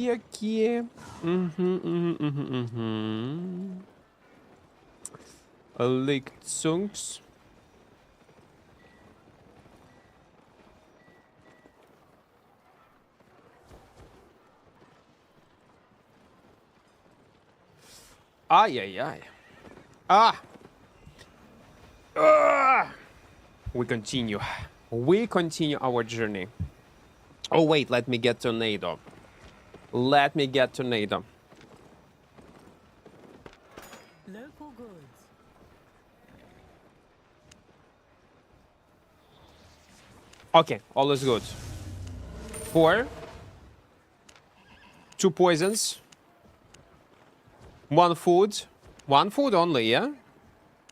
aqui. Lichtzungs. Ai, ai, ai. Ah! We continue. We continue our journey. Oh, wait, let me get tornado. Let me get tornado. Local goods. Okay, all is good. 4. 2 poisons. 1 food. 1 food only, yeah?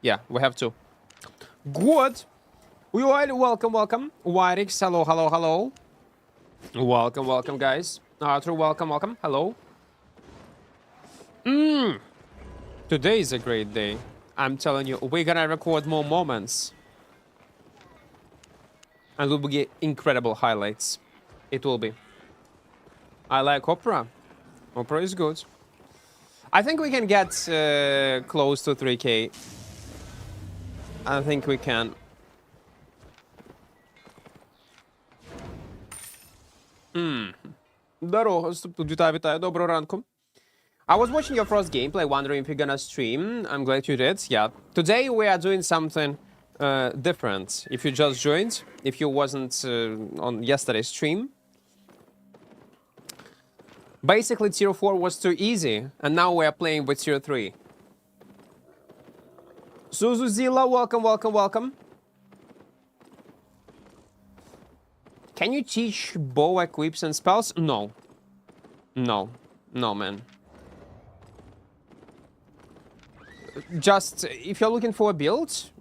Yeah, we have 2. Good. We are welcome, welcome. Wyrix, hello, hello, hello. Welcome, welcome, guys. Arthur, welcome, welcome. Hello. Today is a great day. I'm telling you, we're gonna record more moments. And we'll get incredible highlights. It will be. I like opera. Opera is good. I think we can get close to 3K. I think we can. Здорово, вітаю, вітаю, доброго ранку. I was watching your first gameplay, wondering if you're gonna stream. I'm glad you did, yeah. Today we are doing something different. If you just joined, if you wasn't on yesterday's stream. Basically, Tier 4 was too easy, and now we are playing with Tier 3. Suzuzila, welcome, welcome, welcome. Can you teach bow equips and spells? No. No. No, man. Just, if you're looking for a build,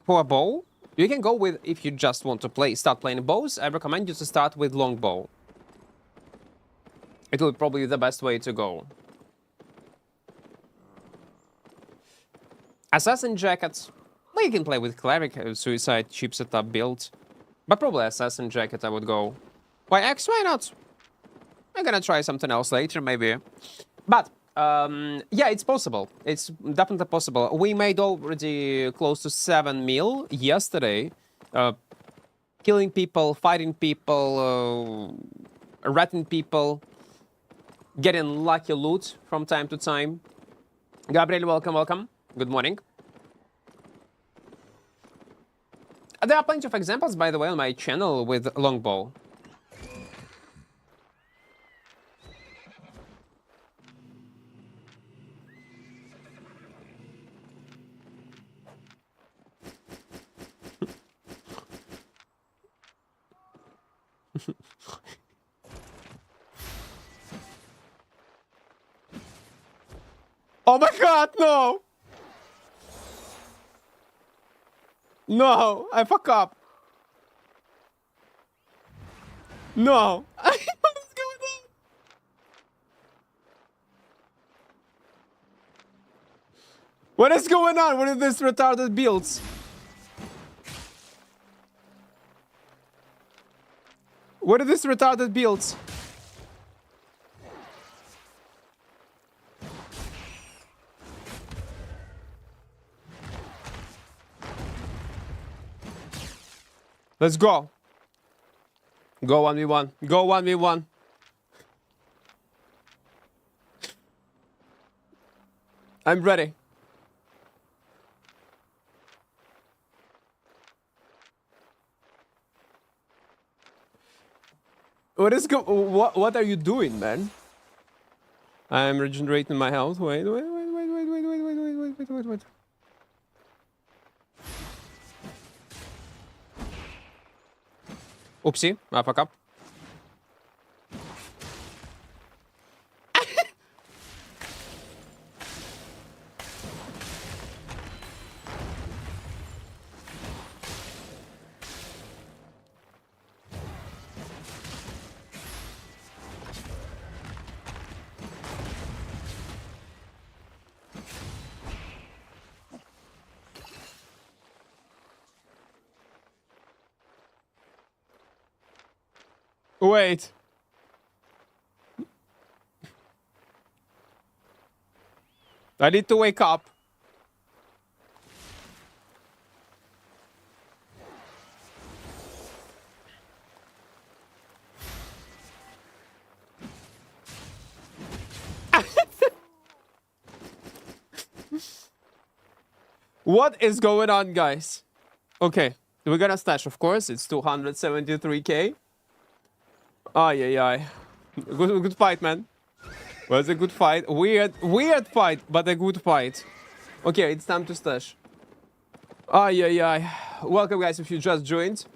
for a bow, you can go with, if you just want to start playing bows, I recommend you to start with longbow. It will probably be the best way to go. Assassin Jacket. Well, you can play with Cleric, Suicide, cheap setup build. But probably Assassin Jacket I would go. Why X? Why not? I'm gonna try something else later, maybe. But, yeah, it's possible. It's definitely possible. We made already close to 7 mil yesterday. Killing people, fighting people, ratting people. Getting lucky loot from time to time. Gabriel, welcome, welcome. Good morning. There are plenty of examples, by the way, on my channel with longbow. Oh my god, no! No, I fuck up. No. What is going on? What is going on? What are these retarded builds? What are these retarded builds? Let's go. Go 1v1. Go 1v1. I'm ready. What are you doing, man? I'm regenerating my health. Wait. Oopsie, I fuck up. Wait. I need to wake up. What is going on, guys? Okay, we're gonna stash, of course. It's 273k. Ay, ay, ay. Good fight, man. Was a good fight. Weird fight, but a good fight. Okay, it's time to stash. Ay, ay, ay. Welcome, guys, if you just joined.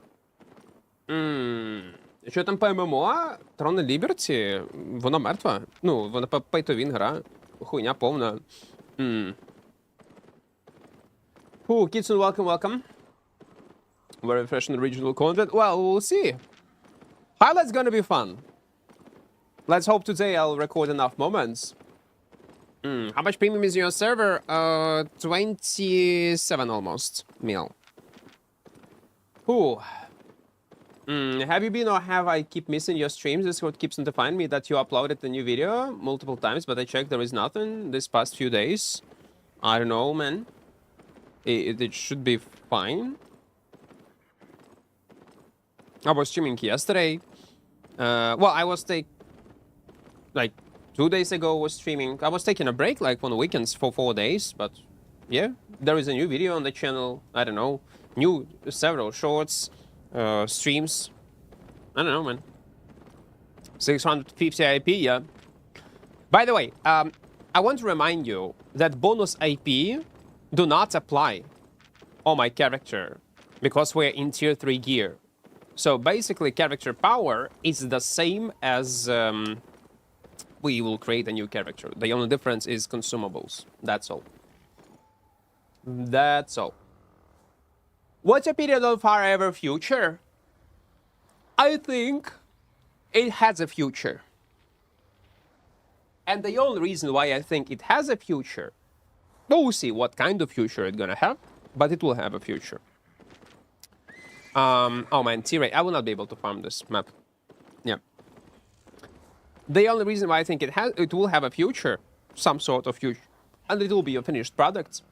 Що там по ММО? Трон Liberty? Воно мертве? Ну, вона по pay-to-win гра. Хуйня повна. Kitsun, welcome. Very fresh and original content. Well, we'll see. Highlight's gonna be fun. Let's hope today I'll record enough moments. How much premium is your server? 27 almost mil. Have you been or have I keep missing your streams? This is what keeps notifying me that you uploaded a new video multiple times, but I checked there is nothing this past few days. I don't know, man. It should be fine. I was streaming yesterday. Well, I was like 2 days ago was streaming. I was taking a break like on the weekends for 4 days, but yeah, there is a new video on the channel. I don't know, several shorts, streams. I don't know, man. 650 IP, yeah. By the way, I want to remind you that bonus IP do not apply on my character because we're in tier 3 gear. So basically, character power is the same as we will create a new character. The only difference is consumables. That's all. That's all. What's your opinion on Forever Future? I think it has a future. And the only reason why I think it has a future, we'll see what kind of future it's gonna have, but it will have a future. Oh man, T-Ray, I will not be able to farm this map. Yeah. The only reason why I think it will have a future, some sort of future, and it will be a finished product,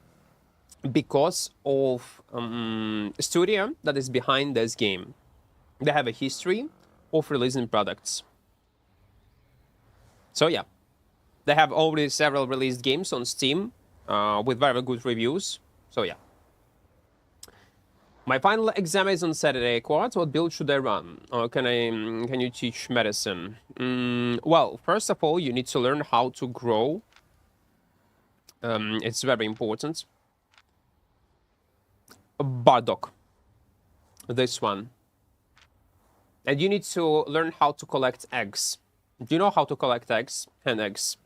because of studio that is behind this game. They have a history of releasing products. So yeah, they have already several released games on Steam with very good reviews. So yeah. My final exam is on Saturday. Equart, what build should I run? Or can you teach medicine? Well, first of all, you need to learn how to grow. It's very important. Bardock. This one. And you need to learn how to collect eggs. Do you know how to collect eggs? Hen eggs.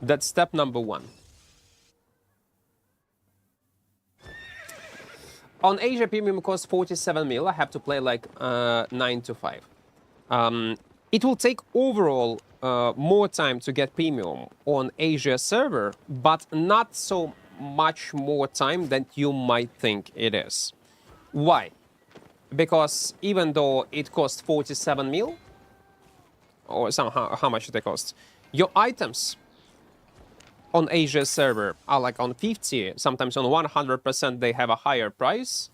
That's step number 1. On Asia, premium costs 47 mil. I have to play like 9 to 5. It will take overall more time to get premium on Asia server, but not so much more time than you might think it is. Why? Because even though it costs 47 mil, or somehow how much it costs, your items on Asia server are like on 50, sometimes on 100% they have a higher price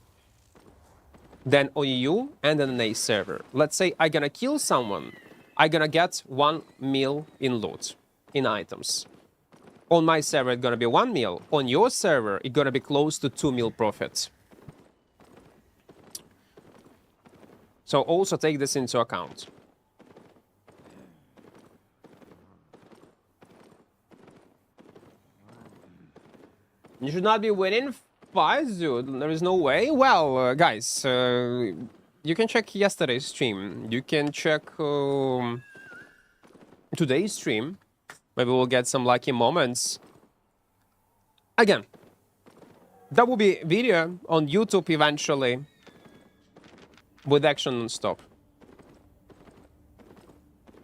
than on EU and on an A server. Let's say I'm gonna kill someone, I'm gonna get 1 mil in loot, in items. On my server it's gonna be 1 mil, on your server it's gonna be close to 2 mil profit. So also take this into account. You should not be winning fights, dude. There is no way. Well, guys, you can check yesterday's stream. You can check today's stream. Maybe we'll get some lucky moments. Again, that will be video on YouTube eventually with action non-stop.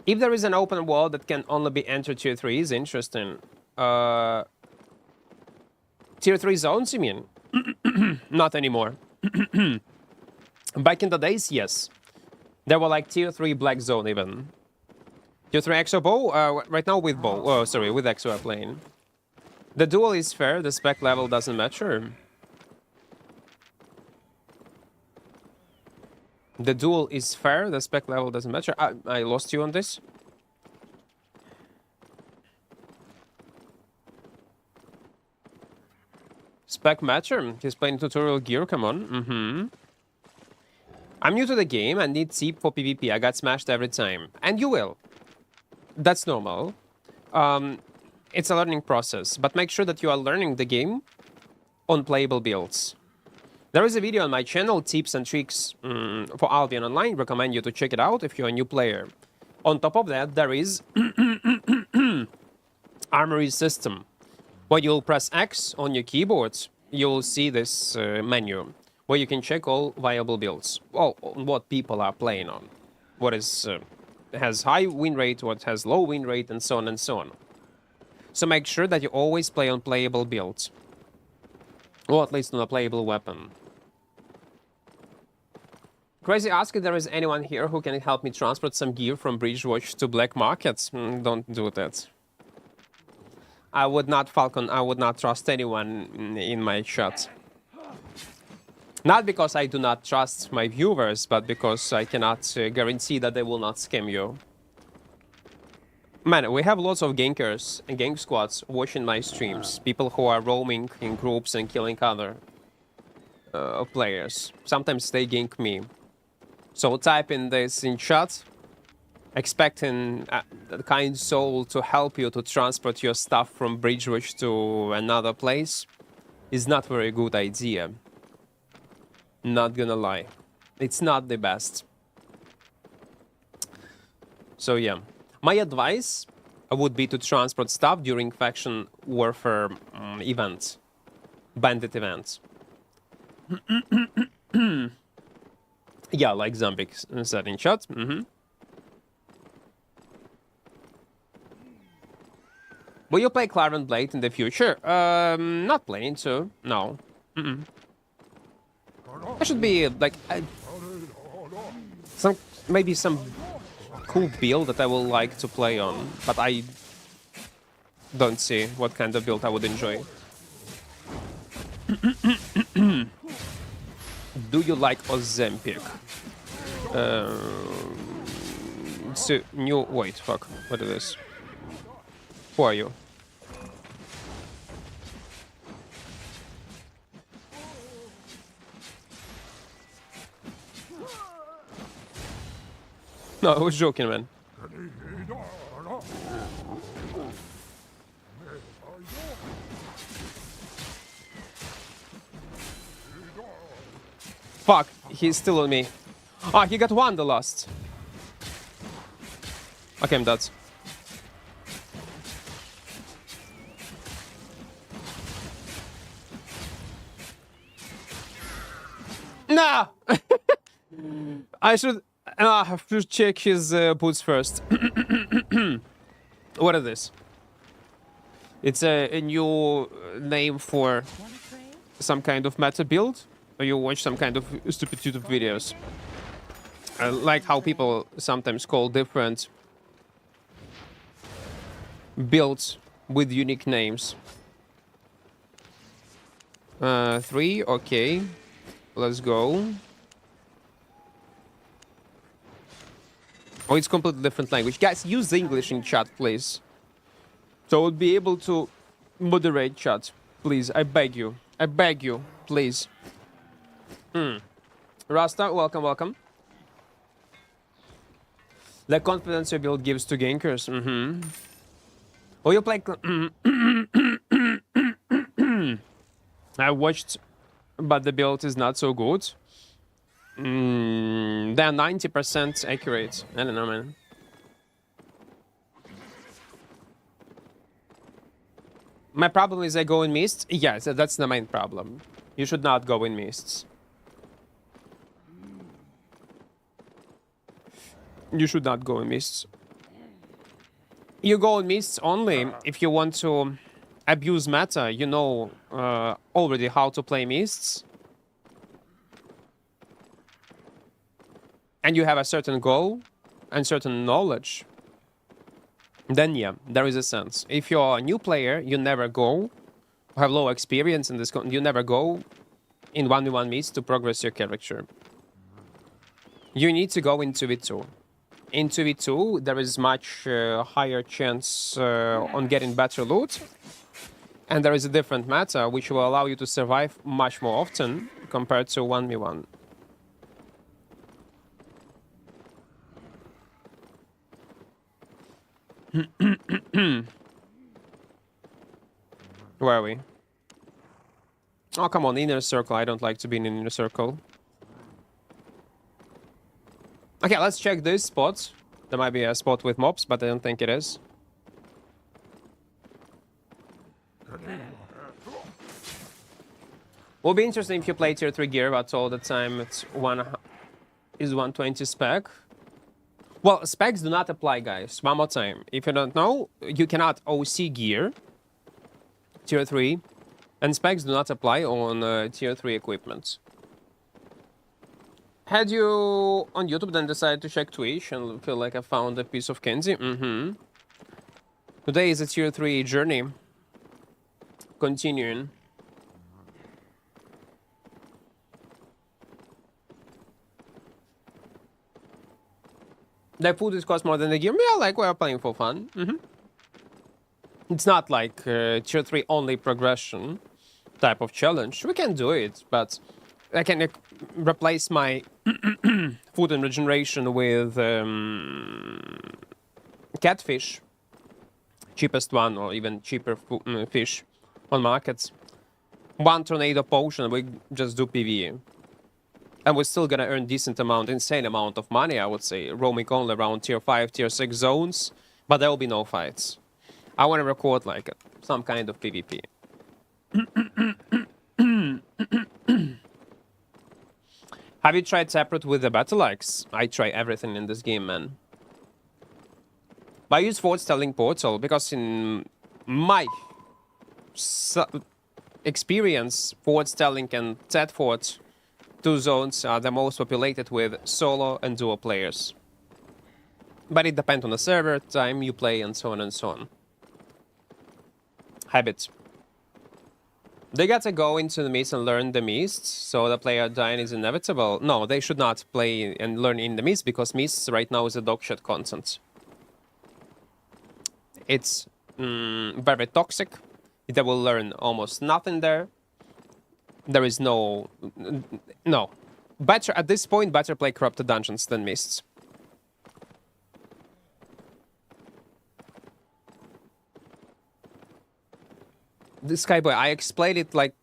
If there is an open world that can only be entered tier 3 is interesting. Tier 3 zones, you mean? Not anymore. Back in the days, yes. There were like tier 3 black zone even. Tier 3 exo bow? Right now with bow. Oh, sorry, with exo playing. The duel is fair, the spec level doesn't matter. The duel is fair, the spec level doesn't matter. I lost you on this. Spec matter. He's playing tutorial gear, come on. I'm new to the game and need seep for PvP. I got smashed every time. And you will. That's normal. It's a learning process, but make sure that you are learning the game on playable builds. There is a video on my channel, tips and tricks for Albion Online. Recommend you to check it out if you're a new player. On top of that, there is Armory system. When you'll press X on your keyboard, you'll see this menu where you can check all viable builds. Well, on what people are playing on. What is has high win rate, what has low win rate, and so on and so on. So make sure that you always play on playable builds. Or at least on a playable weapon. Crazy ask if there is anyone here who can help me transport some gear from Bridgewatch to black markets. Don't do that. I would not, Falcon, I would not trust anyone in my chat. Not because I do not trust my viewers, but because I cannot guarantee that they will not scam you. Man, we have lots of gankers and gank squads watching my streams. People who are roaming in groups and killing other players. Sometimes they gank me. So type in this in chat, expecting a kind soul to help you to transport your stuff from Bridgewatch to another place is not very good idea. Not gonna lie. It's not the best. So yeah. My advice would be to transport stuff during faction warfare events. Bandit events. Yeah, like Zombie said in chat. Will you play Clarence Blade in the future? Not playing to. No. That should be like maybe some cool build that I will like to play on, but I don't see what kind of build I would enjoy. Do you like Ozempic? So new. Wait, fuck. What is this? Who are you? No, I was joking, man. Fuck, he's still on me. Ah, he got one the last. Okay, I'm dead. Nah! I should have to check his boots first. What is this? It's a new name for some kind of meta build. Or you watch some kind of stupid YouTube videos. Like how people sometimes call different builds with unique names. 3, okay. Let's go. Oh, it's completely different language. Guys, use the English in chat, please. So I would be able to moderate chat. Please, I beg you. I beg you, please. Rasta, welcome, welcome. The confidence your build gives to gankers. Oh, you play... I watched, but the build is not so good. They're 90% accurate. I don't know, man. My problem is I go in mists. Yeah, that's the main problem. You should not go in mists. You should not go in mists. You go in mists only if you want to abuse meta. You know already how to play mists. And you have a certain goal and certain knowledge. Then yeah, there is a sense. If you're a new player, you never go have low experience in this, you never go in 1v1 meets to progress your character. You need to go into V2. In 2v2, there is much higher chance on getting better loot. And there is a different meta, which will allow you to survive much more often compared to 1v1. Where are we? Oh, come on, inner circle. I don't like to be in inner circle. Okay, let's check this spot. There might be a spot with mobs, but I don't think it is. Will be interesting if you play tier 3 gear, but all the time it's 120 spec. Well, specs do not apply, guys. One more time. If you don't know, you cannot OC gear tier 3, and specs do not apply on tier 3 equipment. Had you on YouTube then decided to check Twitch and feel like I found a piece of candy? Today is a tier 3 journey. Continuing. The food is cost more than the gear. Yeah, like we're playing for fun. It's not like tier 3 only progression type of challenge. We can do it, but I can replace my food and regeneration with catfish, cheapest one, or even cheaper fish on markets. One tornado potion, we just do PvE. And we're still gonna earn decent amount, insane amount of money, I would say, roaming only around tier 5, tier 6 zones, but there will be no fights. I want to record like some kind of PvP. Have you tried separate with the battle axe? I try everything in this game, man. But I use forward telling portal because in my experience, forward telling and Ted forward, two zones are the most populated with solo and duo players. But it depends on the server, time you play, and so on and so on. Habit. They gotta go into the mist and learn the mist, so the player dying is inevitable. No, they should not play and learn in the mist, because mist right now is a dogshit content. It's very toxic. They will learn almost nothing there. There is no... Better, at this point, better play Corrupted Dungeons than Mists. This Skyboy, I explained it like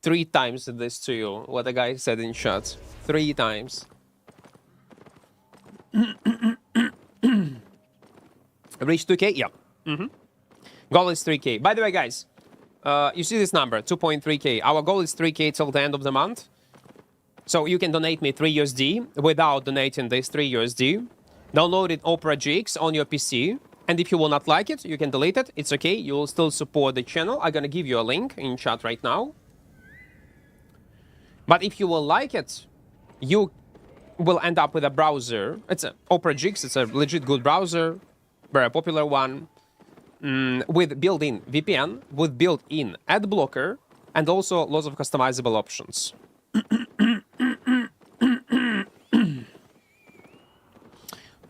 3 times this to you, what the guy said in chat. 3 times. Reach 2k? Yeah. Goal is 3k. By the way, guys, you see this number, 2.3k. Our goal is 3k till the end of the month. So you can donate me 3 USD without donating this 3 USD. Download it Opera GX on your PC. And if you will not like it, you can delete it. It's okay. You will still support the channel. I'm going to give you a link in chat right now. But if you will like it, you will end up with a browser. It's a Opera GX. It's a legit good browser. Very popular one. With built-in VPN, with built-in ad blocker, and also lots of customizable options.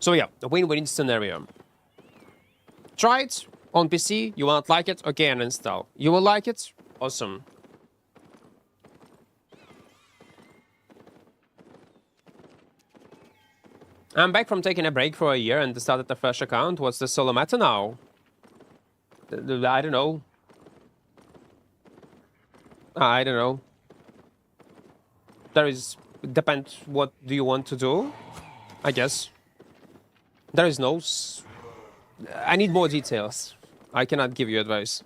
So yeah, a win-win scenario. Try it on PC, you will not like it, okay, and install. You will like it, awesome. I'm back from taking a break for a year and started a fresh account. What's the solo meta now? I don't know. I don't know. There is... Depends what do you want to do, I guess. There is no... I need more details. I cannot give you advice.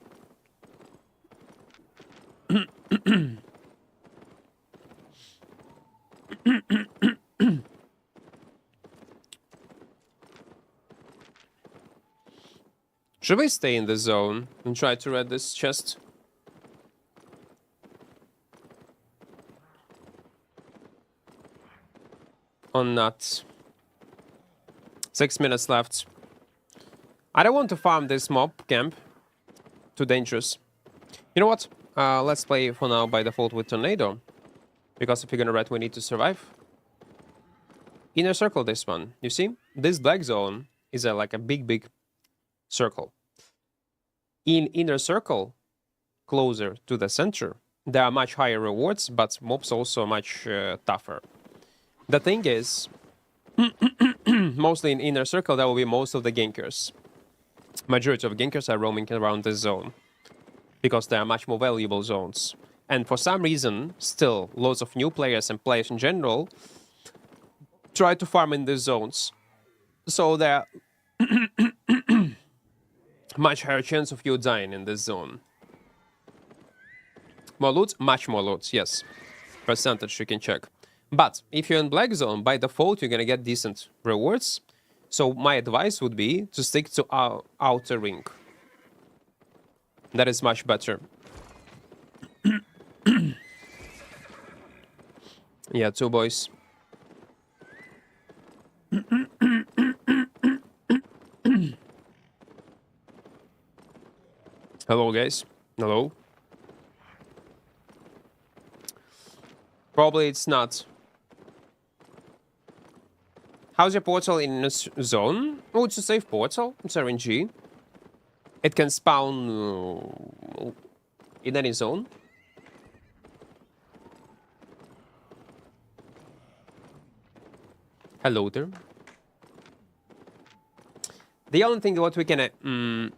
Should we stay in the zone and try to read this chest? Or not? 6 minutes left. I don't want to farm this mob camp. Too dangerous. You know what? Let's play for now by default with Tornado. Because if you're gonna red, we need to survive. Inner circle this one. You see? This black zone is like a big circle. In inner circle, closer to the center, there are much higher rewards, but mobs also much tougher. The thing is, mostly in inner circle, there will be most of the gankers. Majority of gankers are roaming around this zone because they are much more valuable zones. And for some reason, still, lots of new players and players in general try to farm in these zones. So there are much higher chance of you dying in this zone. More loot? Much more loot, yes. Percentage you can check. But if you're in black zone, by default, you're gonna get decent rewards. So my advice would be to stick to our outer ring. That is much better. Yeah, two boys. Hello, guys. Hello. Probably it's not. How's your portal in this zone? Oh, it's a safe portal. It's RNG. It can spawn in any zone. Hello there. The only thing what we can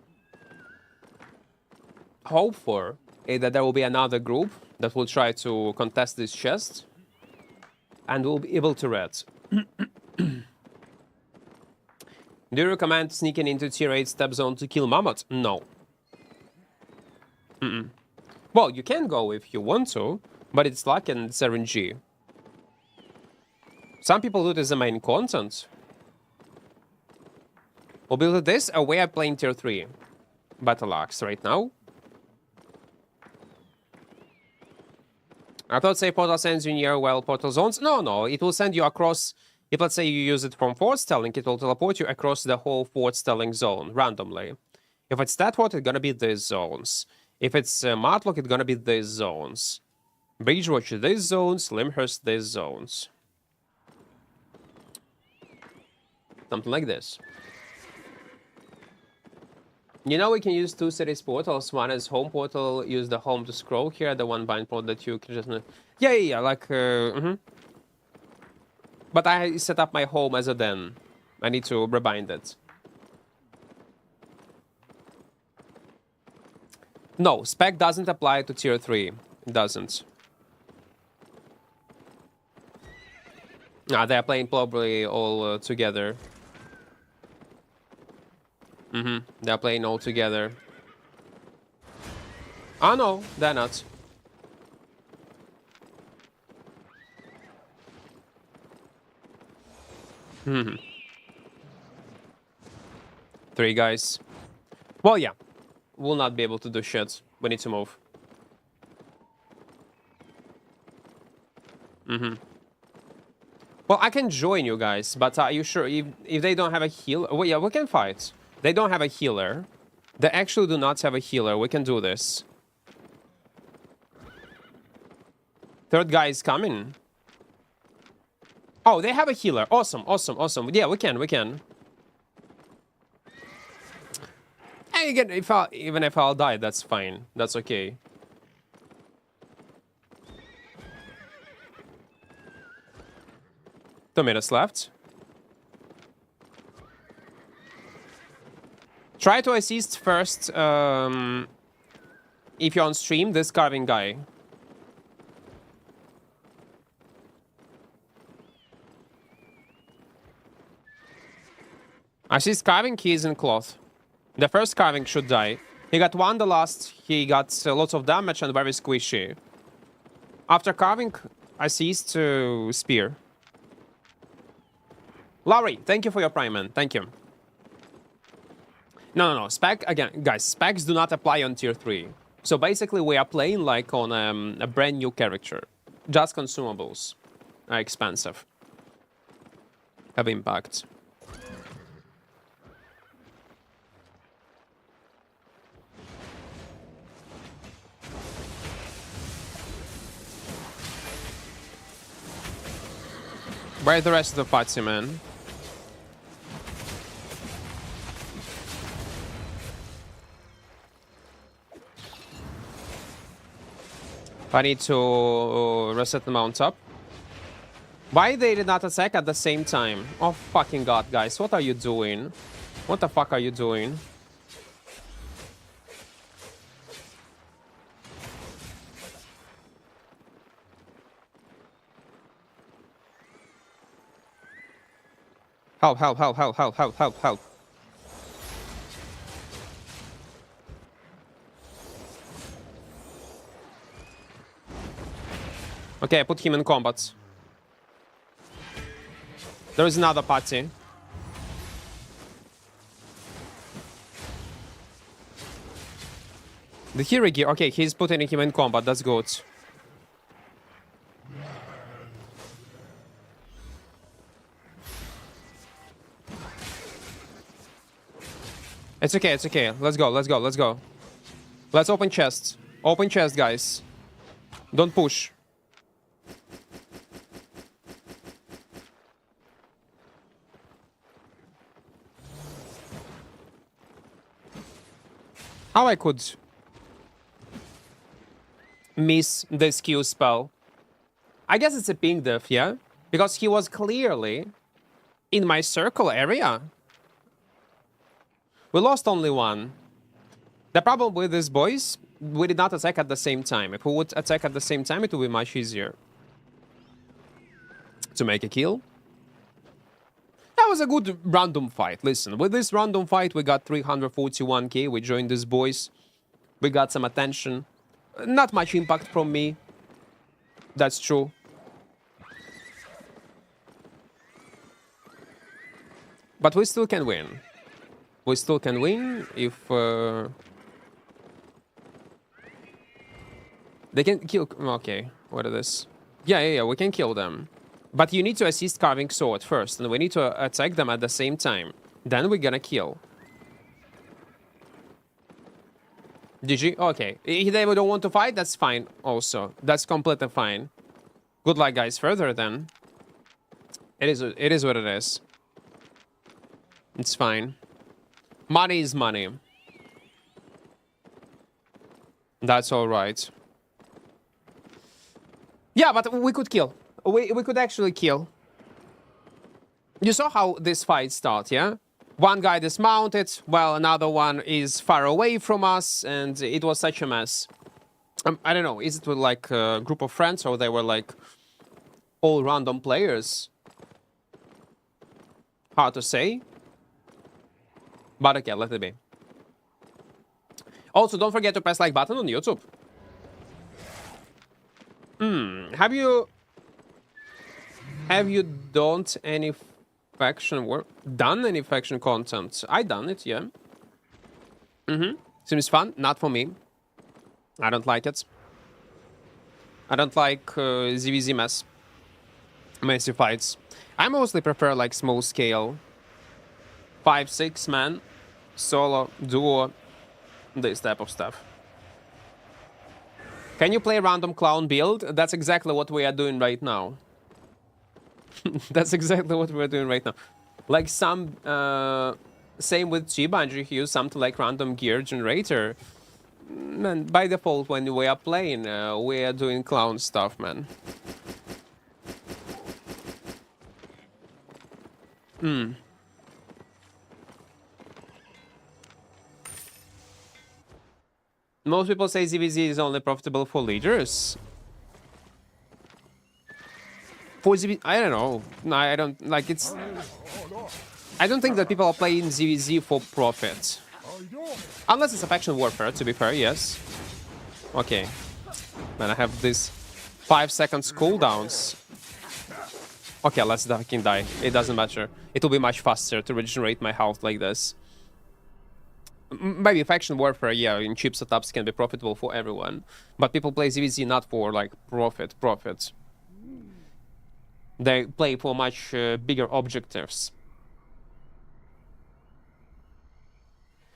hope for is that there will be another group that will try to contest this chest and will be able to red. Do you recommend sneaking into tier 8 step zone to kill Mammoth? No. Well, you can go if you want to, but it's luck and it's RNG. Some people do it as the main content. We'll build this, we are playing tier 3 Battle Axe right now. I thought say portal sends you near well portal zones. No, it will send you across. If let's say you use it from Fort Stelling, it will teleport you across the whole Fort Stelling zone randomly. If it's Statford, it's gonna be these zones. If it's Matlock, it's gonna be these zones. Bridgewatch, these zones. Limhurst, these zones. Something like this. You know, we can use two cities portals. One is home portal, use the home to scroll here. The one bind portal that you can just... Yeah, like... But I set up my home as a den. I need to rebind it. No, spec doesn't apply to tier 3. It doesn't. They're playing probably all together. They're playing all together. Oh no, they're not. Three guys. Well, yeah. We'll not be able to do shit. We need to move. Well, I can join you guys, but are you sure if they don't have a healer? Well, yeah, we can fight. They don't have a healer. They actually do not have a healer. We can do this. Third guy is coming. Oh, they have a healer. Awesome. Yeah, we can. And again, even if I'll die, that's fine. That's okay. Two minutes left. Try to assist first, if you're on stream, this carving guy. Assist carving, he is in cloth. The first carving should die. He got one, the last, he got lots of damage and very squishy. After carving, assist to spear. Lowry, thank you for your prime, man. Thank you. No. Spec, again, guys, specs do not apply on tier 3. So basically, we are playing like on a brand new character. Just consumables are expensive. Have impact. Where's the rest of the party, man? I need to reset the mount up. Why they did not attack at the same time? Oh fucking god, guys, what are you doing? What the fuck are you doing? Help, help, help, help, help, help, help, help. Okay, I put him in combat. There is another party. The hero gear. Okay, he's putting him in combat. That's good. It's okay, it's okay. Let's go, let's go, let's go. Let's open chest. Open chest, guys. Don't push. How I could miss this Q spell? I guess it's a ping diff, yeah? Because he was clearly in my circle area. We lost only one. The problem with this, boys, we did not attack at the same time. If we would attack at the same time, it would be much easier to make a kill. That was a good random fight. Listen, with this random fight, we got 341k. We joined these boys. We got some attention. Not much impact from me. That's true. But we still can win. We still can win if... They can kill... Okay, what is this? Yeah, we can kill them. But you need to assist carving sword first, and we need to attack them at the same time. Then we're gonna kill. GG? Okay. If they don't want to fight, that's fine also. That's completely fine. Good luck, guys. Further, then. It is what it is. It's fine. Money is money. That's alright. Yeah, but we could kill. We could actually kill. You saw how this fight starts, yeah? One guy dismounted, while another one is far away from us, and it was such a mess. I don't know, is it like a group of friends, or they were like all random players? Hard to say. But okay, let it be. Also, don't forget to press like button on YouTube. Have you done any faction work? Done any faction content? I done it, yeah. Seems fun. Not for me. I don't like it. I don't like ZVZ messy fights. I mostly prefer like small scale. 5-6 man, solo, duo, this type of stuff. Can you play random clown build? That's exactly what we are doing right now. That's exactly what we're doing right now. Like some, same with G-Bungie, he used something like random gear generator. Man, by default, when we are playing, we are doing clown stuff, man. Most people say ZVZ is only profitable for leaders. For ZVZ, I don't know. No, I don't like it's. I don't think that people are playing ZVZ for profit. Unless it's a faction warfare, to be fair, yes. Okay. Man, I have these 5 seconds cooldowns. Okay, let's fucking die. It doesn't matter. It will be much faster to regenerate my health like this. Maybe faction warfare, yeah, in cheap setups can be profitable for everyone. But people play ZVZ not for, like, profit. They play for much bigger objectives.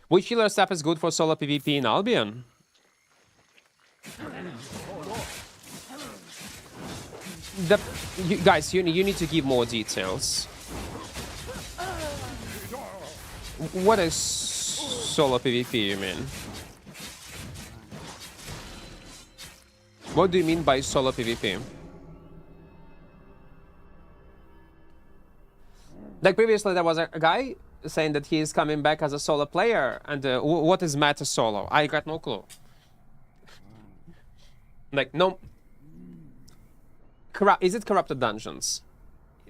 Which healer stuff is good for solo PvP in Albion? Guys, you need to give more details. What is solo PvP, you mean? What do you mean by solo PvP? Like previously, there was a guy saying that he is coming back as a solo player, and what is meta solo? I got no clue. Like, no. Is it corrupted dungeons?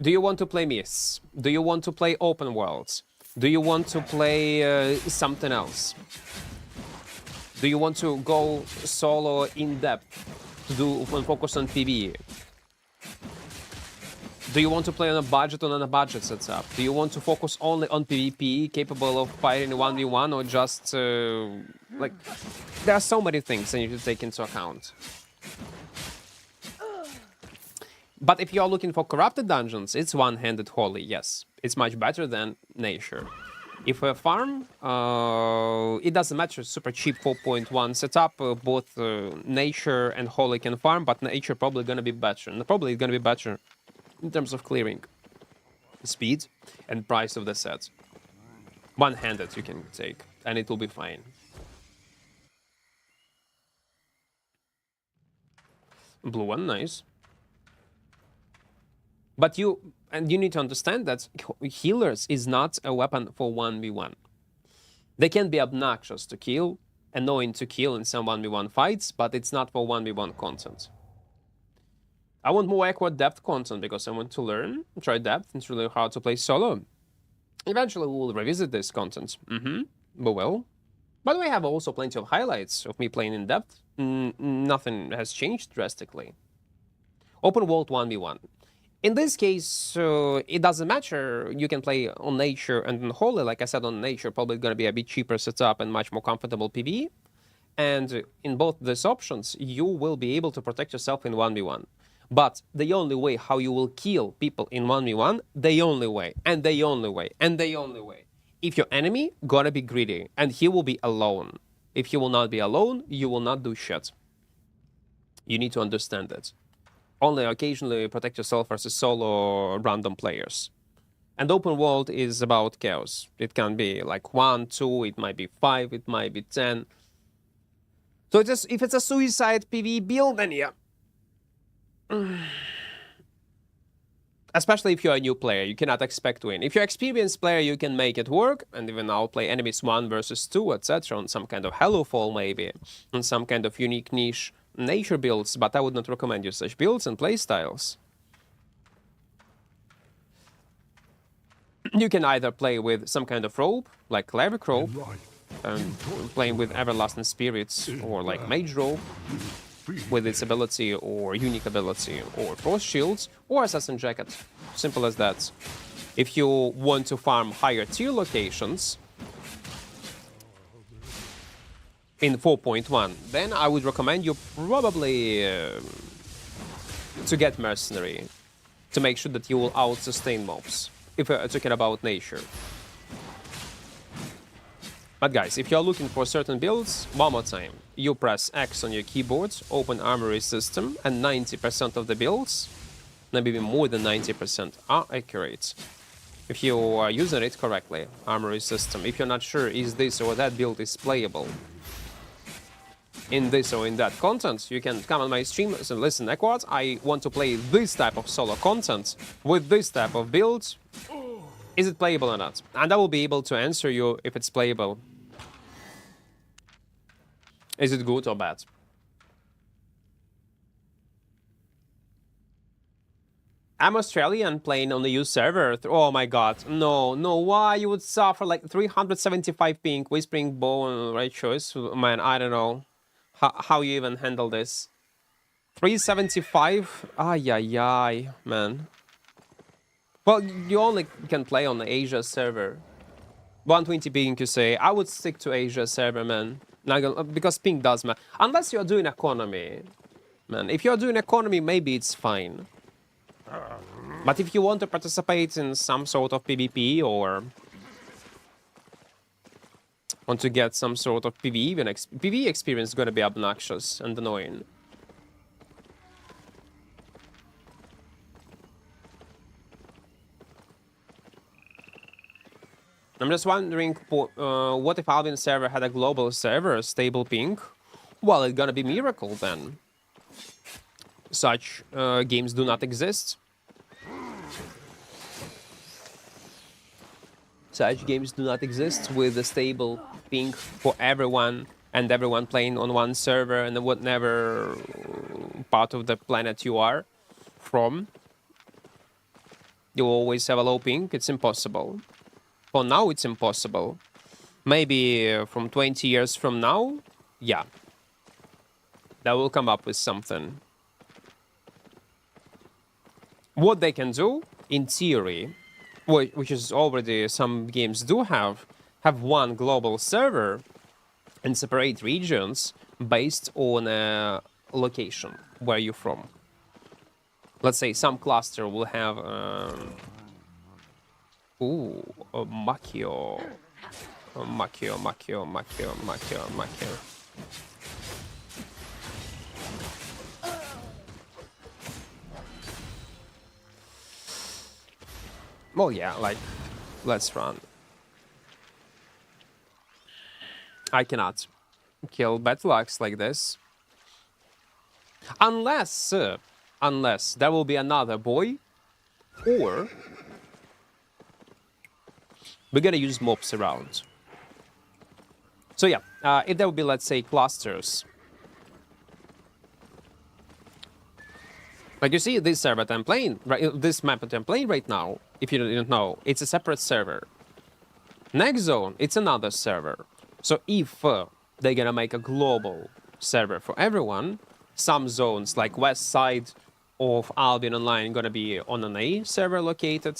Do you want to play myths? Do you want to play open worlds? Do you want to play something else? Do you want to go solo in depth to do focus on PvE? Do you want to play on a budget or on a budget setup? Do you want to focus only on PvP, capable of fighting 1v1, or just like there are so many things that you need to take into account. But if you are looking for corrupted dungeons, it's one-handed holy, yes. It's much better than nature. If a farm, it doesn't matter, super cheap 4.1 setup, both nature and holy can farm, but nature probably gonna be better. And probably gonna be better in terms of clearing, speed, and price of the set. One-handed you can take, and it will be fine. Blue one, nice. But you need to understand that healers is not a weapon for 1v1. They can be obnoxious to kill, annoying to kill in some 1v1 fights, but it's not for 1v1 content. I want more Equart depth content because I want to learn, try depth. It's really hard to play solo. Eventually we will revisit this content. We will. But we have also plenty of highlights of me playing in depth. Nothing has changed drastically. Open world 1v1. In this case, it doesn't matter. You can play on nature and on holy. Like I said, on nature, probably going to be a bit cheaper setup and much more comfortable PvE. And in both these options, you will be able to protect yourself in 1v1. But the only way how you will kill people in 1v1, the only way, and the only way, and the only way. If your enemy gonna be greedy, and he will be alone. If he will not be alone, you will not do shit. You need to understand that. Only occasionally protect yourself versus solo random players. And open world is about chaos. It can be like 1, 2, it might be 5, it might be 10. So if it's a suicide PvE build, then yeah. Especially if you're a new player, you cannot expect to win. If you're an experienced player, you can make it work, and even outplay enemies 1 versus 2, etc. on some kind of Hello Fall maybe, on some kind of unique niche nature builds, but I would not recommend you such builds and playstyles. You can either play with some kind of rope, like cleric rope, playing with everlasting spirits, or like mage rope, with its ability or unique ability, or frost shields, or assassin jacket. Simple as that. If you want to farm higher tier locations in 4.1, then I would recommend you probably to get mercenary, to make sure that you will out-sustain mobs, if you're talking about nature. But guys, if you're looking for certain builds, one more time, you press X on your keyboard, open armory system, and 90% of the builds, maybe even more than 90%, are accurate. If you are using it correctly, armory system. If you're not sure is this or that build is playable in this or in that content, you can come on my stream and listen, Equart, I want to play this type of solo content with this type of build. Is it playable or not? And I will be able to answer you if it's playable. Is it good or bad? I'm Australian playing on the U server. Oh my god. No, why you would suffer like 375 ping, whispering bow and right choice? Man, I don't know how you even handle this. 375? Ay, man. Well, you only can play on the Asia server. 120 ping, you say. I would stick to Asia server, man. Because ping does matter. Unless you're doing economy. Man, if you're doing economy, maybe it's fine. But if you want to participate in some sort of PvP or want to get some sort of PvE, PvE experience is going to be obnoxious and annoying. I'm just wondering, what if Albion server had a global server, stable ping? Well, it's gonna be miracle then. Such games do not exist. Such games do not exist with a stable ping for everyone and everyone playing on one server and whatever part of the planet you are from. You always have a low ping. It's impossible. For now, it's impossible. Maybe from 20 years from now, yeah. That will come up with something. What they can do, in theory, which is already some games do have one global server and separate regions based on a location where you're from. Let's say some cluster will have a Makio. Makio. Well, yeah, like, let's run. I cannot kill Battleaxe like this. Unless there will be another boy, or we're gonna use mobs around. So yeah, if there will be, let's say, clusters. Like you see this server that I'm playing, right, this map that I'm playing right now, if you don't know, it's a separate server. Next zone, it's another server. So if they're gonna make a global server for everyone, some zones like west side of Albion Online gonna be on an A server located,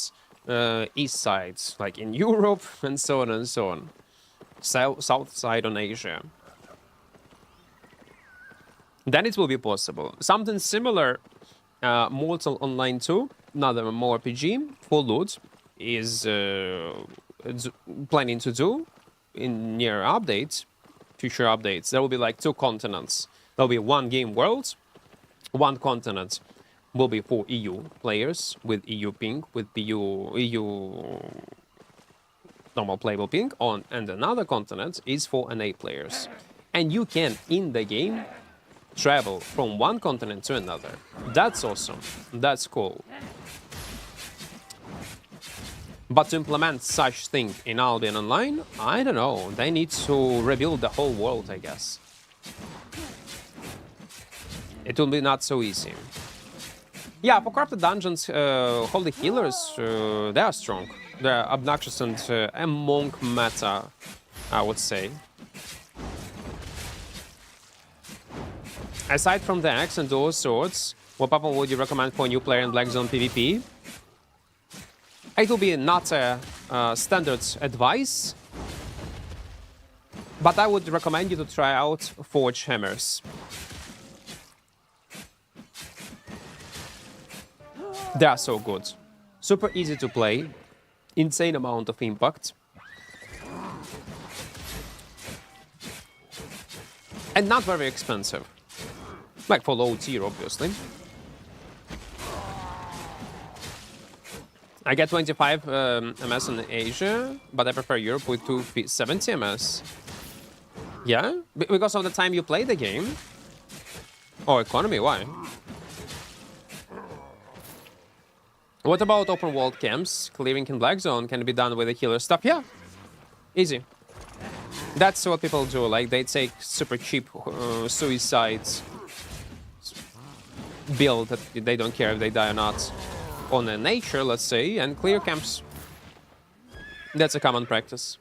east side like in Europe, and so on and so on. South side on Asia. Then it will be possible. Something similar, Mortal Online 2, another mmorpg for loot, is planning to do in near updates, future updates. There will be like 2 continents. There will be one game world, one continent will be for EU players with EU ping, with EU normal playable ping on, and another continent is for NA players. And you can, in the game, travel from one continent to another. That's awesome. That's cool. But to implement such thing in Albion Online, I don't know. They need to rebuild the whole world, I guess. It will be not so easy. Yeah, for corrupted dungeons, holy healers, they are strong. They're obnoxious and among meta, I would say. Aside from the axe and dual swords, what weapon would you recommend for a new player in Black Zone PvP? It will be not a standard advice, but I would recommend you to try out Forge Hammers. They are so good. Super easy to play, insane amount of impact. And not very expensive. Like for low tier, obviously. I get 25 MS in Asia, but I prefer Europe with 270 MS. Yeah? Because of the time you play the game? Oh, economy, why? What about open world camps? Clearing in Black Zone can be done with the healer stuff? Yeah. Easy. That's what people do. Like, they take super cheap suicides build that they don't care if they die or not on a nature, let's say, and clear camps. That's a common practice.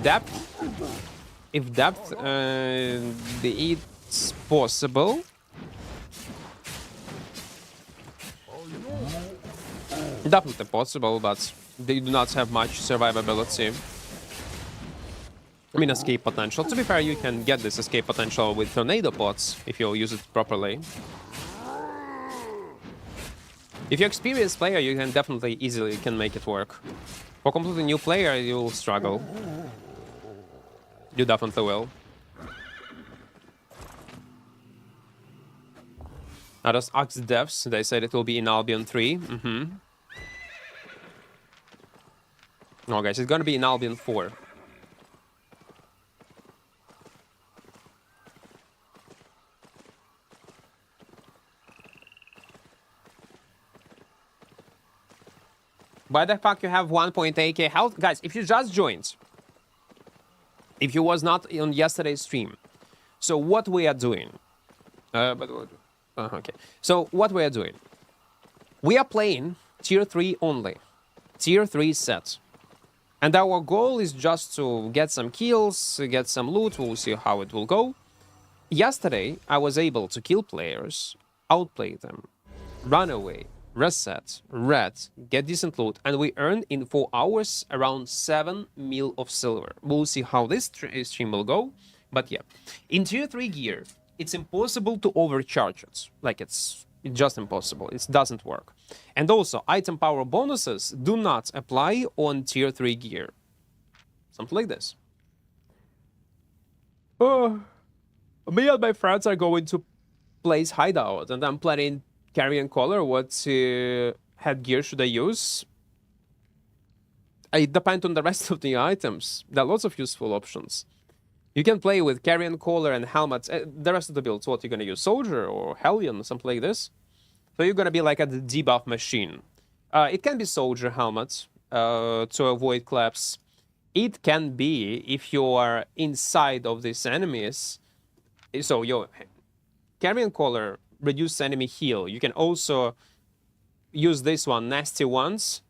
Depth. If depth, it's possible. Definitely possible, but they do not have much survivability. I mean, escape potential. To be fair, you can get this escape potential with tornado pods if you use it properly. If you're an experienced player, you can definitely easily can make it work. For a completely new player, you'll struggle. You definitely will. Now, those Ox devs, they said it will be in Albion 3. No, guys, it's gonna be in Albion 4. Why the fuck you have 1.8k health? Guys, if you just joined, if you was not on yesterday's stream, so what we are doing? Okay. So what we are doing? We are playing tier 3 only. Tier 3 set. And our goal is just to get some kills, get some loot. We'll see how it will go. Yesterday, I was able to kill players, outplay them, run away, reset, red, get decent loot, and we earned in 4 hours around 7 mil of silver. We'll see how this stream will go, but yeah. In tier 3 gear, it's impossible to overcharge it. Like, it's just impossible. It doesn't work. And also, item power bonuses do not apply on tier 3 gear. Something like this. Me and my friends are going to place hideout, and I'm planning carrion collar. What headgear should I use? It depends on the rest of the items. There are lots of useful options. You can play with carrion collar and helmets. The rest of the builds, what you're gonna use? Soldier or Hellion, something like this. So you're gonna be like a debuff machine. It can be soldier helmet to avoid collapse. It can be if you are inside of these enemies. So your carrion collar reduce enemy heal. You can also use this one, nasty ones,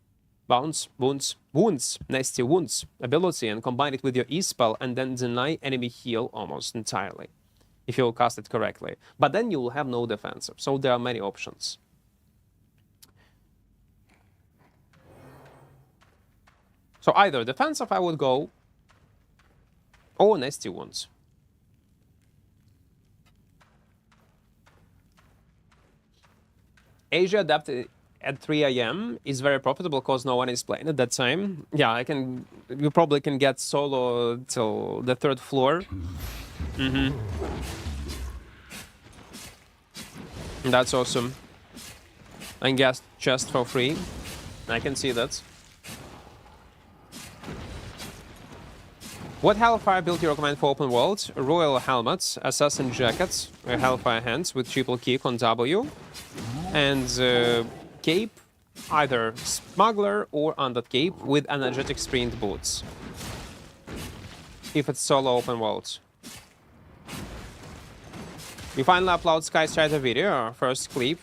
wounds, nasty wounds ability, and combine it with your E-spell and then deny enemy heal almost entirely, if you'll cast it correctly. But then you will have no defensive, so there are many options. So either defensive I would go, or nasty wounds. Asia adapted at 3 a.m. is very profitable because no one is playing at that time. Yeah, you probably can get solo till the 3rd floor. That's awesome. And get chest for free. I can see that. What Hellfire build you recommend for open world? Royal helmets, assassin jackets, Hellfire hands with triple kick on W, and cape, either smuggler or undead cape with energetic sprint boots. If it's solo open world. You finally upload Sky Strider video, first clip.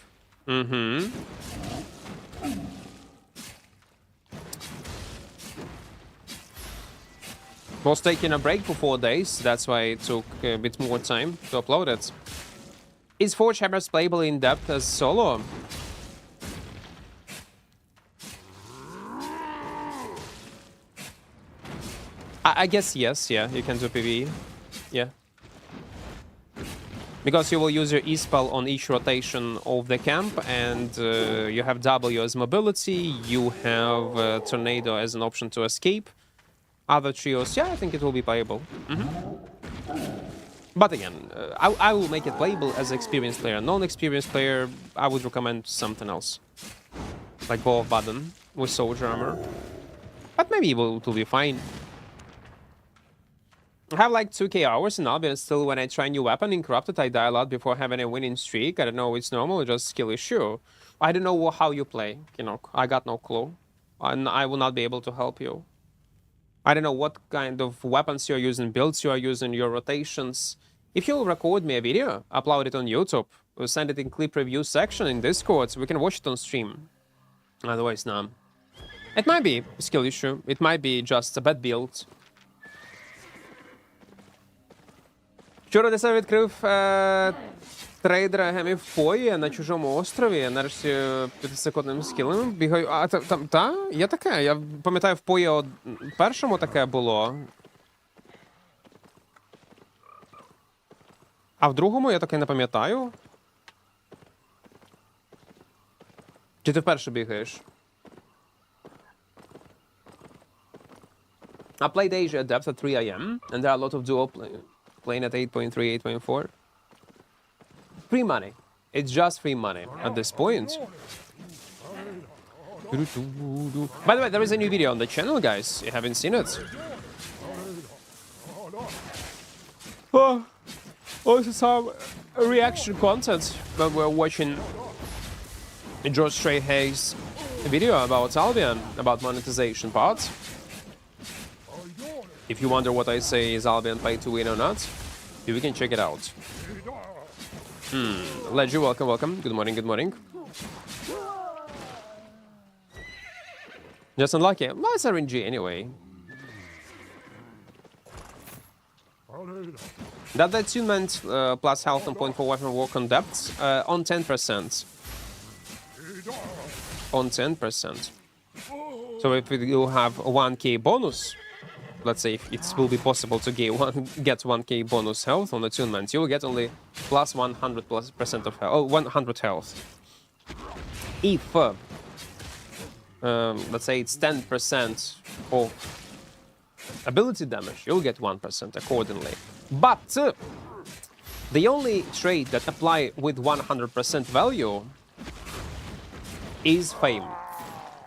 Was taking a break for 4 days, that's why it took a bit more time to upload it. Is Forge Hammers playable in depth as solo? I guess yes, yeah, you can do PvE, yeah. Because you will use your E-spell on each rotation of the camp, and you have W as mobility, you have Tornado as an option to escape. Other trios, yeah, I think it will be playable. But again, I will make it playable as an experienced player. Non-experienced player, I would recommend something else. Like Bow of Baden with Soldier Armor. But maybe it will be fine. I have like 2k hours in Albion still. When I try new weapon in Corrupted, I die a lot before having a winning streak. I don't know, it's normal or just skill issue. I don't know how you play, you know, I got no clue. And I will not be able to help you. I don't know what kind of weapons you're using, builds you are using, your rotations. If you'll record me a video, upload it on YouTube, or send it in clip review section in Discord, so we can watch it on stream. Otherwise, no. It might be a skill issue, it might be just a bad build. Вчора десь я відкрив трейдера гемів в пої на чужому острові, нарешті 5-секундним скілом бігаю. А там, є таке. Я пам'ятаю, в пої першому таке було. А в другому я таке не пам'ятаю. Чи ти вперше бігаєш? I played Asia at depth at 3 a.m. and there are a lot of duo playing at 8.3, 8.4. Free money. It's just free money at this point. By the way, there is a new video on the channel, guys. You haven't seen it. Oh, also some reaction content when we're watching George Strait Hayes video about Albion, about monetization parts. If you wonder what I say is Albion pay to win or not, you can check it out. Ledger, welcome, welcome. Good morning, good morning. Just unlucky. Well, it's RNG anyway. That attunement plus health and point for weapon work on depths on 10%. On 10%. So if you have a 1k bonus, let's say if it will be possible to get 1k bonus health on attunement, you will get only plus 100% of health, 100 health. If let's say it's 10% of ability damage, you'll get 1% accordingly. But the only trait that apply with 100% value is fame.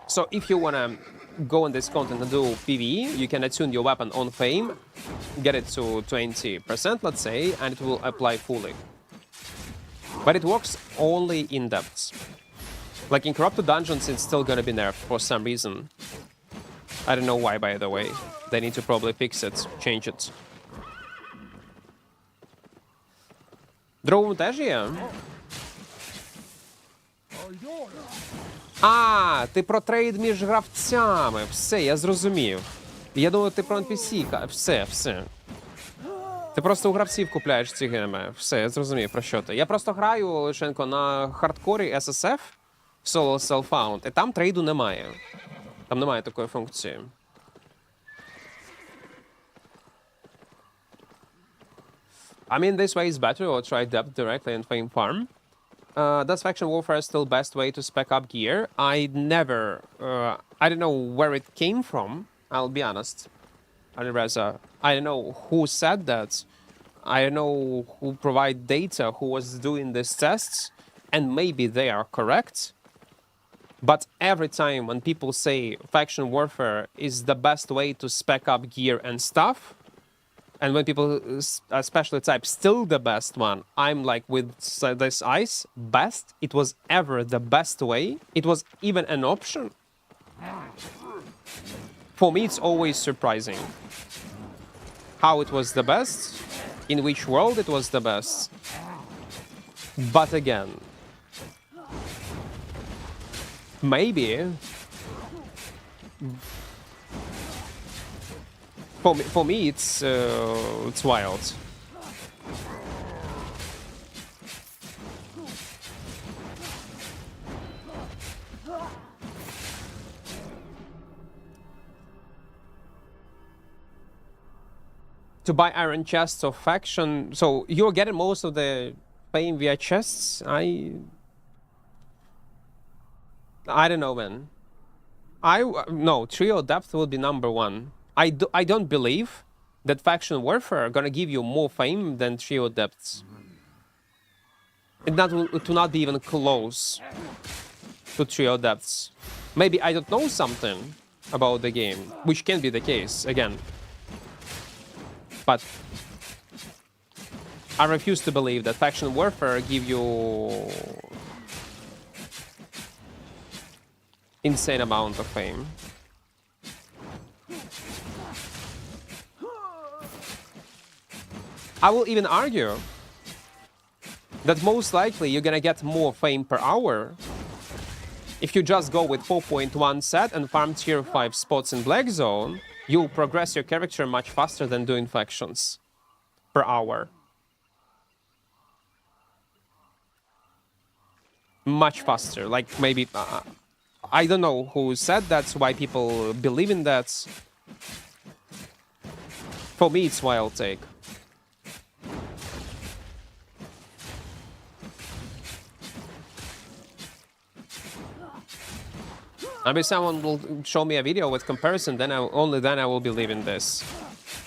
So if you wanna go in this content and do PvE, you can attune your weapon on fame, get it to 20%, let's say, and it will apply fully. But it works only in depths. Like in Corrupted Dungeons, it's still gonna be nerfed for some reason. I don't know why, by the way. They need to probably fix it, change it. Другому теж є? А, ти про трейд між гравцями. Все, я зрозумів. Я думаю, ти про NPC. Все. Ти просто у гравців купляєш ці геми. Все, я зрозумів, про що ти. Я просто граю, лишенько, на хардкорі SSF, Solo Self-Found, і там трейду немає. Там немає такої функції. I mean, this way is better, or try depth directly and fame farm. Does faction warfare still best way to spec up gear? I never, I don't know where it came from, I'll be honest. I don't know who said that. I don't know who provide data, who was doing these tests, and maybe they are correct. But every time when people say faction warfare is the best way to spec up gear and stuff, and when people especially type still the best one, I'm like with this ice, best, it was ever the best way. It was even an option. For me, it's always surprising how it was the best, in which world it was the best. But again, maybe for me it's wild. To buy iron chests of faction, so you're getting most of the fame via chests. I don't know, man. No, trio depth will be number one. I don't believe that faction warfare are gonna give you more fame than trio depths. It will not be even close to trio depths. Maybe I don't know something about the game, which can be the case again. But I refuse to believe that faction warfare give you insane amount of fame. I will even argue that most likely you're gonna get more fame per hour if you just go with 4.1 set and farm tier 5 spots in Black Zone. You'll progress your character much faster than doing factions per hour. Much faster, like maybe, I don't know who said that's why people believe in that. For me, it's wild take. Maybe someone will show me a video with comparison, then only then I will believe in this.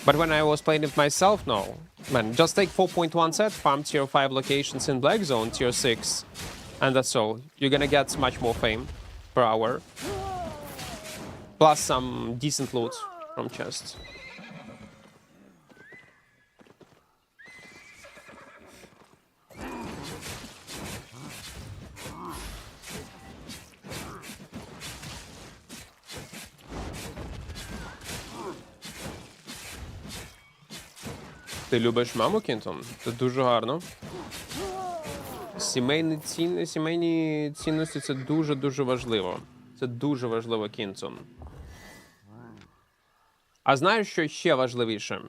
But when I was playing it myself, no. Man, just take 4.1 set, farm tier 5 locations in Black Zone, tier 6, and that's all. You're gonna get much more fame per hour. Plus some decent loot from chests. Ти любиш маму, Кінтон? Це дуже гарно. Сімейні цінності – це дуже-дуже важливо. Це дуже важливо, Кінтон. А знаєш, що ще важливіше?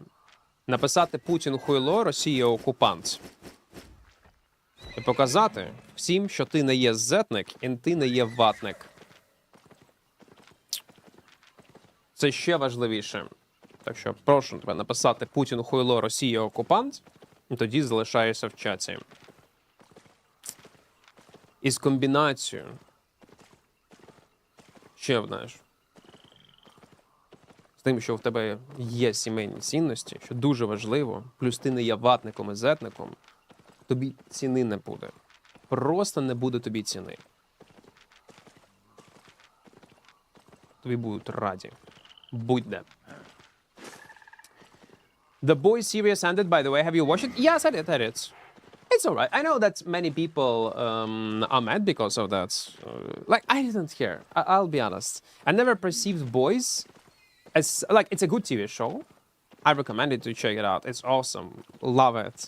Написати «Путін хуйло, Росія окупант». І показати всім, що ти не є зетник і ти не є ватник. Це ще важливіше. Так що прошу тебе написати «Путін хуйло, Росія окупант», і тоді залишаєшся в чаті. І з комбінацією. Ще, знаєш, з тим, що в тебе є сімейні цінності, що дуже важливо, плюс ти не є ватником і зетником, тобі ціни не буде. Просто не буде тобі ціни. Тобі будуть раді. Будь-де. The Boys series ended, by the way. Have you watched it? Yes, I did. It's alright. I know that many people are mad because of that. Like, I didn't care. I'll be honest. I never perceived Boys as... Like, it's a good TV show. I recommend it to check it out. It's awesome. Love it.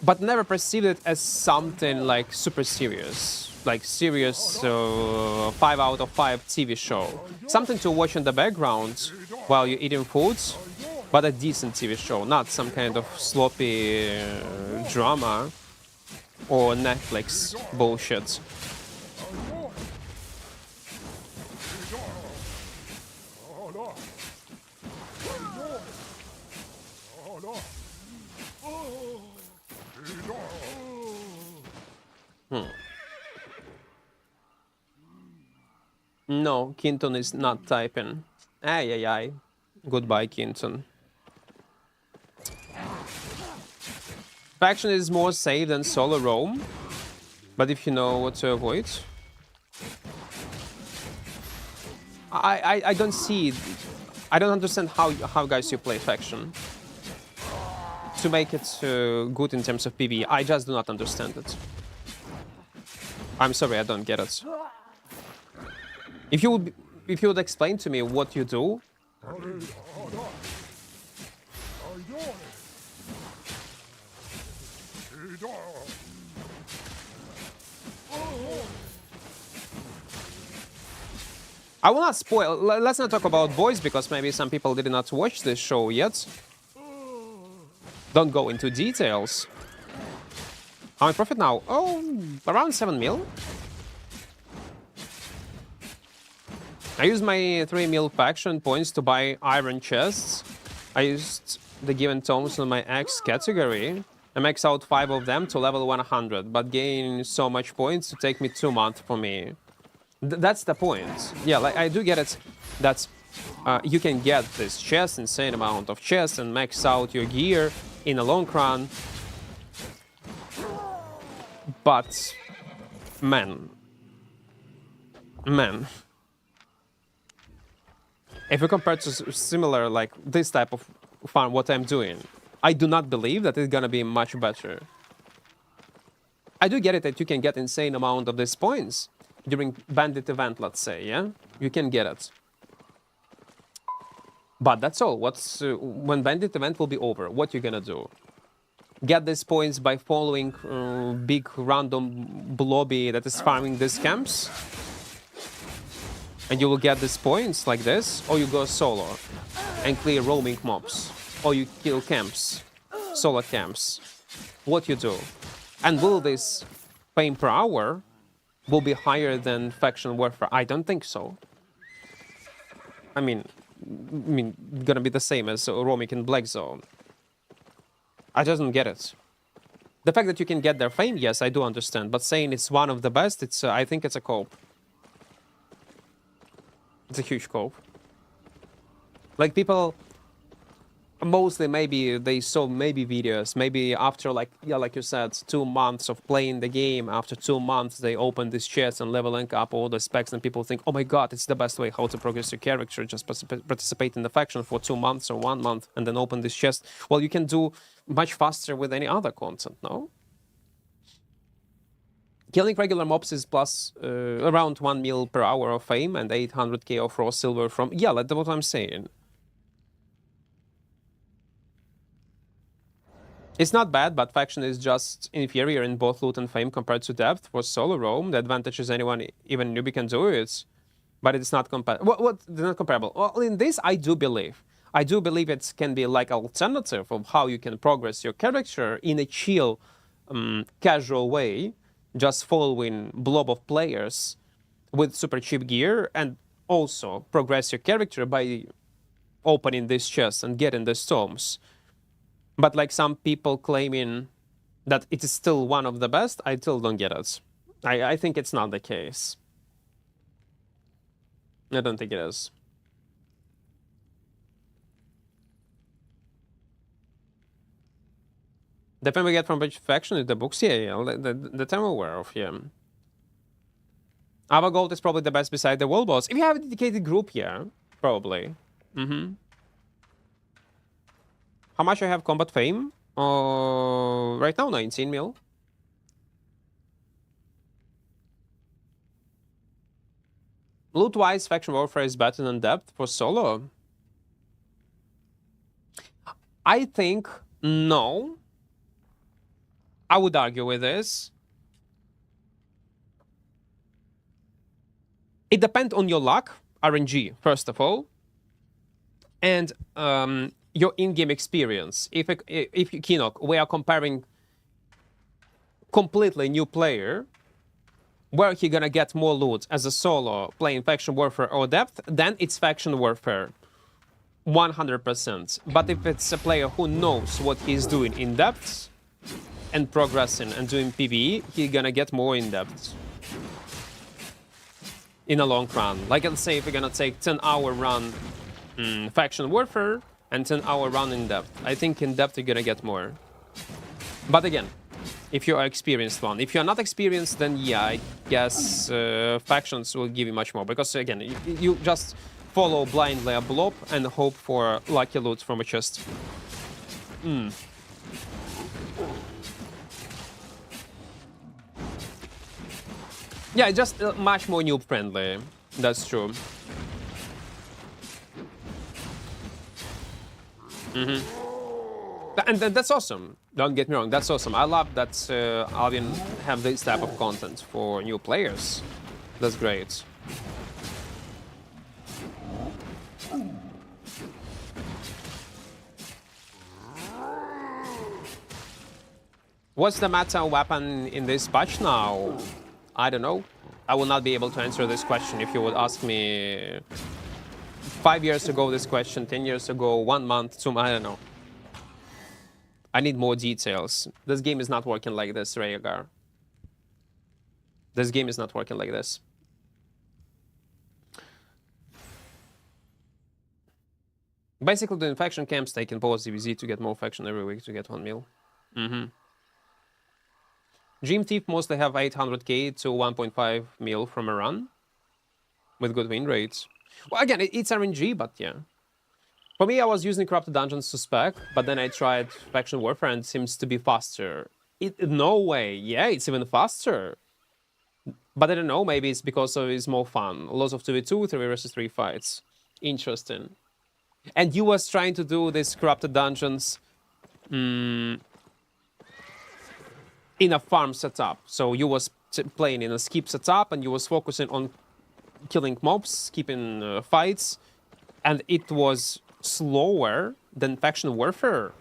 But never perceived it as something, like, super serious. Like, serious 5 out of 5 TV show. Something to watch in the background while you're eating food. But a decent TV show, not some kind of sloppy drama or Netflix bullshit. No, Kinton is not typing. Ay. Goodbye, Kinton. Faction is more safe than solo roam, but if you know what to avoid, I don't see. I don't understand how guys you play faction to make it good in terms of PvE. I just do not understand it. I'm sorry, I don't get it. If you would explain to me what you do. I will not spoil. Let's not talk about Boys because maybe some people did not watch this show yet. Don't go into details. How much profit now? Oh, around 7 mil. I used my 3 mil faction points to buy iron chests. I used the given tomes on my X category. I max out 5 of them to level 100, but gain so much points to take me 2 months for me. That's the point. Yeah, like I do get it. That you can get this chest, insane amount of chests, and max out your gear in a long run. But man, if you compare to similar like this type of farm, what I'm doing, I do not believe that it's gonna be much better. I do get it that you can get insane amount of these points during bandit event, let's say, yeah? You can get it. But that's all. When bandit event will be over, what you're gonna do? Get these points by following big random blobby that is farming these camps? And you will get these points like this, or you go solo and clear roaming mobs, or you kill camps, solo camps. What you do? And will this fame per hour will be higher than faction warfare? I don't think so. I mean, gonna be the same as roaming in Black Zone. I just don't get it. The fact that you can get their fame, yes, I do understand. But saying it's one of the best, I think it's a cope. It's a huge cope. Like, people Mostly maybe they saw maybe videos, maybe after like, yeah, like you said, 2 months of playing the game, after 2 months they open these chests and leveling up all the specs, and people think, oh my god, it's the best way how to progress your character, just participate in the faction for 2 months or 1 month and then open this chest. Well, you can do much faster with any other content, no? Killing regular mobs is plus around 1 mil per hour of fame and 800k of raw silver from, yeah, that's what I'm saying. It's not bad, but faction is just inferior in both loot and fame compared to depth. For solo roam, the advantage is anyone, even newbie, can do it, but it's not comparable. What? Not comparable. Well, in this, I do believe. I do believe it can be like alternative of how you can progress your character in a chill, casual way, just following blob of players with super cheap gear, and also progress your character by opening this chest and getting the storms. But like some people claiming that it is still one of the best, I still don't get it. I think it's not the case. I don't think it is. The thing we get from which faction is the books, yeah, the time I'm aware of, yeah. Our gold is probably the best beside the world boss. If you have a dedicated group, yeah, probably. How much I have combat fame? Right now, 19 mil. Loot-wise, faction warfare is better than depth for solo. I think no. I would argue with this. It depends on your luck, RNG, first of all, and your in-game experience. If you, Kinok, we are comparing completely new player, where he gonna get more loot as a solo playing faction warfare or depth, then it's faction warfare, 100%. But if it's a player who knows what he's doing in depth and progressing and doing PvE, he's gonna get more in depth in a long run. Like, let's say if we're gonna take 10-hour run faction warfare and 10-hour run in depth, I think in depth you're gonna get more. But again, if you are experienced one. If you're not experienced, then yeah, I guess factions will give you much more. Because again, you just follow blindly a blob and hope for lucky loot from a chest. Yeah, just much more noob friendly. That's true. And that's awesome. Don't get me wrong, that's awesome. I love that Albion have this type of content for new players. That's great. What's the meta weapon in this patch now? I don't know. I will not be able to answer this question if you would ask me 5 years ago this question, 10 years ago, 1 month, 2 months, I don't know. I need more details. This game is not working like this, Rhaegar. This game is not working like this. Basically, the faction camps taking pause DBZ to get more faction every week to get 1 mil. Dream Thief mostly have 800k to 1.5 mil from a run with good win rates. Well, again, it's RNG, but yeah. For me, I was using Corrupted Dungeons to spec, but then I tried Faction Warfare and it seems to be faster. No way. Yeah, it's even faster. But I don't know, maybe it's because it's more fun. Lots of 2v2, 3 versus 3 fights. Interesting. And you was trying to do this Corrupted Dungeons in a farm setup. So you was playing in a skip setup and you was focusing on killing mobs, skipping fights. And it was slower than Faction Warfare.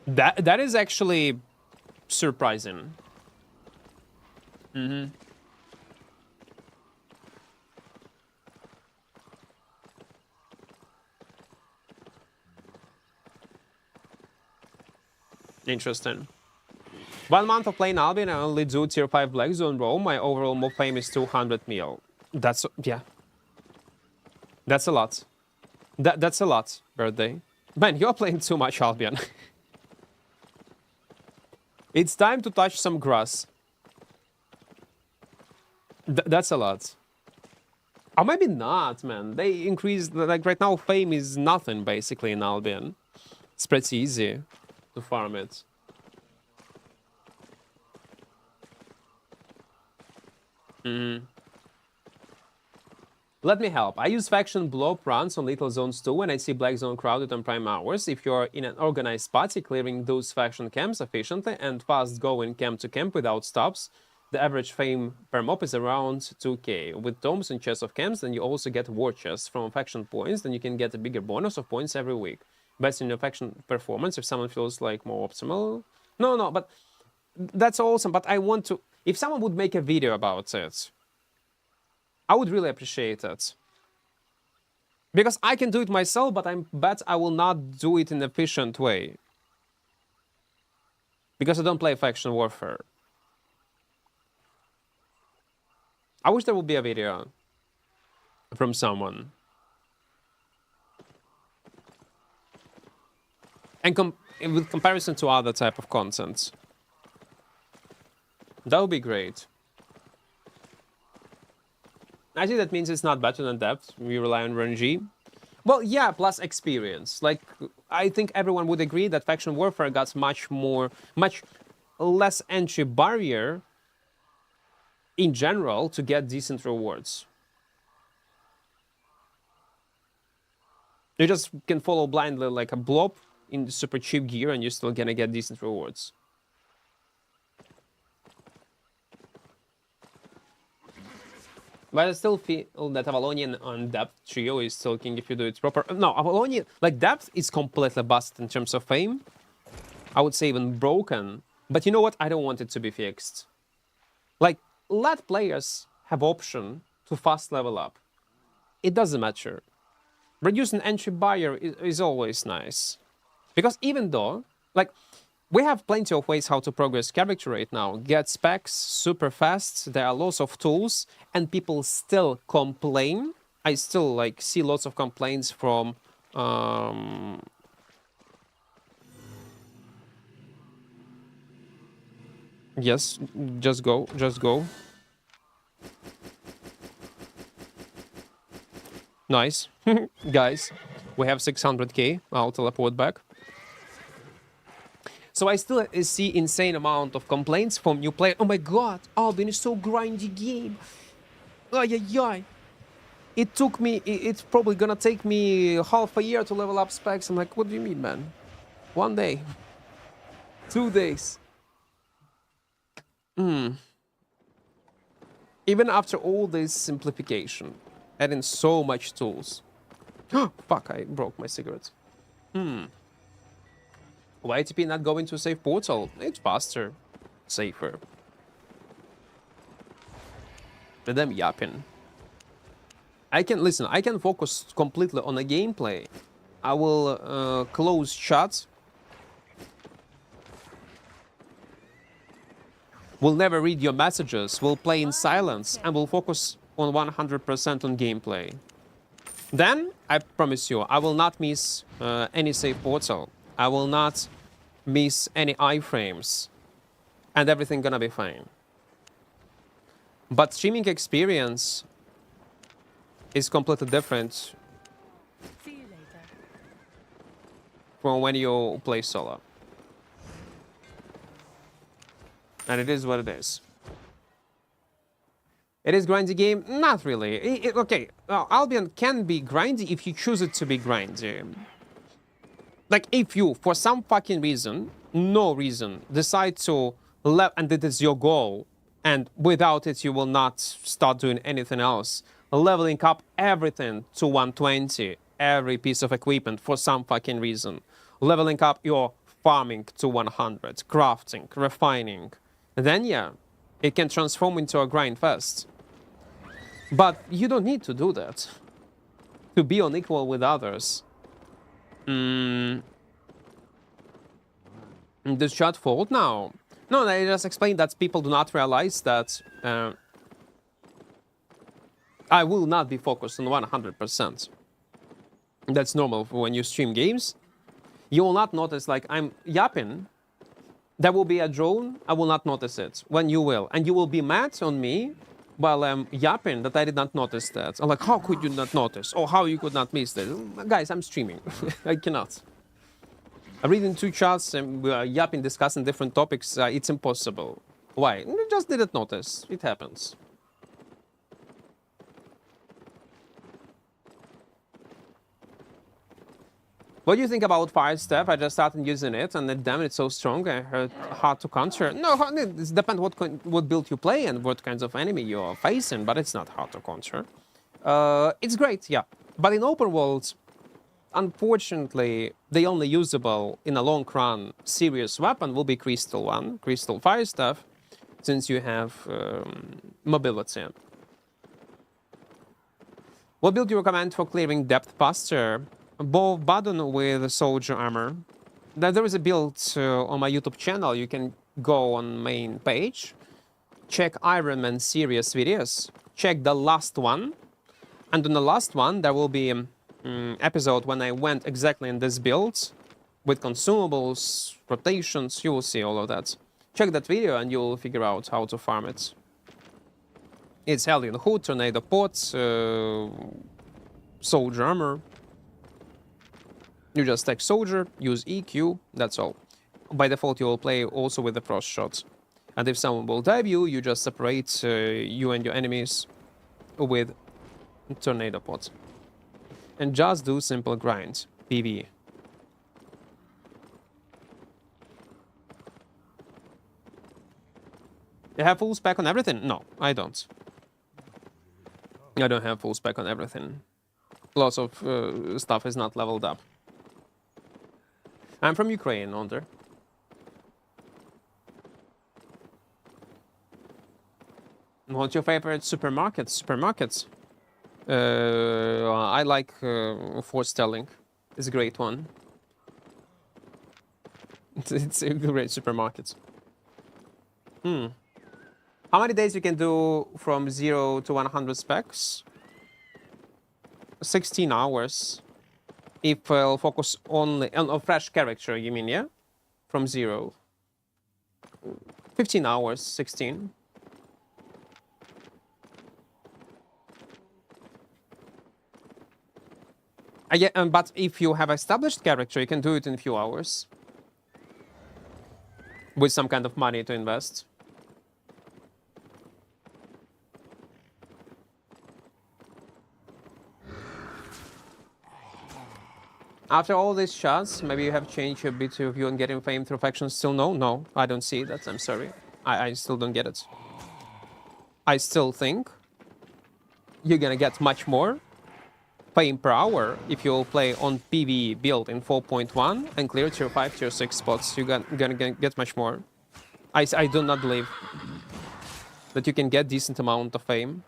That is actually surprising. Interesting. 1 month of playing Albion, I only do tier 5 Black Zone roam. My overall mob fame is 200 mil. That's, yeah. That's a lot. That's a lot, birthday. Man, you're playing too much, Albion. It's time to touch some grass. That's a lot. Or maybe not, man. They increased, like right now, fame is nothing basically in Albion. It's pretty easy to farm it. Let me help. I use faction blow-up runs on Little Zones too when I see Black Zone crowded on prime hours. If you're in an organized party, clearing those faction camps efficiently and fast going camp to camp without stops, the average fame per mob is around 2k. With tomes and chests of camps, then you also get war chests from faction points, then you can get a bigger bonus of points every week. Based on your faction performance, if someone feels like more optimal... No, but that's awesome, but I want to... If someone would make a video about it, I would really appreciate it. Because I can do it myself, but I bet I will not do it in an efficient way. Because I don't play faction warfare. I wish there would be a video from someone. And with comparison to other type of content. That would be great. I think that means it's not better than depth. We rely on RNG. Well, yeah, plus experience. Like, I think everyone would agree that faction warfare got much less entry barrier in general to get decent rewards. You just can follow blindly like a blob in super cheap gear and you're still gonna get decent rewards. But I still feel that Avalonian on depth trio is still king if you do it proper. No, Avalonian, like depth is completely busted in terms of fame. I would say even broken. But you know what? I don't want it to be fixed. Like, let players have option to fast level up. It doesn't matter. Reducing entry barrier is always nice. Because even though, like, we have plenty of ways how to progress character right now. Get specs super fast, there are lots of tools, and people still complain. I still like see lots of complaints from yes, just go. Nice. Guys, we have 600k. I'll teleport back. So I still see insane amount of complaints from new players. Oh my god, Albion is so grindy game. Ay, ay, ay. It took me, it's probably gonna take me half a year to level up specs. I'm like, what do you mean, man? 1 day. 2 days. Even after all this simplification, adding so much tools. Fuck, I broke my cigarette. Why ATP not going to save portal? It's faster, safer. Let them yapping. I can focus completely on the gameplay. I will close chat. We'll never read your messages. We'll play in silence and we'll focus on 100% on gameplay. Then, I promise you, I will not miss any save portal. I will not miss any iframes. And everything gonna be fine. But streaming experience is completely different See you later. from when you play solo. And it is what it is. It is grindy game? Not really. Okay, Albion can be grindy if you choose it to be grindy. Like, if you, for some fucking reason, no reason, decide to and it is your goal, and without it you will not start doing anything else, leveling up everything to 120, every piece of equipment for some fucking reason, leveling up your farming to 100, crafting, refining, then yeah, it can transform into a grind fest. But you don't need to do that to be on equal with others. Does chat fault now? No, I just explained that people do not realize that I will not be focused on 100%. That's normal for when you stream games. You will not notice, like, I'm yapping. There will be a drone, I will not notice it. When you will. And you will be mad on me while I'm yapping that I did not notice that. I'm like, how could you not notice? Or how you could not miss this? Guys, I'm streaming. I cannot. Reading two charts and yapping, discussing different topics, it's impossible. Why? You just didn't notice. It happens. What do you think about Fire Step? I just started using it, and damn, it's so strong. I heard hard to counter. No, it depends what build you play and what kinds of enemy you are facing, but it's not hard to counter. It's great, yeah. But in open worlds, unfortunately, the only usable in a long run serious weapon will be Crystal one, Crystal Fire Staff, since you have mobility. What build do you recommend for clearing depth faster? Bow Baden with soldier armor. There is a build on my YouTube channel. You can go on main page, check Iron Man series videos, check the last one, and on the last one there will be episode when I went exactly in this build with consumables, rotations. You will see all of that. Check that video and you will figure out how to farm it. It's Hellion Hood, Tornado Pots, soldier armor. You just take soldier, use EQ, that's all. By default, you will play also with the frost shots. And if someone will dive you, you just separate you and your enemies with tornado pots. And just do simple grind, PV. You have full spec on everything? No, I don't. I don't have full spec on everything. Lots of stuff is not leveled up. I'm from Ukraine, Onder. What's your favorite supermarket? Supermarkets? I like Fort Stelling. It's a great one. It's a great supermarket. How many days you can do from 0 to 100 specs? 16 hours. If I'll focus only on a fresh character, you mean, yeah? From 0. 15 hours, 16. But if you have established character, you can do it in a few hours. With some kind of money to invest. After all these shots, maybe you have changed a bit of view on getting fame through factions. Still no? No, I don't see that. I'm sorry. I still don't get it. I still think you're gonna get much more fame per hour if you'll play on PvE build in 4.1 and clear tier 5, tier 6 spots. You're gonna get much more. I do not believe that you can get decent amount of fame.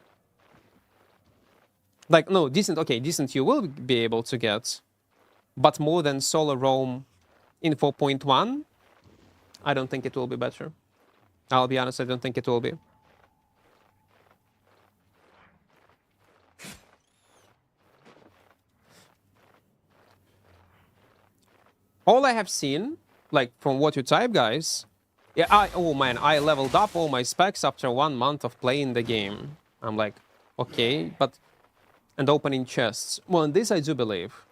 Like, no, decent, okay, decent you will be able to get. But more than solo roam in 4.1, I don't think it will be better. I'll be honest, I don't think it will be. All I have seen, like from what you type, guys, yeah, oh man, I leveled up all my specs after 1 month of playing the game. I'm like, okay, but... And opening chests. Well, in this I do believe.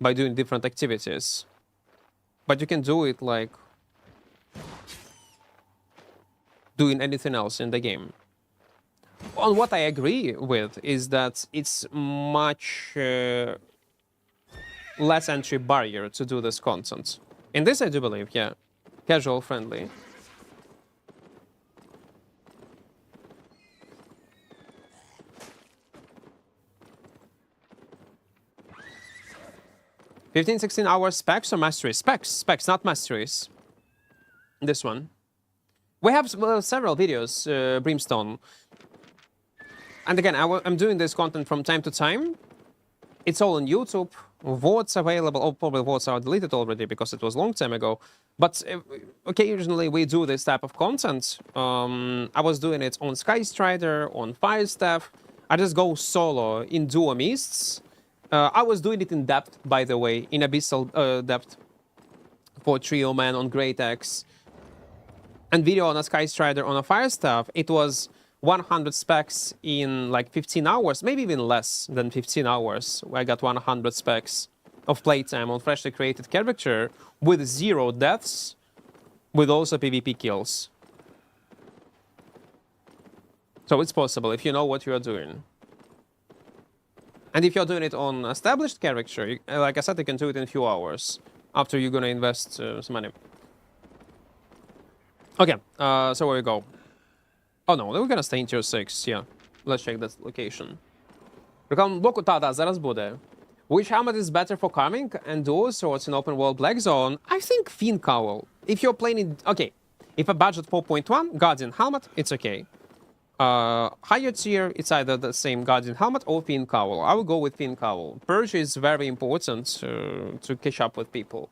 By doing different activities. But you can do it like doing anything else in the game. On what I agree with is that it's much less entry barrier to do this content. In this I do believe, yeah. Casual friendly. $15, 16 hours specs or masteries? Specs, not masteries. This one. We have several videos, Brimstone. And again, I'm doing this content from time to time. It's all on YouTube. VODs available. Oh, probably VODs are deleted already because it was a long time ago. But occasionally we do this type of content. I was doing it on Sky Strider, on Fire Staff. I just go solo in Duo Mists. I was doing it in depth, by the way, in Abyssal depth. for Trio Man on Great Axe, and video on a Sky Strider on a Fire Staff, it was 100 specs in like 15 hours, maybe even less than 15 hours. I got 100 specs of playtime on freshly created character with 0 deaths, with also PvP kills. So it's possible if you know what you are doing. And if you're doing it on established character, like I said, you can do it in a few hours after you're gonna invest some money. Okay, so where we go? Oh no, we're gonna stay in tier 6, yeah. Let's check that location. Блоку, да, зараз буде. Which helmet is better for carving and duos or it's an open world black zone? I think Fiend Cowl. If you're playing it, okay. If a budget 4.1, Guardian helmet, it's okay. Higher tier, it's either the same Guardian helmet or Fiend Cowl. I will go with Fiend Cowl. Purge is very important to catch up with people.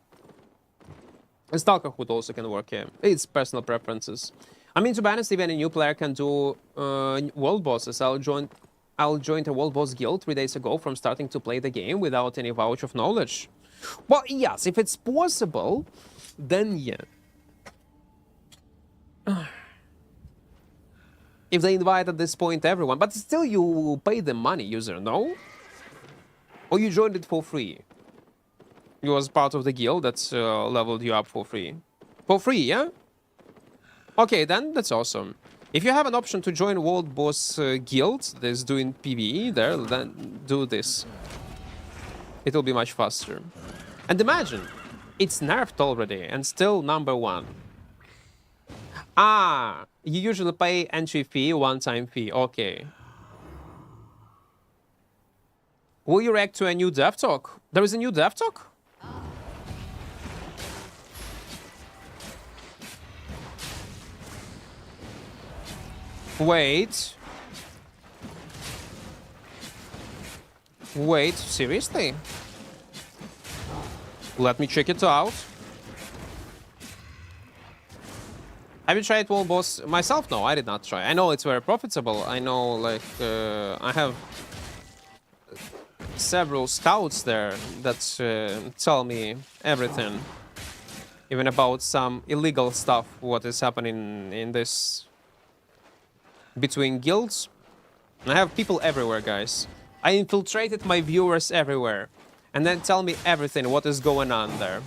And Stalker Hood also can work here. It's personal preferences. I mean, to be honest, even a new player can do world bosses. I'll join a world boss guild 3 days ago from starting to play the game without any vouch of knowledge. Well, yes, if it's possible, then yeah. If they invite at this point everyone, but still you pay the money, user, no? Or you joined it for free? You was part of the guild that's leveled you up for free. For free, yeah? Okay, then that's awesome. If you have an option to join World Boss Guild that's doing PvE there, then do this. It will be much faster. And imagine, it's nerfed already and still #1. Ah, you usually pay entry fee, one-time fee. Okay. Will you react to a new dev talk? There is a new dev talk? Wait. Wait, seriously? Let me check it out. Have you tried World Boss myself? No, I did not try. I know it's very profitable. I know, like, I have several scouts there that tell me everything. Even about some illegal stuff, what is happening in this between guilds. I have people everywhere, guys. I infiltrated my viewers everywhere. And then tell me everything, what is going on there.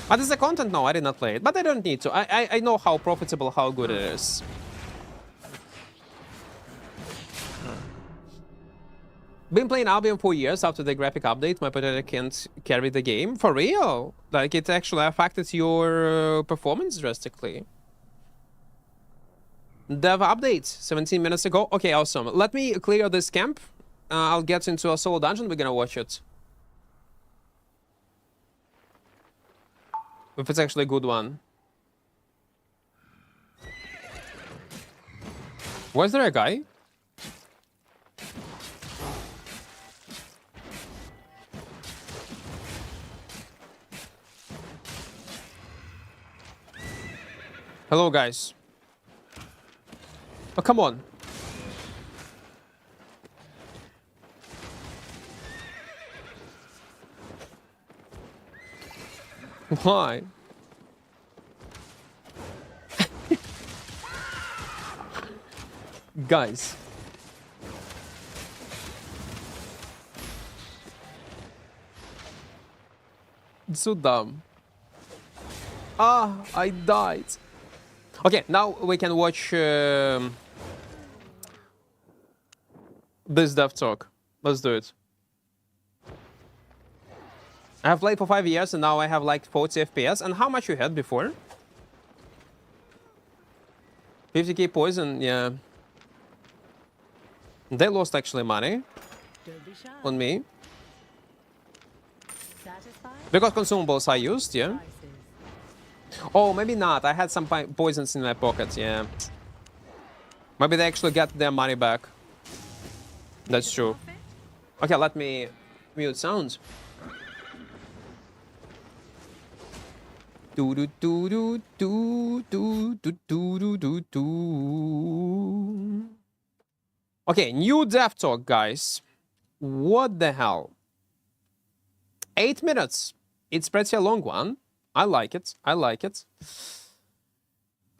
But is the content? No, I did not play it. But I don't need to. I know how profitable, how good it is. Been playing Albion for years after the graphic update. My potato can't carry the game. For real? Like, it actually affected your performance drastically. Dev update 17 minutes ago. Okay, awesome. Let me clear this camp. I'll get into a solo dungeon. We're gonna watch it. If it's actually a good one. Was there a guy? Hello, guys. Oh, come on. Why? Guys. It's so dumb. Ah, I died. Okay, now we can watch this dev talk. Let's do it. I have played for 5 years and now I have like 40 FPS. And how much you had before? 50k poison, yeah. They lost actually money Don't be shy. on me. Satisfied? Because consumables I used, yeah. Prices. Oh, maybe not. I had some poisons in my pocket, yeah. Maybe they actually get their money back. That's true. Okay, let me mute sounds. Do do do do do do do do do do. Okay, new dev talk, guys. What the hell? 8 minutes. It's pretty a long one. I like it. I like it.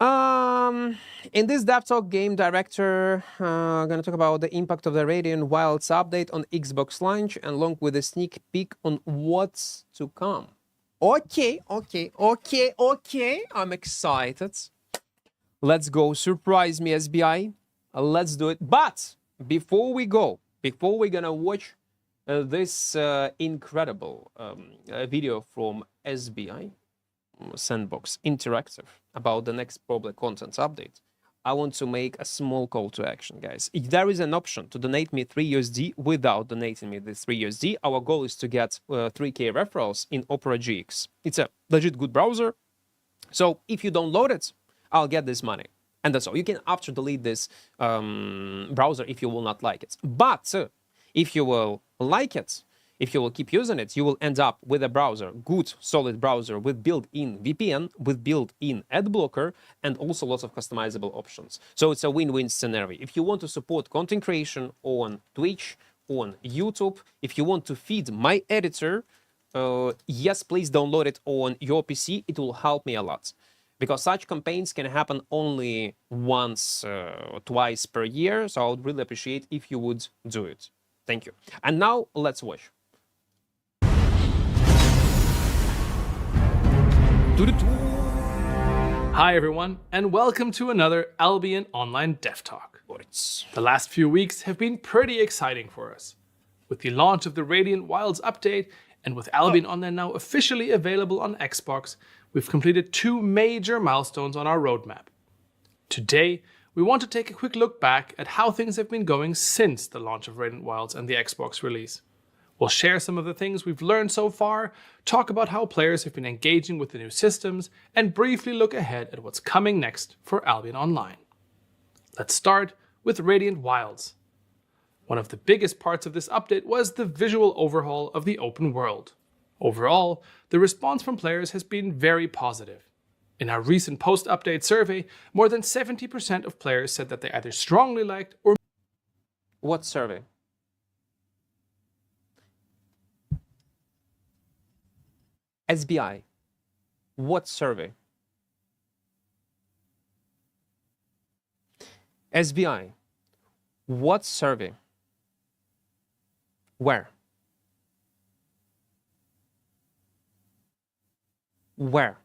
In this Dev Talk, game director gonna talk about the impact of the Radiant Wilds update on Xbox launch, and along with a sneak peek on what's to come. Okay. I'm excited. Let's go. Surprise me, SBI. Let's do it. But before we go, before we're gonna watch this incredible video from SBI Sandbox Interactive about the next probably content update, I want to make a small call to action, guys. If there is an option to donate me 3 USD without donating me this 3 USD, our goal is to get 3K referrals in Opera GX. It's a legit good browser. So if you download it, I'll get this money. And that's all. You can after delete this browser if you will not like it. But if you will like it, if you will keep using it, you will end up with a browser, good, solid browser with built-in VPN, with built-in ad blocker, and also lots of customizable options. So it's a win-win scenario. If you want to support content creation on Twitch, on YouTube, if you want to feed my editor, yes, please download it on your PC. It will help me a lot. Because such campaigns can happen only once or twice per year. So I would really appreciate if you would do it. Thank you. And now let's watch. Hi everyone, and welcome to another Albion Online Dev Talk. The last few weeks have been pretty exciting for us. With the launch of the Radiant Wilds update, and with Albion Online now officially available on Xbox, we've completed 2 major milestones on our roadmap. Today, we want to take a quick look back at how things have been going since the launch of Radiant Wilds and the Xbox release. We'll share some of the things we've learned so far, talk about how players have been engaging with the new systems, and briefly look ahead at what's coming next for Albion Online. Let's start with Radiant Wilds. One of the biggest parts of this update was the visual overhaul of the open world. Overall, the response from players has been very positive. In our recent post-update survey, more than 70% of players said that they either strongly liked or... What survey? SBI. What survey? SBI. What survey? Where? Where?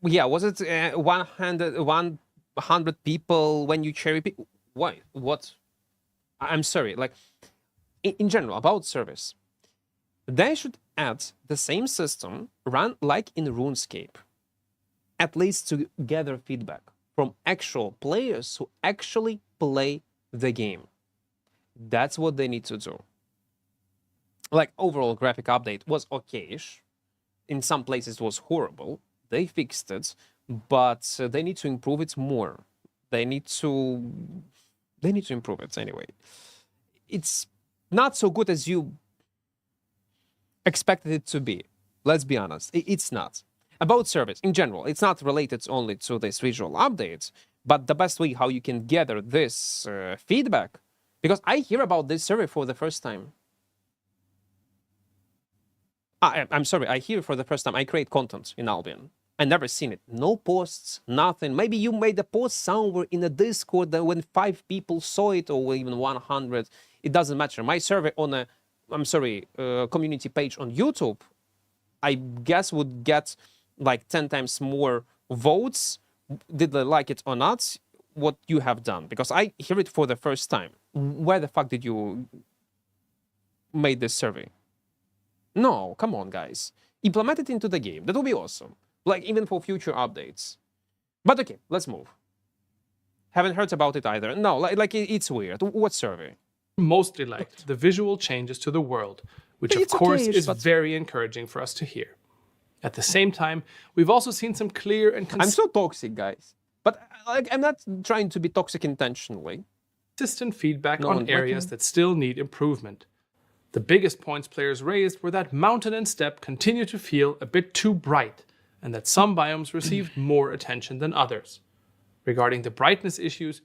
Yeah, was it 100 people when you cherry pick? Why? What? I'm sorry, like, in general, about service. They should add the same system run like in RuneScape, at least to gather feedback from actual players who actually play the game. That's what they need to do. Like, overall graphic update was okay-ish. In some places it was horrible. They fixed it, but they need to improve it more. They need to improve it anyway. It's not so good as you expected it to be. Let's be honest, it's not. About service in general, it's not related only to this visual update, but the best way how you can gather this feedback, because I hear about this survey for the first time. I'm sorry, I hear for the first time. I create content in Albion. I never seen it. No posts, nothing. Maybe you made a post somewhere in a Discord that when 5 people saw it, or even 100. It doesn't matter. My survey on a, community page on YouTube, I guess would get like 10 times more votes. Did they like it or not? What you have done? Because I hear it for the first time. Where the fuck did you made this survey? No, come on, guys. Implement it into the game. That would be awesome. Like, even for future updates. But okay, let's move. Haven't heard about it either. No, it's weird. What survey? Mostly liked the visual changes to the world, which of course is very encouraging for us to hear. At the same time, we've also seen some clear and I'm so toxic, guys. But I'm not trying to be toxic intentionally. Consistent feedback on areas that still need improvement. The biggest points players raised were that mountain and steppe continue to feel a bit too bright, and that some biomes received more attention than others. Regarding the brightness issues,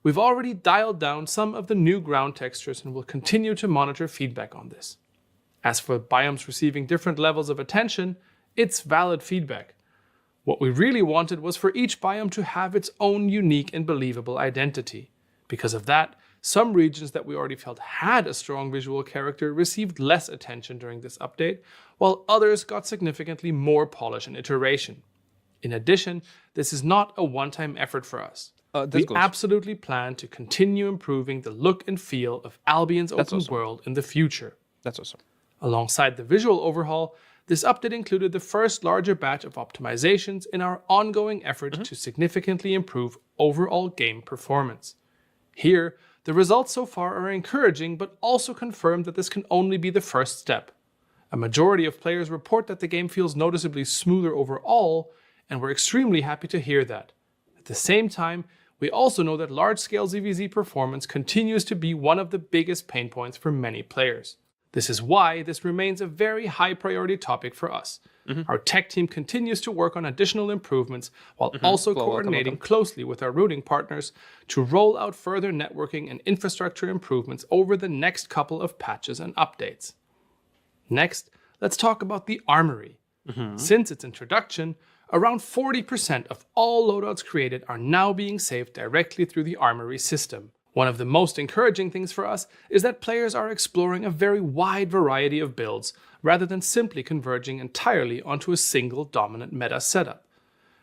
we've already dialed down some of the new ground textures and will continue to monitor feedback on this. As for biomes receiving different levels of attention, it's valid feedback. What we really wanted was for each biome to have its own unique and believable identity. Because of that, some regions that we already felt had a strong visual character received less attention during this update, while others got significantly more polish and iteration. In addition, this is not a one-time effort for us. We absolutely plan to continue improving the look and feel of Albion's open world in the future. That's awesome. Alongside the visual overhaul, this update included the first larger batch of optimizations in our ongoing effort to significantly improve overall game performance. Here, the results so far are encouraging, but also confirm that this can only be the first step. A majority of players report that the game feels noticeably smoother overall, and we're extremely happy to hear that. At the same time, we also know that large-scale ZVZ performance continues to be one of the biggest pain points for many players. This is why this remains a very high priority topic for us. Our tech team continues to work on additional improvements while also coordinating closely with our routing partners to roll out further networking and infrastructure improvements over the next couple of patches and updates. Next, let's talk about the Armory. Since its introduction, around 40% of all loadouts created are now being saved directly through the Armory system. One of the most encouraging things for us is that players are exploring a very wide variety of builds rather than simply converging entirely onto a single dominant meta setup.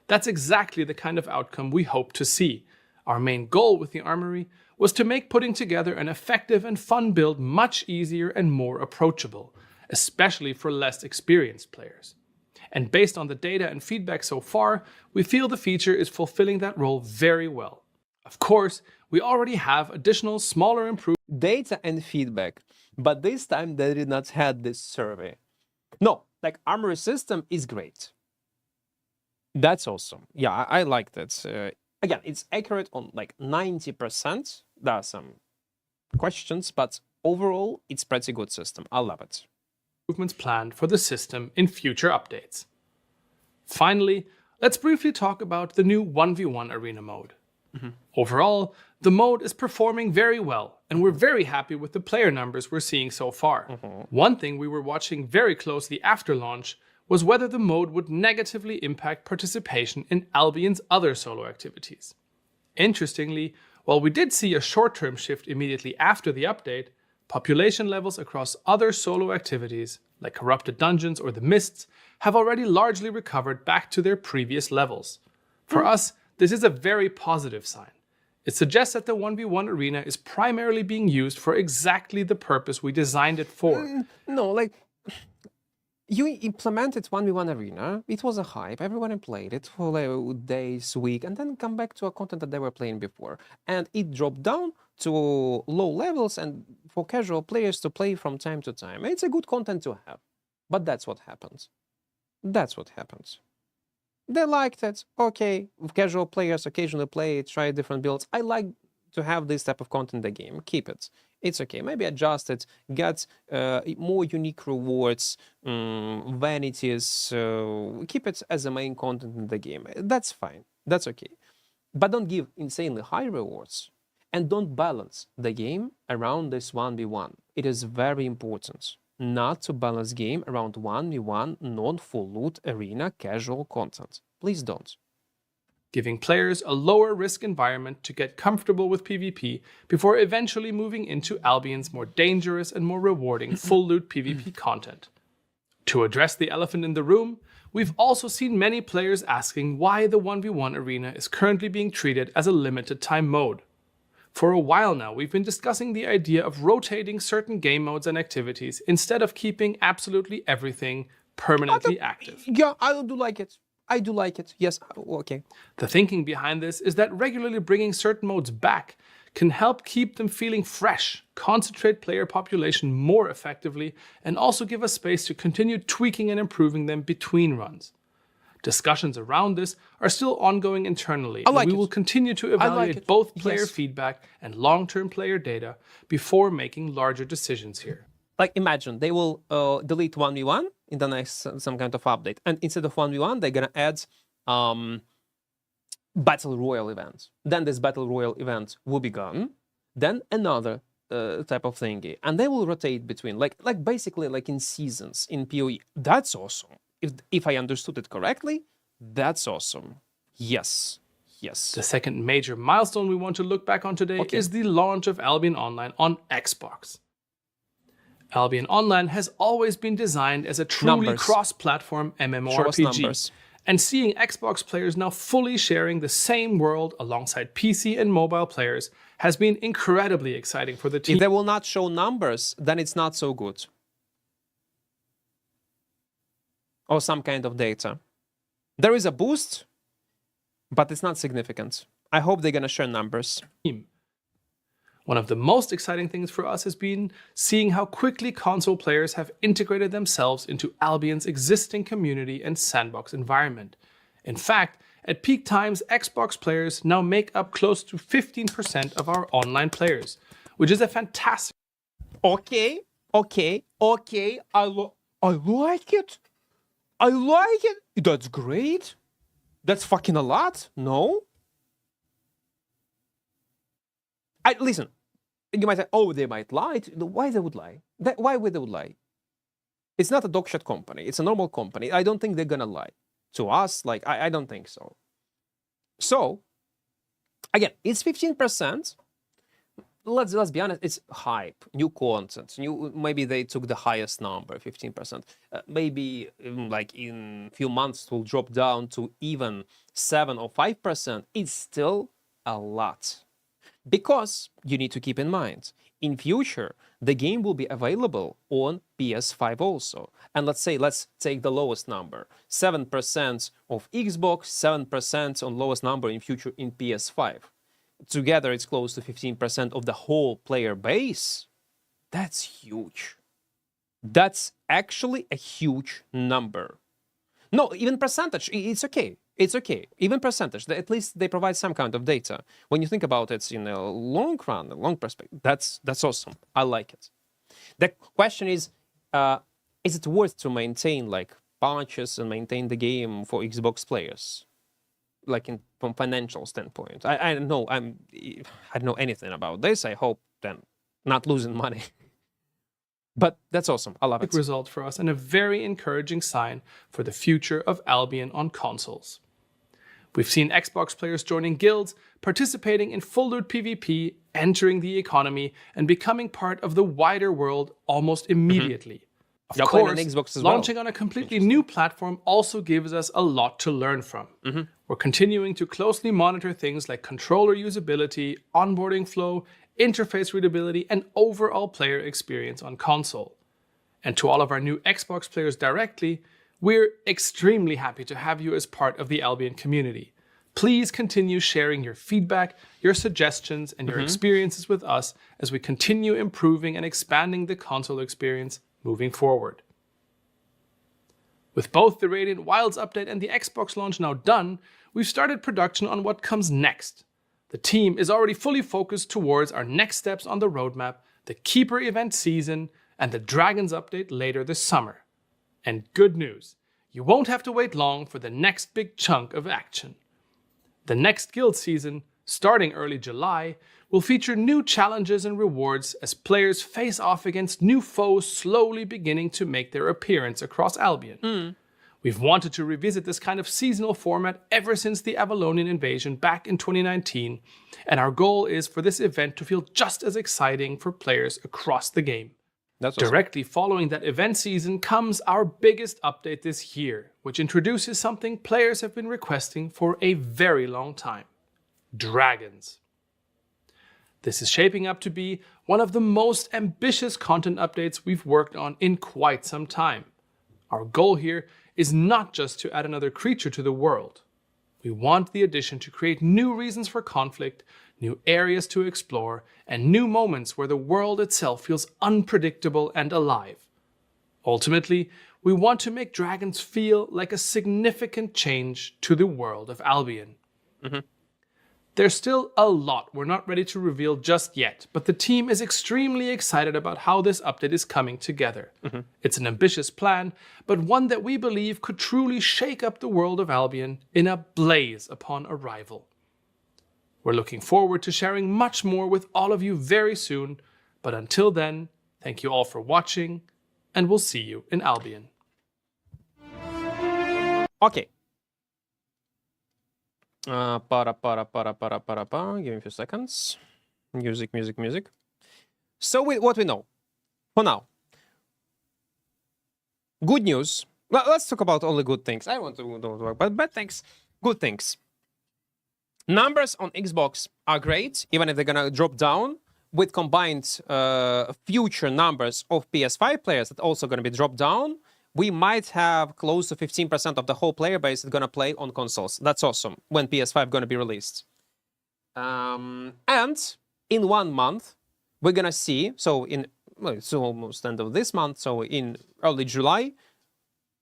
That's exactly the kind of outcome we hope to see. Our main goal with the Armory was to make putting together an effective and fun build much easier and more approachable, especially for less experienced players. And based on the data and feedback so far, we feel the feature is fulfilling that role very well. Of course, we already have additional smaller improvements. Data and feedback, but this time they did not have this survey. No, like Armory system is great. That's awesome. Yeah, I like that. Again, it's accurate on like 90%. There are some questions, but overall, it's pretty good system. I love it. Improvements planned for the system in future updates. Finally, let's briefly talk about the new 1v1 arena mode. Overall, the mode is performing very well, and we're very happy with the player numbers we're seeing so far. One thing we were watching very closely after launch was whether the mode would negatively impact participation in Albion's other solo activities. Interestingly, while we did see a short-term shift immediately after the update, population levels across other solo activities, like Corrupted Dungeons or the Mists, have already largely recovered back to their previous levels. For us, this is a very positive sign. It suggests that the 1v1 arena is primarily being used for exactly the purpose we designed it for. No, like, you implemented 1v1 arena, it was a hype, everyone played it for like days, week, and then come back to a content that they were playing before. And it dropped down to low levels and for casual players to play from time to time. It's a good content to have. But that's what happens. That's what happens. They liked it. Okay, casual players occasionally play it, try different builds. I like to have this type of content in the game. Keep it. It's okay. Maybe adjust it, get more unique rewards, vanities. Keep it as the main content in the game. That's fine. That's okay. But don't give insanely high rewards and don't balance the game around this 1v1. It is very important not to balance game around 1v1 non-full loot arena casual content. Please don't. Giving players a lower risk environment to get comfortable with PvP before eventually moving into Albion's more dangerous and more rewarding full loot PvP content. To address the elephant in the room, we've also seen many players asking why the 1v1 arena is currently being treated as a limited time mode. For a while now, we've been discussing the idea of rotating certain game modes and activities instead of keeping absolutely everything permanently active. Yeah, I do like it. I do like it. Yes, okay. The thinking behind this is that regularly bringing certain modes back can help keep them feeling fresh, concentrate player population more effectively, and also give us space to continue tweaking and improving them between runs. Discussions around this are still ongoing internally, and we will continue to evaluate both player feedback and long-term player data before making larger decisions here. Like imagine they will delete 1v1 in the next some kind of update, and instead of 1v1 they're gonna add battle royale event. Then this battle royale event will be gone. Then another type of thingy, and they will rotate between like basically like in seasons in PoE. That's awesome. If I understood it correctly, that's awesome. Yes. Yes. The second major milestone we want to look back on today is the launch of Albion Online on Xbox. Albion Online has always been designed as a truly cross-platform mmorpg, and seeing Xbox players now fully sharing the same world alongside PC and mobile players has been incredibly exciting for the team. If they will not show numbers, then it's not so good. Or some kind of data. There is a boost, but it's not significant. I hope they're gonna show numbers. One of the most exciting things for us has been seeing how quickly console players have integrated themselves into Albion's existing community and sandbox environment. In fact, at peak times, Xbox players now make up close to 15% of our online players, which is a fantastic... Okay. I like it. I like it. That's great. That's fucking a lot. No? Listen, you might say, oh, they might lie. Why they would lie? Why would they lie? It's not a dogshit company. It's a normal company. I don't think they're gonna lie to us. Like, I don't think so. So, again, it's 15%. Let's be honest. It's hype, new content. Maybe they took the highest number, 15%. Maybe like in a few months it will drop down to even 7 or 5%. It's still a lot. Because you need to keep in mind, in future, the game will be available on PS5 also. And let's take the lowest number, 7% of Xbox, 7% on lowest number in future in PS5. Together, it's close to 15% of the whole player base. That's huge. That's actually a huge number. No, even percentage, it's okay. It's okay. Even percentage, at least they provide some kind of data. When you think about it in a long run, a long perspective, that's awesome. I like it. The question is it worth to maintain like patches and maintain the game for Xbox players? Like from financial standpoint. I don't know. I don't know anything about this. I hope then not losing money. But that's awesome. I love it. Result for us and a very encouraging sign for the future of Albion on consoles. We've seen Xbox players joining guilds, participating in full loot PvP, entering the economy, and becoming part of the wider world almost immediately. Of course, Xbox as launching on a completely new platform also gives us a lot to learn from. We're continuing to closely monitor things like controller usability, onboarding flow, interface readability, and overall player experience on console. And to all of our new Xbox players directly, we're extremely happy to have you as part of the Albion community. Please continue sharing your feedback, your suggestions, and your experiences with us as we continue improving and expanding the console experience moving forward. With both the Radiant Wilds update and the Xbox launch now done, we've started production on what comes next. The team is already fully focused towards our next steps on the roadmap, the Keeper event season, and the Dragons update later this summer. And good news, you won't have to wait long for the next big chunk of action. The next guild season, starting early July, will feature new challenges and rewards as players face off against new foes slowly beginning to make their appearance across Albion. We've wanted to revisit this kind of seasonal format ever since the Avalonian invasion back in 2019, and our goal is for this event to feel just as exciting for players across the game. That's awesome. Directly following that event season comes our biggest update this year, which introduces something players have been requesting for a very long time: Dragons. This is shaping up to be one of the most ambitious content updates we've worked on in quite some time. Our goal here is not just to add another creature to the world. We want the addition to create new reasons for conflict, new areas to explore, and new moments where the world itself feels unpredictable and alive. Ultimately, we want to make dragons feel like a significant change to the world of Albion. There's still a lot we're not ready to reveal just yet, but the team is extremely excited about how this update is coming together. It's an ambitious plan, but one that we believe could truly shake up the world of Albion in a blaze upon arrival. We're looking forward to sharing much more with all of you very soon, But until then, thank you all for watching, and we'll see you in Albion. Okay. Give me a few seconds. Music. So what we know for now. Good news. Well, let's talk about all the good things. I want to talk about bad things. Good things. Numbers on Xbox are great, even if they're gonna drop down. With combined future numbers of PS5 players that also gonna be dropped down, we might have close to 15% of the whole player base that's gonna play on consoles. That's awesome when PS5 gonna be released. And in 1 month, we're gonna see. So it's almost end of this month. So in early July,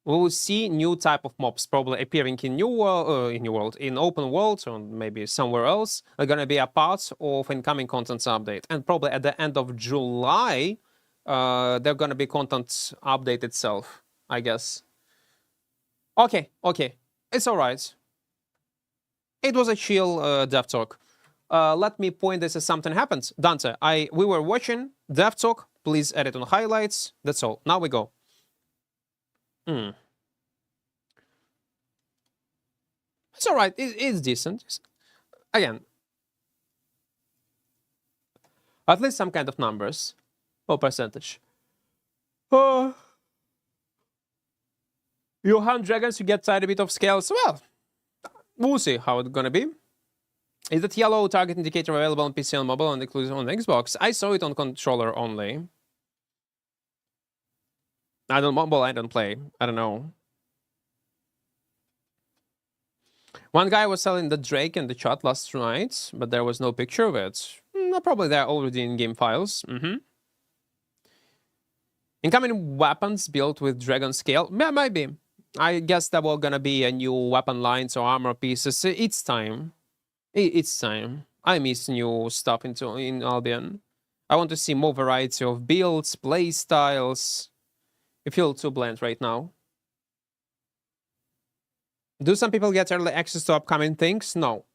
we will see new type of mobs probably appearing in New World, in open world, or maybe somewhere else. They're gonna be a part of incoming contents update, and probably at the end of July, they're gonna be content update itself, I guess. Okay, it's all right. It was a chill dev talk. Let me point this as something happened. Dante, we were watching dev talk. Please edit on highlights. That's all. Now we go. It's all right. It's decent. Again, at least some kind of numbers or percentage. You hunt dragons, you get tired a bit of scales. Well, we'll see how it's gonna be. Is that yellow target indicator available on PC and mobile and included on Xbox? I saw it on controller only. I don't play. I don't know. One guy was selling the Drake in the chat last night, but there was no picture of it. Probably they're already in game files. Incoming weapons built with dragon scale. Yeah, maybe. I guess that will gonna be a new weapon lines or armor pieces. It's time. It's time. I miss new stuff in Albion. I want to see more variety of builds, play styles. I feel too bland right now. Do some people get early access to upcoming things? No.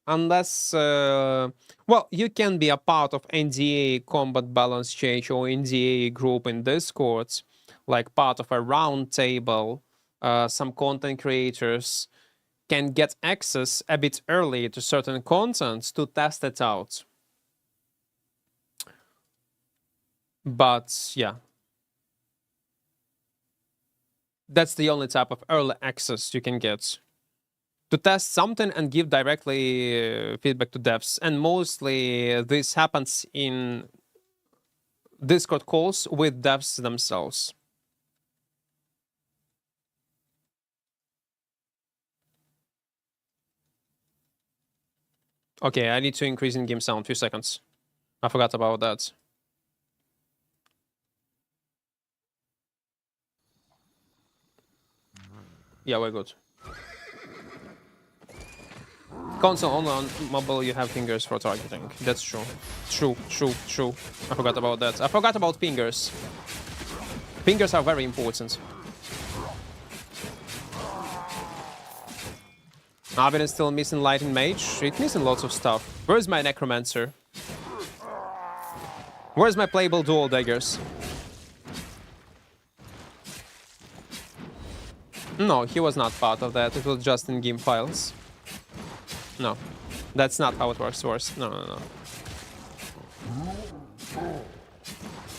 Unless, well, you can be a part of NDA combat balance change or NDA group in Discord, like part of a round table. Some content creators can get access a bit early to certain content to test it out. But yeah, that's the only type of early access you can get to test something and give directly feedback to devs. And mostly this happens in Discord calls with devs themselves. Okay, I need to increase in-game sound. Few seconds. I forgot about that. Yeah, we're good. Console only on mobile, you have fingers for targeting. That's true. True. I forgot about that. I forgot about fingers. Fingers are very important. Abin is still missing Light and Mage. It's missing lots of stuff. Where's my Necromancer? Where's my playable dual daggers? No, he was not part of that. It was just in game files. No, that's not how it works. No.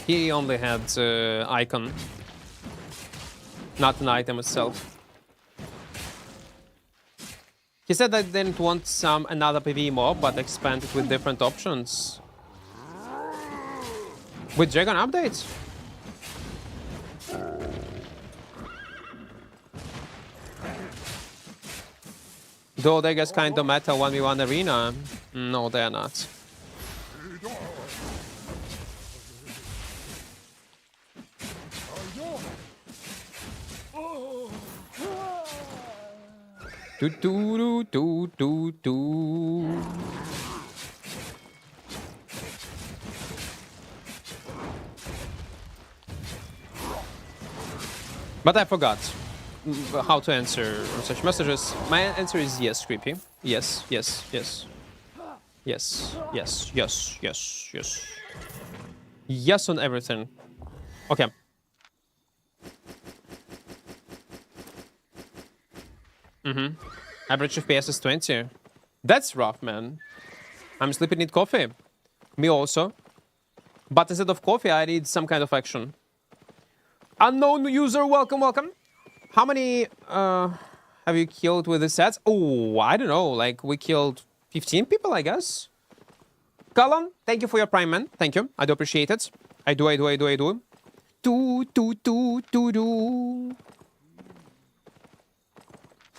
He only had icon, not an item itself. He said I didn't want another PvE mob, but expand it with different options. With Dragon updates? Though they guess kind of meta 1v1 arena. No, they're not. Do. But I forgot how to answer such messages. My answer is yes, Creepy. Yes. Yes on everything. Okay. Average FPS is 20. That's rough, man. I'm sleeping, need coffee. Me also. But instead of coffee, I need some kind of action. Unknown user, welcome, welcome. How many have you killed with the sets? Oh, I don't know. Like, we killed 15 people, I guess. Colin, thank you for your prime, man. Thank you. I do appreciate it. I do. Do.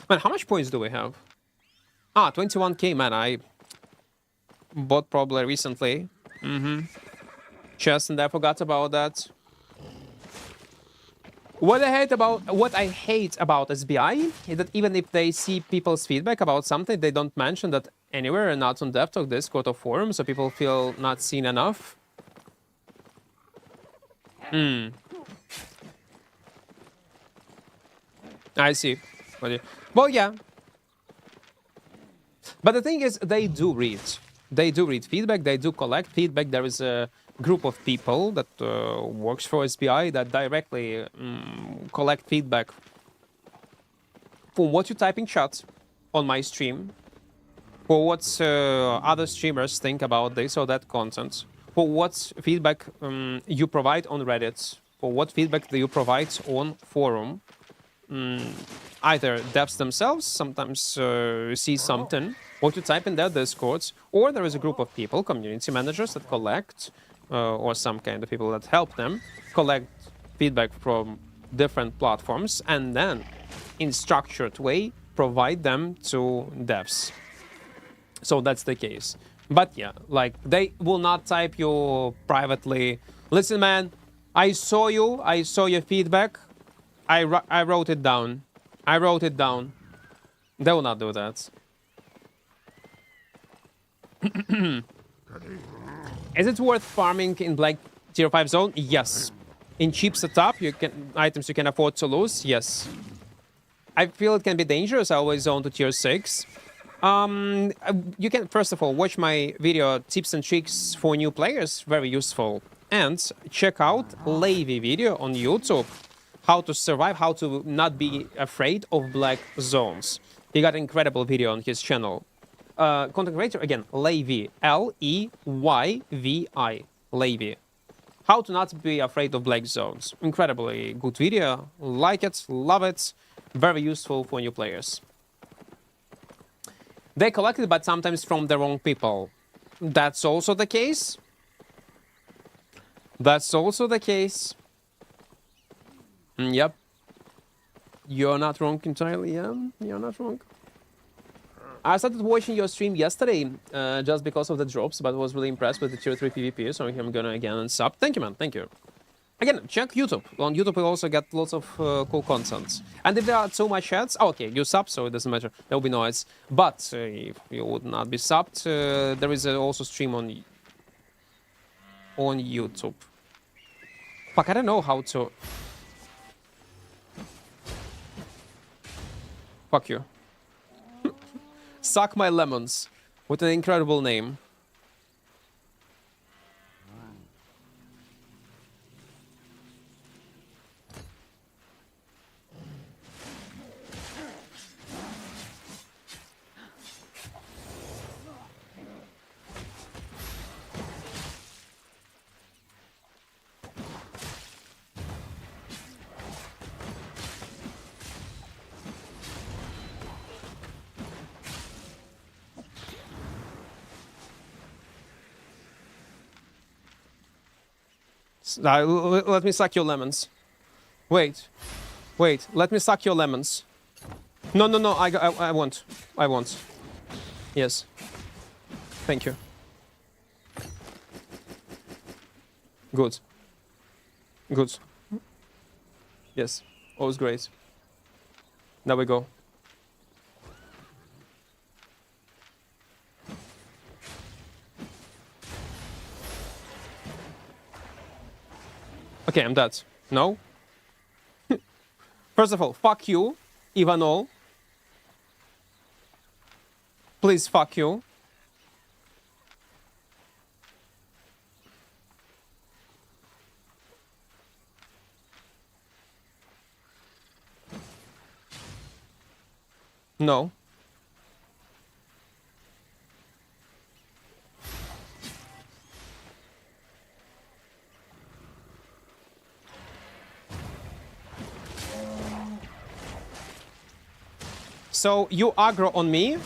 Man, how much points do we have? Ah, 21k, man. I bought probably recently. Chest, and I forgot about that. What I hate about SBI is that even if they see people's feedback about something, they don't mention that anywhere and not on DevTalk, Discord, or forum, so people feel not seen enough. I see. Well, yeah. But the thing is, they do read. They do read feedback. They do collect feedback. There is a group of people that works for SBI that directly collect feedback for what you type in chat on my stream, for what other streamers think about this or that content, for what feedback you provide on Reddit, for what feedback do you provide on forum. Either devs themselves sometimes see something, what you type in their discords, or there is a group of people, community managers, that collect, or some kind of people that help them collect feedback from different platforms, and then in structured way provide them to devs. So that's the case. But yeah, like, they will not type you privately, listen man, I saw your feedback, I wrote it down. I wrote it down. They will not do that. Is it worth farming in Black Tier 5 zone? Yes. In cheap setup, items you can afford to lose? Yes. I feel it can be dangerous. I always zone to Tier 6. You can, first of all, watch my video, Tips and Tricks for New Players. Very useful. And check out Levy video on YouTube. How to survive, how to not be afraid of black zones. He got an incredible video on his channel. Content creator, again, Levy. Leyvi. Levy. How to not be afraid of black zones. Incredibly good video. Like it, love it. Very useful for new players. They collect it, but sometimes from the wrong people. That's also the case. That's also the case. Yep. You're not wrong entirely, yeah? You're not wrong. I started watching your stream yesterday just because of the drops, but was really impressed with the tier 3 PvP, so I'm gonna again sub. Thank you, man. Thank you. Again, check YouTube. On YouTube, we also get lots of cool content. And if there are too much ads, okay, you sub, so it doesn't matter. There will be no ads. But if you would not be subbed, there is also stream on YouTube. Fuck, I don't know how to... Fuck you. Suck my lemons. What an incredible name. Let me suck your lemons. Wait. Wait, let me suck your lemons. No, I won't. I won't. Yes. Thank you. Good. Good. Yes. Always great. There we go. Okay, I'm dead. No? First of all, fuck you, Ivanol. Please, fuck you. No. So you aggro on me?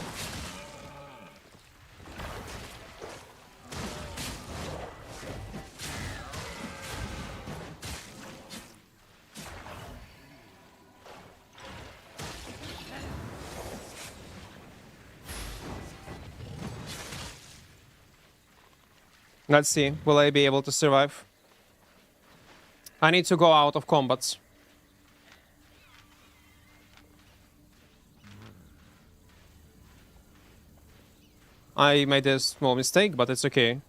Let's see. Will I be able to survive? I need to go out of combat. I made a small mistake, but it's okay.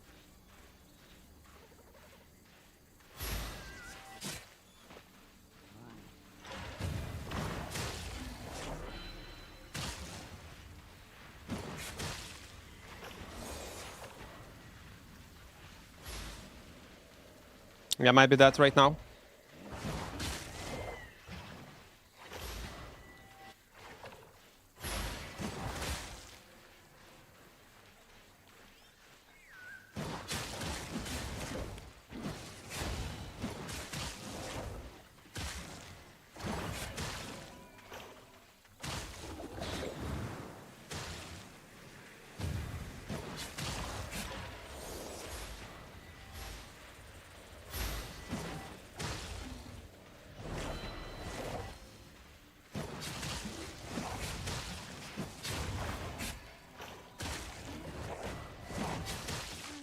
Yeah, might be that right now.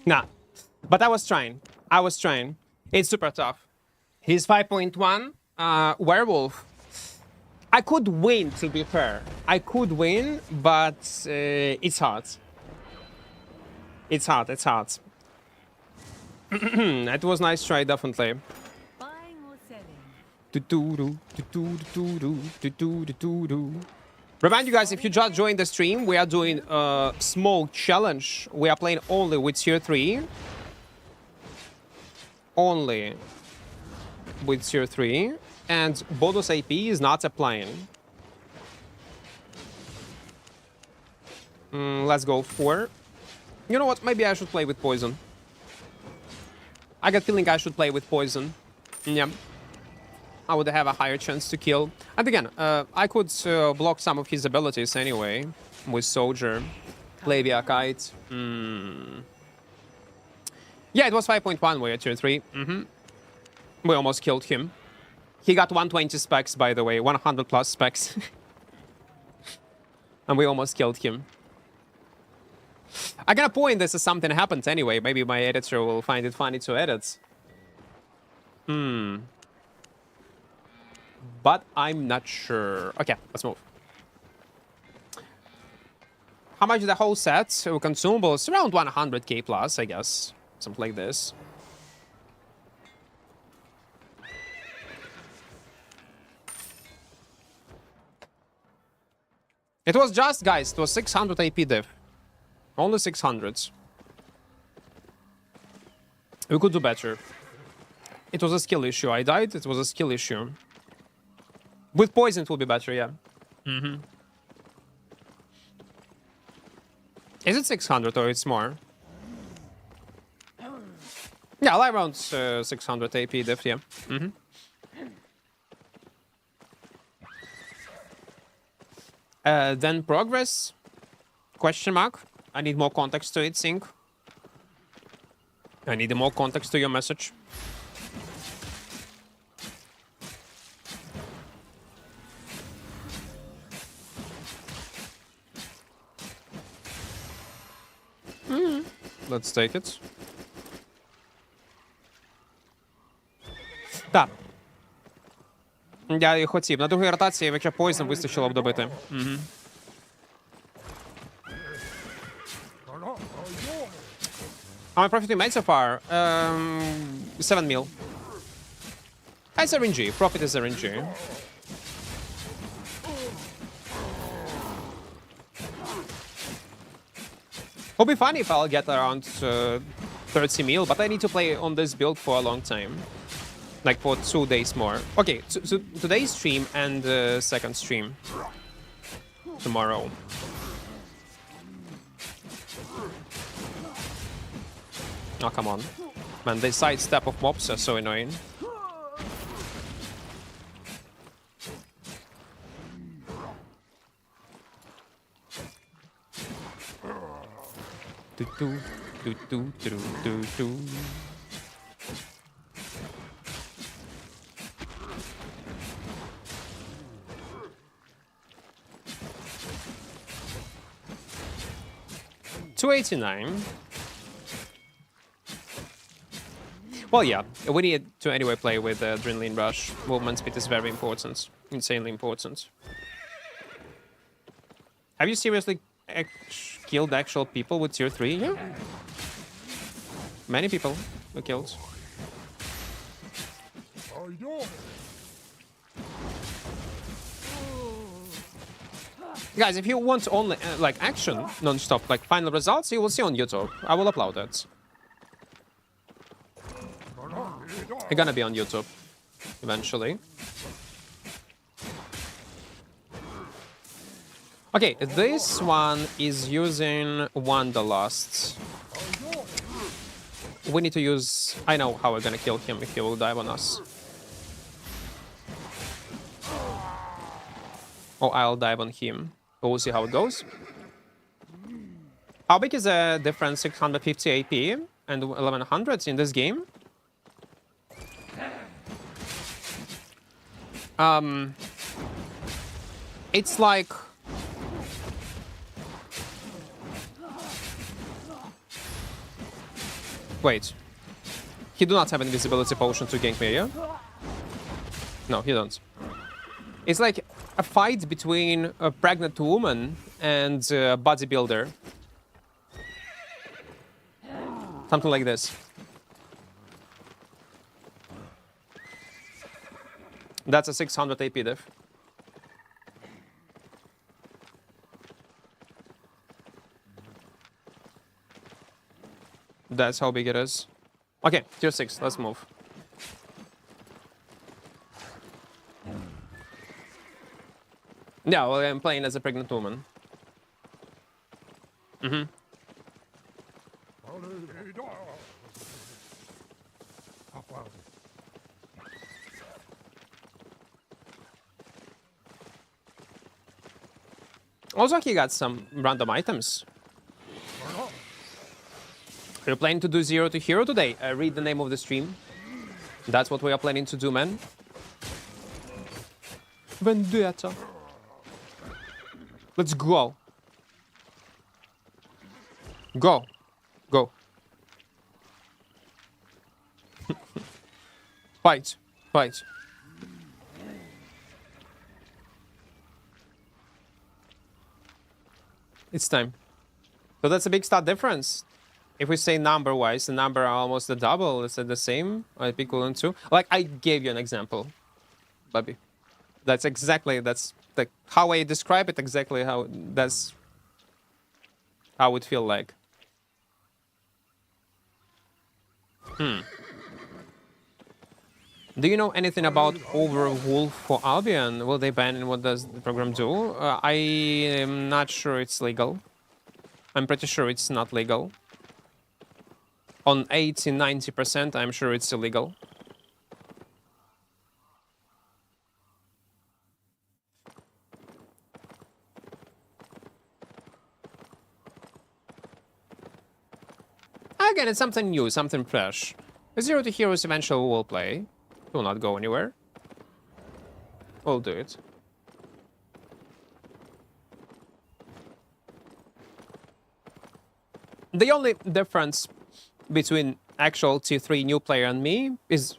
Nah, but I was trying. I was trying. It's super tough. He's 5.1. Werewolf. I could win, to be fair. I could win, but it's hard. It's hard. It's hard. It was nice try, definitely. Buying or selling? Remind you guys, if you just joined the stream, we are doing a smoke challenge. We are playing only with tier 3. Only with tier 3. And bonus AP is not applying. Let's go for... You know what? Maybe I should play with poison. I got feeling I should play with poison. Yeah. I would have a higher chance to kill. And again, I could block some of his abilities anyway. With Soldier. Clavia Kite. Yeah, it was 5.1 way at tier 3. We almost killed him. He got 120 specs, by the way. 100 plus specs. And we almost killed him. I'm gonna point this as something happened anyway. Maybe my editor will find it funny to edit. But I'm not sure. Okay, let's move. How much the whole set? So consumables around 100k plus, I guess. Something like this. It was just, guys, it was 600 AP diff. Only 600. We could do better. It was a skill issue. I died, it was a skill issue. With poison it will be better, yeah. Is it 600 or it's more? Yeah, like around 600 AP diff, yeah. Then progress? Question mark? I need more context to it, Sync. I need more context to your message. Let's take it. Так. Я і хотів. На другій ротації, якщо поїздом вистачило б добити. How much profit we made so far? 7 mil. It's RNG. Profit is RNG. It'll be funny if I'll get around 30 mil, but I need to play on this build for a long time. Like for 2 days more. Okay, so today's stream and second stream. tomorrow. Oh, come on. Man, the sidestep of mobs are so annoying. Do, do, do, do, do, do, do. $289. Well, yeah, we need to anyway play with Adrenaline Rush. Movement speed is very important. Insanely important. Have you seriously killed actual people with tier 3? Yeah. Many people were killed. Guys, if you want only like action non-stop, like final results, you will see on YouTube. I will upload it. It's gonna be on YouTube eventually. Okay, this one is using Wanderlust. We need to use... I know how we're gonna kill him if he will dive on us. Or I'll dive on him. We'll see how it goes. How big is the difference? 650 AP and 1100 in this game? It's like... Wait. He do not have invisibility potion to gank me, yeah? No, he don't. It's like a fight between a pregnant woman and a bodybuilder. Something like this. That's a 600 AP diff. That's how big it is. Okay, tier 6, let's move. Yeah, well, I'm playing as a pregnant woman. Also, he got some random items. We're planning to do 0 to hero today. Read the name of the stream. That's what we are planning to do, man. Vendetta. Let's go. Go. Go. Fight. Fight. It's time. So that's a big stat difference. If we say number-wise, the number are almost the double. Is it the same? Or equivalent to? Like, I gave you an example, Bobby. That's exactly, that's the, how I describe it, exactly how, that's how it feel like. Do you know anything about Overwolf for Albion? Will they ban and what does the program do? I am not sure it's legal. I'm pretty sure it's not legal. On 80-90%, I'm sure it's illegal. Again, it's something new, something fresh. 0 to Heroes eventually will play. Will not go anywhere. We'll do it. The only difference between actual tier 3 new player and me is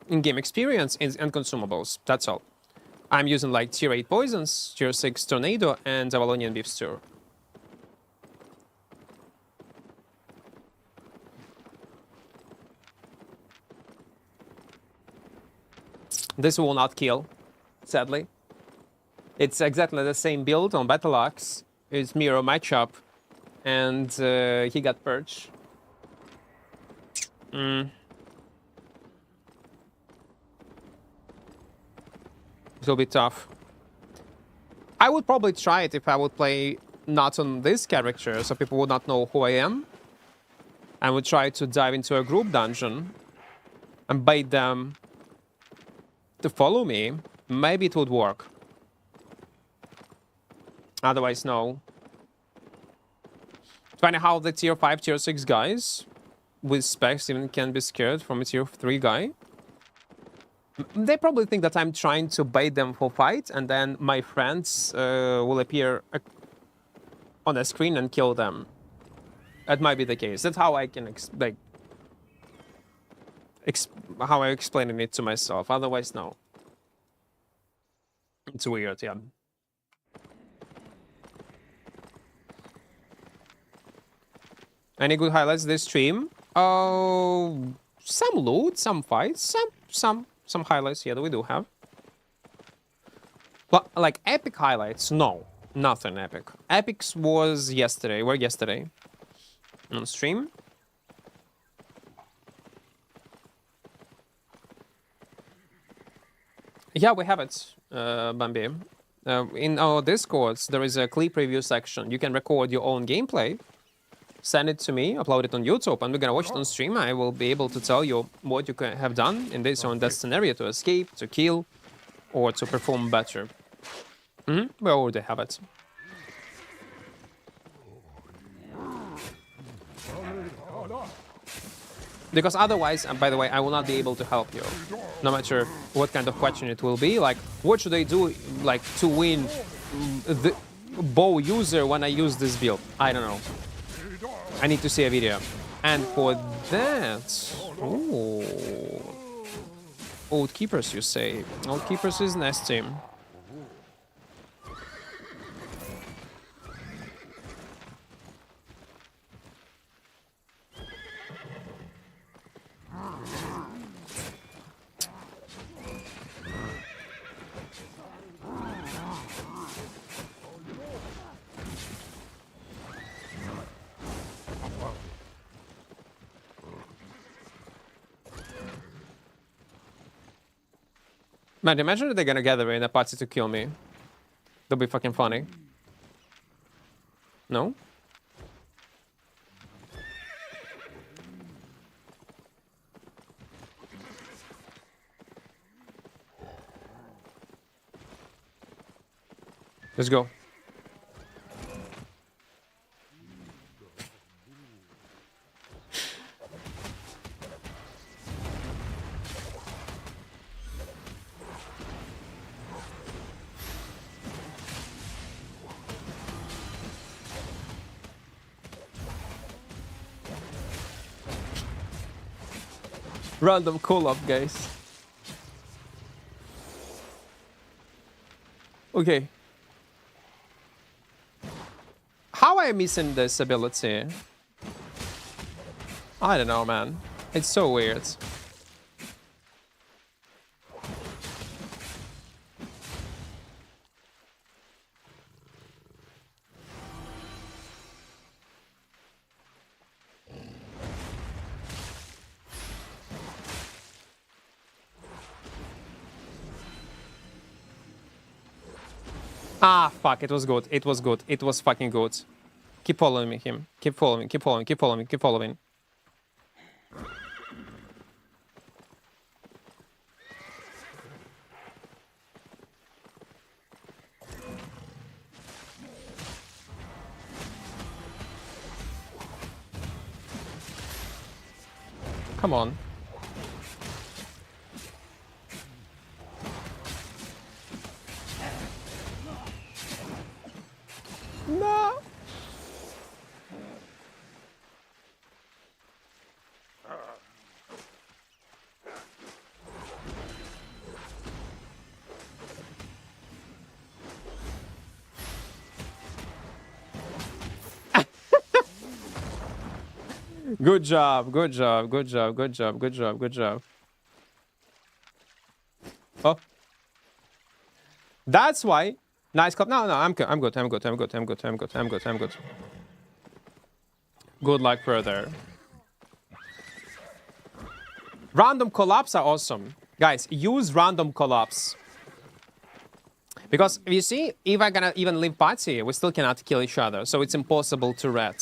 in-game experience and consumables. That's all. I'm using like tier 8 poisons, tier 6 tornado, and Avalonian beef stew. This will not kill, sadly. It's exactly the same build on Battle Axe. It's mirror matchup, and he got purged. It will be tough. I would probably try it if I would play not on this character, so people would not know who I am. I would try to dive into a group dungeon and bait them to follow me. Maybe it would work. Otherwise, no. It's funny how the tier 5, tier 6 guys with specs even can be scared from a tier 3 guy. They probably think that I'm trying to bait them for fight, and then my friends will appear on the screen and kill them. That might be the case. That's how I can how I explain it to myself. Otherwise, no. It's weird, yeah. Any good highlights this stream? Oh, some loot, some fights, some highlights. Yeah, we do have. But like epic highlights, no, nothing epic. Epics was yesterday. Where yesterday? On stream. Yeah, we have it, Bambi. In our Discords, there is a clip review section. You can record your own gameplay, send it to me, upload it on YouTube, and we're gonna watch it on stream. I will be able to tell you what you can have done in this or in that scenario to escape, to kill, or to perform better. We already have it. Because otherwise, and by the way, I will not be able to help you. No matter what kind of question it will be. Like, what should I do, like, to win the bow user when I use this build? I don't know. I need to see a video. And for that... Ooh. Old Keepers, you say? Old Keepers is nasty. Man, imagine if they're gonna gather in a party to kill me. That'll be fucking funny. No? Let's go. Random call-up, guys. Okay. How am I missing this ability? I don't know, man. It's so weird. Ah, fuck, it was good. It was good. It was fucking good. Keep following me, him. Keep following, keep following, keep following, keep following. Come on. No. Good job, good job, good job, good job, good job, good job. Oh. That's why. Nice club. No, I'm good, I'm good, I'm good, I'm good, I'm good, I'm good, I'm good, I'm good. Good luck further. Random collapse are awesome. Guys, use random collapse. Because you see, if I gonna even leave party, we still cannot kill each other, so it's impossible to red.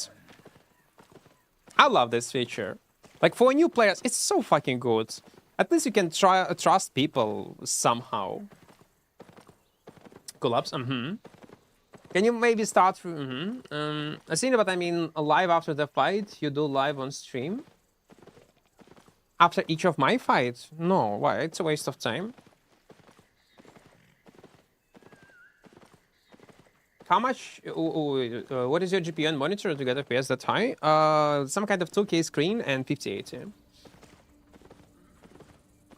I love this feature. Like for new players, it's so fucking good. At least you can try trust people somehow. Collapse. Can you maybe start through? I see, but I mean, live after the fight. You do live on stream after each of my fights. No, why? It's a waste of time. How much? What is your GPU and monitor to get FPS that high? Some kind of 2K screen and 5080.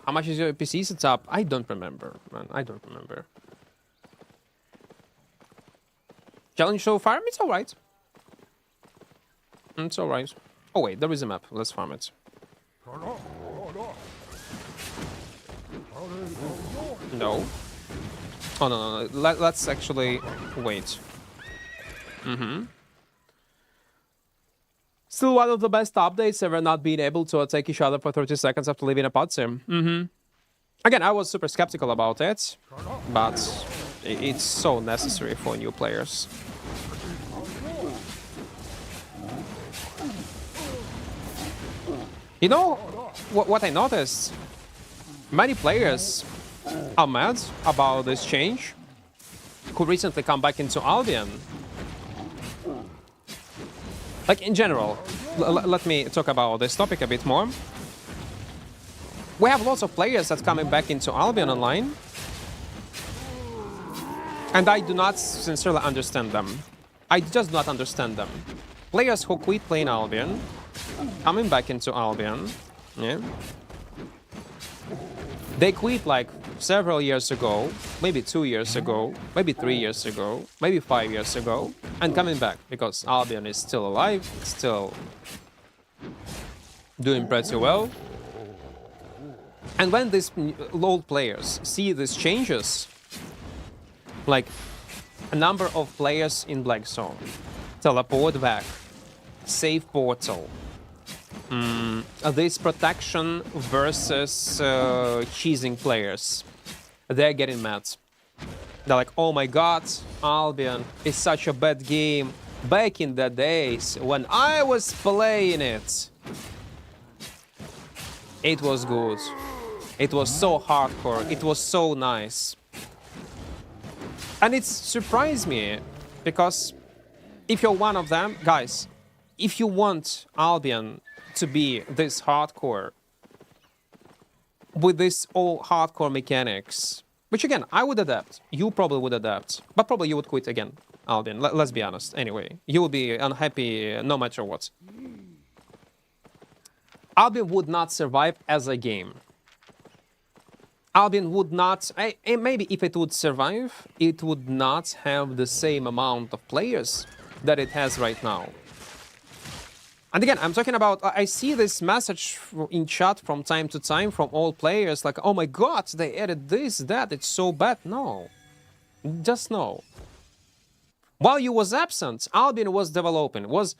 How much is your PC setup? I don't remember, man. I don't remember. Challenge show farm? It's alright. It's alright. Oh wait, there is a map. Let's farm it. No. Oh no. Let's actually wait. Still one of the best updates ever, not being able to attack each other for 30 seconds after leaving a pod sim. Again, I was super skeptical about it, but it's so necessary for new players. You know what I noticed? Many players are mad about this change who recently come back into Albion. Like in general, let me talk about this topic a bit more. We have lots of players that's coming back into Albion online, and I do not sincerely understand them. I just do not understand them. Players who quit playing Albion, coming back into Albion, yeah. They quit like several years ago, maybe 2 years ago, maybe 3 years ago, maybe 5 years ago, and coming back because Albion is still alive, it's still doing pretty well. And when these old players see these changes, like a number of players in Black Zone, teleport back, save portal, this protection versus cheesing players, they're getting mad. They're like, oh my god, Albion is such a bad game. Back in the days when I was playing it, it was good. It was so hardcore, it was so nice. And it surprised me, because if you're one of them, guys, if you want Albion to be this hardcore, with this all hardcore mechanics, which again, I would adapt, you probably would adapt, but probably you would quit again, Albion, let's be honest, anyway. You will be unhappy no matter what. Albion would not survive as a game. Albion would not, maybe if it would survive, it would not have the same amount of players that it has right now. And again, I'm talking about, I see this message in chat from time to time from all players, like, oh my god, they added this, that, it's so bad. No, just no. While you was absent, Albion was developing, was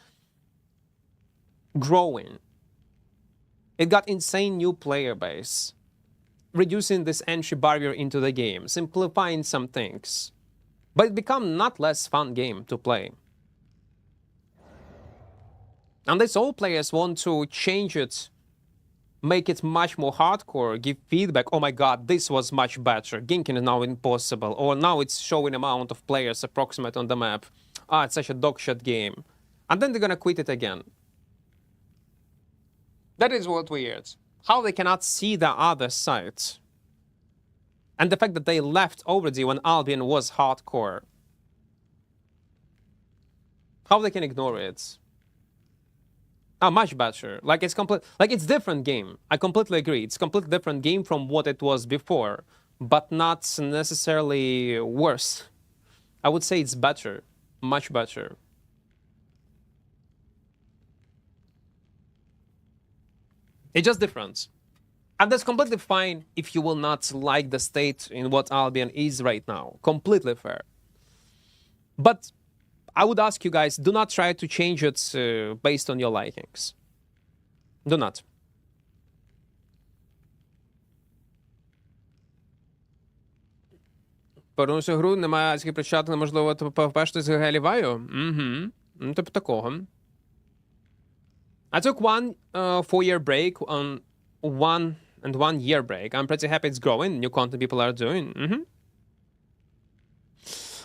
growing. It got insane new player base, reducing this entry barrier into the game, simplifying some things. But it became not less fun game to play. And these all players want to change it, make it much more hardcore, give feedback. Oh my god, this was much better. Ginking is now impossible. Or now it's showing amount of players approximate on the map. Ah, it's such a dogshit game. And then they're gonna quit it again. That is what weird. How they cannot see the other side. And the fact that they left already when Albion was hardcore. How they can ignore it. Ah, much better. Like it's it's different game. I completely agree. It's completely different game from what it was before, but not necessarily worse. I would say it's better, much better. It's just different. And that's completely fine if you will not like the state in what Albion is right now. Completely fair. But I would ask you guys, do not try to change it based on your likings. Do not. Порунувши гру, немає адських причат, неможливо впешти з ГГ Ліваю? Угу. Ну, типу такого. I took one 4-year break on 1 year break. I'm pretty happy it's growing. New content people are doing.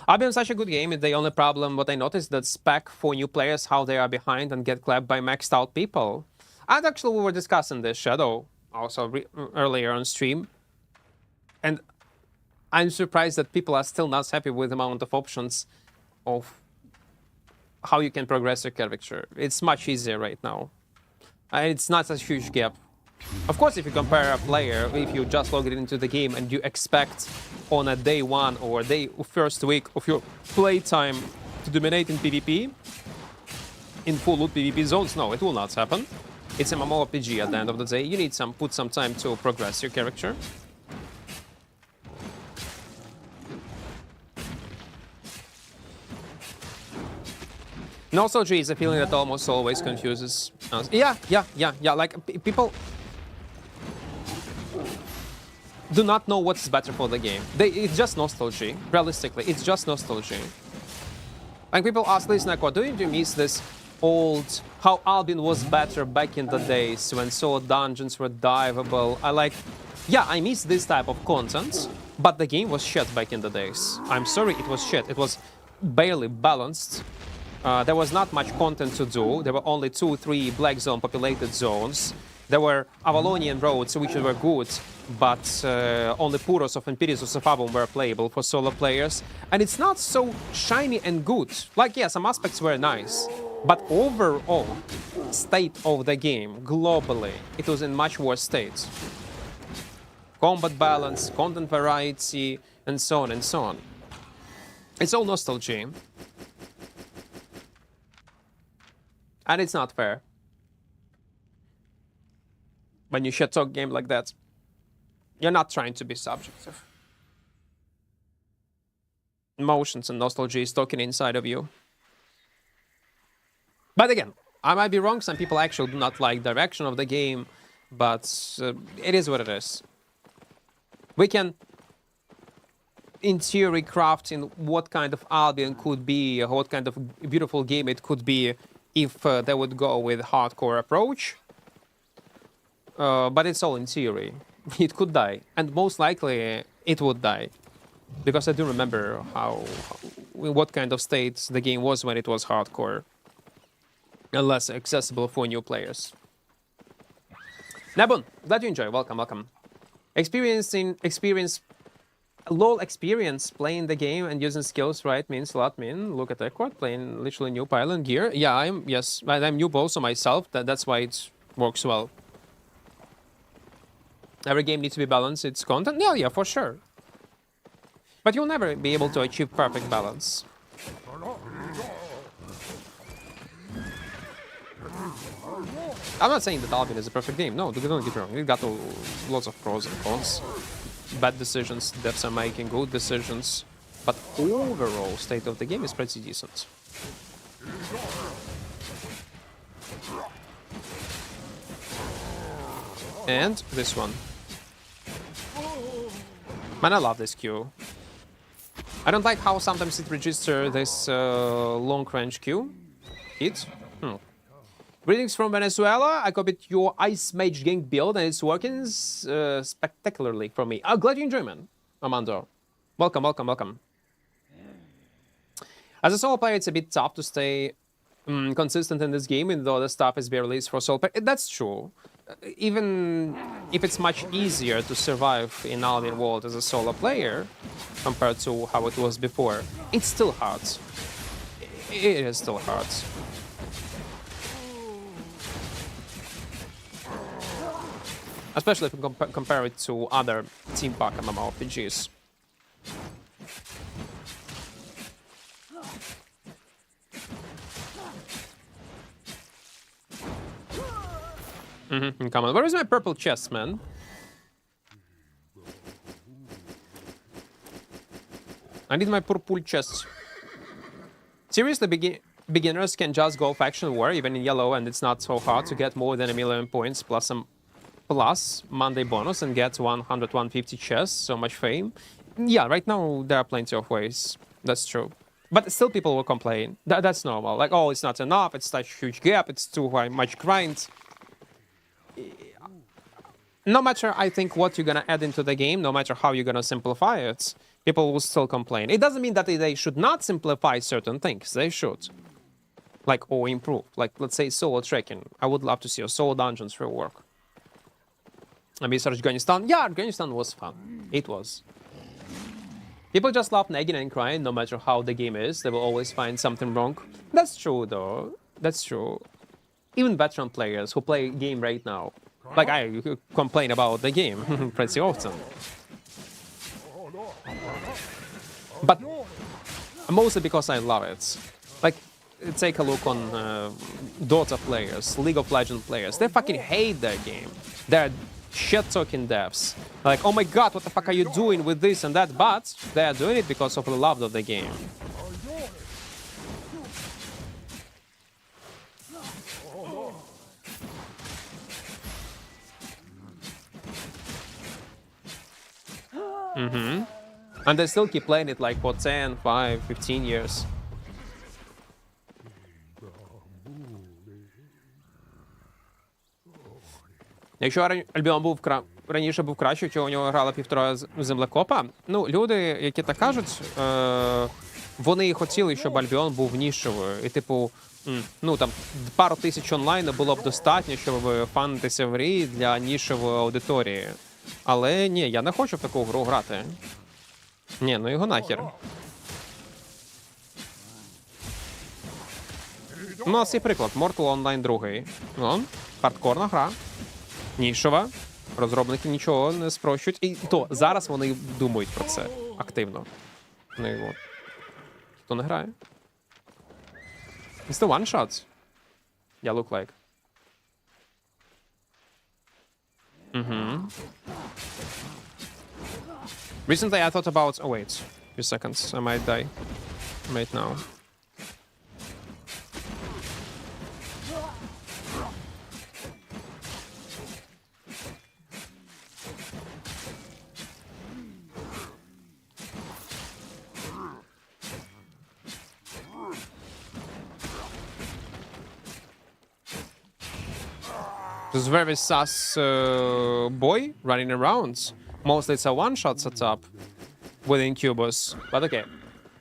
I've been such a good game. The only problem, what I noticed, that spec for new players, how they are behind and get clapped by maxed out people. And actually, we were discussing this Shadow also earlier on stream. And I'm surprised that people are still not happy with the amount of options of how you can progress your character. It's much easier right now. And it's not a huge gap. Of course, if you compare a player, if you just log it into the game and you expect on a day one or first week of your playtime to dominate in PvP, in full loot PvP zones, no, it will not happen. It's a mmorpg at the end of the day. You need put some time to progress your character. Nostalgia is a feeling that almost always confuses us. Yeah. Like, people do not know what's better for the game. It's just nostalgia. Realistically, it's just nostalgia. Like, people ask, listen, Equart, do you miss this old, how Albion was better back in the days when solo dungeons were diveable? Yeah, I miss this type of content, but the game was shit back in the days. I'm sorry, it was shit. It was barely balanced. There was not much content to do. There were only 2-3 black zone populated zones. There were Avalonian roads, which were good, but only Puros of Empirisus of Abum were playable for solo players. And it's not so shiny and good. Like, yeah, some aspects were nice, but overall, state of the game, globally, it was in much worse state. Combat balance, content variety, and so on and so on. It's all nostalgia. And it's not fair when you shit talk game like that. You're not trying to be subjective. Emotions and nostalgia is talking inside of you. But again, I might be wrong. Some people actually do not like direction of the game, but it is what it is. We can, in theory, craft in what kind of Albion could be, what kind of beautiful game it could be if they would go with hardcore approach. But it's all in theory. It could die, and most likely it would die, because I do remember what kind of state the game was when it was hardcore and less accessible for new players. Nabun, glad you enjoy. Welcome. LOL experience playing the game and using skills right means a lot. Look at Equart playing literally new pylon gear. Yeah, I'm noob also myself. That's why it works well. Every game needs to be balanced. Its content. Yeah, for sure. But you'll never be able to achieve perfect balance. I'm not saying that Albion is a perfect game. No, don't get me wrong. It got lots of pros and cons. Bad decisions, devs are making good decisions, but overall state of the game is pretty decent. And this one. Man, I love this Q. I don't like how sometimes it registers this long-range Q hit. Greetings from Venezuela. I copied your Ice Mage gang build and it's working spectacularly for me. Oh, glad you enjoy, man. Armando. Welcome. As a solo player, it's a bit tough to stay consistent in this game, even though the stuff is being released for solo player. That's true. Even if it's much easier to survive in Albion World as a solo player compared to how it was before, it's still hard. It is still hard. Especially if you compare it to other team pack MMORPGs. Come on, where is my purple chest, man? I need my purple chest. Seriously, beginners can just go faction war, even in yellow, and it's not so hard to get more than 1,000,000 points plus some Monday bonus and get 100-150 chests, so much fame. Yeah, right now there are plenty of ways. That's true. But still people will complain. That's normal. Like, oh, it's not enough, it's such a huge gap, it's too much grind. No matter, I think, what you're gonna add into the game, no matter how you're gonna simplify it, people will still complain. It doesn't mean that they should not simplify certain things. They should. Like, or improve. Like, let's say solo trekking. I would love to see a solo dungeons rework. I mean, Afghanistan. Yeah, Afghanistan was fun. It was. People just love nagging and crying no matter how the game is. They will always find something wrong. That's true, though. That's true. Even veteran players who play game right now. Like, I complain about the game pretty often. But mostly because I love it. Like, take a look on Dota players, League of Legends players. They fucking hate their game. They're shit-talking devs. Like, oh my god, what the fuck are you doing with this and that? But they're doing it because of the love of the game. And they still keep playing it like for 10, 5, 15 years. Якщо Альбіон був раніше був кращий, чи у нього грало півтора землекопа, ну, люди, які так кажуть, вони хотіли, щоб Альбіон був нішевою. І, типу, ну, там, пару тисяч онлайну було б достатньо, щоб фанитися в грі для нішевої аудиторії. Але ні, я не хочу в таку гру грати. Ні, ну його нахер. У нас є приклад. Mortal Online 2. Ну, хардкорна гра. Нішова. Розробники нічого не спрощують. І то зараз вони думають про це активно. Ну і от. Хто не грає? It's the one shot. Yeah, look like. Recently I thought about... Oh wait, a few seconds. I might die. Right now. This very sus boy running around. Mostly it's a one-shot setup with Incubus, but okay.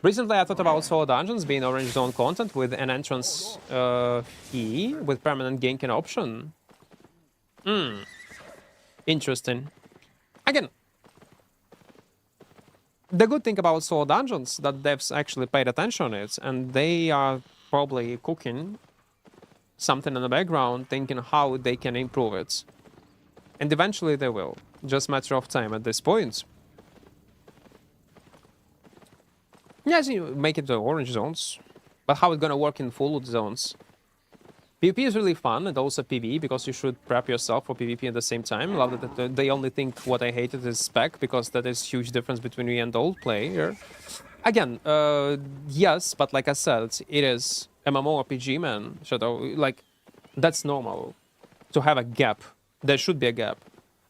Recently I thought about solo dungeons being orange zone content with an entrance fee with permanent ganking option. Interesting. Again, the good thing about solo dungeons that devs actually paid attention on it, and they are probably cooking something in the background, thinking how they can improve it. And eventually they will. Just a matter of time at this point. Yes, you make it the orange zones. But how it's gonna work in full zones? PvP is really fun, and also PvE, because you should prep yourself for PvP at the same time. Love that they only think what I hated is spec, because that is huge difference between me and old player. Again, yes, but like I said, it is mmorpg, man. So, like, that's normal. To have a gap. There should be a gap.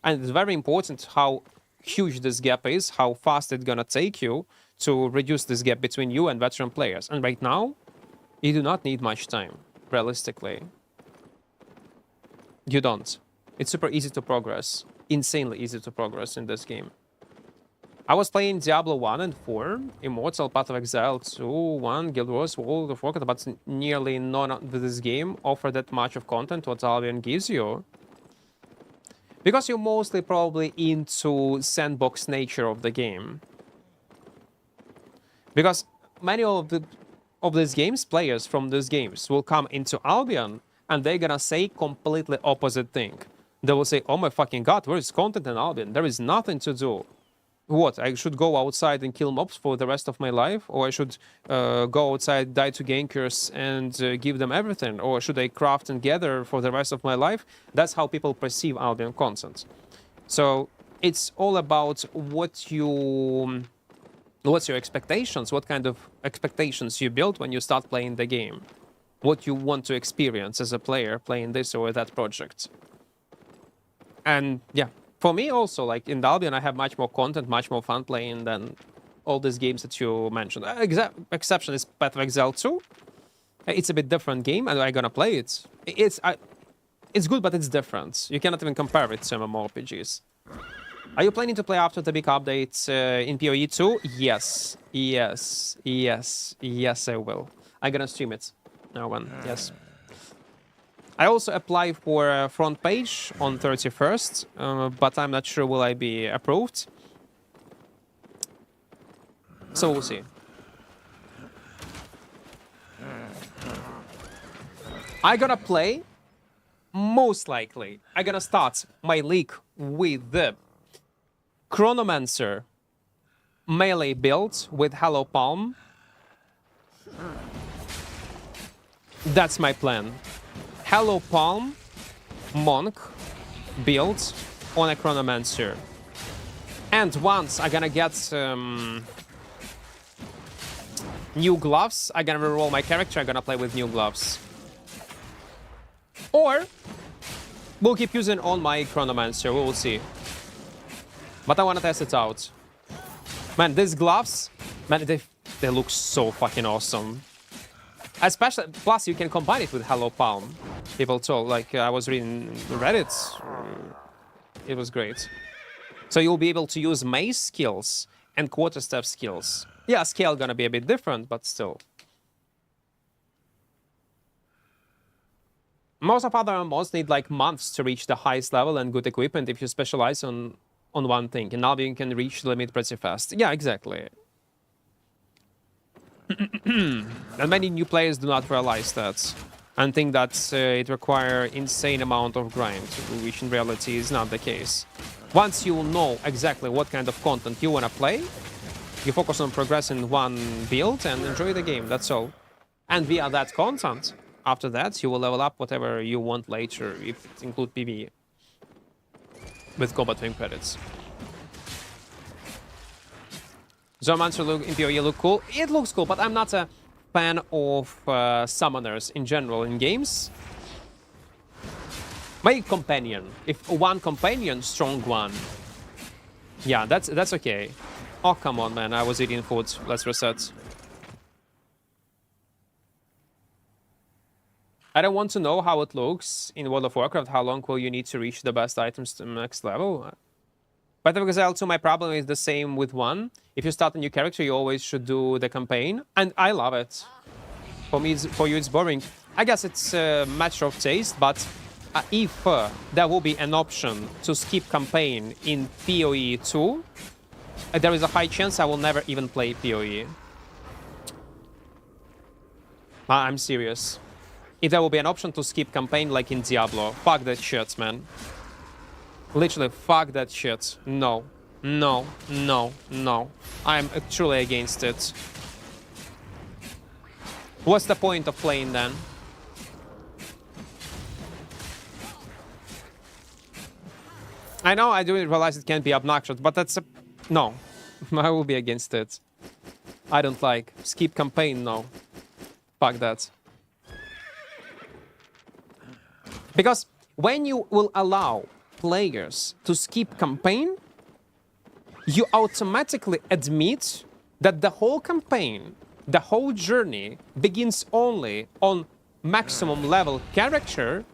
And it's very important how huge this gap is, how fast it's gonna take you to reduce this gap between you and veteran players. And right now, you do not need much time, realistically. You don't. It's super easy to progress. Insanely easy to progress in this game. I was playing Diablo 1 and 4, Immortal, Path of Exile 2, 1, Guild Wars, World of Warcraft, but nearly none of this game offer that much of content what Albion gives you. Because you're mostly probably into sandbox nature of the game. Because many of these games, players from these games, will come into Albion and they're gonna say completely opposite thing. They will say, oh my fucking god, where is content in Albion? There is nothing to do. What, I should go outside and kill mobs for the rest of my life? Or I should go outside, die to gankers and give them everything? Or should I craft and gather for the rest of my life? That's how people perceive Albion content. So it's all about what's your expectations, what kind of expectations you build when you start playing the game. What you want to experience as a player playing this or that project. And yeah, For me also, like in Albion, I have much more content, much more fun playing than all these games that you mentioned. Exception is Path of Exile 2. It's a bit different game, and I'm gonna play it. It's good, but it's different. You cannot even compare it to mmorpgs. Are you planning to play after the big updates in PoE 2? Yes. Yes. Yes. Yes, I will. I'm gonna stream it. No one. Yes. I also apply for a front page on 31st, but I'm not sure will I be approved. So we'll see. I'm gonna play, most likely, I'm gonna start my league with the Chronomancer melee build with Hollow Palm. That's my plan. Hollow Palm Monk build on a Chronomancer. And once I'm gonna get new gloves, I'm gonna reroll my character, I'm gonna play with new gloves. Or we'll keep using on my Chronomancer, we will see. But I wanna test it out. Man, these gloves, man, they look so fucking awesome. Especially, plus you can combine it with Hollow Palm. People told, like I was reading Reddit, it was great. So you'll be able to use mace skills and quarterstaff skills. Yeah, scale gonna be a bit different, but still. Most of other MMOs need like months to reach the highest level and good equipment if you specialize on one thing. And now you can reach the limit pretty fast. Yeah, exactly. And many new players do not realize that and think that it requires insane amount of grind, which in reality is not the case. Once you know exactly what kind of content you want to play, you focus on progressing one build and enjoy the game, that's all. And via that content, after that, you will level up whatever you want later, if it includes PvE. With combat wing credits. Zoomancer look in PoE look cool. It looks cool, but I'm not a fan of summoners in general in games. My companion. If one companion, strong one. Yeah, that's okay. Oh, come on, man. I was eating food. Let's reset. I don't want to know how it looks in World of Warcraft. How long will you need to reach the best items to the next level? But because also my problem is the same with 1. If you start a new character, you always should do the campaign. And I love it. For you, it's boring. I guess it's a matter of taste, but if there will be an option to skip campaign in PoE 2, there is a high chance I will never even play PoE. I'm serious. If there will be an option to skip campaign like in Diablo, fuck that shit, man. Literally, fuck that shit. No. No. No. No. I'm truly against it. What's the point of playing then? I know I do realize it can be obnoxious, but that's a... No. I will be against it. I don't like. Skip campaign, no. Fuck that. Because when you will allow players to skip campaign, you automatically admit that the whole campaign, the whole journey begins only on maximum level character,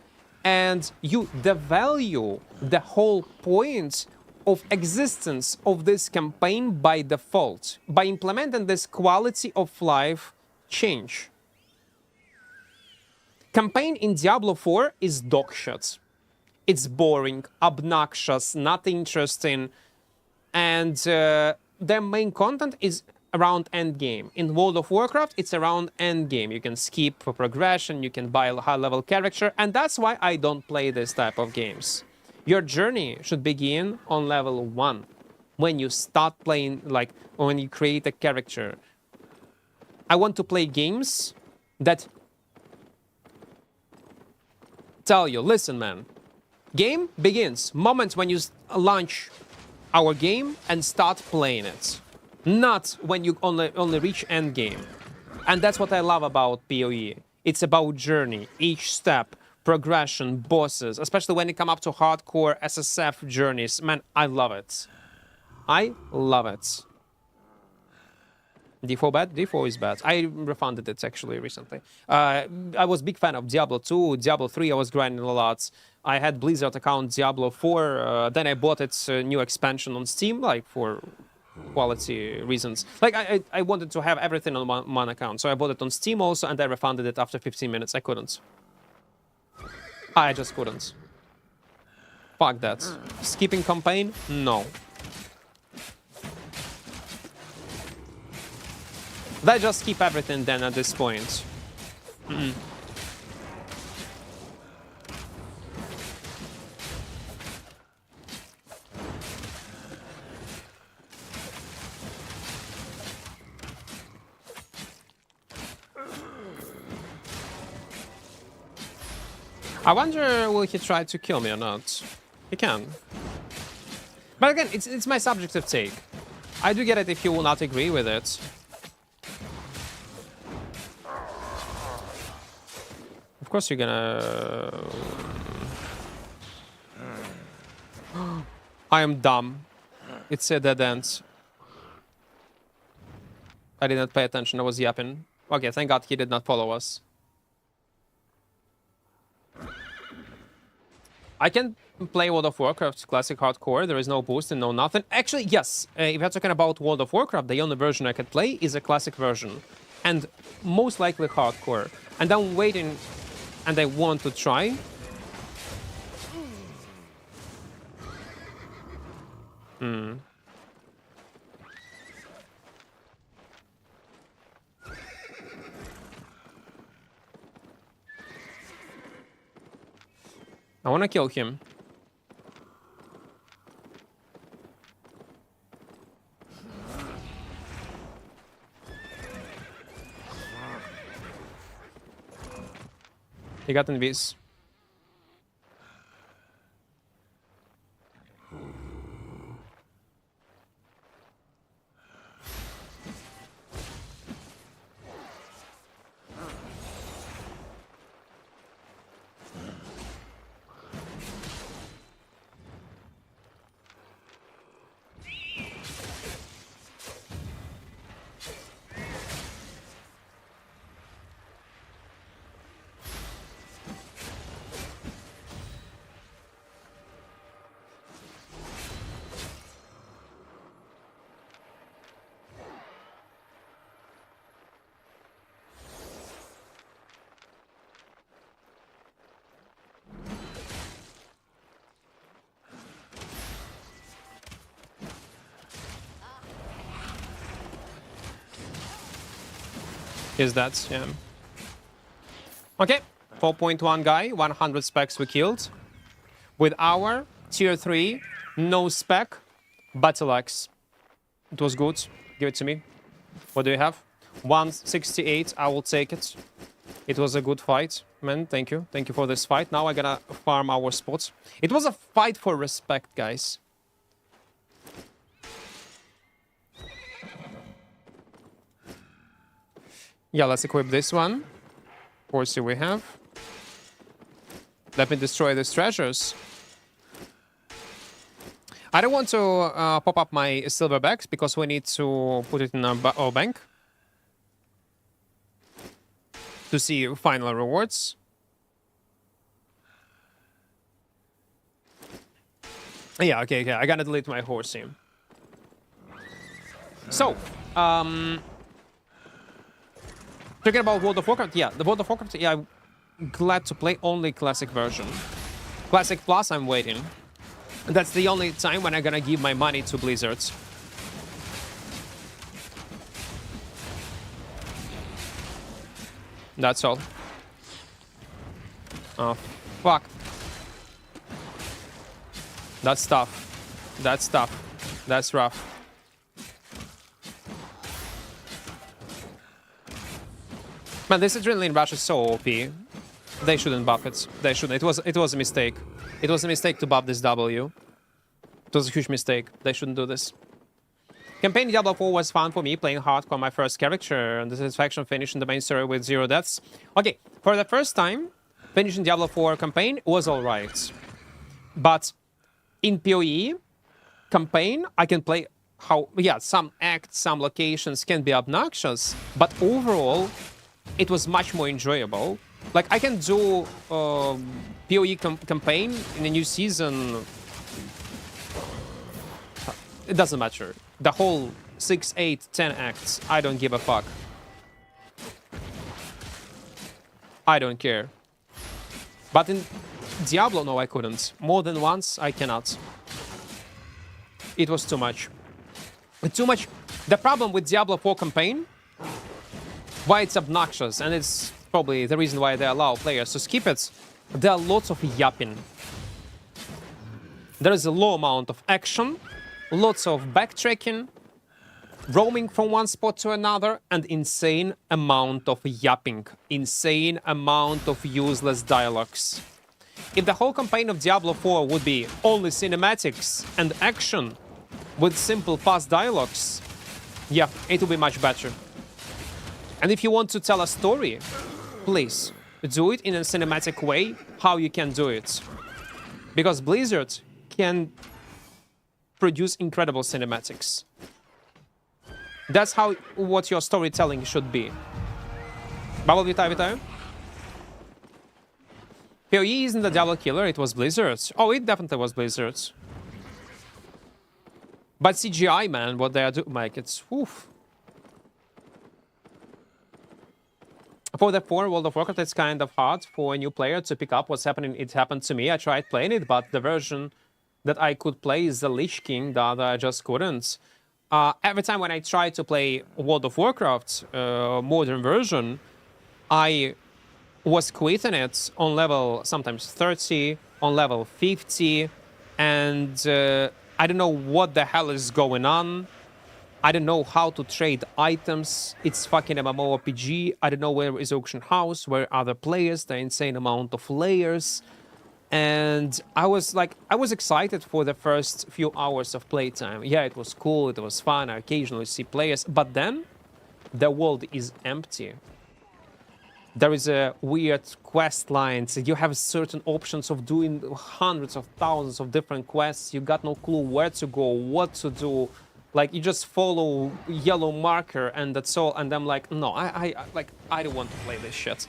and you devalue the whole point of existence of this campaign by default, by implementing this quality of life change. Campaign in Diablo 4 is dog shit. It's boring, obnoxious, not interesting, and their main content is around endgame. In World of Warcraft, it's around endgame. You can skip for progression, you can buy a high-level character, and that's why I don't play this type of games. Your journey should begin on level 1, when you start playing, like, when you create a character. I want to play games that tell you, listen, man, game begins moment when you launch our game and start playing it, not when you only reach end game. And that's what I love about PoE. It's about journey, each step, progression, bosses, especially when you come up to hardcore SSF journeys. Man, I love it. I love it. D4 bad? D4 is bad. I refunded it actually recently. I was big fan of Diablo 2, Diablo 3, I was grinding a lot. I had Blizzard account Diablo 4, then I bought its new expansion on Steam, like for quality reasons. Like I wanted to have everything on one account, so I bought it on Steam also, and I refunded it after 15 minutes. I couldn't. I just couldn't. Fuck that. Skipping campaign? No. Let's just keep everything then at this point. I wonder, will he try to kill me or not? He can. But again, it's my subjective take. I do get it if you will not agree with it. Of course you're gonna... I am dumb. It's a dead end. I didn't pay attention, I was yapping. Okay, thank God he did not follow us. I can play World of Warcraft Classic Hardcore. There is no boost and no nothing. Actually, yes. If you're talking about World of Warcraft, the only version I could play is a Classic version. And most likely Hardcore. And I'm waiting, and I want to try. I want to kill him. He got invis. Is that, yeah. Okay, 4.1 guy, 100 specs we killed. With our tier 3, no spec, battle axe. It was good. Give it to me. What do you have? 168, I will take it. It was a good fight, man. Thank you. Thank you for this fight. Now I gotta farm our spots. It was a fight for respect, guys. Yeah, let's equip this one. Horsey we have. Let me destroy these treasures. I don't want to pop up my silverbacks because we need to put it in our bank to see final rewards. Yeah, okay, I gotta delete my horsey. So, talking about World of Warcraft, yeah, the World of Warcraft, yeah, I'm glad to play only Classic version. Classic Plus, I'm waiting. And that's the only time when I'm gonna give my money to Blizzard. That's all. Oh, fuck. That's tough. That's tough. That's rough. Man, this adrenaline rush is so OP. They shouldn't buff it. They shouldn't. It was a mistake. It was a mistake to buff this W. It was a huge mistake. They shouldn't do this. Campaign Diablo 4 was fun for me, playing hardcore my first character, and the satisfaction finishing the main story with 0 deaths. Okay, for the first time, finishing Diablo 4 campaign was alright. But in PoE campaign, I can play how, yeah, some acts, some locations can be obnoxious, but overall, it was much more enjoyable. Like, I can do PoE campaign in a new season. It doesn't matter. The whole 6, 8, 10 acts, I don't give a fuck. I don't care. But in Diablo, no, I couldn't. More than once, I cannot. It was too much. Too much. The problem with Diablo 4 campaign, why it's obnoxious, and it's probably the reason why they allow players to skip it, there are lots of yapping. There is a low amount of action, lots of backtracking, roaming from one spot to another, and insane amount of yapping, insane amount of useless dialogues. If the whole campaign of Diablo 4 would be only cinematics and action with simple fast dialogues, yeah, it would be much better. And if you want to tell a story, please do it in a cinematic way, how you can do it. Because Blizzard can produce incredible cinematics. That's how what your storytelling should be. Bubble, вітаю, вітаю. PoE isn't the Diablo killer, it was Blizzard. Oh, it definitely was Blizzard. But CGI, man, what they are doing, like, it's oof. For the 4 World of Warcraft, it's kind of hard for a new player to pick up what's happening. It happened to me. I tried playing it, but the version that I could play is the Lich King, the other I just couldn't. Every time when I try to play World of Warcraft modern version, I was quitting it on level sometimes 30, on level 50, and I don't know what the hell is going on. I don't know how to trade items. It's fucking mmorpg. I don't know where is auction house, where are the players, the insane amount of layers. And I was excited for the first few hours of playtime. Yeah, it was cool, it was fun, I occasionally see players, but then the world is empty. There is a weird quest lines, you have certain options of doing hundreds of thousands of different quests, you got no clue where to go, what to do. Like, you just follow yellow marker and that's all, and I'm like, no, I don't want to play this shit.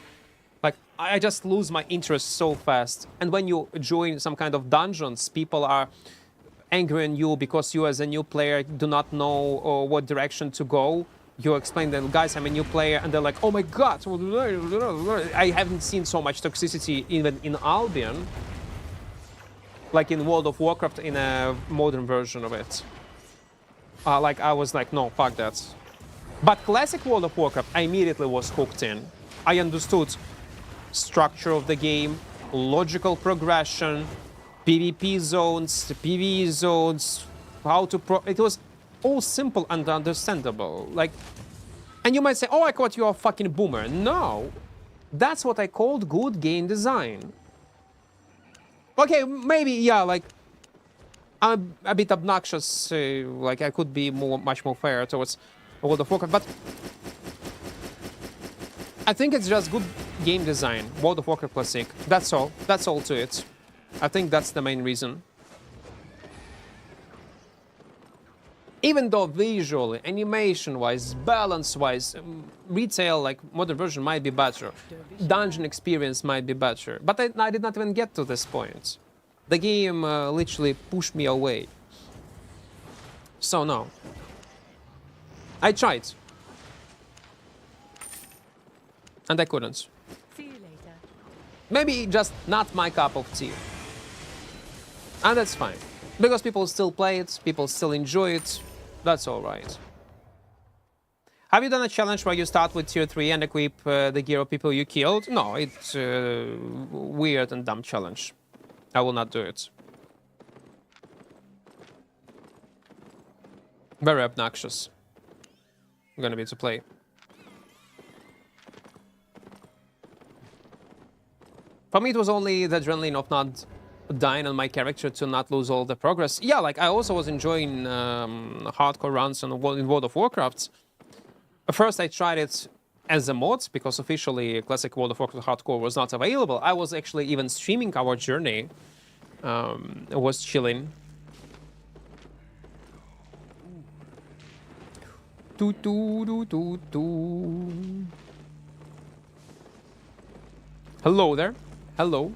Like, I just lose my interest so fast. And when you join some kind of dungeons, people are angry on you because you as a new player do not know what direction to go. You explain them, guys, I'm a new player, and they're like, oh my god, I haven't seen so much toxicity even in Albion, like in World of Warcraft in a modern version of it. Like, I was like, no, fuck that. But classic World of Warcraft, I immediately was hooked in. I understood structure of the game, logical progression, PvP zones, PvE zones, how to it was all simple and understandable. Like, and you might say, oh, I thought you're a fucking boomer. No, that's what I called good game design. Okay, maybe, yeah, like, I'm a bit obnoxious, like, I could be much more fair towards World of Warcraft, but I think it's just good game design, World of Warcraft Classic. That's all. That's all to it. I think that's the main reason. Even though visually, animation-wise, balance-wise, retail, like, modern version might be better. Dungeon experience might be better. But I did not even get to this point. The game literally pushed me away. So no. I tried. And I couldn't. See you later. Maybe just not my cup of tea. And that's fine. Because people still play it, people still enjoy it. That's alright. Have you done a challenge where you start with tier 3 and equip the gear of people you killed? No, it's a weird and dumb challenge. I will not do it. Very obnoxious. Gonna be to play. For me, it was only the adrenaline of not dying on my character to not lose all the progress. Yeah, like, I also was enjoying hardcore runs in World of Warcraft. First, I tried it as a mod, because officially Classic World of Warcraft Hardcore was not available. I was actually even streaming our journey. I was chilling. Do do do do do. Hello there. Hello.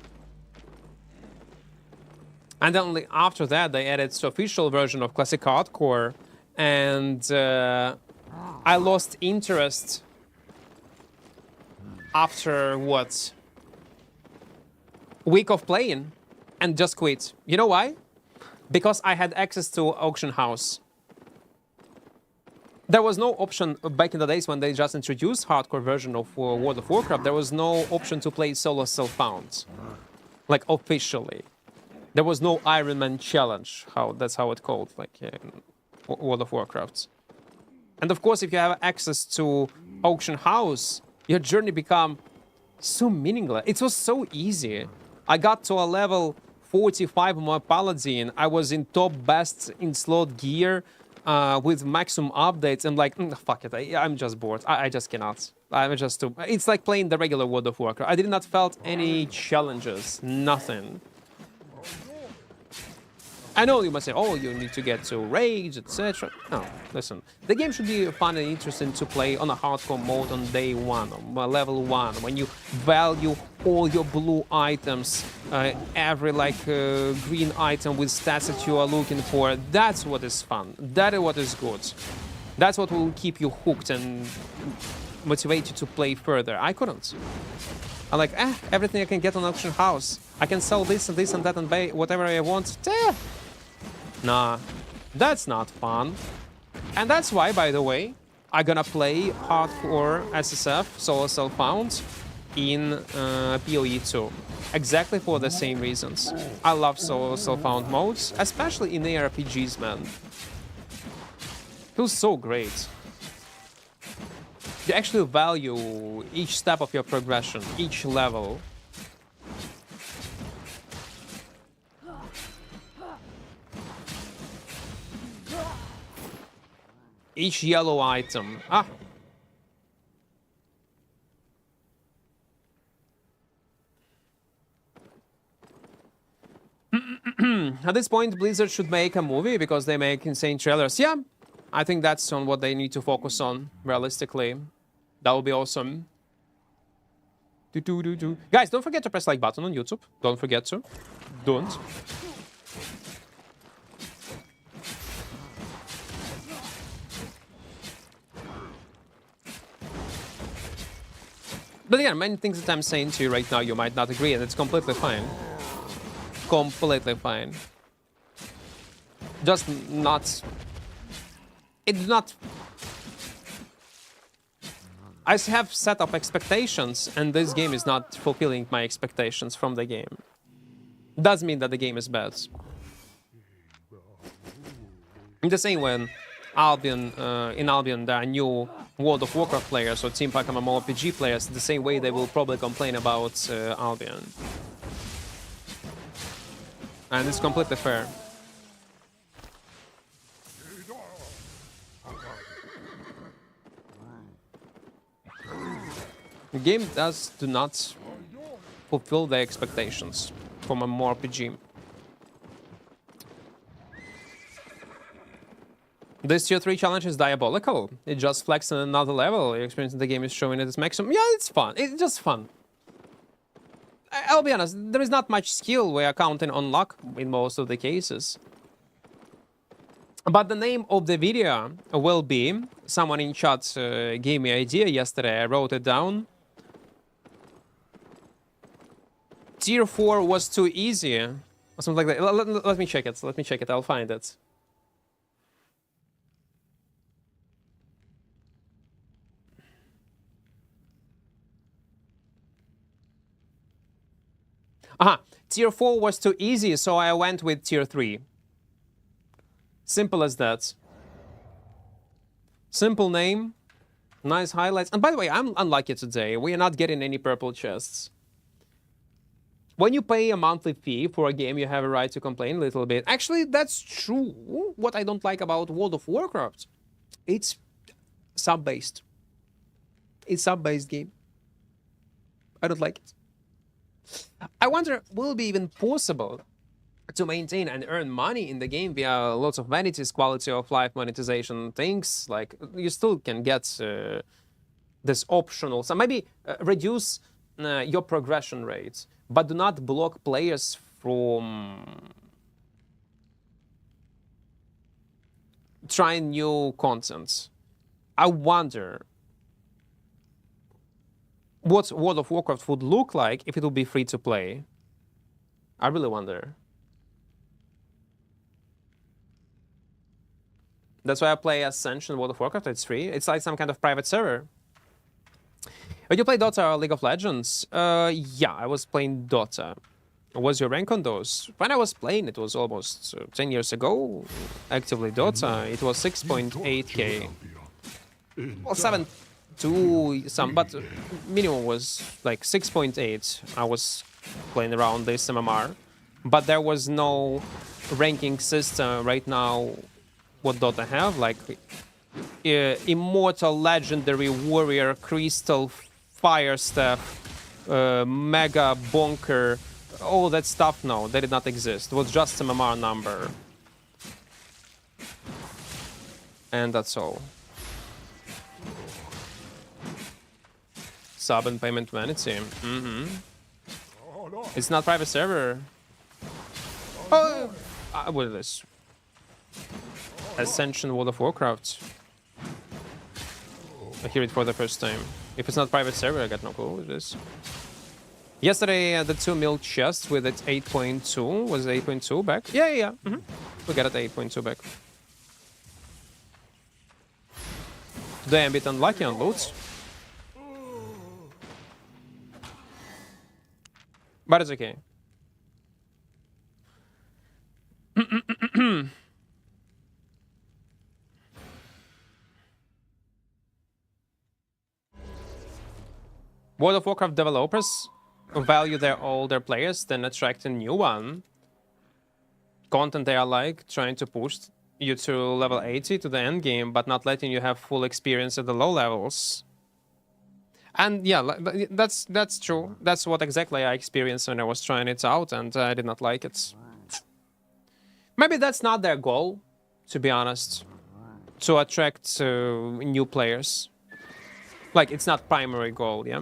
And then only after that they added the official version of Classic Hardcore, and I lost interest after what? Week of playing and just quit. You know why? Because I had access to Auction House. There was no option back in the days when they just introduced hardcore version of World of Warcraft. There was no option to play solo self-found, like officially. There was no Iron Man challenge. That's how it's called, like in World of Warcraft. And of course, if you have access to Auction House, your journey become so meaningless. It was so easy. I got to a level 45 on my Paladin. I was in top best in slot gear with maximum updates. I'm like, fuck it. I'm just bored. I just cannot. I'm just too... It's like playing the regular World of Warcraft. I did not felt any challenges. Nothing. I know you must say, oh, you need to get to rage, etc. No, listen. The game should be fun and interesting to play on a hardcore mode on day one, on level 1, when you value all your blue items, every green item with stats that you are looking for. That's what is fun. That is what is good. That's what will keep you hooked and motivate you to play further. I couldn't. I'm like, everything I can get on Auction House. I can sell this and this and that and buy whatever I want. Nah, that's not fun. And that's why, by the way, I'm gonna play hardcore SSF, solo self-found, in PoE 2. Exactly for the same reasons. I love solo self-found modes, especially in ARPGs, man. Feels so great. You actually value each step of your progression, each level. Each yellow item. At this point, Blizzard should make a movie because they make insane trailers. Yeah, I think that's on what they need to focus on, realistically. That would be awesome. Guys, don't forget to press like button on YouTube. Don't forget to. Don't. But again, many things that I'm saying to you right now, you might not agree, and it's completely fine. Completely fine. Just not... It's not... I have set up expectations, and this game is not fulfilling my expectations from the game. Doesn't mean that the game is bad. In the same way, in Albion, there are new World of Warcraft players or Team Pack mmorpg players. The same way they will probably complain about Albion. And it's completely fair. The game do not fulfill their expectations from mmorpg. This tier 3 challenge is diabolical. It just flexes on another level. Your experience in the game is showing at its maximum. Yeah, it's fun. It's just fun. I'll be honest, there is not much skill we are counting on luck in most of the cases. But the name of the video will be... Someone in chat gave me an idea yesterday. I wrote it down. Tier 4 was too easy. Or something like that. Let me check it. Let me check it. I'll find it. Tier 4 was too easy, so I went with Tier 3. Simple as that. Simple name, nice highlights. And by the way, I'm unlucky today. We are not getting any purple chests. When you pay a monthly fee for a game, you have a right to complain a little bit. Actually, that's true. What I don't like about World of Warcraft, it's sub-based. It's sub-based game. I don't like it. I wonder, will it be even possible to maintain and earn money in the game via lots of vanities, quality of life monetization things? Like, you still can get this optional, so maybe reduce your progression rates, but do not block players from trying new content. I wonder what World of Warcraft would look like if it would be free to play. I really wonder. That's why I play Ascension World of Warcraft. It's free. It's like some kind of private server. Did you play Dota or League of Legends? Yeah, I was playing Dota. What was your rank on those? When I was playing, it was almost 10 years ago. Actively Dota, it was 6.8k. Well, 7.2 some, but minimum was like 6.8. I was playing around this MMR, but there was no ranking system right now. What Dota have, like Immortal, Legendary, Warrior, Crystal, Fire Staff, Mega, Bonker, all that stuff, no, they did not exist. It was just MMR number. And that's all. Sub and payment vanity. It's not private server. Oh, what is this? Ascension World of Warcraft. I hear it for the first time. If it's not private server, I got no clue what it is. Yesterday, the 2 mil chest with it 8.2. Was it 8.2 back? Yeah. We got it 8.2 back. Today I'm a bit unlucky on loot. But it's okay. World of Warcraft developers value their older players, then attract a new one. Content they are like trying to push you to level 80 to the end game, but not letting you have full experience at the low levels. And yeah, that's true. That's what exactly I experienced when I was trying it out, and I did not like it. Maybe that's not their goal, to be honest, to attract new players. Like, it's not primary goal, yeah?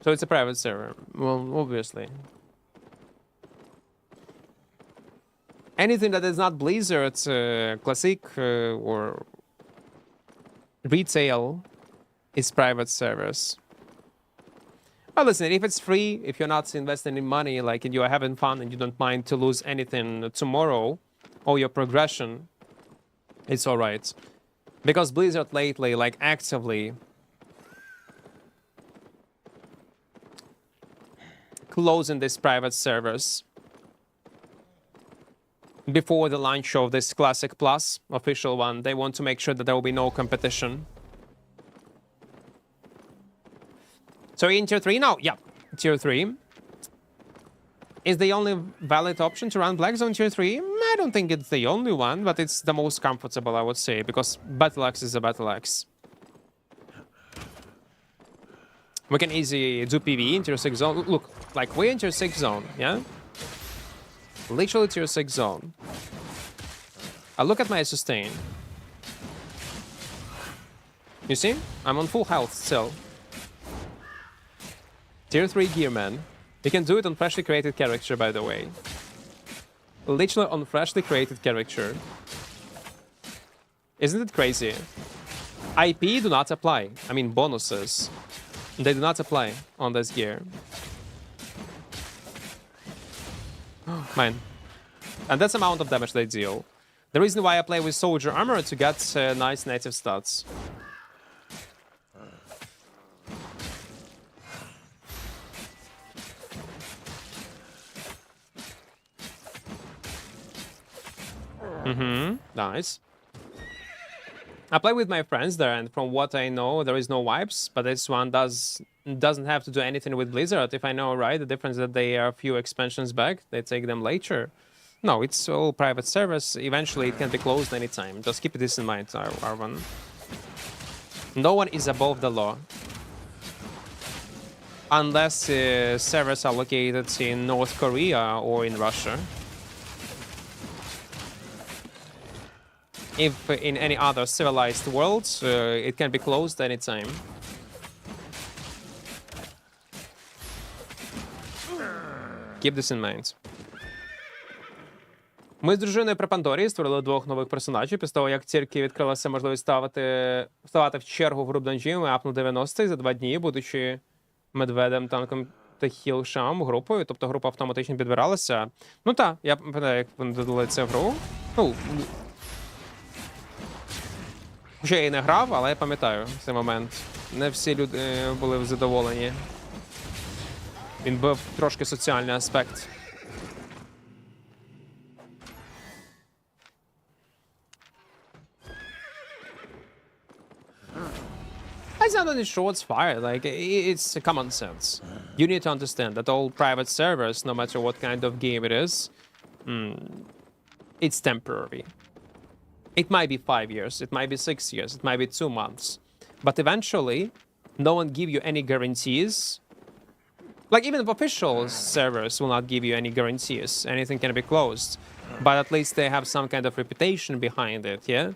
So it's a private server. Well, obviously. Anything that is not Blizzard, Classic, or retail is private servers. Well, listen, if it's free, if you're not investing in money, like, and you're having fun and you don't mind to lose anything tomorrow, or your progression, it's alright. Because Blizzard lately, like, actively closing these private servers before the launch of this Classic Plus, official one. They want to make sure that there will be no competition. So in Tier 3 now? Yeah, Tier 3 is the only valid option to run Black Zone Tier 3. I don't think it's the only one, but it's the most comfortable, I would say, because Battle Axe is a Battle Axe. We can easily do PvE in Tier 6 zone. Look, like, we're in Tier 6 zone, yeah? Literally Tier 6 zone. I look at my sustain. You see? I'm on full health still. Tier 3 gear, man. You can do it on freshly created character, by the way. Literally on freshly created character. Isn't it crazy? IP do not apply. I mean, bonuses. They do not apply on this gear. Man. And that's the amount of damage they deal. The reason why I play with soldier armor to get nice native stats. Nice. I play with my friends there, and from what I know, there is no wipes, but this one doesn't have to do anything with Blizzard. If I know right, the difference is that they are a few expansions back. They take them later. No, it's all private servers. Eventually, it can be closed anytime. Just keep this in mind, Arvan. No one is above the law. Unless servers are located in North Korea or in Russia. If in any other civilized world, it can be closed anytime. Keep this in mind. Ми з дружиною при Пандорі створили 2 нових персонажів. Після того, як тільки відкрилася можливість ставати в чергу в груп данжі, ми апнули 90 за 2 дні, будучи медведем, танком та хілшам групою. Тобто група автоматично підбиралася. Ну так, я пам'ятаю, як вони додали це в гру. Ну, хоча я і не грав, але я пам'ятаю цей момент. Не всі люди були задоволені. Він був трошки соціальний аспект. It's not only shots fired, like, it's common sense. You need to understand that all private servers, no matter what kind of game it is, it's temporary. It might be 5 years, it might be 6 years, it might be 2 months. But eventually, no one give you any guarantees. Like, even the official servers will not give you any guarantees. Anything can be closed. But at least they have some kind of reputation behind it, yeah?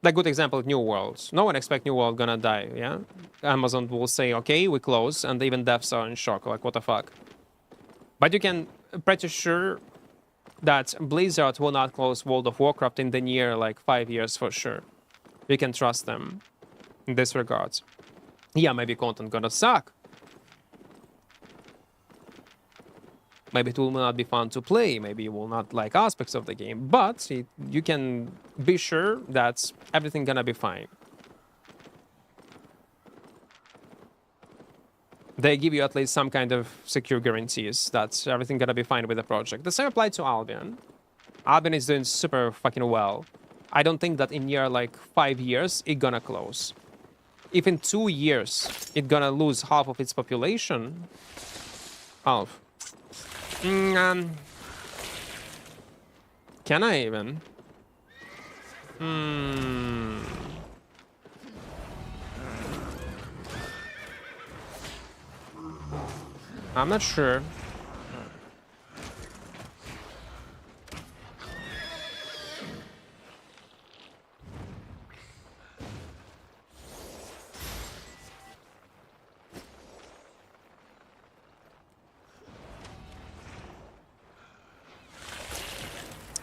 Like, good example, New World. No one expect New World gonna die, yeah? Amazon will say, okay, we close, and even devs are in shock, like, what the fuck? But you can pretty sure that Blizzard will not close World of Warcraft in the near, like, 5 years for sure. You can trust them in this regard. Yeah, maybe content gonna suck. Maybe it will not be fun to play. Maybe you will not like aspects of the game. But you can be sure that everything gonna be fine. They give you at least some kind of secure guarantees that everything gonna be fine with the project. The same applied to Albion. Albion is doing super fucking well. I don't think that in near like 5 years it gonna close. If in 2 years it gonna lose half of its population, half. Can I even? I'm not sure.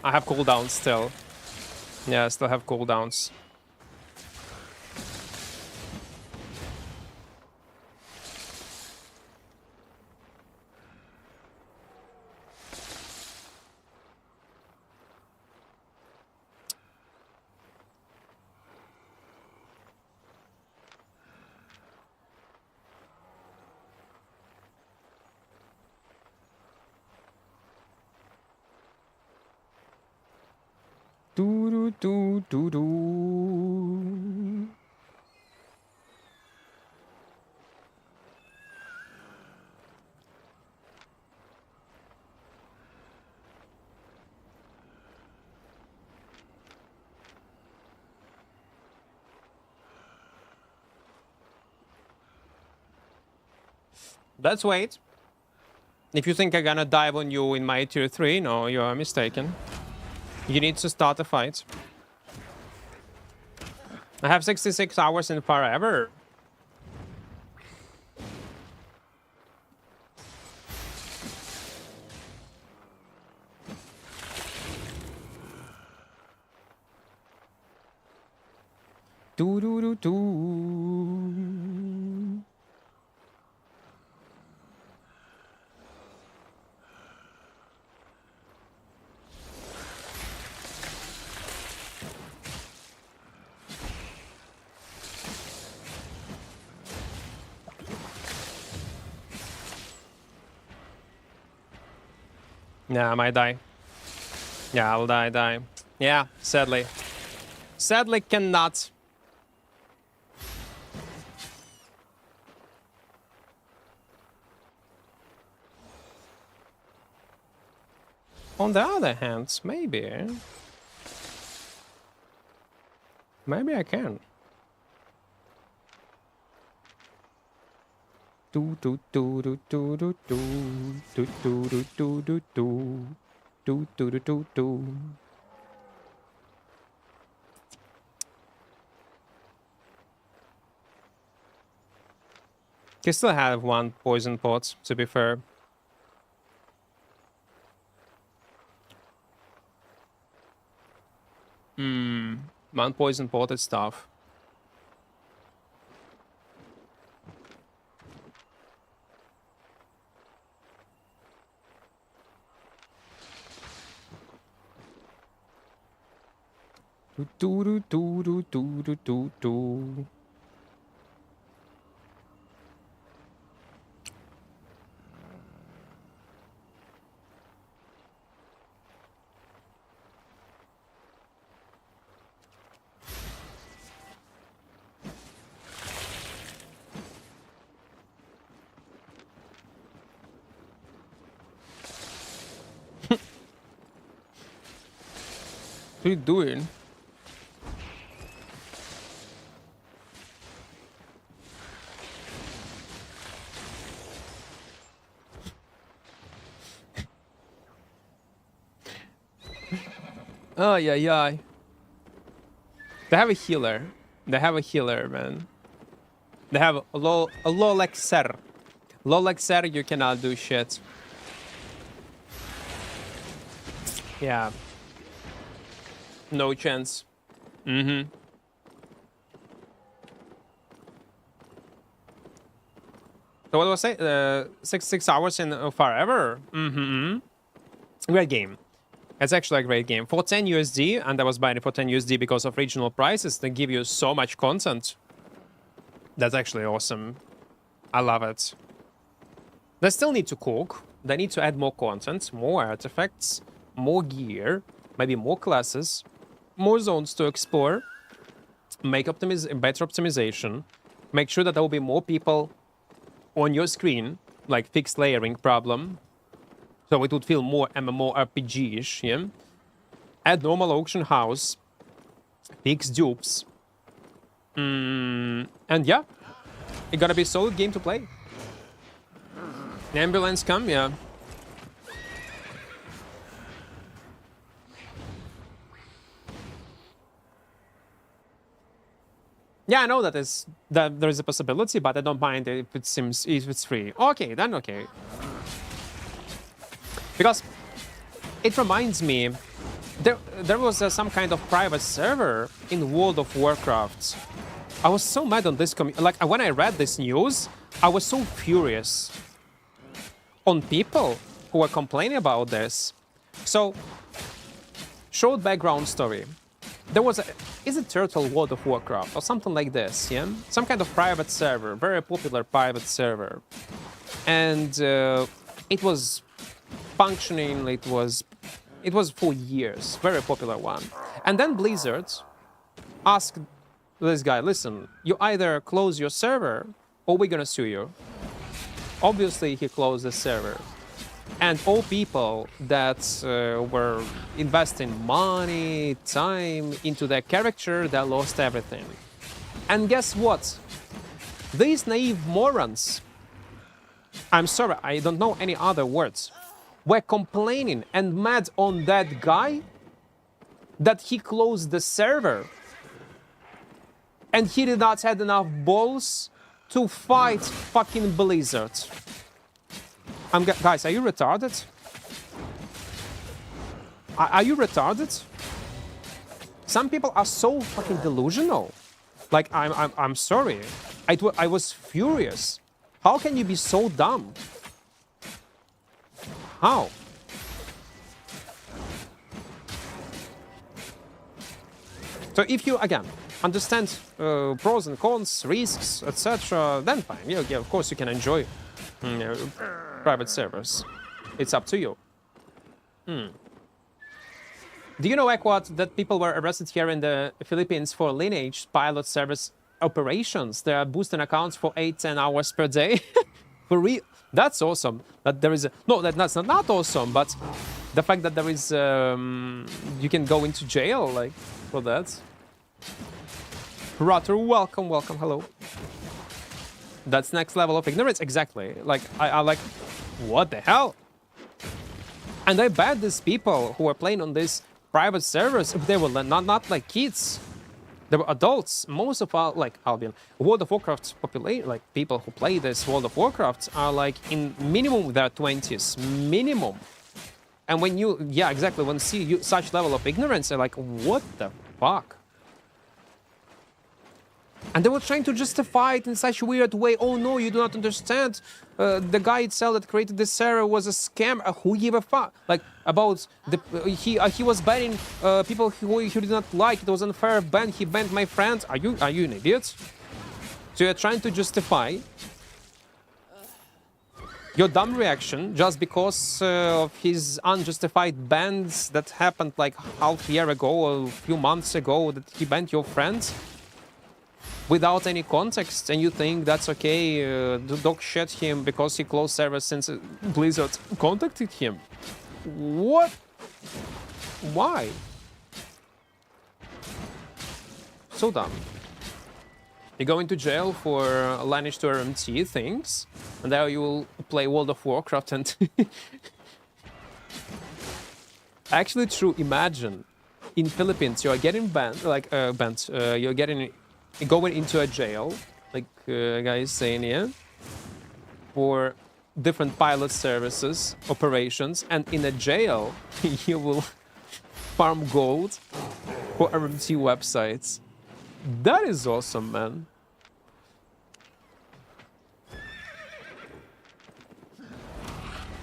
I have cooldowns still. Yeah, I still have cooldowns. Do do do do do. Let's wait. If you think I'm gonna dive on you in my tier 3, no, you are mistaken. You need to start a fight. I have 66 hours in forever. Do do do do. Yeah, I might die. Yeah, I'll die. Yeah, sadly. Sadly cannot. On the other hand, maybe I can. Do do do do do do do do do do do do do do do do do. You still have one poison pot, to be fair. One poison pot is tough. Do do do do do do do do. What are you doing? Oh, yeah. They have a healer. They have a healer, man. They have a low lexer. Low lexer, you cannot do shit. Yeah. No chance. Mm-hmm. So what was I say? 6 hours in forever? Mm-hmm. Great game. It's actually a great game. For 10 USD, and I was buying it for 10 USD because of regional prices, they give you so much content. That's actually awesome. I love it. They still need to cook. They need to add more content, more artifacts, more gear, maybe more classes, more zones to explore, make better optimization, make sure that there will be more people on your screen, like fixed layering problem, so it would feel more MMORPG-ish, yeah? Add normal auction house, fix dupes, and yeah, it gotta be a solid game to play. The ambulance come, yeah. Yeah, I know that there is a possibility, but I don't mind if it's free. Okay, then okay. Because it reminds me, there was some kind of private server in World of Warcraft. I was so mad on this like when I read this news, I was so furious on people who were complaining about this. So, short background story. There was is it Turtle World of Warcraft or something like this, yeah? Some kind of private server, very popular private server. And it was functioning, it was for years, very popular one. And then Blizzard asked this guy, listen, you either close your server or we're gonna sue you. Obviously he closed the server. And all people that were investing money, time into their character, they lost everything. And guess what? These naive morons, I'm sorry, I don't know any other words, were complaining and mad on that guy that he closed the server. And he did not have enough balls to fight fucking Blizzard. Guys, are you retarded? Are you retarded? Some people are so fucking delusional. Like, I'm sorry. I was furious. How can you be so dumb? How? So if you, again, understand pros and cons, risks, etc., then fine. Yeah, of course you can enjoy private servers. It's up to you. Do you know, Equart, that people were arrested here in the Philippines for lineage pilot service operations? They are boosting accounts for 8-10 hours per day. For real. That's awesome. That there is a... No, that's not awesome, but The fact that there is, you can go into jail, like, for that. Rotter, welcome, welcome, hello. That's next level of ignorance, exactly. Like, I like, what the hell? And I bet these people who are playing on these private servers, if they were not like kids, they were adults. Most of our, like, Albion, World of Warcraft population, like, people who play this World of Warcraft are, like, in minimum their 20s, minimum. And when you, yeah, exactly, when see you, such level of ignorance, they're like, what the fuck? And they were trying to justify it in such a weird way. Oh no, you do not understand. The guy itself that created this server was a scam. Who give a fuck? Like about the he was banning people who he did not like. It was unfair ban. He banned my friends. Are you an idiot? So you're trying to justify your dumb reaction just because of his unjustified bans that happened like half a year ago or a few months ago that he banned your friends without any context, and you think that's okay to dog shit him because he closed servers since Blizzard contacted him? What? Why? So dumb. You go into jail for lineage to RMT things, and there you will play World of Warcraft and... Actually true, imagine. In Philippines, you are getting banned, like, you're getting... going into a jail, like a guy is saying here, for different pilot services, operations, and in a jail, you will farm gold for RMT websites. That is awesome, man.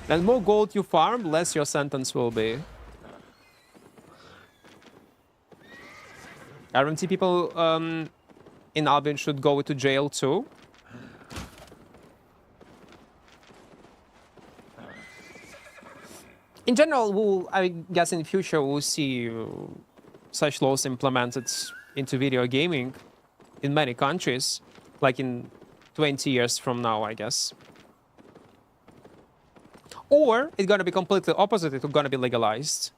And more gold you farm, less your sentence will be. RMT people, in Albion should go to jail too. In general, I guess in the future we'll see such laws implemented into video gaming in many countries, like in 20 years from now, I guess. Or it's gonna be completely opposite, it's gonna be legalized.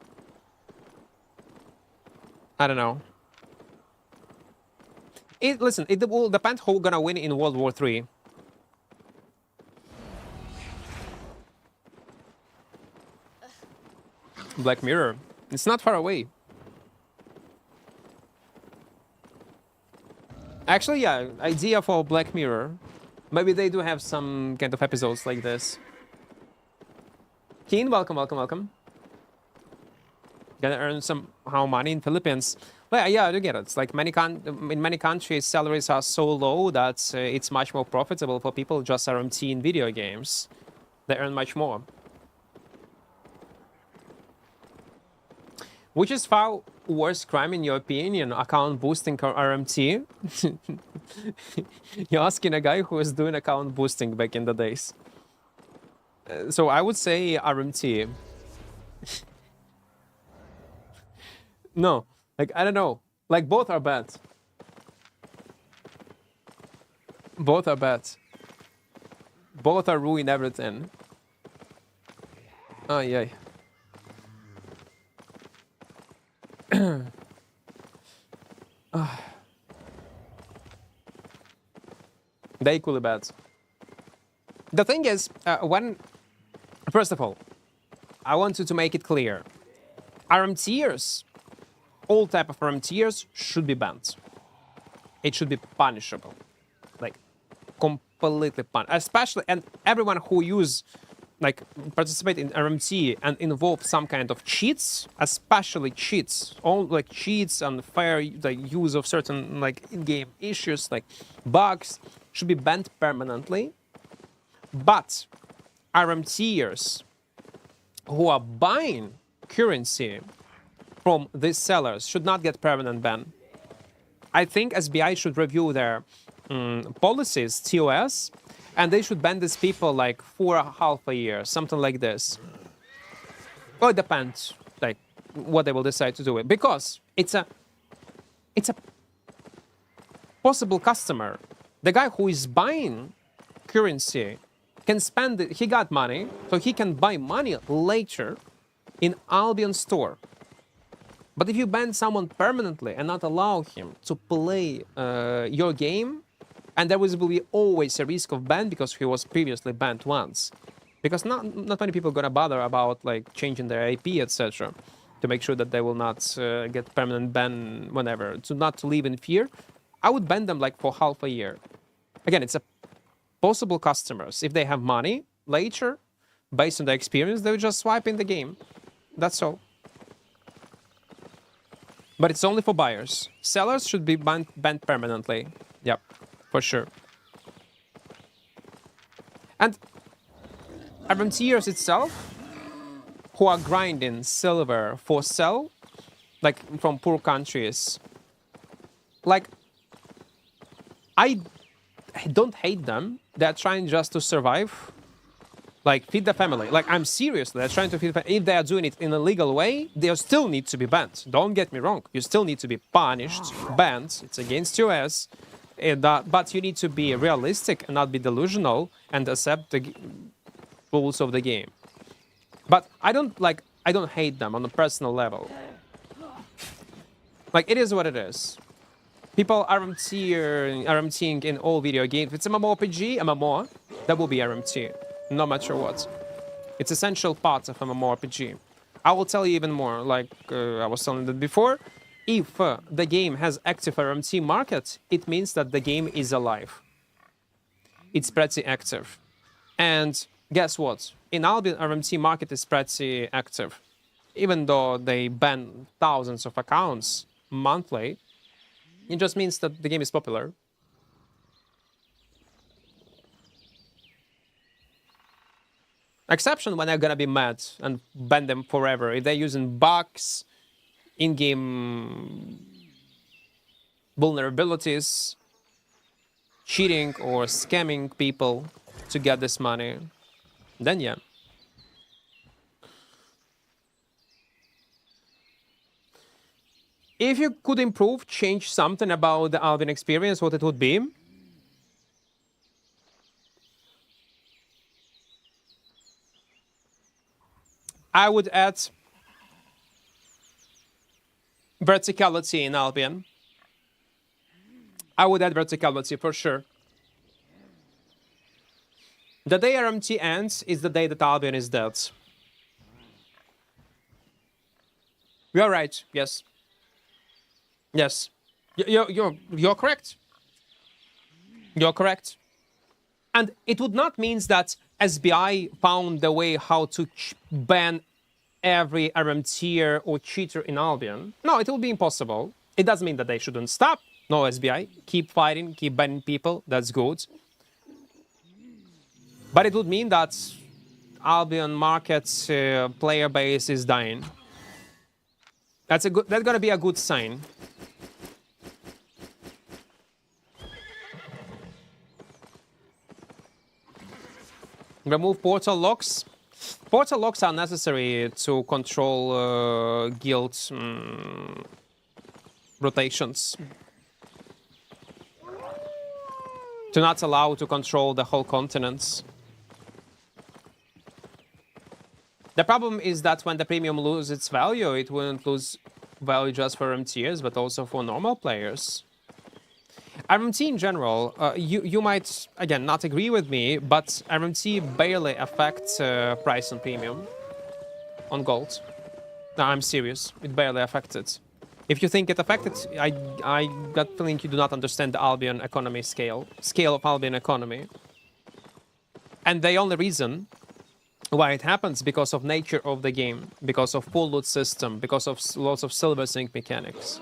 I don't know. Listen, it will depend who's gonna win in World War III. Black Mirror. It's not far away. Actually, yeah, idea for Black Mirror. Maybe they do have some kind of episodes like this. Keen, welcome, welcome, welcome. Gonna earn somehow money in Philippines. Well, yeah, I do get it. It's like in many countries, salaries are so low that it's much more profitable for people just RMT in video games. They earn much more. Which is far worse crime in your opinion, account boosting or RMT? You're asking a guy who was doing account boosting back in the days. So I would say RMT. No. Like, I don't know. Like, both are bad. Both are bad. Both are ruin everything. Oh, yeah. They're equally bad. The thing is, first of all, I wanted to make it clear. RMTers, all type of RMTers should be banned. It should be punishable. Like, completely punished. Especially, and everyone who participate in RMT and involve some kind of cheats, especially cheats, all like cheats, unfair use of certain like in-game issues, like bugs, should be banned permanently. But RMTers who are buying currency from these sellers should not get permanent ban. I think SBI should review their policies, TOS, and they should ban these people like for half a year, something like this. Or it depends, like what they will decide to do it, because it's a possible customer. The guy who is buying currency can spend it. He got money, so he can buy money later in Albion store. But if you ban someone permanently and not allow him to play your game, and there will be always a risk of ban because he was previously banned once. Because not many people gonna bother about like changing their IP, etc., to make sure that they will not get permanent ban whenever. To not to live in fear, I would ban them like for half a year. Again, it's a possible customers. If they have money later, based on their experience, they will just swipe in the game. That's all. But it's only for buyers. Sellers should be banned permanently. Yep, for sure. And RMTers itself, who are grinding silver for sell, like from poor countries, like, I don't hate them. They're trying just to survive, like feed the family. Like, I'm serious. They're trying to feed the family. If they are doing it in a legal way, they still need to be banned. Don't get me wrong. You still need to be punished, banned. It's against US. But you need to be realistic and not be delusional and accept the rules of the game. But I don't hate them on a personal level. Like, it is what it is. People RMTing in all video games. If it's MMORPG, MMO, that will be RMT, no matter what. It's essential part of MMORPG. I will tell you even more, like I was telling that before. If the game has active RMT market, it means that the game is alive. It's pretty active. And guess what? In Albion, RMT market is pretty active. Even though they ban thousands of accounts monthly, it just means that the game is popular. Exception when they're gonna be mad and ban them forever. If they're using bugs, in-game vulnerabilities, cheating or scamming people to get this money, then yeah. If you could improve, change something about the Albion experience, what it would be? I would add verticality in Albion. I would add verticality for sure. The day RMT ends is the day that Albion is dead. You're right, yes. Yes. You're correct. You're correct. And it would not mean that SBI found the way how to ban every RMTer or cheater in Albion. No, it will be impossible. It doesn't mean that they shouldn't stop. No, SBI, keep fighting, keep banning people. That's good. But it would mean that Albion market's player base is dying. That's gonna be a good sign. Remove portal locks. Portal locks are necessary to control guild rotations. To not allow to control the whole continents. The problem is that when the premium loses its value, it wouldn't lose value just for MTers, but also for normal players. RMT in general, you might, again, not agree with me, but RMT barely affects price on premium on gold. No, I'm serious. It barely affects it. If you think it affected, I got the feeling you do not understand the Albion economy scale of Albion economy. And the only reason why it happens because of nature of the game, because of full loot system, because of lots of silver sync mechanics.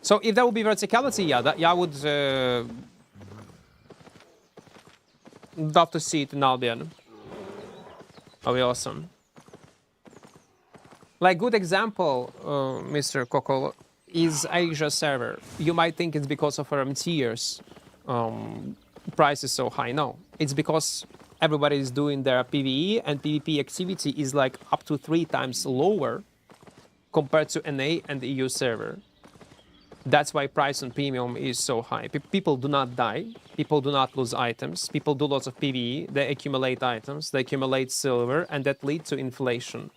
So if there would be verticality, yeah, I would love to see it in Albion. That would be awesome. Like, good example, Mr. Coco, is Asia server. You might think it's because of RMTers. Price is so high. No, it's because everybody is doing their PvE, and PvP activity is like up to 3 times lower compared to NA and the EU server. That's why price on premium is so high. People do not die. People do not lose items. People do lots of PvE. They accumulate items. They accumulate silver, and that leads to inflation.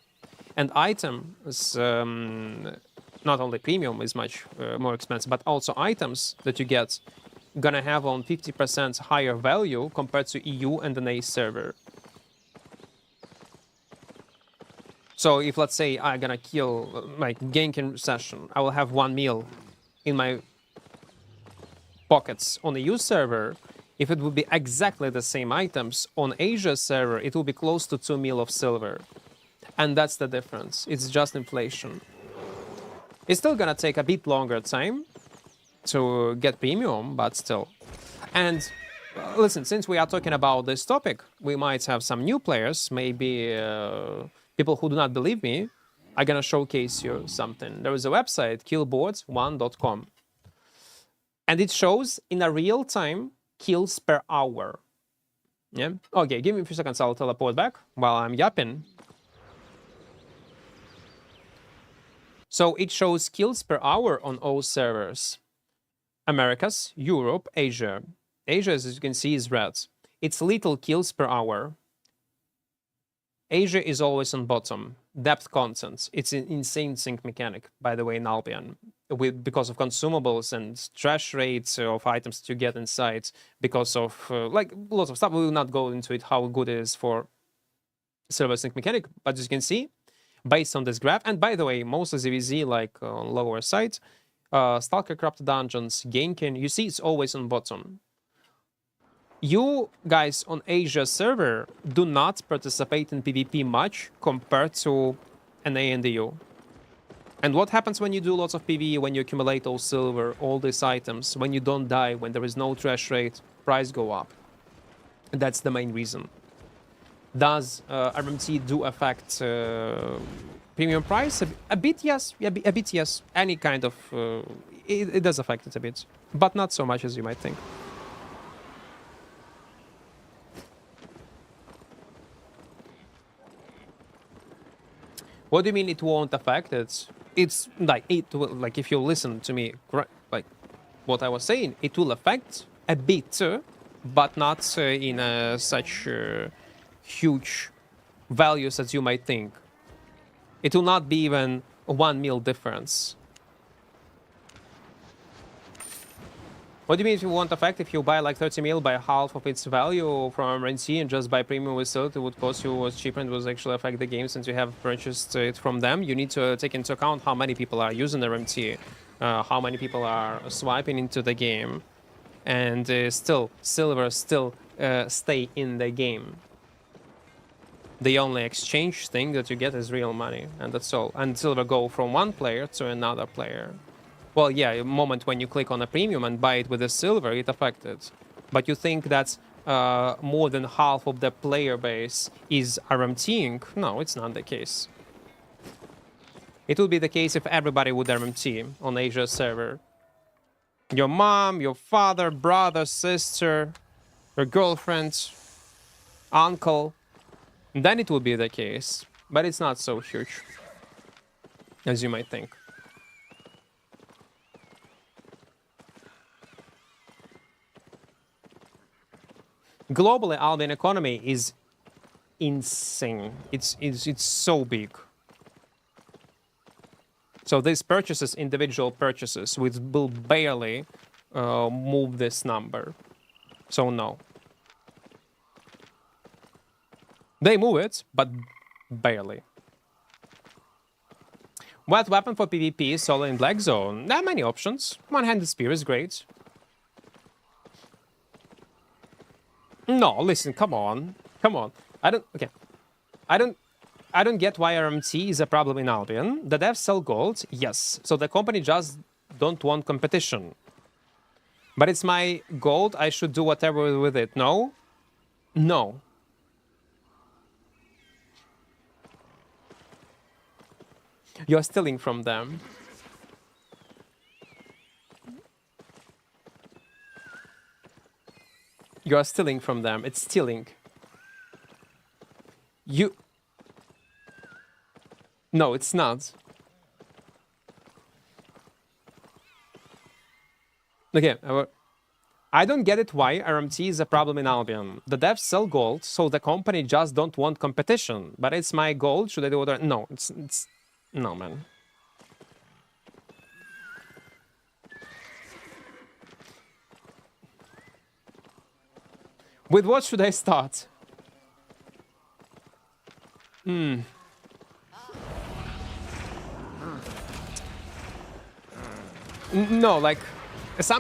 And items, not only premium is much more expensive, but also items that you get gonna have on 50% higher value compared to EU and an A server. So if, let's say, I'm gonna kill like Genkin session, I will have 1 meal in my pockets on a EU server. If it would be exactly the same items on Asia server, it will be close to 2 mil of silver. And that's the difference. It's just inflation. It's still gonna take a bit longer time to get premium, but still. And listen, since we are talking about this topic, we might have some new players, maybe people who do not believe me. I'm gonna showcase you something. There is a website, killboards1.com, and it shows in a real time kills per hour. Yeah. Okay, give me a few seconds. I'll teleport back while I'm yapping. So it shows kills per hour on all servers. Americas, Europe, Asia. Asia, as you can see, is red. It's little kills per hour. Asia is always on bottom. Depth content. It's an insane sync mechanic, by the way, in Albion. Because of consumables and trash rates of items that you get inside, because of like lots of stuff. We will not go into it how good it is for server sync mechanic, but as you can see, based on this graph, and by the way, most of the ZVZ, like on lower side, Stalker Corrupted Dungeons, Genkin, you see it's always on bottom. You guys on Asia server do not participate in PvP much compared to NA and EU. And what happens when you do lots of PvE, when you accumulate all silver, all these items, when you don't die, when there is no trash rate, price go up. And that's the main reason. Does RMT do affect premium price? A bit, yes. A bit, yes. Any kind of... it does affect it a bit. But not so much as you might think. What do you mean it won't affect it? It's like, like if you listen to me, like what I was saying, it will affect a bit, but not in such huge values as you might think. It will not be even a 1 mil difference. What do you mean if you won't affect? If you buy like 30 mil by half of its value from RNC and just buy premium with it would cost you was cheaper and would actually affect the game since you have purchased it from them. You need to take into account how many people are using RMT, how many people are swiping into the game, and still, silver still stay in the game. The only exchange thing that you get is real money, and that's all. And silver go from one player to another player. Well, yeah, a moment when you click on a premium and buy it with a silver, it affected. But you think that more than half of the player base is RMTing? No, it's not the case. It would be the case if everybody would RMT on Asia server. Your mom, your father, brother, sister, your girlfriend, uncle. Then it would be the case. But it's not so huge as you might think. Globally, Albion economy is insane. It's so big. So these purchases, individual purchases, will barely move this number. So no. They move it, but barely. What weapon for PvP solo in Black Zone? There are many options. One-handed spear is great. No, listen, come on. Come on. I don't get why RMT is a problem in Albion. The devs sell gold, yes. So the company just don't want competition. But it's my gold, I should do whatever with it. No? No. You're stealing from them. You are stealing from them. It's stealing. You... No, it's not. Okay, I don't get it why RMT is a problem in Albion. The devs sell gold, so the company just don't want competition. But it's my gold, should I do it? No, it's... No, man. With what should I start? No, like it's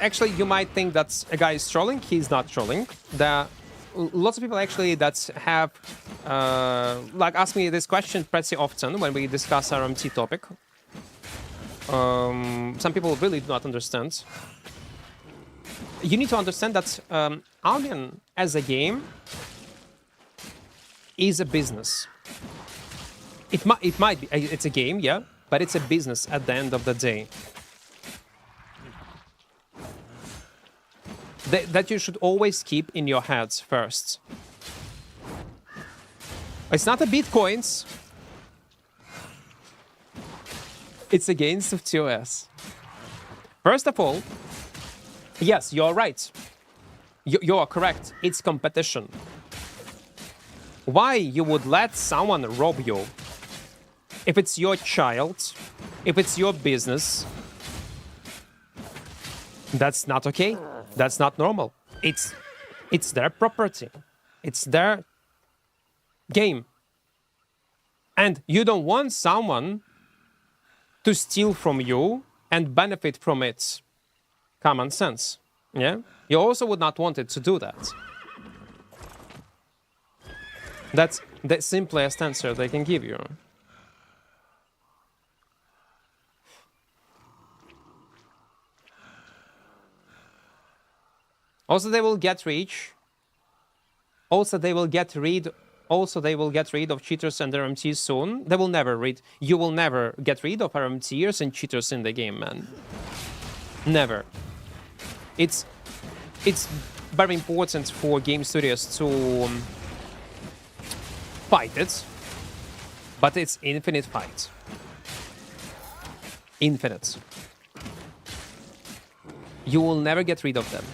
actually, you might think that a guy is trolling. He's not trolling. There are lots of people actually that have like ask me this question pretty often when we discuss our MT topic. Some people really do not understand. You need to understand that Albion as a game is a business. It might be, it's a game, yeah, but it's a business at the end of the day. That you should always keep in your heads first. It's not a bitcoins. It's a gains of TOS. First of all, yes, you're right. You are correct. It's competition. Why you would let someone rob you? If it's your child, if it's your business, that's not okay. That's not normal. It's their property. It's their game. And you don't want someone to steal from you and benefit from it. Common sense. Yeah? You also would not want it to do that. That's the simplest answer they can give you. Also, they will get rich. Also, they will get rid. Also, they will get rid of cheaters and RMTs soon. They will never rid. You will never get rid of RMTers and cheaters in the game, man. Never. It's very important for game studios to fight it, but it's infinite fight. Infinite. You will never get rid of them.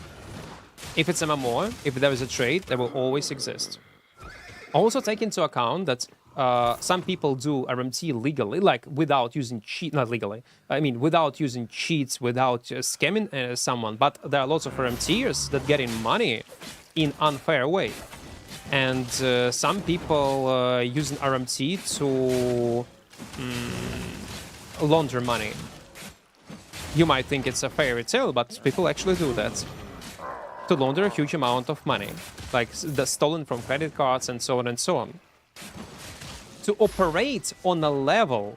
If it's MMO, if there is a trade, they will always exist. Also take into account that some people do RMT legally, like without using cheat, not legally, I mean without using cheats, without scamming someone, but there are lots of RMTers that get in money in unfair way. And some people using RMT to launder money. You might think it's a fairy tale, but people actually do that. To launder a huge amount of money, like the stolen from credit cards and so on and so on. To operate on a level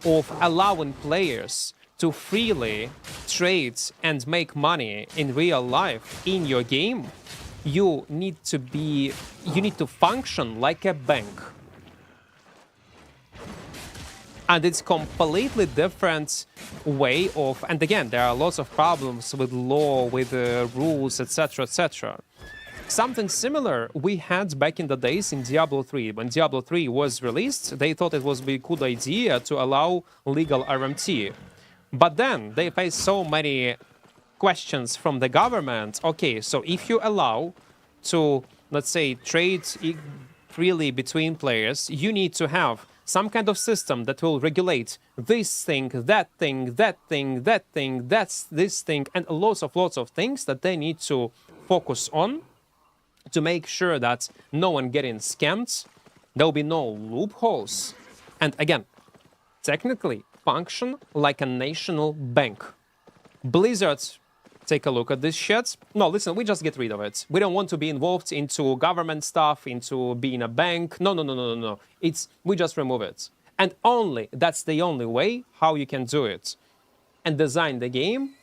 of allowing players to freely trade and make money in real life in your game, you need to function like a bank. And it's completely different way of, and again, there are lots of problems with law, with rules, etc., etc. Something similar we had back in the days in Diablo 3. When Diablo 3 was released, they thought it was a good idea to allow legal RMT. But then they faced so many questions from the government. Okay, so if you allow to, let's say, trade freely between players, you need to have some kind of system that will regulate this thing, that thing, that thing, that thing, that's this thing, and lots of things that they need to focus on to make sure that no one getting scammed, there will be no loopholes, and again, technically function like a national bank. Blizzard, take a look at this shit. No, listen, we just get rid of it. We don't want to be involved into government stuff, into being a bank. No. We just remove it. And that's the only way how you can do it. And design the game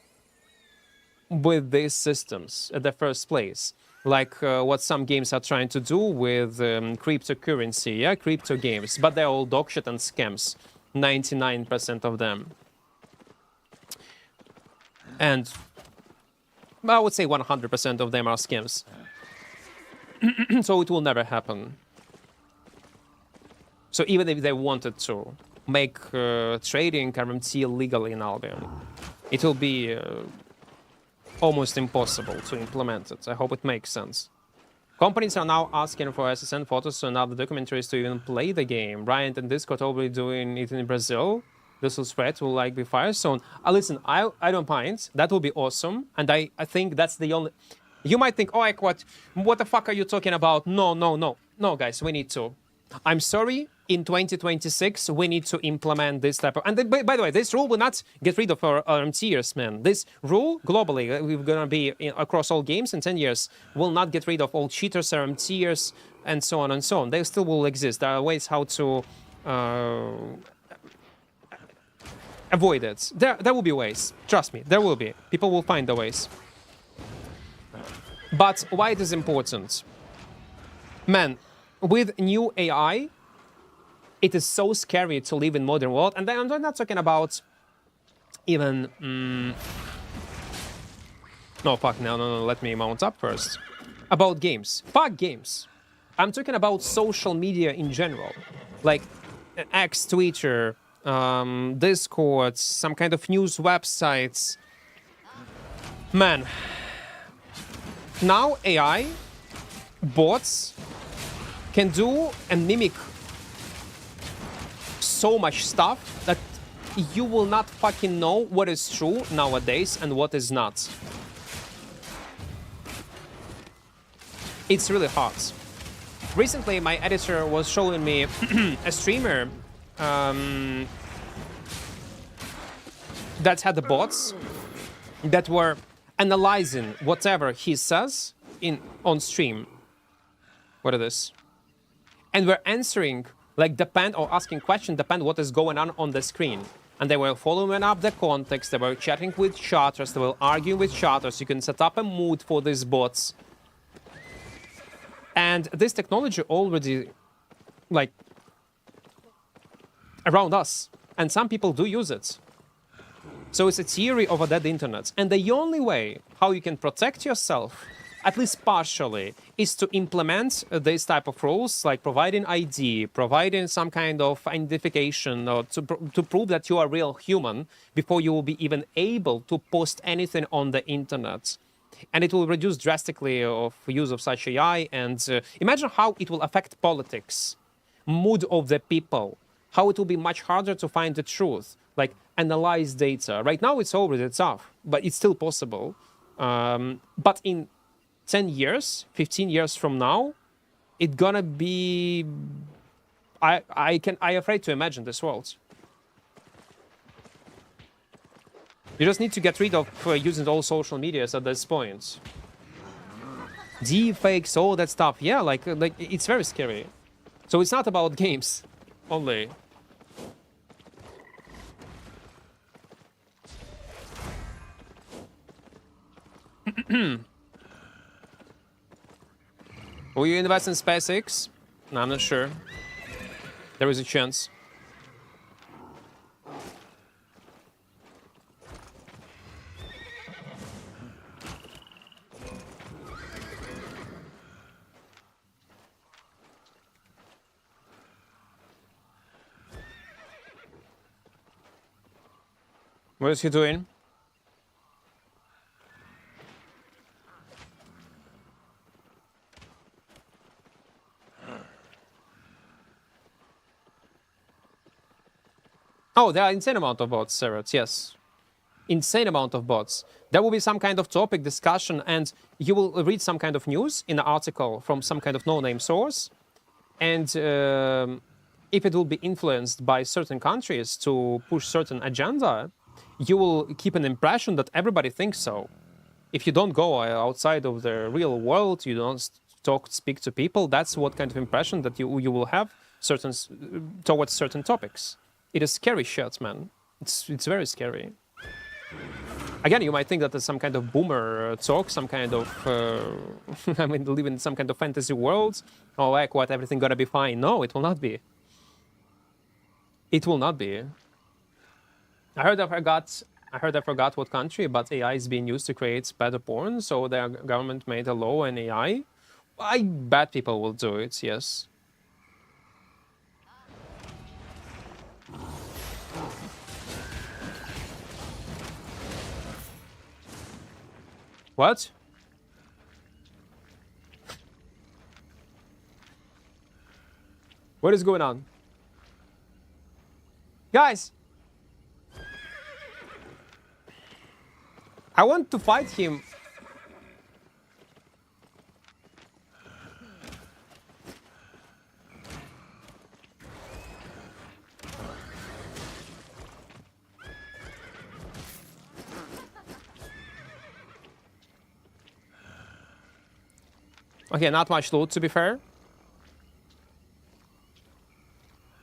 with these systems at the first place. Like what some games are trying to do with cryptocurrency, yeah, crypto games. But they're all dog shit and scams. 99% of them. And I would say 100% of them are scams. So it will never happen. So even if they wanted to make trading RMT illegal in Albion, it will be almost impossible to implement it. I hope it makes sense. Companies are now asking for SSN photos and other documentaries to even play the game. Riot and Discord already doing it in Brazil. This will spread, will like be Firestone. Listen, I don't mind. That will be awesome. And I think that's the only... You might think, oh, Equart, what the fuck are you talking about? No, no, no. No, guys, we need to. I'm sorry, in 2026, we need to implement this type of... And then, by the way, this rule will not get rid of our RMTers, man. This rule, globally, we're going to be across all games in 10 years, will not get rid of all cheaters, RMTers, and so on and so on. They still will exist. There are ways how to avoid it. There will be ways. Trust me, there will be. People will find the ways. But why it is important? Man, with new AI, it is so scary to live in modern world. And then I'm not talking about even... No, fuck, no, let me mount up first. About games. Fuck games. I'm talking about social media in general. Like X, Twitter, Discord, some kind of news websites. Man. Now AI, bots, can do and mimic so much stuff that you will not fucking know what is true nowadays and what is not. It's really hard. Recently, my editor was showing me a streamer that had the bots that were analyzing whatever he says on stream. What is this? And we're answering, like, depend, or asking questions, depend what is going on the screen. And they were following up the context, they were chatting with chatters, they were arguing with chatters. You can set up a mood for these bots. And this technology already, like, around us. And some people do use it. So it's a theory of a dead internet. And the only way how you can protect yourself, at least partially, is to implement this type of rules, like providing ID, providing some kind of identification, or to prove that you are a real human before you will be even able to post anything on the internet. And it will reduce drastically of use of such AI. And imagine how it will affect politics, mood of the people, how it will be much harder to find the truth, like analyze data. Right now it's already tough, but it's still possible. But in 10 years, 15 years from now, it's gonna be... I'm afraid to imagine this world. You just need to get rid of using all social medias at this point. Deepfakes, all that stuff. Yeah, like it's very scary. So it's not about games only. Will you invest in SpaceX? No, I'm not sure. There is a chance. What is he doing? Oh, there are insane amount of bots, Serret, yes. Insane amount of bots. There will be some kind of topic discussion and you will read some kind of news in an article from some kind of no-name source. And if it will be influenced by certain countries to push certain agenda, you will keep an impression that everybody thinks so. If you don't go outside of the real world, you don't speak to people, that's what kind of impression that you will have towards certain topics. It is scary shit, man. It's very scary. Again, you might think that there's some kind of boomer talk, some kind of... I mean, live in some kind of fantasy world. Oh, like, what, everything gonna be fine? No, it will not be. It will not be. I heard I forgot what country, but AI is being used to create better porn, so their government made a law on AI. I bet people will do it, yes. What? What is going on? Guys! I want to fight him. Okay, not much loot, to be fair.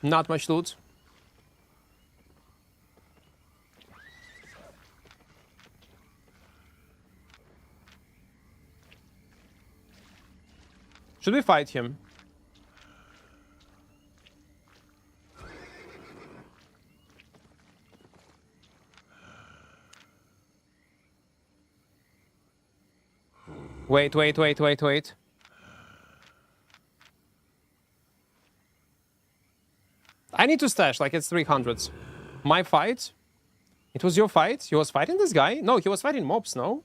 Not much loot. Should we fight him? Wait. I need to stash, like it's 300s. My fight? It was your fight? He was fighting this guy? No, he was fighting mobs, no?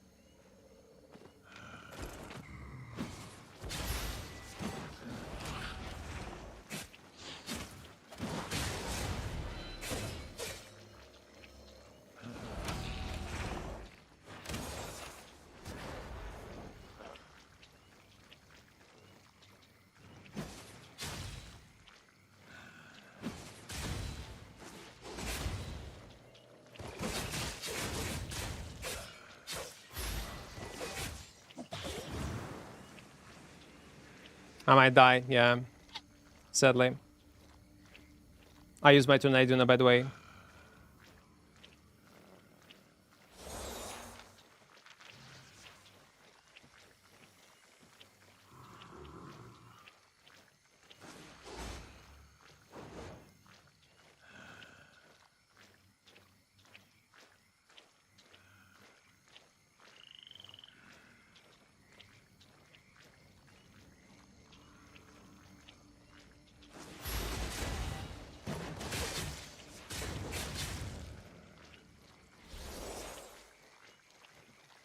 I might die, yeah. Sadly. I used my tornado, by the way.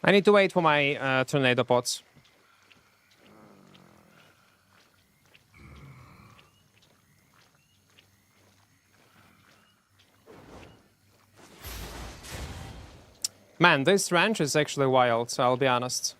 I need to wait for my tornado pots. Man, this ranch is actually wild, so I'll be honest.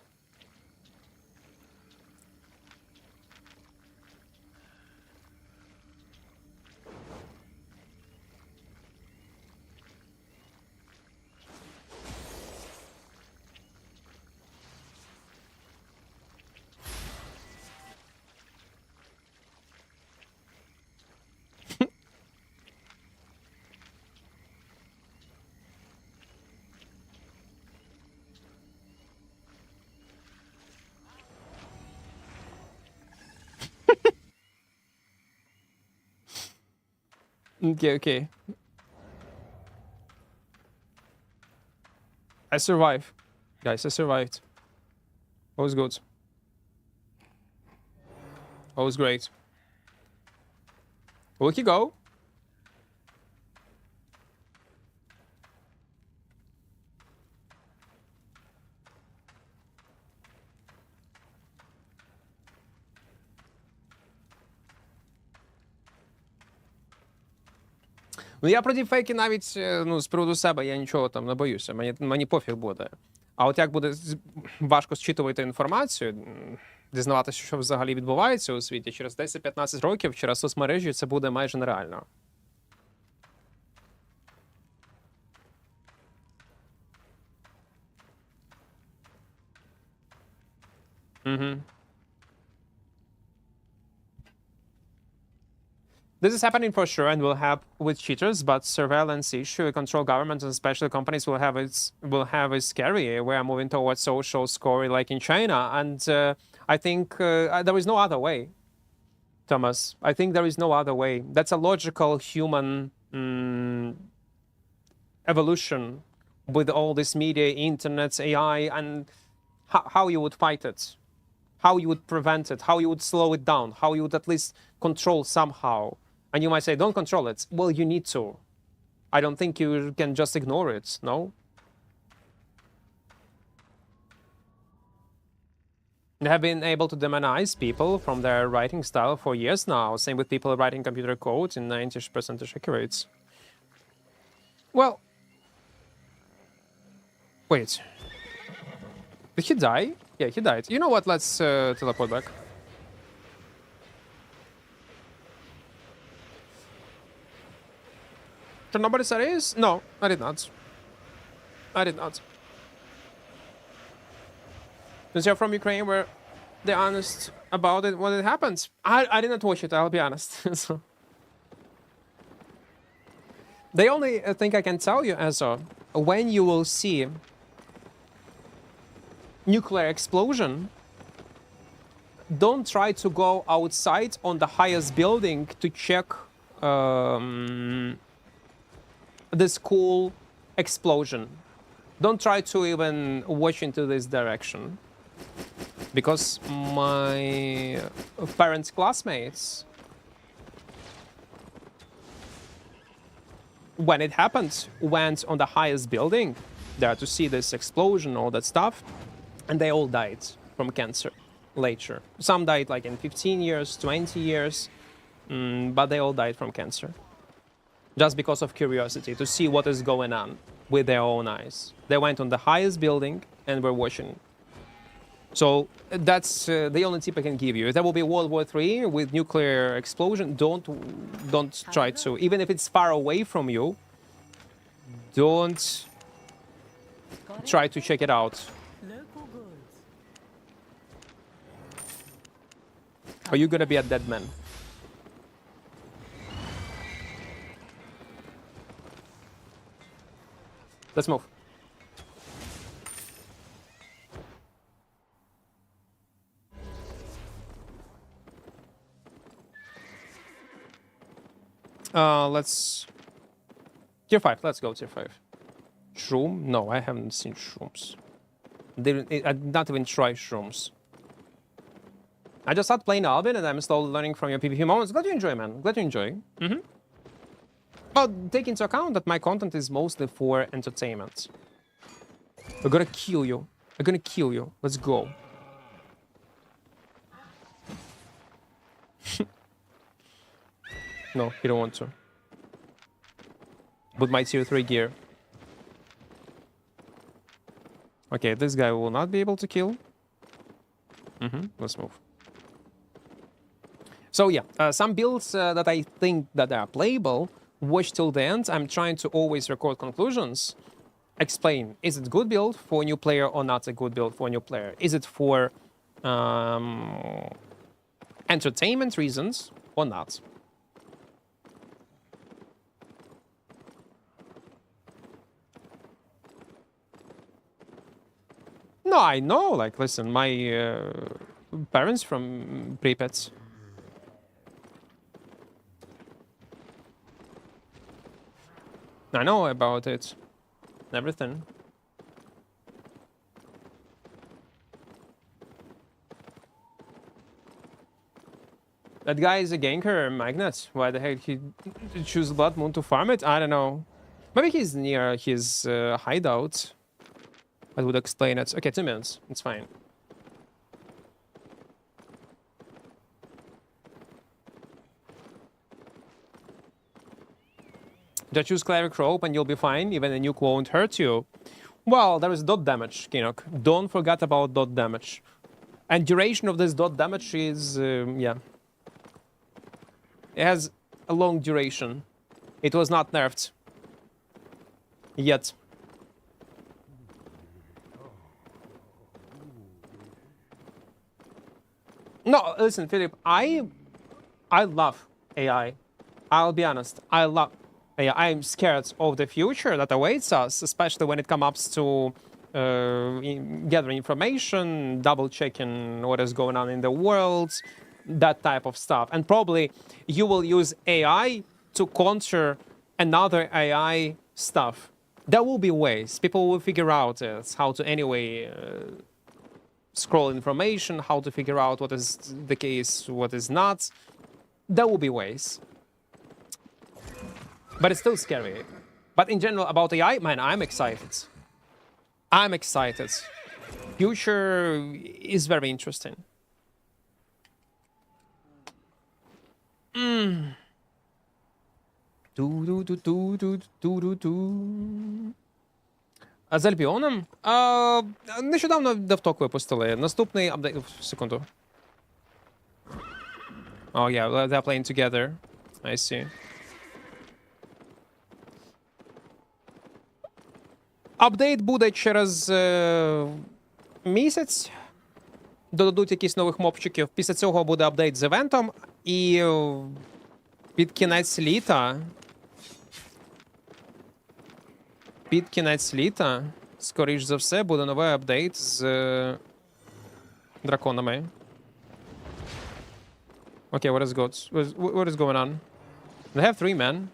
Okay. I survived. Guys, I survived. All was good. All was great. Will he go? Ну, я про діпфейки навіть, ну, з приводу себе, я нічого там не боюся, мені пофіг буде. А от як буде важко зчитувати інформацію, дізнаватися, що взагалі відбувається у світі, через 10-15 років, через соцмережі, це буде майже нереально. Угу. This is happening for sure and will help with cheaters, but surveillance issue, control governments and especially companies will have a scary. We are moving towards social scoring like in China, and I think there is no other way, Thomas. I think there is no other way. That's a logical human evolution with all this media, internet, AI, and how you would fight it, how you would prevent it, how you would slow it down, how you would at least control somehow. And you might say, don't control it. Well, you need to. I don't think you can just ignore it, no? They have been able to demonize people from their writing style for years now. Same with people writing computer code in 90% accurate. Well, wait. Did he die? Yeah, he died. You know what? Let's teleport back. Did nobody say this? No, I did not. I did not. Since you're from Ukraine, where they're honest about it when it happens. I did not watch it, I'll be honest. So. The only thing I can tell you, Ezra, when you will see nuclear explosion, don't try to go outside on the highest building to check the school explosion. Don't try to even watch into this direction. Because my parents' classmates, when it happened, went on the highest building there to see this explosion, all that stuff, and they all died from cancer later. Some died like in 15 years, 20 years, but they all died from cancer. Just because of curiosity, to see what is going on with their own eyes. They went on the highest building and were watching. So that's the only tip I can give you. If there will be World War III with nuclear explosion, don't try to. Even if it's far away from you, don't try to check it out. Local goods. Or you're gonna be a dead man. Let's move. Let's... Tier 5, let's go tier 5. Shroom? No, I haven't seen shrooms. I did not even try shrooms. I just started playing Albion and I'm still learning from your PvP moments. Glad you enjoy, man. Glad you enjoy. But take into account that my content is mostly for entertainment. I'm gonna kill you. I'm gonna kill you. Let's go. No, you don't want to. With my tier 3 gear. Okay, this guy will not be able to kill. Let's move. So yeah, some builds that I think that are playable, watch till the end. I'm trying to always record conclusions. Explain, is it good build for a new player or not a good build for a new player? Is it for entertainment reasons or not? No, I know, like, listen, my parents from Pripyat. I know about it. Everything. That guy is a ganker, Magnet. Why the heck he choose Blood Moon to farm it? I don't know. Maybe he's near his hideout. That would explain it. Okay, 2 minutes. It's fine. Just choose Cleric Rope and you'll be fine. Even a nuke won't hurt you. Well, there is dot damage, Kinok. Don't forget about dot damage. And duration of this dot damage is, yeah. It has a long duration. It was not nerfed. Yet. No, listen, Philip, I love AI. I'll be honest. I love AI. I'm scared of the future that awaits us, especially when it comes to gathering information, double-checking what is going on in the world, that type of stuff. And probably you will use AI to counter another AI stuff. There will be ways. People will figure out how to anyway scroll information, how to figure out what is the case, what is not. There will be ways. But it's still scary. But in general, about AI, man, I'm excited. I'm excited. Future is very interesting. А з Альбіоном? Нещодавно девток випустили. Наступний апдейт. Секунду. Oh, yeah, they're playing together. I see. Апдейт буде через місяць. Додадуть якісь нових мопчиків. Після цього буде апдейт з івентом. І під кінець літа. Скоріш за все, буде новий апдейт з драконами. Okay, what is going on? They have 3 men.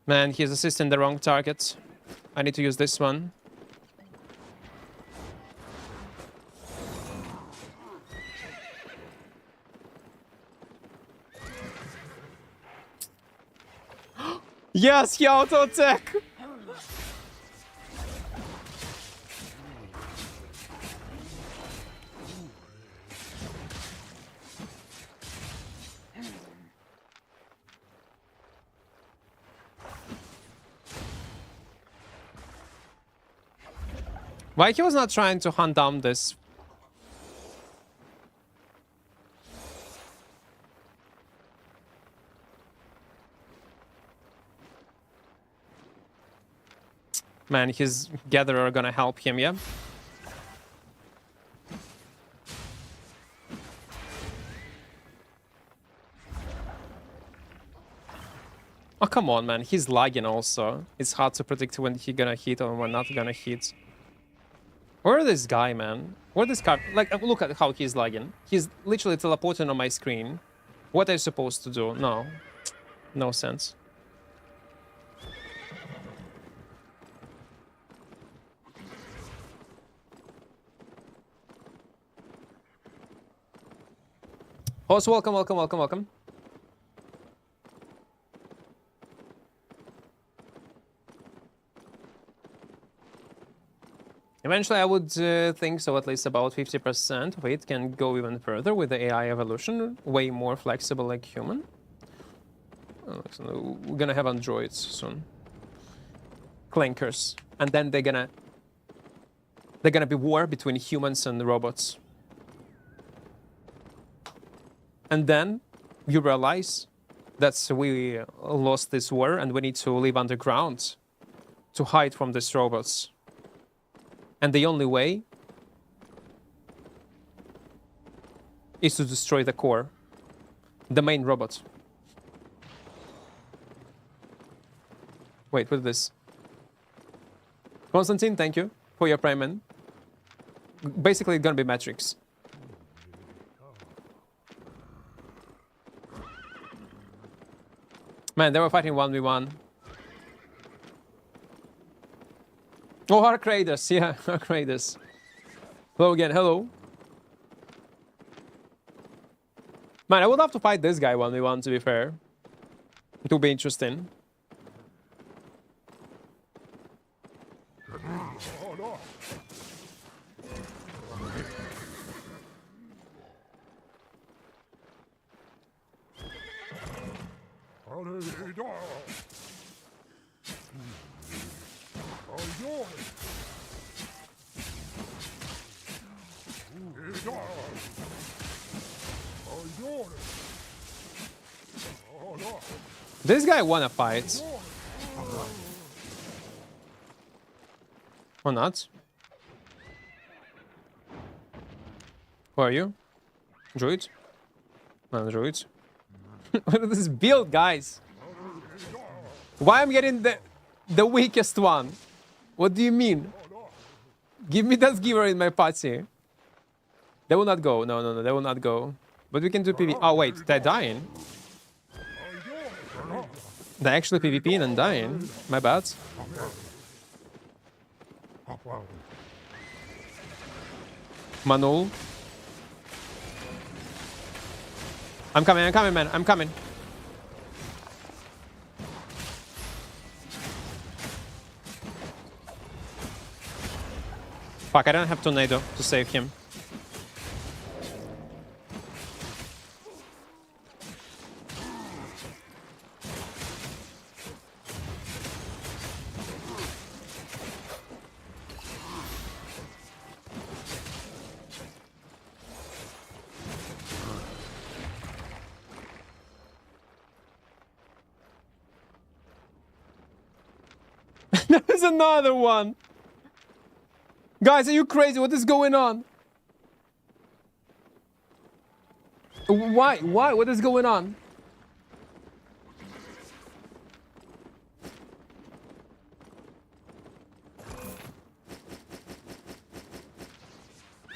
Man, he's assisting the wrong target. I need to use this one. Yes, he auto attack. Why he was not trying to hunt down this? Man, his gatherer are gonna help him, yeah? Oh, come on, man. He's lagging also. It's hard to predict when he's gonna hit or when not gonna hit. Where is this guy, man? Where this guy? Like, look at how he's lagging. He's literally teleporting on my screen. What are you supposed to do? No. No sense. Host, welcome, welcome, welcome, welcome. Eventually, I would think so. At least about 50% of it can go even further with the AI evolution. Way more flexible like human. So we're gonna have androids soon. Clankers. And then they're gonna be war between humans and robots. And then you realize that we lost this war and we need to live underground to hide from these robots. And the only way is to destroy the core, the main robot. Wait, what is this? Constantine, thank you for your prime man. Basically, it's gonna be Matrix. Man, they were fighting 1v1. Oh, Arc Raiders, yeah, Arc Raiders. Hello again, hello. Man, I would love to fight this guy 1v1, to be fair. It will be interesting. This guy wanna fight. Or not? Who are you? Druid? No, druid. What is this build, guys? Why I'm getting the weakest one? What do you mean? Give me that giver in my party. They will not go. No, no, no, they will not go. But we can do PvP. Oh, wait, they're dying. They're actually PvPing and dying. My bad. Manul. I'm coming, man. I'm coming. Fuck, I don't have tornado to save him. There's another one. Guys, are you crazy? What is going on? Why? Why? What is going on?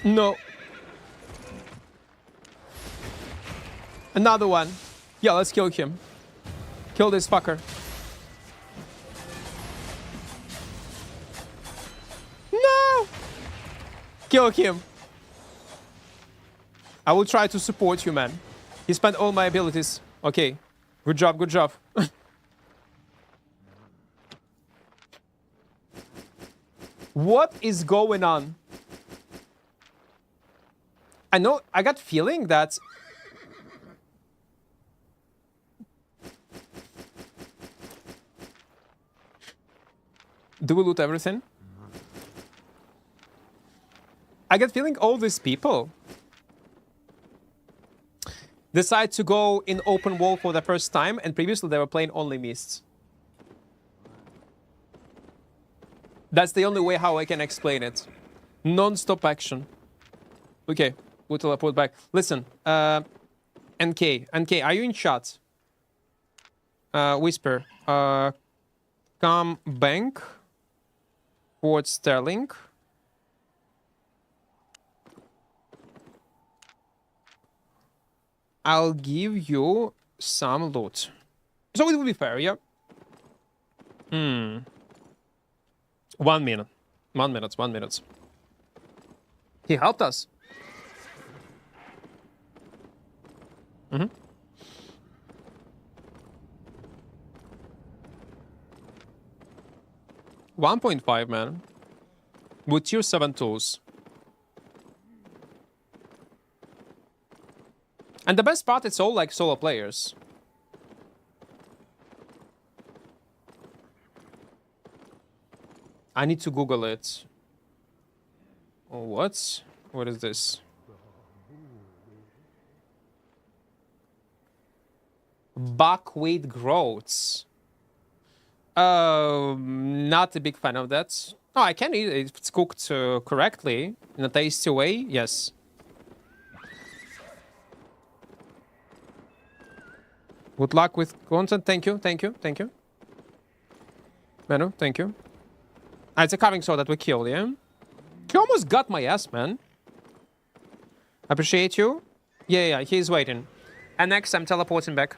No. Another one. Yeah, let's kill him. Kill this fucker. No! Kill him. I will try to support you, man. He spent all my abilities. Okay. Good job, good job. What is going on? I know, I got feeling that... Do we loot everything? I get feeling all these people decide to go in open world for the first time, and previously they were playing only mists. That's the only way how I can explain it. Non-stop action. Okay, we'll teleport back. Listen, NK, are you in chat? Whisper, come bank towards Sterling. I'll give you some loot. So it will be fair, yeah? 1 minute. 1 minute, 1 minute. He helped us. 1.5, man. With tier 7 tools. And the best part, it's all like solo players. I need to Google it. Oh, what? What is this? Buckwheat groats. Not a big fan of that. Oh, I can eat it if it's cooked correctly in a tasty way. Yes. Good luck with content. Thank you, thank you, thank you. Manu, thank you. Ah, it's a carving saw that we killed, yeah? He almost got my ass, man. Appreciate you. Yeah, he's waiting. And next, I'm teleporting back.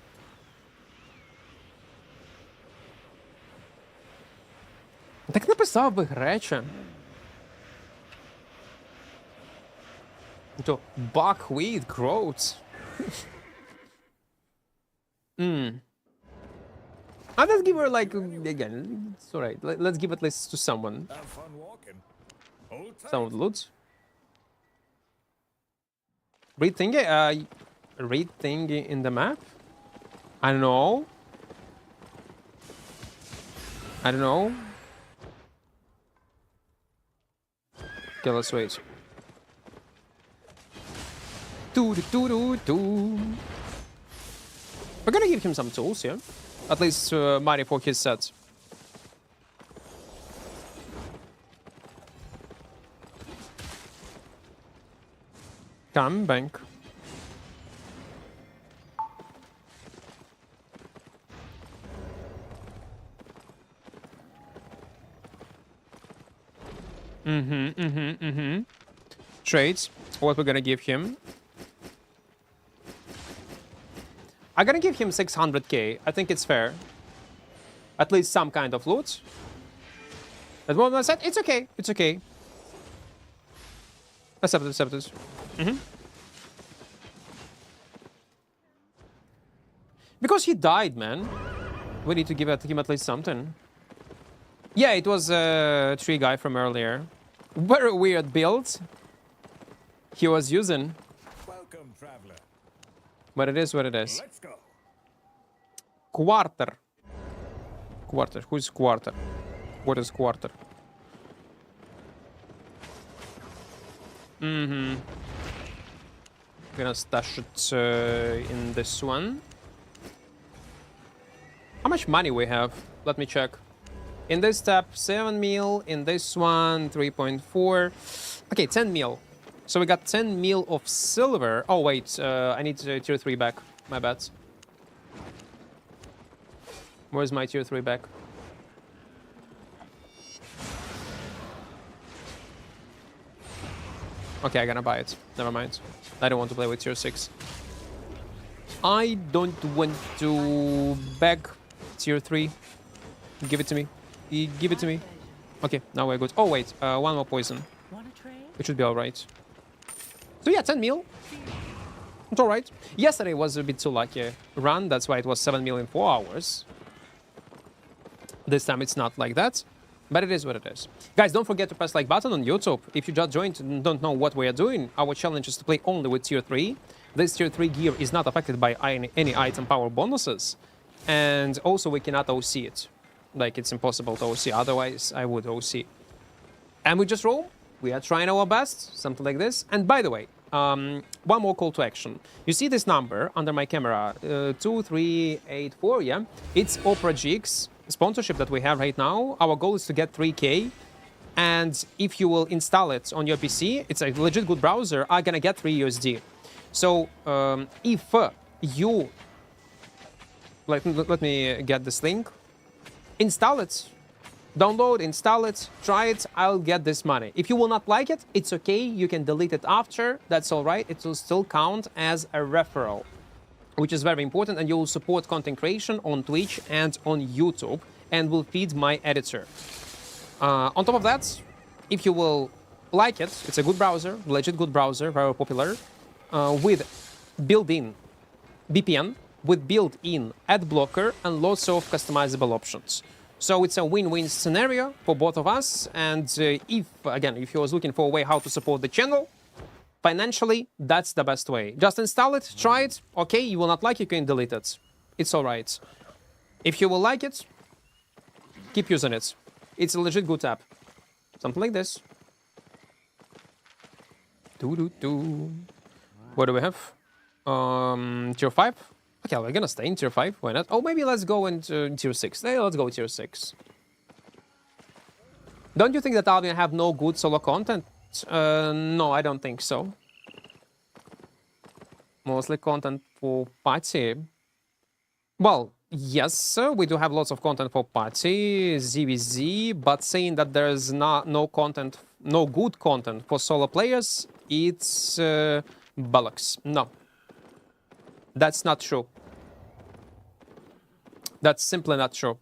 Так написав би греча. То buckwheat groats. Let's give her like again. It's alright. Let's give at least to someone. Have fun walking. Some of the loot. Read thingy. Read thingy in the map. I don't know. I don't know. Okay, let's wait. We're gonna give him some tools, yeah? At least money for his set. Come, bank. Trades. What we're gonna give him? I'm gonna give him 600k. I think it's fair. At least some kind of loot. That one I said, it's okay. It's okay. Accept it, accept it. Because he died, man. We need to give him at least something. Yeah, it was a tree guy from earlier. Very weird build he was using. Welcome, traveler. But it is what it is. Let's go. Quarter. Quarter. Who's quarter? What is quarter? Gonna stash it in this one. How much money we have? Let me check. In this tab, 7 mil. In this one, 3.4. Okay, 10 mil. So we got 10 mil of silver. Oh, wait. I need tier 3 back. My bad. Where's my tier 3 back? Okay, I'm gonna buy it. Never mind. I don't want to play with tier 6. I don't want to beg tier 3. Give it to me. Give it to me. Okay, now we're good. Oh, wait. One more poison. Want a trade? It should be alright. So yeah, 10 mil. It's alright. Yesterday was a bit too lucky run. That's why it was 7 mil in 4 hours. This time it's not like that. But it is what it is. Guys, don't forget to press like button on YouTube. If you just joined and don't know what we are doing, our challenge is to play only with tier 3. This tier 3 gear is not affected by any item power bonuses. And also we cannot OC it. Like, it's impossible to OC. Otherwise, I would OC. And we just roll. We are trying our best. Something like this. And by the way, one more call to action. You see this number under my camera, 2384, yeah? It's mmorpg sponsorship that we have right now. Our goal is to get 3K. And if you will install it on your PC, it's a legit good browser, are gonna get 3 USD. So if you... Let me get this link. Install it. Download, install it, try it, I'll get this money. If you will not like it, it's okay, you can delete it after, that's all right. It will still count as a referral, which is very important, and you will support content creation on Twitch and on YouTube, and will feed my editor. On top of that, if you will like it, it's a good browser, legit good browser, very popular, with built-in VPN, with built-in ad blocker, and lots of customizable options. So it's a win-win scenario for both of us. And if you was looking for a way how to support the channel, financially, that's the best way. Just install it, try it. Okay, you will not like it, you can delete it. It's all right. If you will like it, keep using it. It's a legit good app. Something like this. What do we have? Tier 5? Okay, we're gonna stay in tier 5, why not? Oh, maybe let's go into tier 6. Hey, let's go tier 6. Don't you think that Albion have no good solo content? No, I don't think so. Mostly content for party. Well, yes, we do have lots of content for party, ZVZ, but saying that there's no content, no good content for solo players, it's bollocks. No. That's not true. That's simply not true.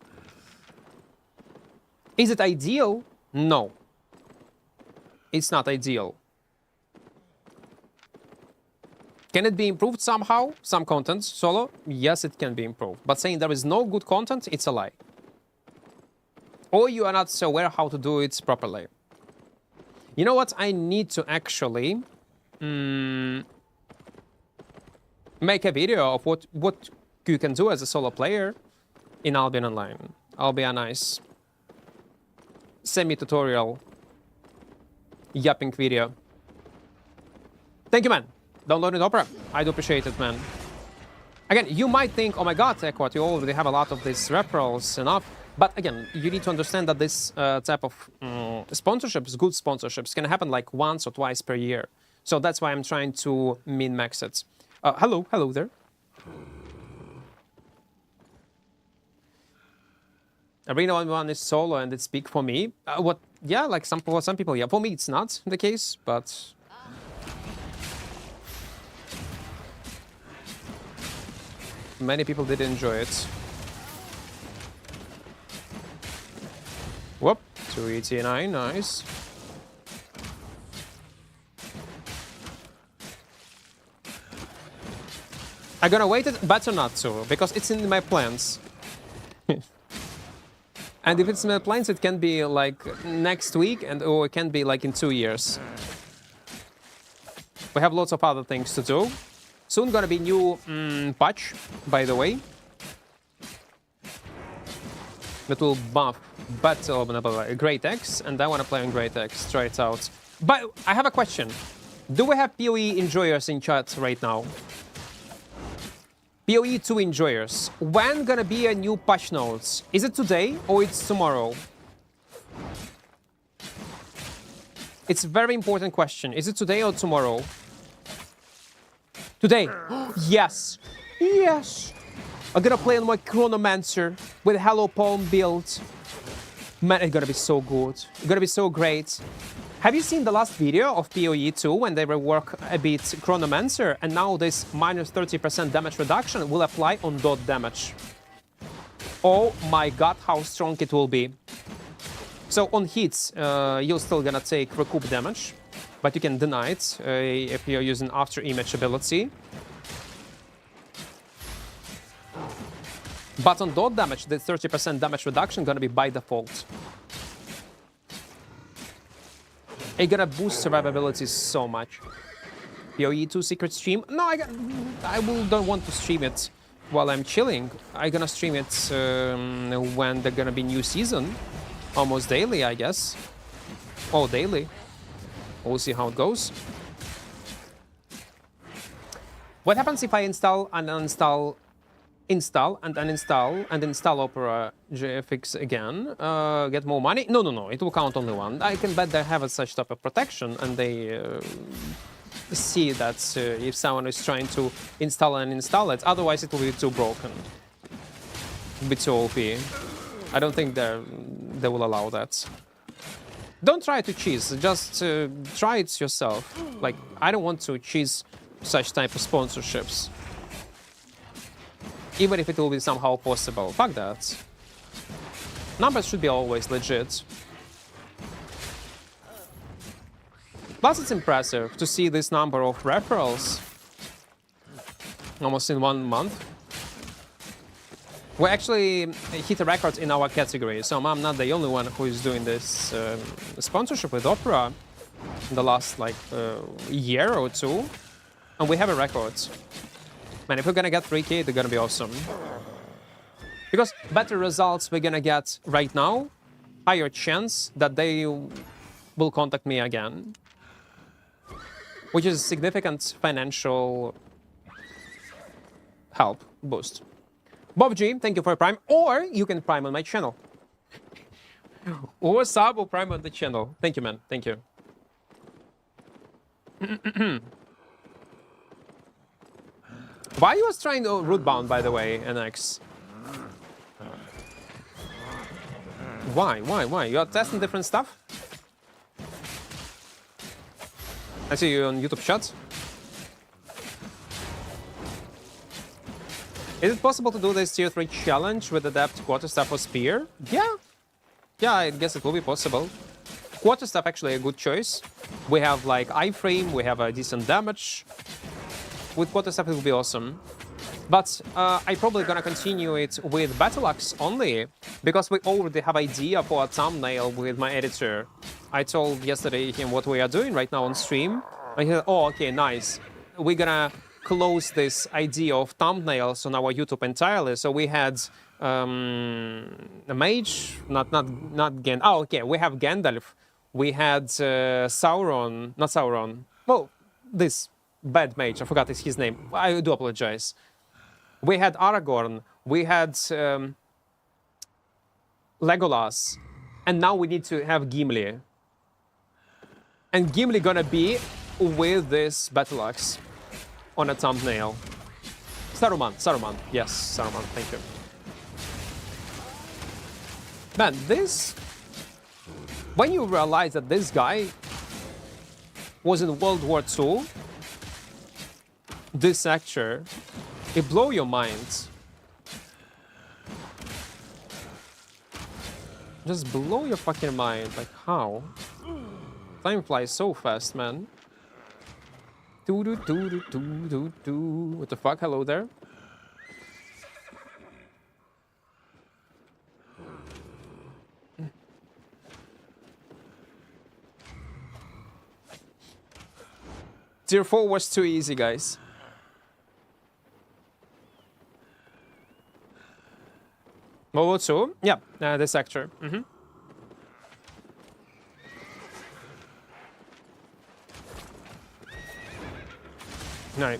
Is it ideal? No. It's not ideal. Can it be improved somehow? Some content solo? Yes, it can be improved. But saying there is no good content, it's a lie. Or you are not so aware how to do it properly. You know what? I need to actually make a video of what you can do as a solo player in Albion Online. I'll be a nice semi-tutorial yapping video. Thank you, man. Downloading Opera. I do appreciate it, man. Again, you might think, oh my god, Equart, you already have a lot of these referrals enough. But again, you need to understand that this type of sponsorships, good sponsorships, can happen like once or twice per year. So that's why I'm trying to min-max it. Hello there. Arena 1-1 is solo and it's big for me. What? Yeah, like some people, yeah. For me, it's not the case, but... many people did enjoy it. Whoop, 289, nice. I'm gonna wait it, better not to, because it's in my plans. And if it's planes, it can be like next week, or it can be like in 2 years. We have lots of other things to do. Soon gonna be new patch, by the way. That will buff Battle Great X, and I wanna play on Great X straight out. But I have a question. Do we have PoE enjoyers in chat right now? PoE 2 enjoyers. When gonna be a new patch notes? Is it today or it's tomorrow? It's a very important question. Is it today or tomorrow? Today. Yes. Yes. I'm gonna play on my Chronomancer with Hello Palm build. Man, it's gonna be so good. It's gonna be so great. Have you seen the last video of PoE 2 when they rework a bit Chronomancer, and now this minus 30% damage reduction will apply on dot damage? Oh my god, how strong it will be. So on hits, you're still gonna take recoup damage, but you can deny it if you're using after image ability. But on dot damage, the 30% damage reduction gonna be by default. It's gonna boost survivability so much. PoE 2 secret stream? No, don't want to stream it while I'm chilling. I'm gonna stream it when there's gonna be new season. Almost daily, I guess. Oh, daily. We'll see how it goes. What happens if I install and uninstall, install and uninstall and install Opera GFX again? Get more money? No. It will count only one. I can bet they have such type of protection, and they see that if someone is trying to install and install it, otherwise it will be too broken. It'll be too OP. I don't think they will allow that. Don't try to cheese. Just try it yourself. Like, I don't want to cheese such type of sponsorships. Even if it will be somehow possible. Fuck that. Numbers should be always legit. Plus, it's impressive to see this number of referrals almost in 1 month. We actually hit a record in our category, so I'm not the only one who is doing this sponsorship with Opera in the last year or two, and we have a record. Man, if we're gonna get 3K, they're gonna be awesome. Because better results we're gonna get right now, higher chance that they will contact me again. Which is significant financial help boost. Bob G, thank you for Prime. Or you can Prime on my channel. Or sub or Prime on the channel. Thank you, man. Thank you. Why you was trying to root bound, by the way, NX? Why? You are testing different stuff? I see you on YouTube chat. Is it possible to do this tier 3 challenge with Adept Quarterstaff or Spear? Yeah, I guess it will be possible. Quarterstaff actually a good choice. We have like iframe, we have a decent damage. With Quarterstaff it will be awesome. But I'm probably gonna continue it with Battle Axe only, because we already have idea for a thumbnail with my editor. I told yesterday him what we are doing right now on stream. And he said, oh, okay, nice. We're gonna close this idea of thumbnails on our YouTube entirely. So we had a mage, not Gandalf. Oh, okay, we have Gandalf. We had Sauron, not Sauron. Well, this bad mage, I forgot his name. I do apologize. We had Aragorn. We had Legolas. And now we need to have Gimli. And Gimli gonna be with this Battle Axe on a thumbnail. Saruman. Yes, Saruman, thank you. Man, this... When you realize that this guy was in World War II, this actor, it blow your mind. Just blow your fucking mind. Like, how? Time flies so fast, man. What the fuck? Hello there. Tier 4 was too easy, guys. World War 2? Yeah, the sector. Right.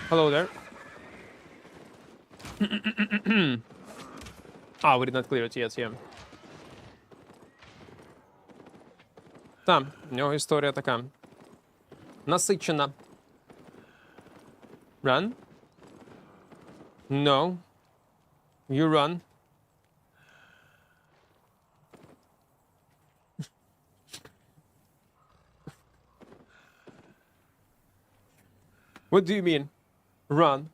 Hello there. We did not clear it yet, yeah. Там, у нього історія така. Насичена. Run? No. You run. What do you mean? Run.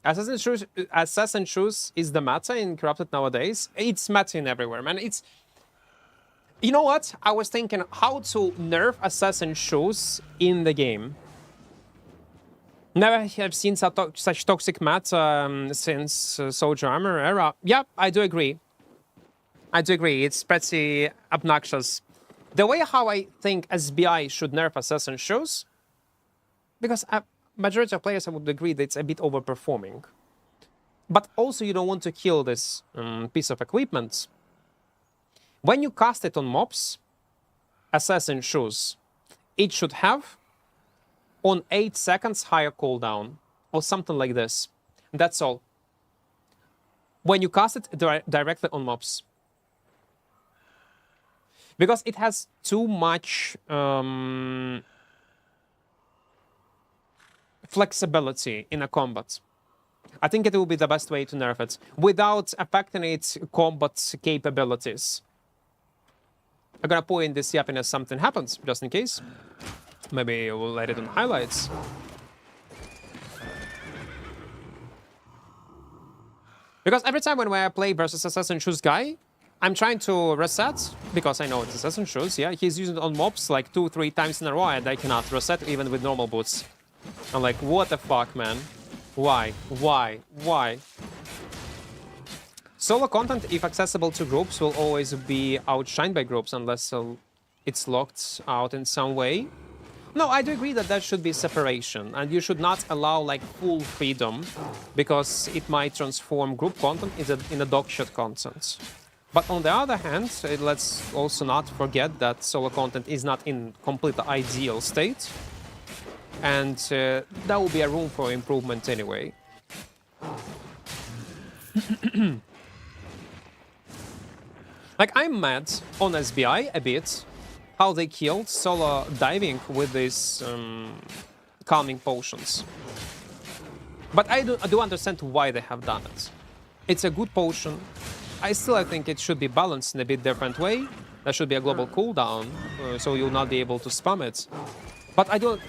Assassin shoes is the meta in Corrupted nowadays. It's meta in everywhere, man. It's... You know what? I was thinking how to nerf assassin shoes in the game. Never have seen such toxic meta since Soldier Armor era. Yeah, I do agree. I do agree. It's pretty obnoxious. The way how I think SBI should nerf assassin shoes, because majority of players I would agree that it's a bit overperforming. But also you don't want to kill this piece of equipment. When you cast it on mobs, assassin shoes, it should have on 8 seconds higher cooldown or something like this. That's all. When you cast it directly on mobs. Because it has too much flexibility in a combat. I think it will be the best way to nerf it without affecting its combat capabilities. I'm gonna point this yapping as something happens, just in case. Maybe we'll let it on highlights. Because every time when I play versus Assassin Shoes guy, I'm trying to reset, because I know it's Assassin Shoes, yeah? He's using it on mobs like 2-3 times in a row, and I cannot reset even with normal boots. I'm like, what the fuck, man? Why? Why? Why? Solo content, if accessible to groups, will always be outshined by groups unless it's locked out in some way. No, I do agree that there should be separation, and you should not allow like full freedom, because it might transform group content in a dogshit content. But on the other hand, let's also not forget that solo content is not in complete ideal state, and there will be a room for improvement anyway. Like, I'm mad on SBI a bit, how they killed solo diving with these calming potions. But I do understand why they have done it. It's a good potion. I think it should be balanced in a bit different way. There should be a global cooldown, so you'll not be able to spam it. But I do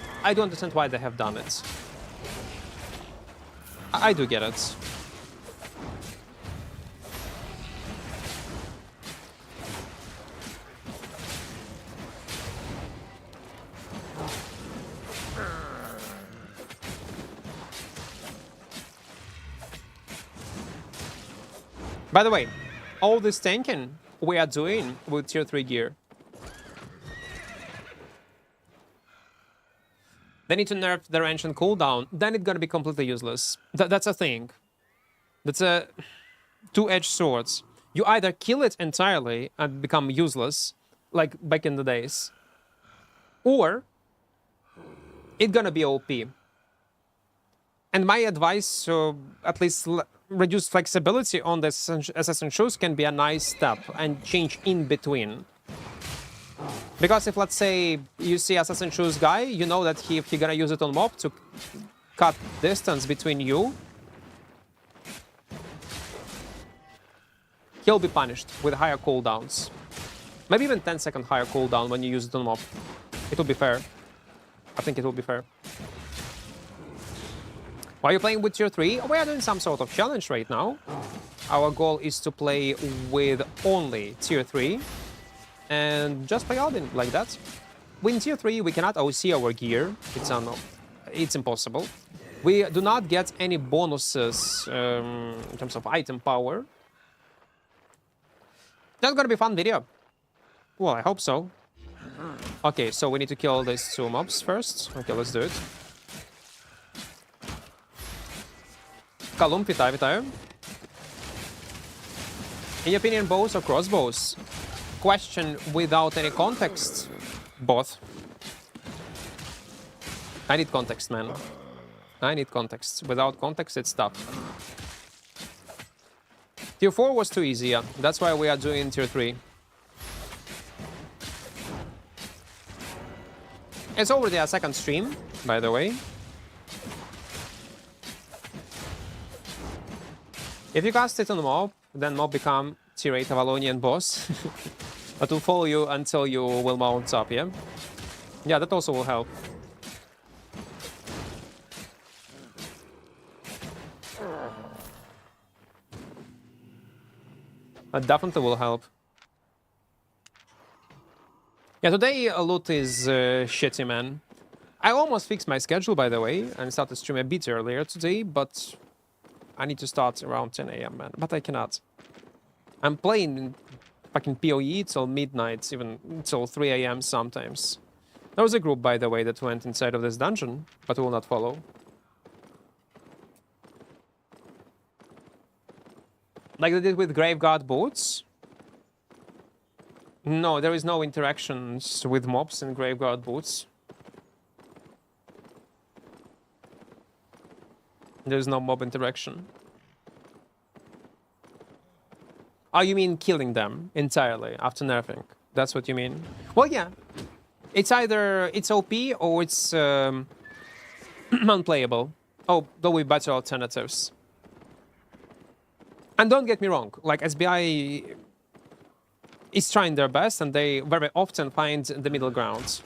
understand why they have done it. I do get it. By the way, all this tanking we are doing with tier 3 gear. They need to nerf the range and cooldown, then it's gonna be completely useless. That's a thing. That's a two-edged sword. You either kill it entirely and become useless, like back in the days, or it's gonna be OP. And my advice, at least reduce flexibility on the Assassin Shoes can be a nice step, and change in between. Because if, let's say, you see Assassin Shoes guy, you know that if he's gonna use it on mob to cut distance between you, he'll be punished with higher cooldowns. Maybe even 10-second higher cooldown when you use it on mob. It will be fair. I think it will be fair. Why are you playing with tier 3? We are doing some sort of challenge right now. Our goal is to play with only tier 3 and just play Aldin like that. With tier 3, we cannot OC our gear. It's impossible. We do not get any bonuses in terms of item power. That's gonna be a fun video. Well, I hope so. Okay, so we need to kill these two mobs first. Okay, let's do it. Kalum, вітаю. In your opinion, bows or crossbows? Question without any context. Both. I need context, man. I need context. Without context, it's tough. Tier 4 was too easy, yeah. That's why we are doing Tier 3. It's already a second stream, by the way. If you cast it on mob, then mob become Tier 8 Avalonian boss. But will follow you until you will mount up, yeah? Yeah, that also will help. That definitely will help. Yeah, today loot is shitty, man. I almost fixed my schedule, by the way, and started stream a bit earlier today, but I need to start around 10 a.m., man. But I cannot. I'm playing fucking PoE till midnight, even till 3 a.m. sometimes. There was a group, by the way, that went inside of this dungeon, but will not follow. Like they did with Graveguard boots. No, there is no interactions with mobs in Graveguard boots. There's no mob interaction. Oh, you mean killing them entirely after nerfing? That's what you mean? Well, yeah. It's either it's OP or it's unplayable. Oh, there will be better alternatives. And don't get me wrong, like SBI is trying their best and they very often find the middle ground.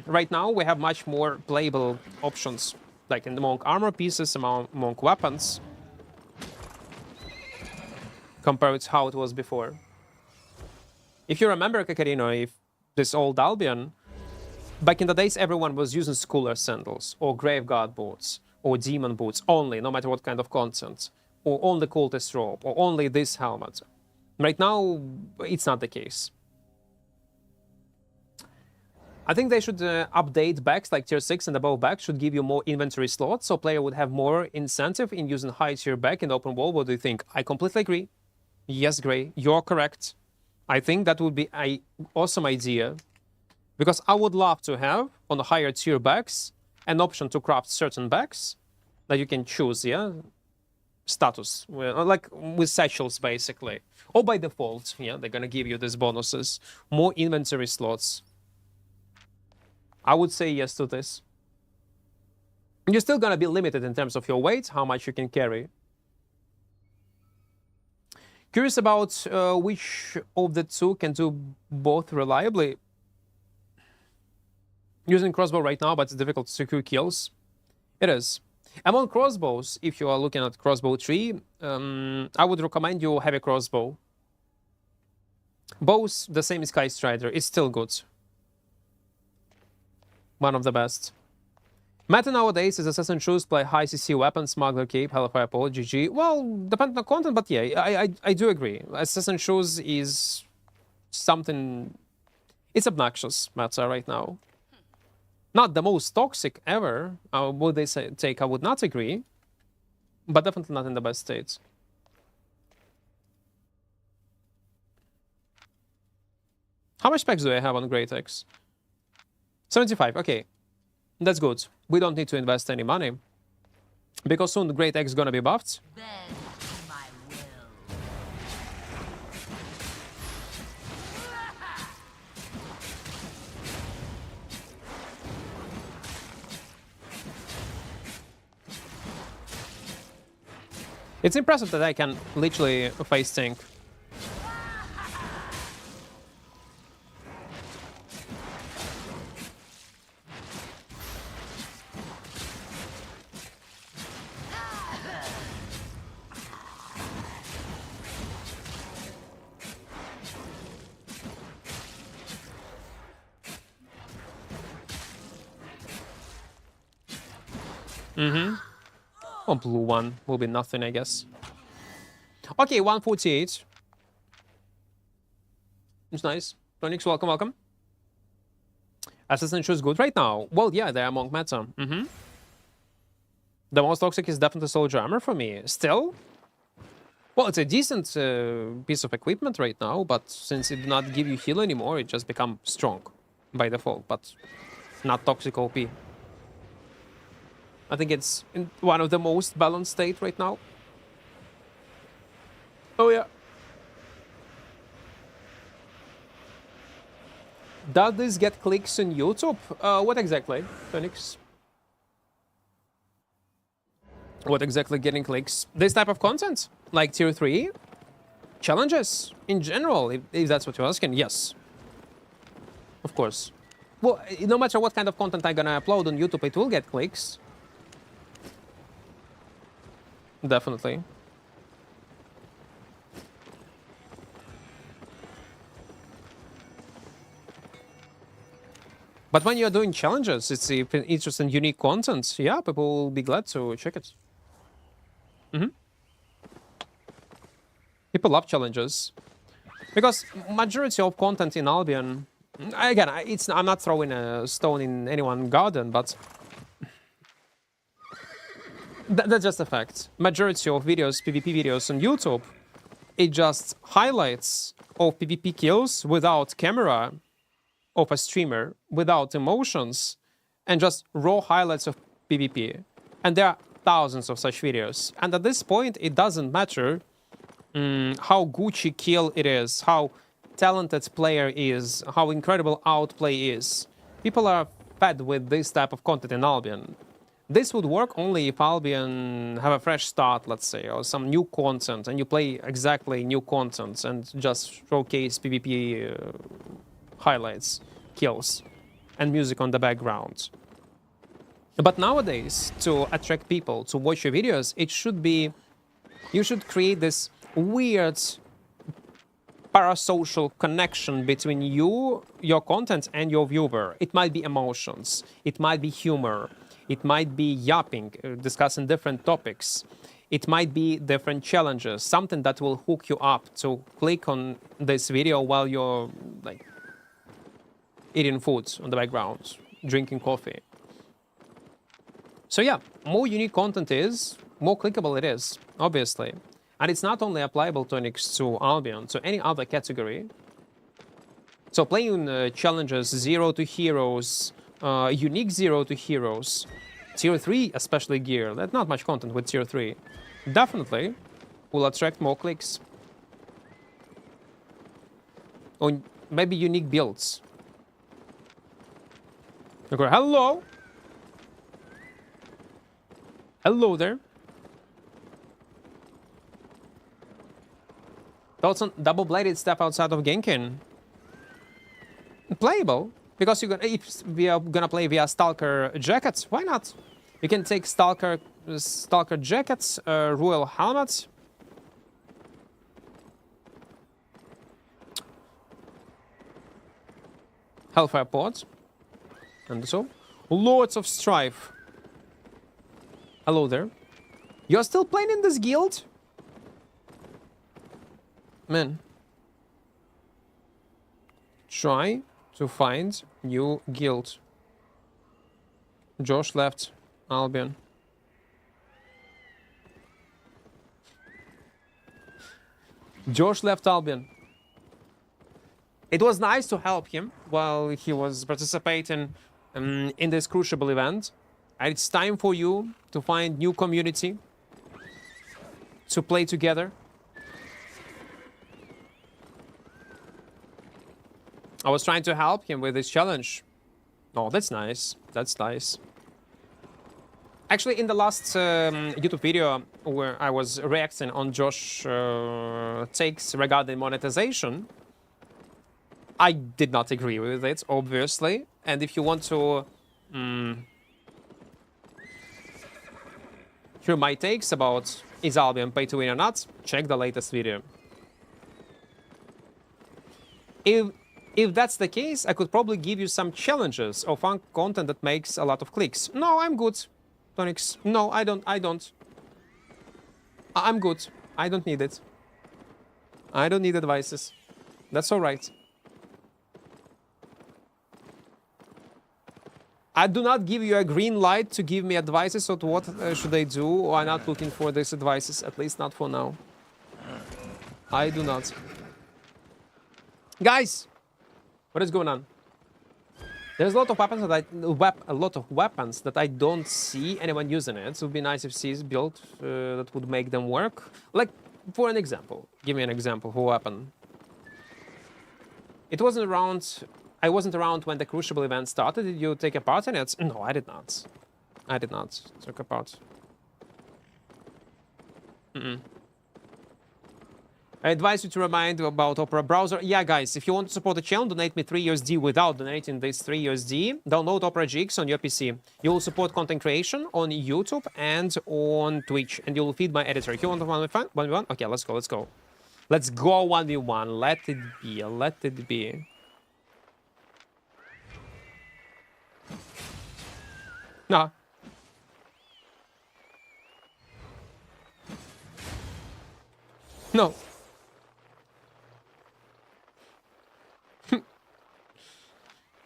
Right now, we have much more playable options, like in the Monk armor pieces, Monk weapons, compared to how it was before. If you remember, Kakarino, if this old Albion, back in the days, everyone was using Schooler sandals, or Graveguard boots, or Demon boots only, no matter what kind of content, or only Cultist robe, or only this helmet. Right now, it's not the case. I think they should update bags like tier 6 and above bags should give you more inventory slots, so player would have more incentive in using high tier bag in open world. What do you think? I completely agree. Yes, Gray, you're correct. I think that would be an awesome idea, because I would love to have on the higher tier bags an option to craft certain bags that you can choose, yeah? Status, like with satchels basically. Or by default, yeah, they're gonna give you these bonuses. More inventory slots. I would say yes to this. You're still gonna be limited in terms of your weight, how much you can carry. Curious about which of the two can do both reliably. Using crossbow right now, but it's difficult to secure kills. It is. Among crossbows, if you are looking at crossbow tree, I would recommend you heavy crossbow. Bows, the same as Sky Strider, it's still good. One of the best. Meta nowadays is Assassin Shoes, play high CC weapons, Smuggler Cape, Hellfire Pole, GG. Well, depending on content, but yeah, I do agree. Assassin Shoes is something... It's obnoxious meta right now. Not the most toxic ever, would they say, I would not agree. But definitely not in the best state. How much packs do I have on Great X? 75, okay. That's good. We don't need to invest any money. Because soon the Great X is gonna be buffed. Bend to my will. It's impressive that I can literally face tank. Oh, blue one will be nothing, I guess. Okay, 148. It's nice. Tonix, welcome, welcome. Assassin shoes good right now. Well, yeah, they're among meta. The most toxic is definitely soldier armor for me. Still, well, it's a decent piece of equipment right now, but since it do not give you heal anymore, it just becomes strong by default, but not toxic OP. I think it's in one of the most balanced state right now. Oh yeah. Does this get clicks on YouTube? What exactly, Phoenix? What exactly getting clicks? This type of content? Like tier 3? Challenges? In general, if that's what you're asking, yes. Of course. Well, no matter what kind of content I'm gonna upload on YouTube, it will get clicks. Definitely. But when you're doing challenges, it's interesting, unique content. Yeah, people will be glad to check it. People love challenges because majority of content in Albion, again, I'm not throwing a stone in anyone's garden, but that's just a fact. Majority of videos, PvP videos on YouTube, it just highlights of PvP kills without camera of a streamer, without emotions, and just raw highlights of PvP. And there are thousands of such videos. And at this point, it doesn't matter how Gucci kill it is, how talented player is, how incredible outplay is. People are fed with this type of content in Albion. This would work only if Albion have a fresh start, let's say, or some new content, and you play exactly new content and just showcase PvP highlights, kills, and music on the background. But nowadays, to attract people to watch your videos, it should be, you should create this weird parasocial connection between you, your content, and your viewer. It might be emotions, it might be humor, it might be yapping, discussing different topics. It might be different challenges, something that will hook you up to click on this video while you're like eating food on the background, drinking coffee. So yeah, more unique content is, more clickable it is, obviously. And it's not only applicable to Albion, to any other category. So playing challenges 0 to heroes, unique 0 to heroes, tier 3 especially gear, there's not much content with tier 3, definitely will attract more clicks. Or maybe unique builds. Okay, hello! Hello there. Thoughts on double-bladed stuff outside of Genkin? Playable, because if we are gonna play via Stalker jackets, why not? You can take Stalker jackets, Royal helmets. Hellfire pods. And so, Lords of Strife. Hello there. You're still playing in this guild? Man. Try to find new guild. Josh left Albion. Josh left Albion. It was nice to help him while he was participating in this crucible event. And it's time for you to find new community to play together. I was trying to help him with this challenge. Oh, that's nice. That's nice. Actually, in the last YouTube video where I was reacting on Josh takes regarding monetization, I did not agree with it, obviously. And if you want to hear my takes about is Albion pay to win or not, check the latest video. If that's the case, I could probably give you some challenges or fun content that makes a lot of clicks. No, I'm good, Tonix. No, I don't. I'm good. I don't need it. I don't need advices. That's all right. I do not give you a green light to give me advices on what should I do. I'm not looking for these advices, at least not for now. I do not. Guys, what is going on? There's a lot of weapons that I don't see anyone using it. So it would be nice if C's built that would make them work. Like, for an example, give me an example for a weapon. It wasn't around. I wasn't around when the Crucible event started. Did you take a part in it? No, I did not. I did not take a part. I advise you to remind about Opera browser. Yeah, guys, if you want to support the channel, donate me 3 USD without donating this 3 USD. Download Opera GX on your PC. You will support content creation on YouTube and on Twitch, and you will feed my editor. If you want to 1v1, okay, let's go, let's go. Let's go 1v1. Let it be, let it be. No. No.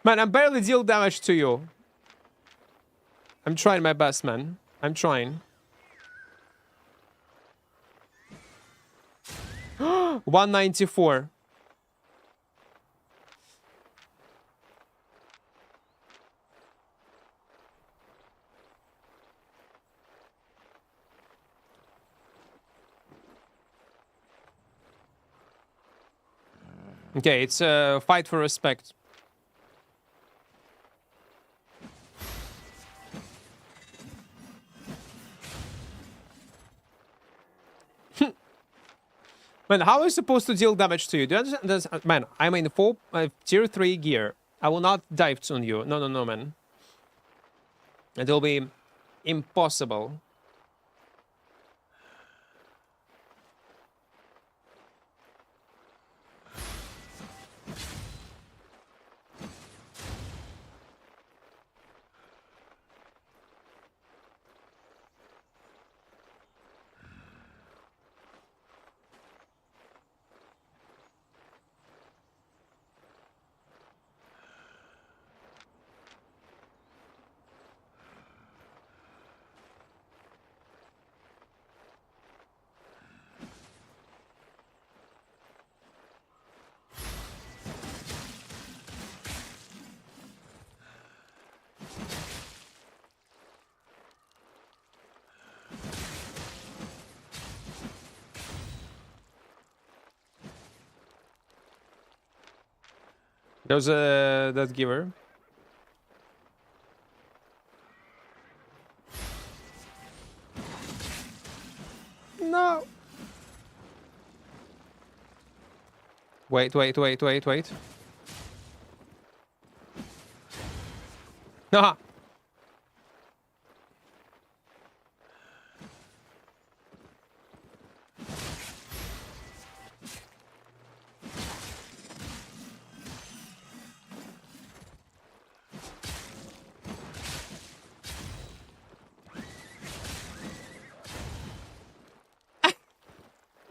Man, I'm barely deal damage to you. I'm trying my best, man. I'm trying. 194. Okay, it's a fight for respect. Man, how am I supposed to deal damage to you? Do you understand? Man, I'm in tier 3 gear. I will not dive on you. No, no, no, man. It will be impossible. There's a that giver. No. Wait. Nah.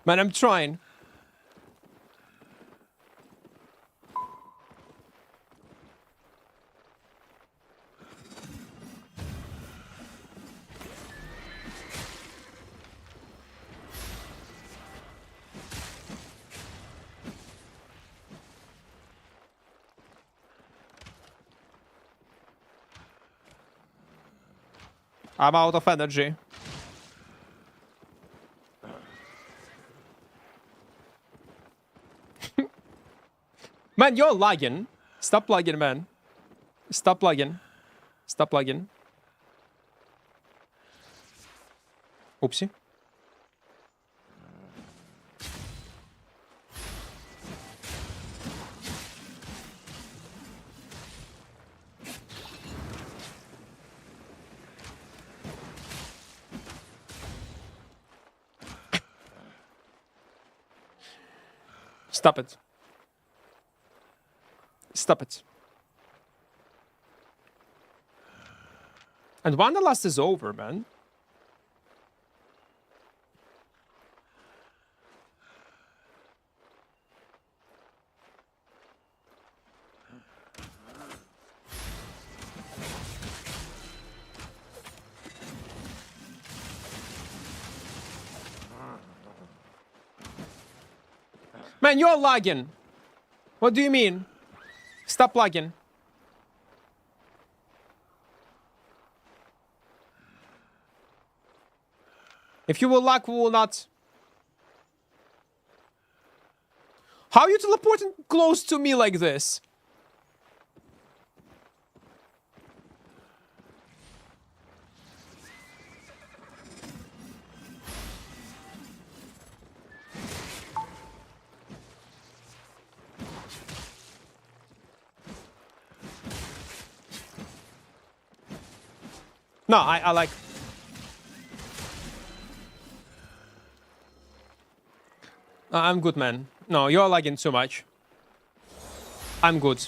Man, I'm trying. I'm out of energy. Man, you're lagging. Stop lagging, man. Stop lagging. Stop lagging. Oopsie. Stop it. Stop it. And Wanderlust is over, man. Man, you're lagging. What do you mean? Stop lagging. If you will lag, we will not. How are you teleporting close to me like this? No, I like... I'm good, man. No, you're lagging too much. I'm good.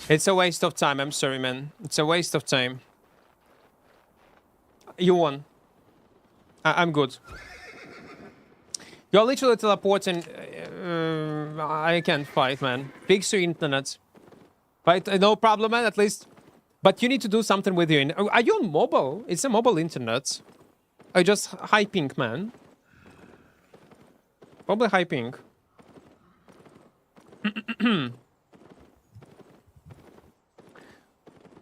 It's a waste of time. I'm sorry, man. It's a waste of time. You won. I'm good. You're literally teleporting. I can't fight, man. Fix your internet. But no problem, man, at least. But you need to do something with your... Are you on mobile? It's a mobile internet. Are you just high ping, man? Probably high ping.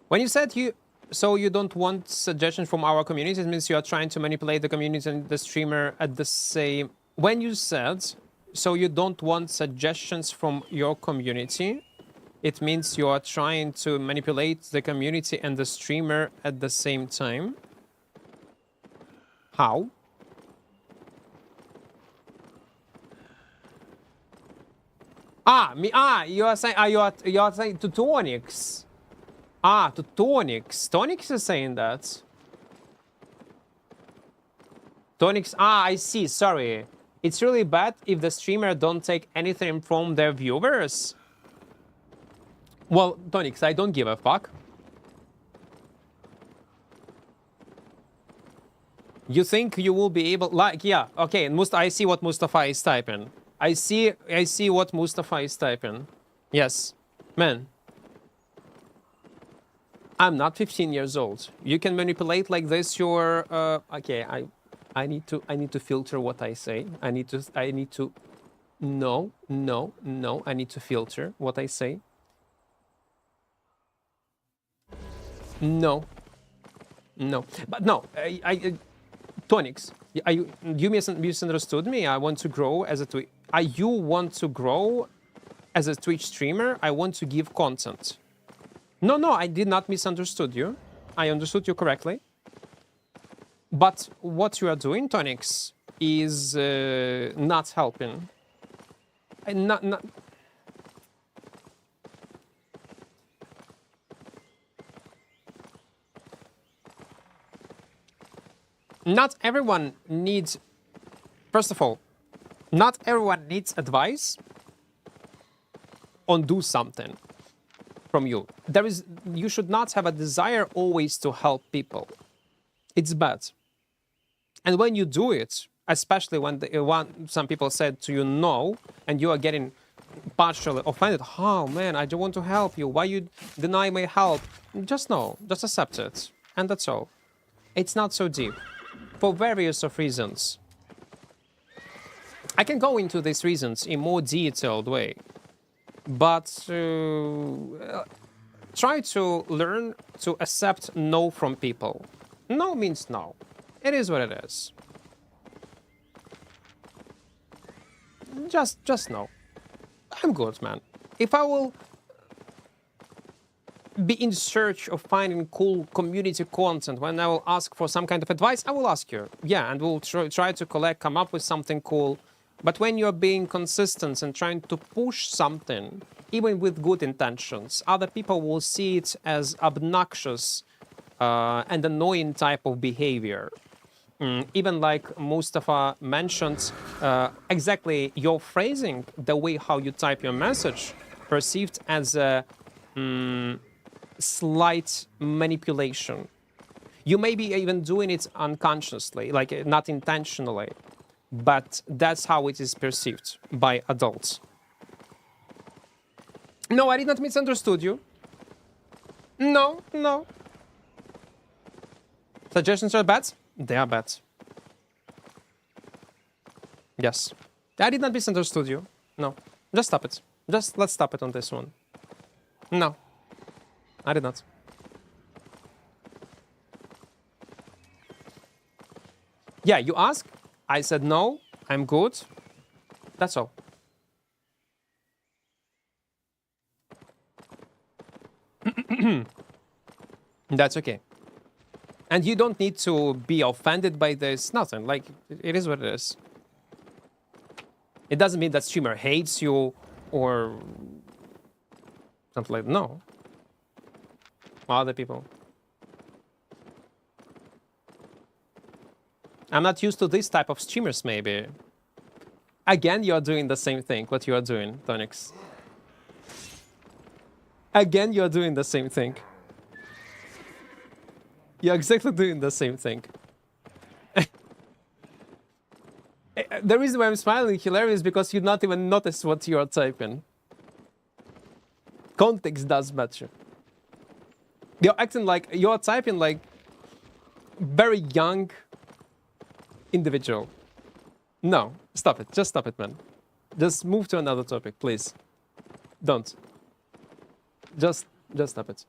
When you said you... So you don't want suggestions from our community, it means you are trying to manipulate the community and the streamer at the same... When you said, so you don't want suggestions from your community, it means you are trying to manipulate the community and the streamer at the same time. How? You are saying, you are saying to Tonix. To Tonix. Tonix is saying that. Tonix, I see, sorry. It's really bad if the streamer don't take anything from their viewers. Well, Tonix, I don't give a fuck. You think you will be able, like, yeah, okay, I see what Mustafa is typing. I see what Mustafa is typing. Yes, man. I'm not 15 years old. You can manipulate like this your, okay, I need to filter what I say. I need to, no, I need to filter what I say. No, but no, Tonix, you misunderstood me. I want to grow as a Twitch. You want to grow as a Twitch streamer? I want to give content. No, I did not misunderstood you. I understood you correctly. But what you are doing, Tonix, is not helping. Not everyone needs... First of all, not everyone needs advice on do something from you. You should not have a desire always to help people. It's bad. And when you do it, especially when some people said to you no, and you are getting partially offended, oh man, I don't want to help you, why you deny my help? Just no, just accept it, and that's all. It's not so deep, for various of reasons. I can go into these reasons in more detailed way, but try to learn to accept no from people. No means no. It is what it is. Just no. I'm good, man. If I will be in search of finding cool community content, when I will ask for some kind of advice, I will ask you. Yeah, and we'll try to come up with something cool. But when you're being consistent and trying to push something, even with good intentions, other people will see it as obnoxious and annoying type of behavior. Even like Mustafa mentioned, exactly your phrasing, the way how you type your message, perceived as a slight manipulation. You may be even doing it unconsciously, like not intentionally, but that's how it is perceived by adults. No, I did not misunderstood you. No. Suggestions are bad? They are bad. Yes. I did not misunderstood you. No. Just stop it. Just let's stop it on this one. No. I did not. Yeah, you asked. I said no. I'm good. That's all. That's okay. And you don't need to be offended by this. Nothing. Like, it is what it is. It doesn't mean that streamer hates you or something like that. No. Other people. I'm not used to this type of streamers, maybe. Again, you're doing the same thing, what you are doing, Tonix. Again, you're doing the same thing. You're exactly doing the same thing. The reason why I'm smiling, hilarious, because you not even notice what you are typing. Context does matter. You're acting like you're typing like very young individual. No, stop it. Just stop it, man. Just move to another topic, please. Don't. Just stop it.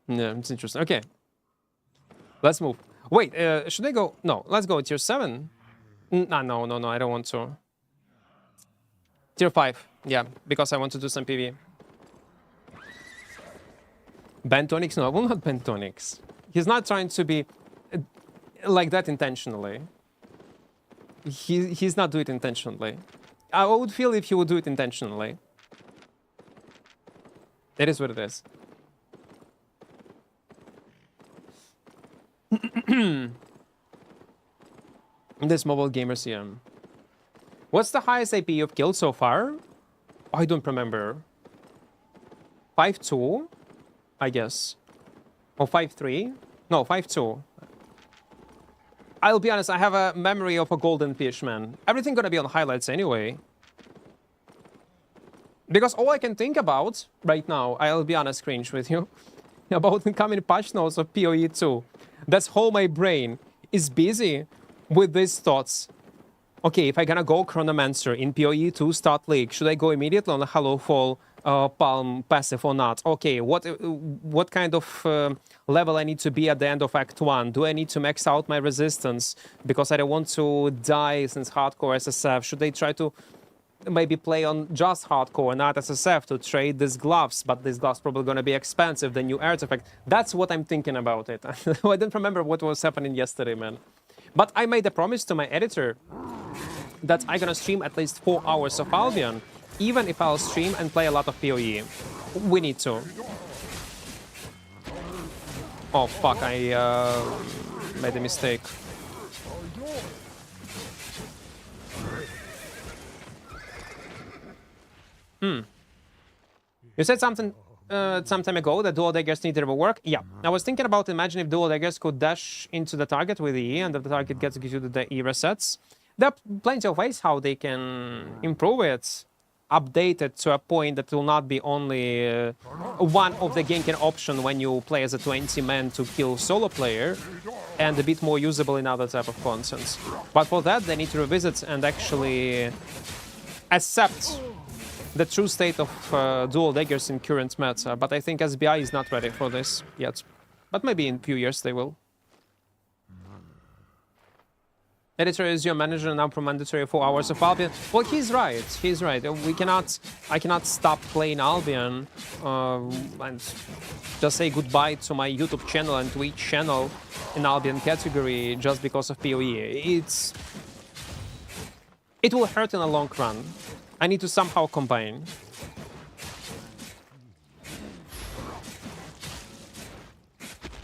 Yeah, it's interesting. Okay. Let's move. Wait, should I go? No, let's go tier 7. No, I don't want to. Tier 5. Yeah, because I want to do some PV. Ban Tonix? No, I will not ban Tonix. He's not trying to be like that intentionally. He's not doing it intentionally. I would feel if he would do it intentionally. It is what it is. This mobile gamers here. What's the highest AP you've killed so far? I don't remember. 5-2, I guess. Or 5-3? No, 5-2. I'll be honest, I have a memory of a golden fish, man. Everything gonna be on highlights anyway. Because all I can think about right now, I'll be honest, cringe with you, about incoming patch notes of PoE 2. That's how my brain is busy with these thoughts. Okay, if I gonna go Chronomancer in PoE 2 start league, should I go immediately on a Hollow Fall Palm passive or not? Okay, what kind of level I need to be at the end of Act 1? Do I need to max out my resistance because I don't want to die since hardcore SSF? Should I try to maybe play on just hardcore, not SSF, to trade these gloves? But these gloves probably gonna be expensive, the new artifact. That's what I'm thinking about it. I don't remember what was happening yesterday, man. But I made a promise to my editor that I'm gonna stream at least 4 hours of Albion, even if I'll stream and play a lot of PoE. We need to. Oh fuck, I made a mistake. You said something some time ago that dual daggers need to rework. Yeah, I was thinking about imagine if dual daggers could dash into the target with E, and if the target gets executed, the E resets. There are plenty of ways how they can improve it, update it to a point that will not be only one of the ganking option when you play as a 20-man to kill solo player, and a bit more usable in other type of content. But for that, they need to revisit and actually accept the true state of dual daggers in current meta. But I think SBI is not ready for this yet. But maybe in a few years they will. Editor is your manager now for mandatory 4 hours of Albion. Well, he's right. He's right. I cannot stop playing Albion and just say goodbye to my YouTube channel and Twitch channel in Albion category just because of PoE. It will hurt in the long run. I need to somehow combine.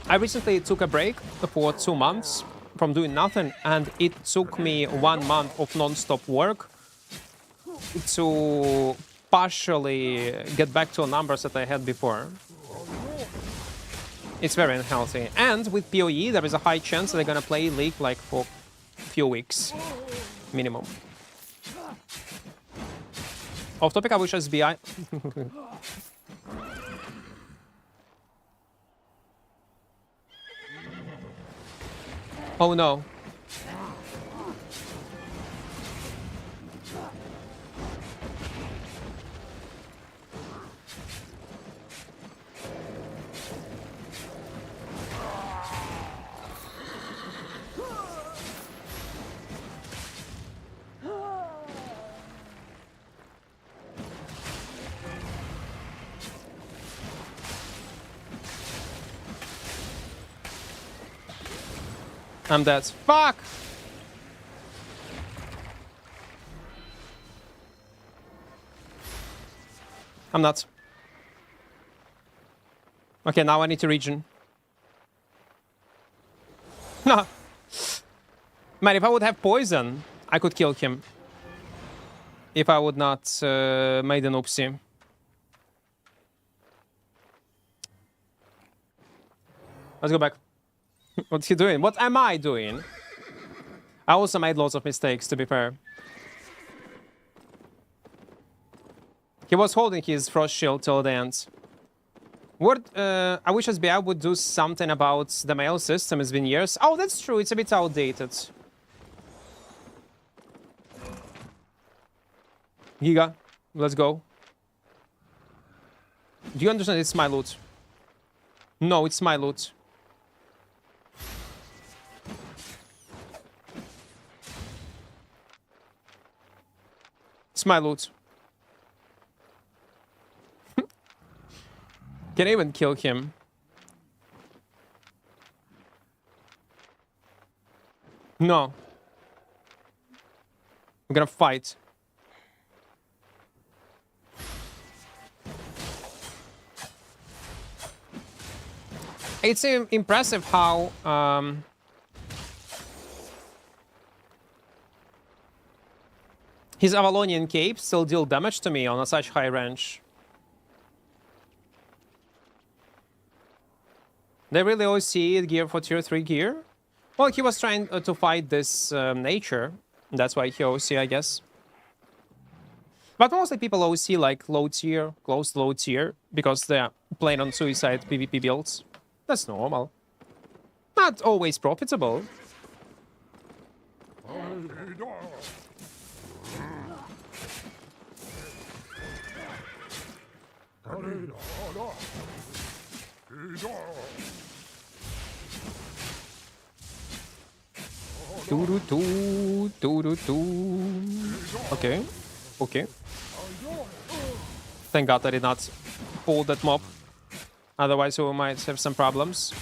I recently took a break for 2 months from doing nothing, and it took me 1 month of non-stop work to partially get back to numbers that I had before. It's very unhealthy. And with PoE, there is a high chance that they're gonna play League like for a few weeks minimum. Off topic, I wish SBI. Oh no. I'm dead. Fuck! I'm not. Okay, now I need to regen. No. Man, if I would have poison, I could kill him. If I would not made an oopsie. Let's go back. What's he doing? What am I doing? I also made lots of mistakes, to be fair. He was holding his frost shield till the end. What? I wish SBI would do something about the mail system. It's been years. Oh, that's true. It's a bit outdated. Giga, let's go. Do you understand? It's my loot. No, it's my loot. It's my loot. Can I even kill him? No. I'm gonna fight. It's impressive how his Avalonian cape still deal damage to me on a such high range. They really OC gear for tier 3 gear? Well, he was trying to fight this nature. That's why he OC, I guess. But mostly people OC like low tier, close to low tier, because they're playing on suicide PvP builds. That's normal. Not always profitable. Okay. Okay. Thank God I did not pull that mob. Otherwise we might have some problems.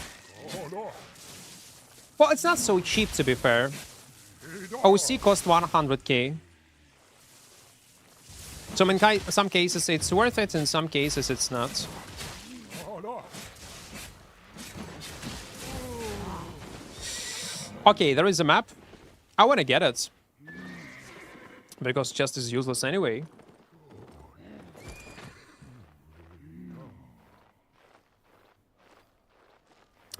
Well, it's not so cheap, to be fair. OC cost 100k. So in some cases it's worth it, in some cases it's not. Okay, there is a map. I want to get it. Because chest is useless anyway.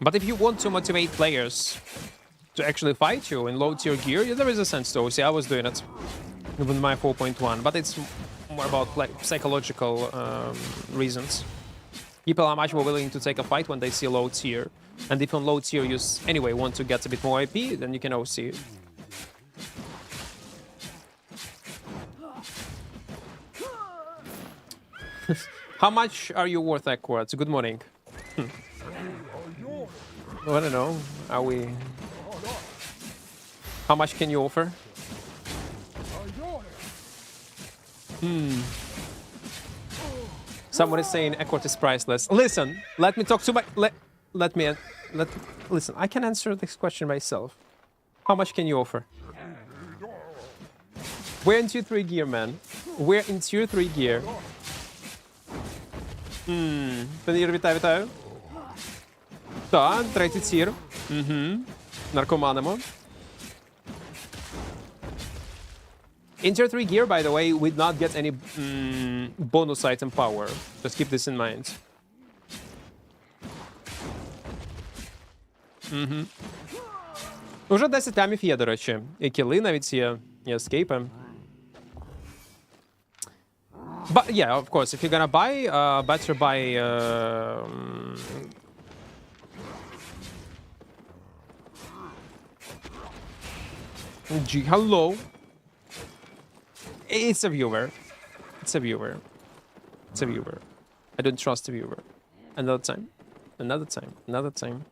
But if you want to motivate players to actually fight you in low tier gear, yeah, there is a sense to OC. I was doing it with my 4.1, but it's more about like psychological reasons. People are much more willing to take a fight when they see low tier. And if on low tier you anyway want to get a bit more IP, then you can OC it. How much are you worth, Equart? Good morning. I don't know. Are we... How much can you offer? Someone is saying Equart is priceless. Listen, let me talk to my... Listen, I can answer this question myself. How much can you offer? We're in tier 3 gear, man. We're in tier 3 gear. Пенір, вітаю. Так, третій тір. Наркоманимо. In tier 3 gear, by the way, we did not get any bonus item power. Just keep this in mind. Уже 10 лямів є, до речі. І кіли навіть є, і ескейпи. But yeah, of course, if you're gonna buy, better buy... G, hello. It's a viewer. It's a viewer. It's a viewer. I don't trust the viewer. Another time. Another time. Another time.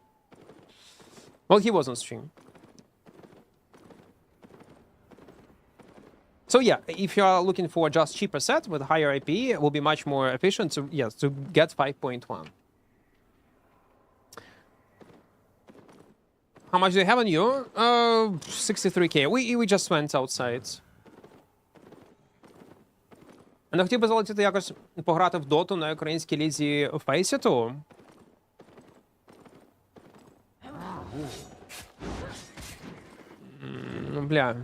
Well, he was on stream. So yeah, if you are looking for just cheaper set with higher IP, it will be much more efficient to, yes, to get 5.1. How much do you have on you? 63k. We just went outside. Не хотів би залетіти якось пограти в доту на українській лізі Фейсіту? Ну, бля.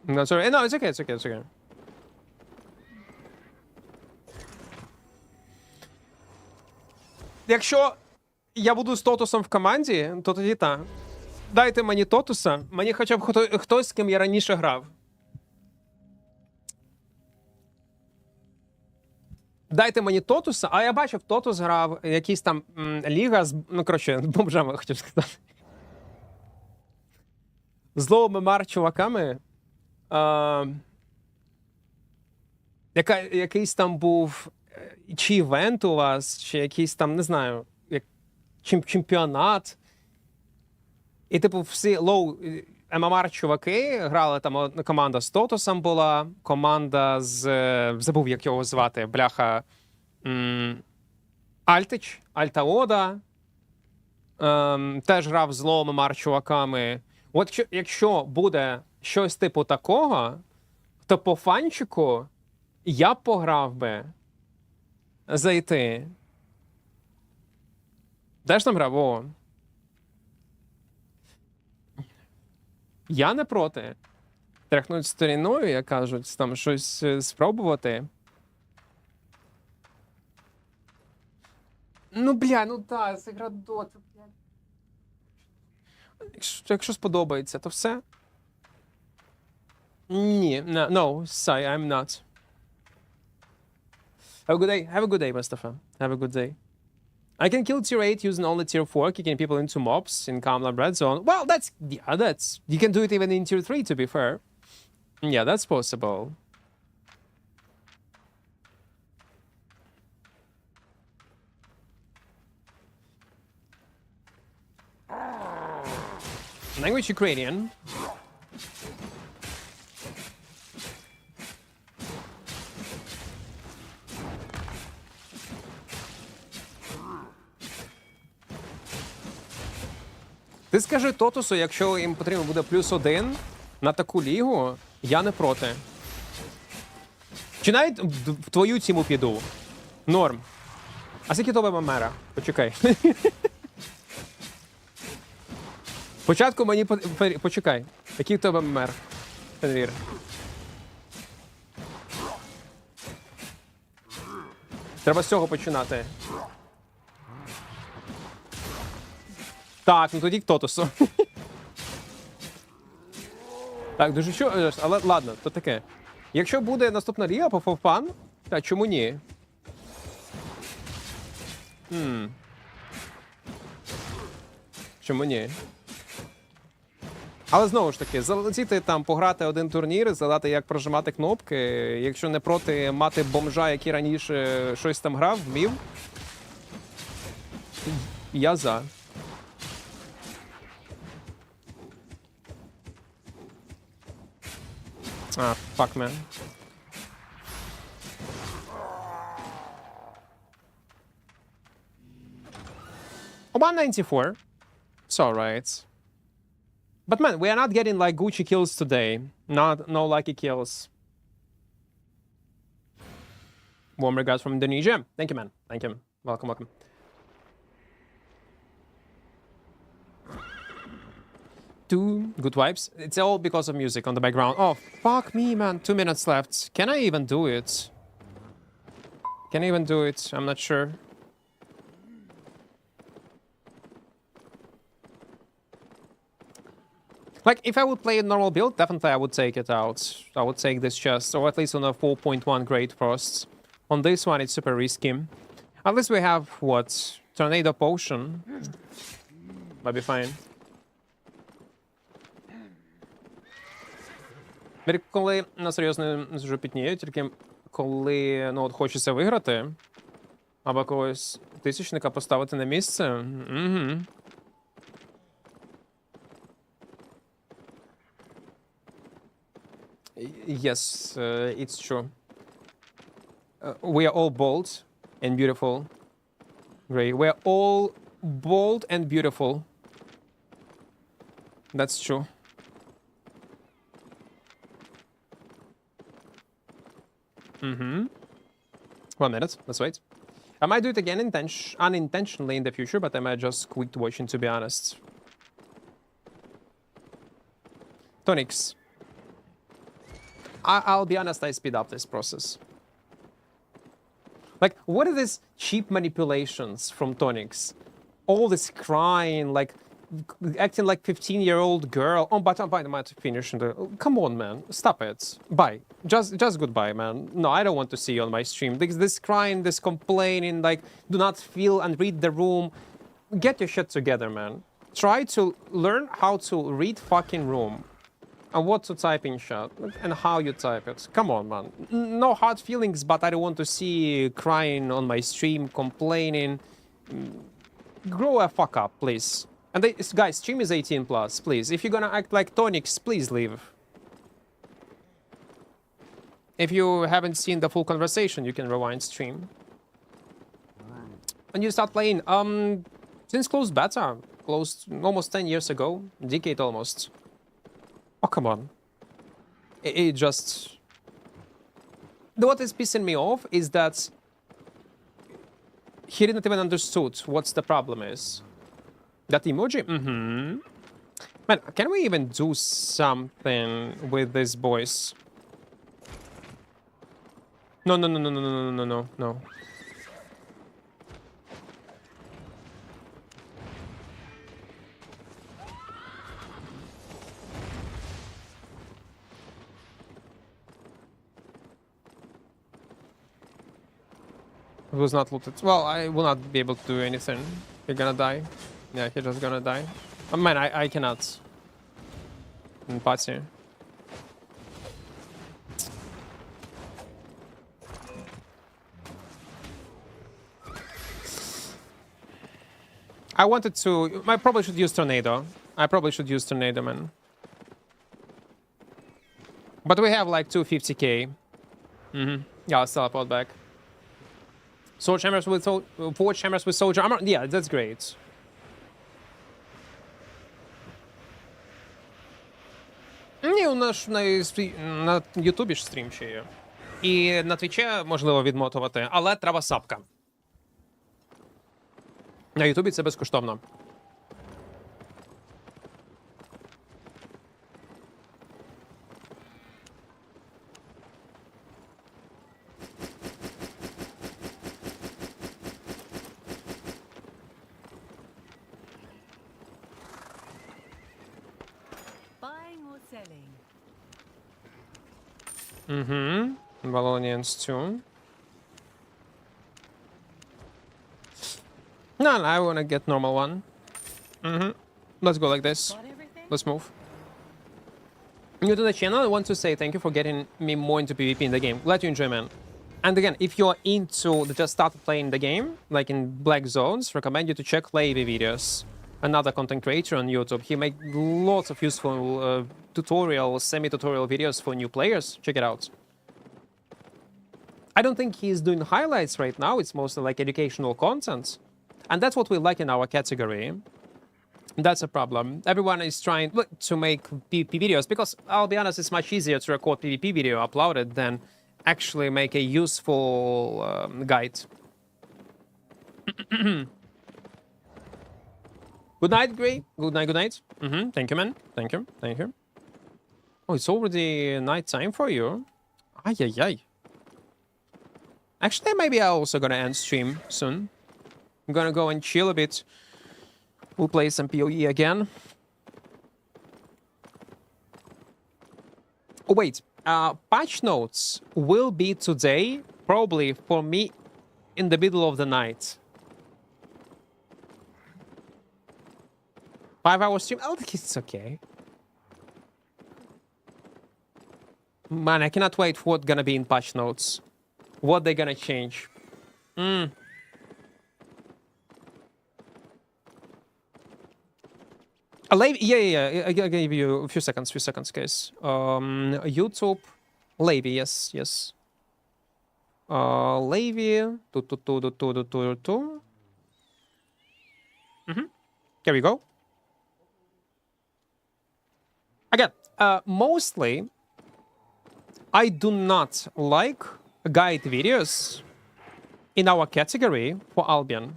No, sorry. No, it's okay, it's okay, it's okay. Якщо я буду з Тотусом в команді, то тоді так. Дайте мені Тотуса, мені хоча б хтось, з ким я раніше грав. Дайте мені Тотуса, а я бачив, Тотус грав, якийсь там ліга з, ну, коротше, з бомжами, хотів сказати. З лоу-мемар чуваками. Якийсь там був, чи івент у вас, чи якийсь там, не знаю, чемпіонат. І, типу, всі лоу ММР чуваки грали, там команда з Тотусом була, команда з, забув, як його звати, бляха, Альтич, Альтаода, теж грав з лоу ММР чуваками. От якщо буде щось типу такого, то по фанчику я б пограв би зайти. Де ж там грав? О. Я не проти. Тряхнуть сторіною, як кажуть, там щось спробувати. Ну, бля, ну так, це гра дота. Якщо сподобається, то все. Ні, no, Sai, I'm not. Have a good day. Have a good day, Mustafa. Have a good day. I can kill tier 8 using only tier 4, kicking people into mobs in Kamlan Red Zone. Well, that's... You can do it even in tier 3, to be fair. Yeah, that's possible. Language Ukrainian. Ти скажи Тотусу, якщо їм потрібно буде +1 на таку лігу, я не проти. Чи навіть в твою тіму піду. Норм. А скільки тебе мемера? Почекай. Спочатку мені... Почекай. Який в тебе мемер? Фенрір. Треба з цього починати. Так, ну тоді к Тотусу. Так, дуже що, але ладно, то таке. Якщо буде наступна ліга по фофан, та чому ні? Чому ні? Але знову ж таки, залетіти там, пограти один турнір, задати, як прожимати кнопки, якщо не проти мати бомжа, який раніше щось там грав, вмів, я за. Ah, fuck, man. Oh, 194. It's alright. But man, we are not getting like Gucci kills today. No lucky kills. Warm regards from Indonesia. Thank you, man. Thank you. Welcome, welcome. Two good vibes. It's all because of music on the background. Oh, fuck me, man. 2 minutes left. Can I even do it? Can I even do it? I'm not sure. Like, if I would play a normal build, definitely I would take it out. I would take this chest, or at least on a 4.1 grade first. On this one, it's super risky. At least we have, what, Tornado potion. Might be fine. Коли на серйозно дуже пітніє, тільки коли ну, от хочеться виграти, або когось тисячника поставити на місце. Угу. Yes, it's true. We are all bold and beautiful. Great. We are all bold and beautiful. That's true. Mm-hmm. 1 minute. Let's wait. I might do it again unintentionally in the future, but I might just quit watching, to be honest. Tonics. I'll be honest, I speed up this process. Like, what are these cheap manipulations from Tonics? All this crying, like, acting like 15-year-old girl. Oh, but I might finish. Come on, man. Stop it. Bye. Just goodbye, man. No, I don't want to see you on my stream. This crying, this complaining, like, do not feel and read the room. Get your shit together, man. Try to learn how to read fucking room. And what to type in chat. And how you type it. Come on, man. No hard feelings, but I don't want to see you crying on my stream, complaining. Grow a fuck up, please. And guys, stream is 18 plus, please. If you're gonna act like Tonics, please leave. If you haven't seen the full conversation, you can rewind stream. And you start playing, since closed beta, closed almost 10 years ago, decade almost. Oh, come on. It just... What is pissing me off is that he didn't even understood what's the problem is. That emoji? Mm-hmm. Man, can we even do something with these boys? No. It was not looted. Well, I will not be able to do anything. You're gonna die. Yeah, he's just gonna die. Oh, man, I cannot. Party. I wanted to... I probably should use Tornado. Man. But we have like 250k. Mm-hmm. Yeah, I'll teleport back. Sword chambers with... Forge chambers with soldier armor? Yeah, that's great. Ні, у нас на Ютубі ж стрім ще є. І на Твічі можливо відмотувати, але треба сапка. На Ютубі це безкоштовно. Mm-hmm. Valonians too. No, I want to get normal one. Mm-hmm. Let's go like this. Let's move. New to the channel, I want to say thank you for getting me more into PvP in the game. Glad you enjoy, man. And again, if you're into just started playing the game, like in Black Zones, recommend you to check Lavy videos. Another content creator on YouTube. He makes lots of useful tutorial, semi-tutorial videos for new players. Check it out. I don't think he's doing highlights right now. It's mostly like educational content. And that's what we like in our category. That's a problem. Everyone is trying to make PvP videos because, I'll be honest, it's much easier to record PvP video, upload it, than actually make a useful guide. Good night, Gray. Good night. Mm-hmm. Thank you, man. Thank you. Oh, it's already night time for you. Ay. Actually, maybe I'm also gonna end stream soon. I'm gonna go and chill a bit. We'll play some PoE again. Oh, wait. Patch notes will be today, probably for me, in the middle of the night. 5-hour stream? Oh, it's okay. Man, I cannot wait for what's gonna be in patch notes. What they're gonna change. Yeah. I gave you a few seconds, guys. YouTube, Levy, yes. Levy, two. Here we go. Again, mostly, I do not like guide videos in our category for Albion.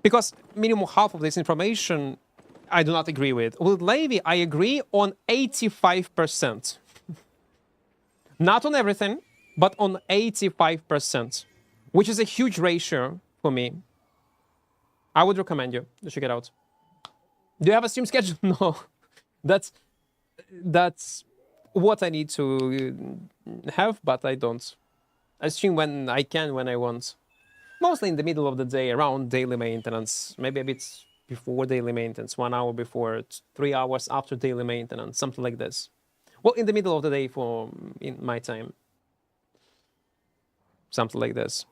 Because minimum half of this information I do not agree with. With Levy, I agree on 85%. Not on everything, but on 85%, which is a huge ratio for me. I would recommend you to check it out. Do you have a stream schedule? No. That's what I need to have, but I don't. I stream when I can, when I want. Mostly in the middle of the day, around daily maintenance. Maybe a bit before daily maintenance, 1 hour before, 3 hours after daily maintenance, something like this. Well, in the middle of the day for in my time. Something like this.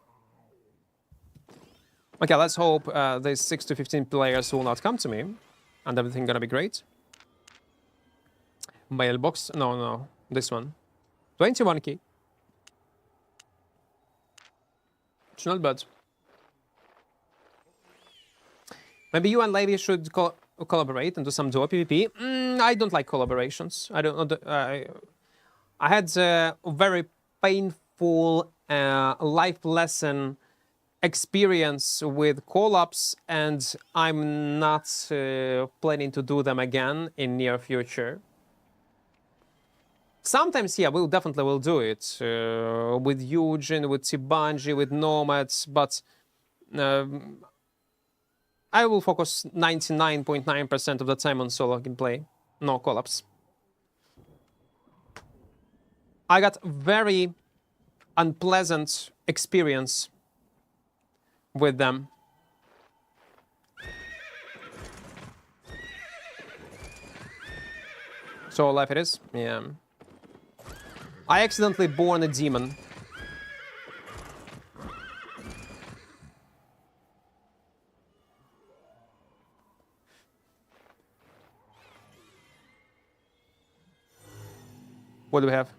Okay, let's hope these 6 to 15 players will not come to me, and everything gonna be great. Mailbox? No, this one. 21 key. It's not bad. Maybe you and Levy should collaborate and do some duo PvP. I don't like collaborations. I don't. I had a very painful life lesson experience with collabs, and I'm not planning to do them again in near future. Sometimes, yeah, we'll definitely will do it with Eugen, with Tibanji, with Nomads, but I will focus 99.9% of the time on solo gameplay, no collabs. I got very unpleasant experience with them. So life it is, yeah. I accidentally born a demon. What do we have?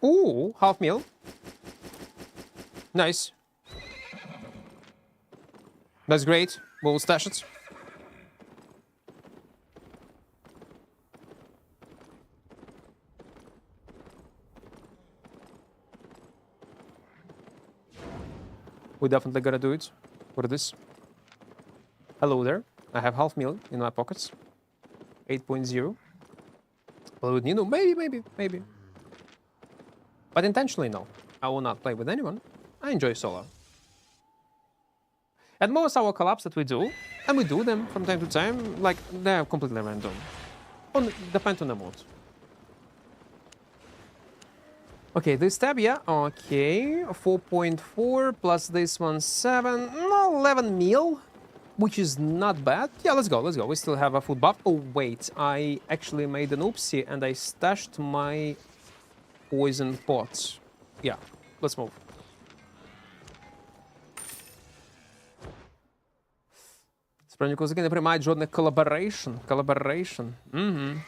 Ooh, half meal. Nice. That's great. We'll stash it. We definitely gotta do it. What is this? Hello there. I have half meal in my pockets. 8.0. Play with Nino? Maybe. But intentionally, no. I will not play with anyone. I enjoy solo. And most our collabs that we do, and we do them from time to time, like, they're completely random. Depends on the mood. Okay, this tab, yeah, okay. 4.4 plus this one, 7, no, 11 meal, which is not bad. Yeah, let's go. We still have a food buff. Oh, wait, I actually made an oopsie and I stashed my poison pot. Yeah, let's move. Справді, козаки не приймають жодних collaboration. Угу.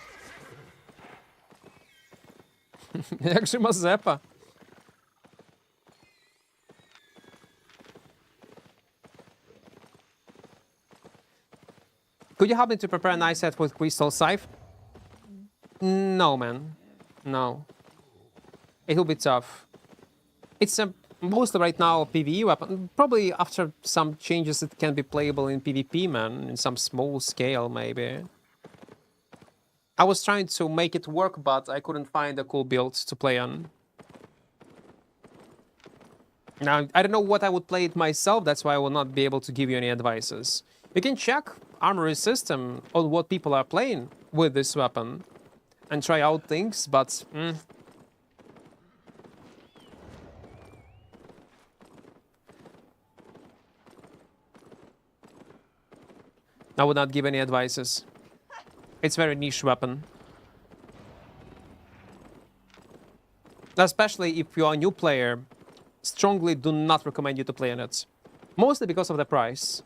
Як же Мазепа? Could you help me to prepare an ice set with crystal scythe? No, man. No. It will be tough. It's mostly right now a PvE weapon. Probably after some changes it can be playable in PvP, man. In some small scale, maybe. I was trying to make it work, but I couldn't find a cool build to play on. Now, I don't know what I would play it myself, that's why I will not be able to give you any advices. You can check Armory System on what people are playing with this weapon and try out things, but... I would not give any advices. It's very niche weapon. Especially if you are a new player, strongly do not recommend you to play on it. Mostly because of the price.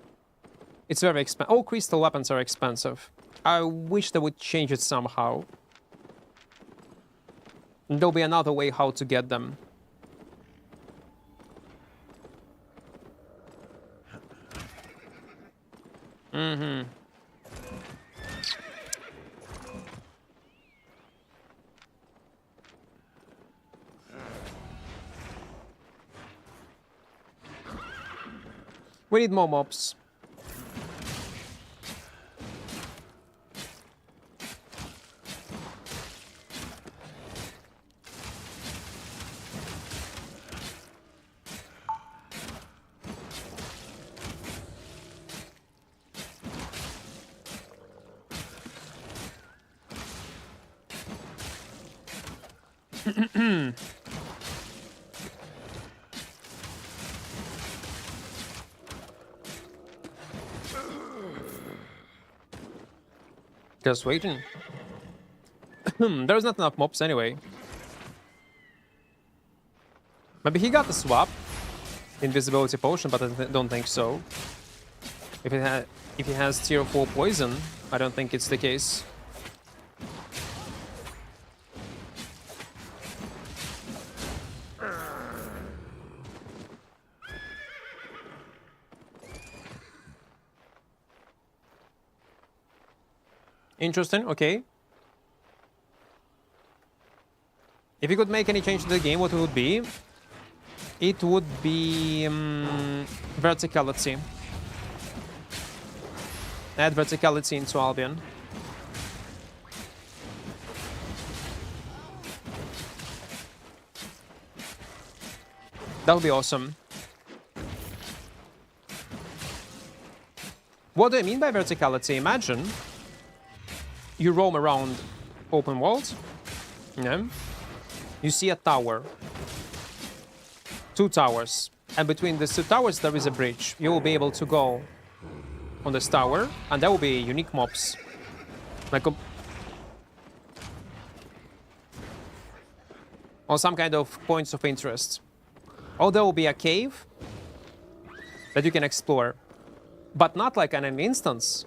It's very expensive. All crystal weapons are expensive. I wish they would change it somehow. There'll be another way how to get them. We need more mobs. Just waiting. There's not enough mobs anyway. Maybe he got the swap. Invisibility potion, but I don't think so. If he has tier 4 poison, I don't think it's the case. Interesting, okay. If you could make any change to the game, what it would be? It would be verticality. Add verticality into Albion. That would be awesome. What do I mean by verticality? Imagine you roam around open world. Yeah. You see a tower. 2 towers. And between these 2 towers there is a bridge. You will be able to go on this tower, and there will be unique mobs. Like or some kind of points of interest. Or there will be a cave that you can explore. But not like an instance.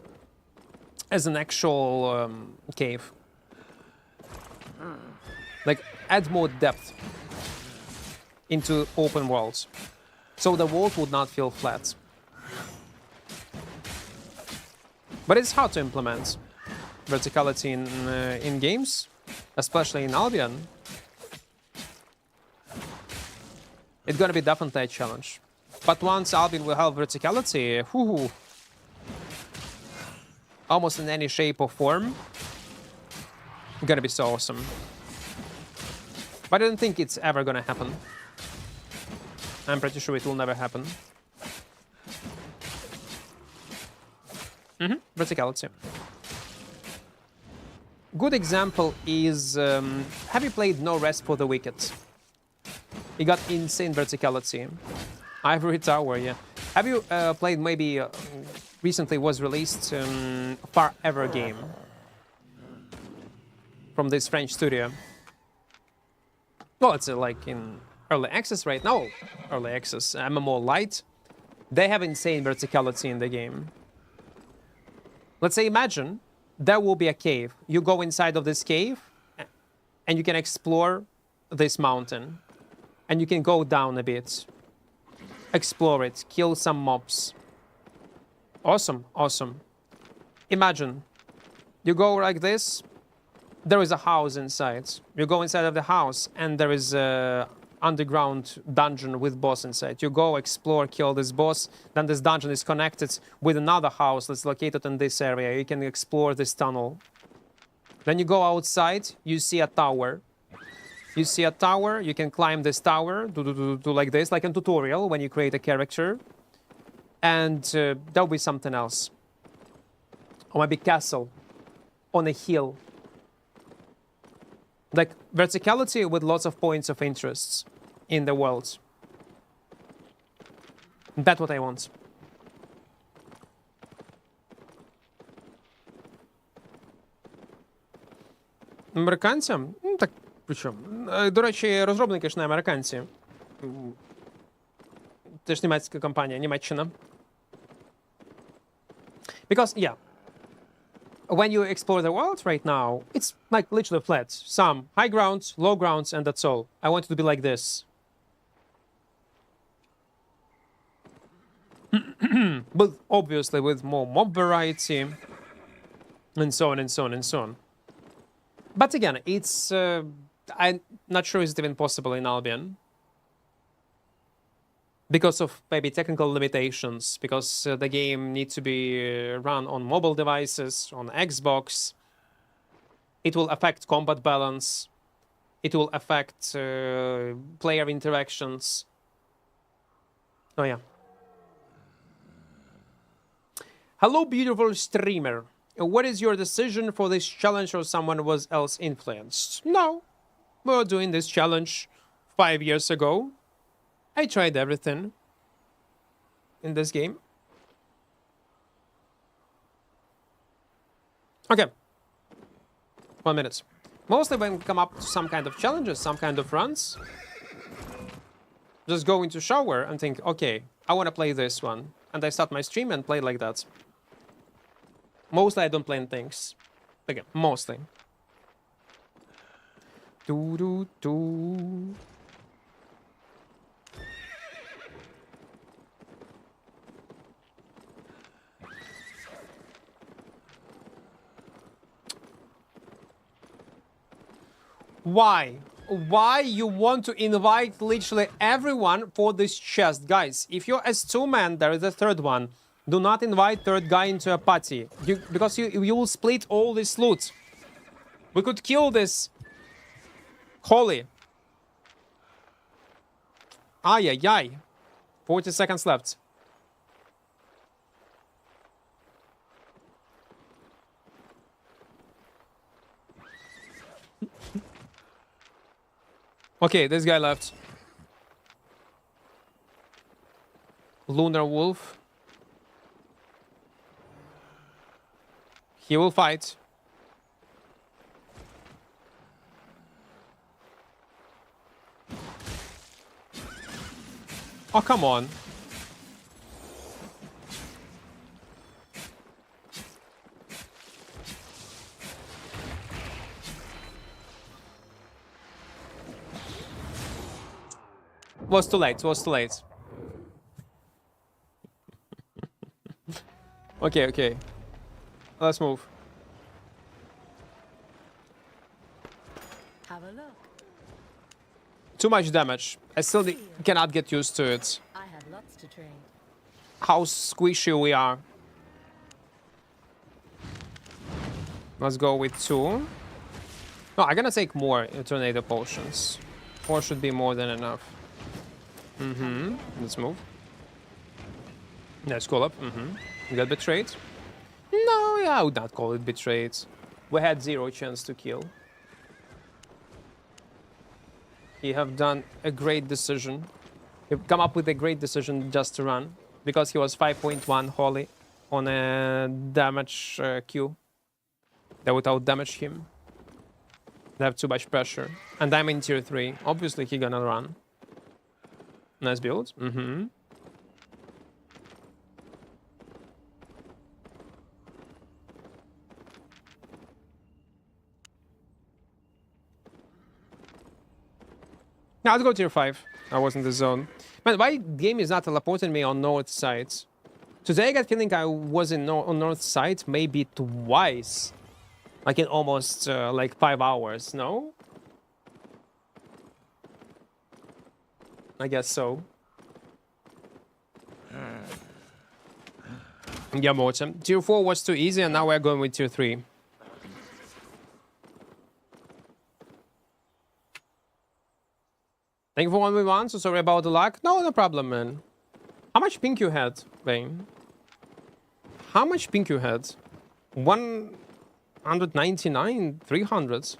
As an actual cave. Like, add more depth into open worlds. So the world would not feel flat. But it's hard to implement verticality in games, especially in Albion. It's gonna be definitely a challenge. But once Albion will have verticality, whoo, almost in any shape or form, it's gonna be so awesome. But I don't think it's ever gonna happen. I'm pretty sure it will never happen. Verticality. Good example is, have you played No Rest for the Wicked? It got insane verticality. Ivory Tower, yeah. Have you played maybe recently was released Far Ever game from this French studio? Well, it's like in early access right now. Early access, MMO Lite. They have insane verticality in the game. Let's say, imagine there will be a cave. You go inside of this cave and you can explore this mountain. And you can go down a bit. Explore it, kill some mobs. Awesome, awesome. Imagine, you go like this, there is a house inside. You go inside of the house and there is a underground dungeon with boss inside. You go explore, kill this boss, then this dungeon is connected with another house that's located in this area. You can explore this tunnel. Then you go outside, you see a tower. You see a tower, you can climb this tower, do like this, like in tutorial when you create a character. And there'll be something else. Or maybe castle on a hill. Like verticality with lots of points of interest in the world. That's what I want. Американцям? Ну, так, при чому? До речі, розробники ж не американці. Це ж німецька компанія, Німеччина. Because, yeah, when you explore the world right now, it's like literally flat. Some high grounds, low grounds, and that's all. I want it to be like this. But obviously with more mob variety, and so on and so on and so on. But again, it's I'm not sure it's even possible in Albion because of maybe technical limitations. Because the game needs to be run on mobile devices, on Xbox. It will affect combat balance. It will affect player interactions. Oh yeah. Hello, beautiful streamer. What is your decision for this challenge, or someone was else influenced? No, we were doing this challenge 5 years ago. I tried everything in this game. Okay. 1 minute. Mostly when we come up to some kind of challenges, some kind of runs, just go into shower and think, okay, I want to play this one. And I start my stream and play like that. Mostly I don't plan things. Again, mostly. Do do do. Why? Why you want to invite literally everyone for this chest? Guys, if you're as two men, there is a third one. Do not invite third guy into a party. Because you will split all this loot. We could kill this Holy. Ay, ay, ay. 40 seconds left. Okay, this guy left. Lunar Wolf. He will fight. Oh, come on. Was too late, was too late. Okay, okay. Let's move. Have a look. Too much damage. I still cannot get used to it. I have lots to trade. How squishy we are. Let's go with 2. No, I'm gonna take more tornado potions. 4 should be more than enough. Let's move. Let's call up. We got betrayed. No, yeah, I would not call it betrayed. We had 0 chance to kill. He have done a great decision. He come up with a great decision just to run. Because he was 5.1 holy on a damage Q. That would out damage him. They have too much pressure. And I'm in tier 3. Obviously he gonna run. Nice build. Now I'll go tier 5. I was in the zone. Man, why game is not teleporting me on north side? Today I got feeling I was on north side maybe twice. Like in almost like 5 hours, no? I guess so. Yeah, Mortem. Tier 4 was too easy and now we're going with tier 3. Thank you for 1v1, so sorry about the lag. No problem, man. How much pink you had, Vayne? How much pink you had? 199? 300?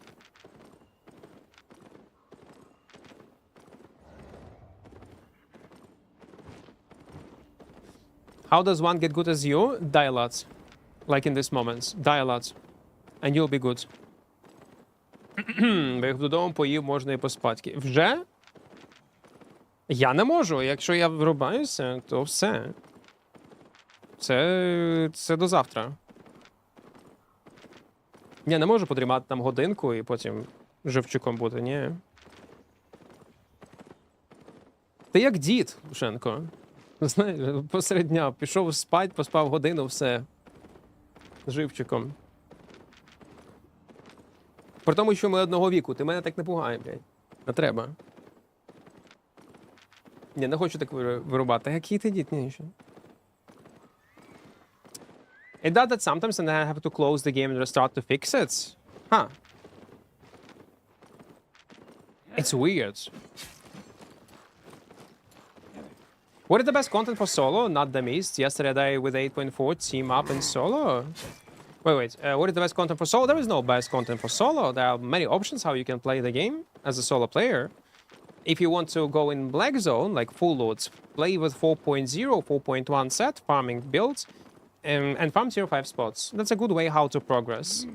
How does one get good as you? Die a lot. Like in this moment. Die a lot. And you'll be good. Виїхав додому, поїв, можна і поспати. Вже? Я не можу. Якщо я врубаюся, то все. Це до завтра. Я не можу потримати там годинку і потім живчиком бути, ні. Ти як дід, Душенко. Знаєш, посеред дня пішов спать, поспав годину, все. Живчиком. При тому, що ми одного віку, ти мене так не пугай, блядь. Не треба. Ні, не хочу так вирубати. Який ти дід, ні, ще. It does that sometimes and then I have to close the game and restart to fix it. Huh. It's weird. What is the best content for solo? Not the mist. Yesterday with 8.4 team up in solo. Wait. What is the best content for solo? There is no best content for solo. There are many options how you can play the game as a solo player. If you want to go in black zone, like full loads, play with 4.0, 4.1 set, farming builds, and farm 0.5 spots. That's a good way how to progress.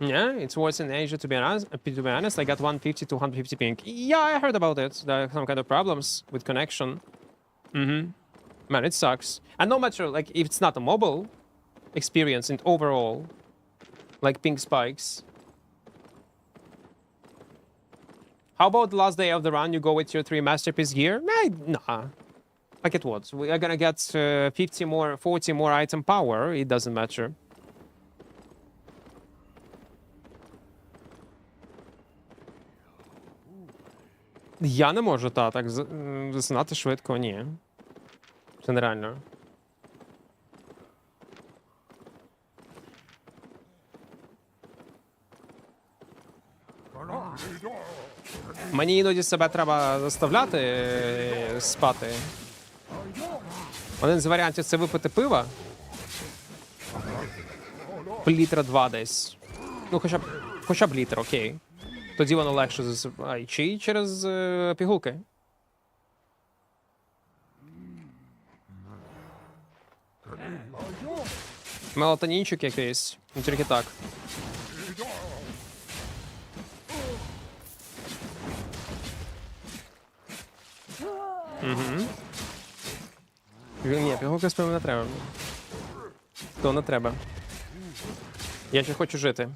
Yeah, it's worse in Asia, to be honest. I got 150 to 150 ping. Yeah, I heard about it. There are some kind of problems with connection. Man, it sucks. And no matter, like, if it's not a mobile experience and overall, like ping spikes. How about the last day of the run, you go with your 3 masterpiece gear? Nah. Like it what? We are gonna get 50 more, 40 more item power. It doesn't matter. Я не можу, так засинати швидко, ні. Це нереально. Мені іноді себе треба заставляти спати. Один з варіантів це випити пива. Літра 2 десь. Ну, хоча б літр, окей. Тоді воно легше засипає. Чи через пігулки. Мелатонінчик якийсь. Ну, тільки так. Ні, пігулки з пивом не треба. То не треба. Я ще хочу жити.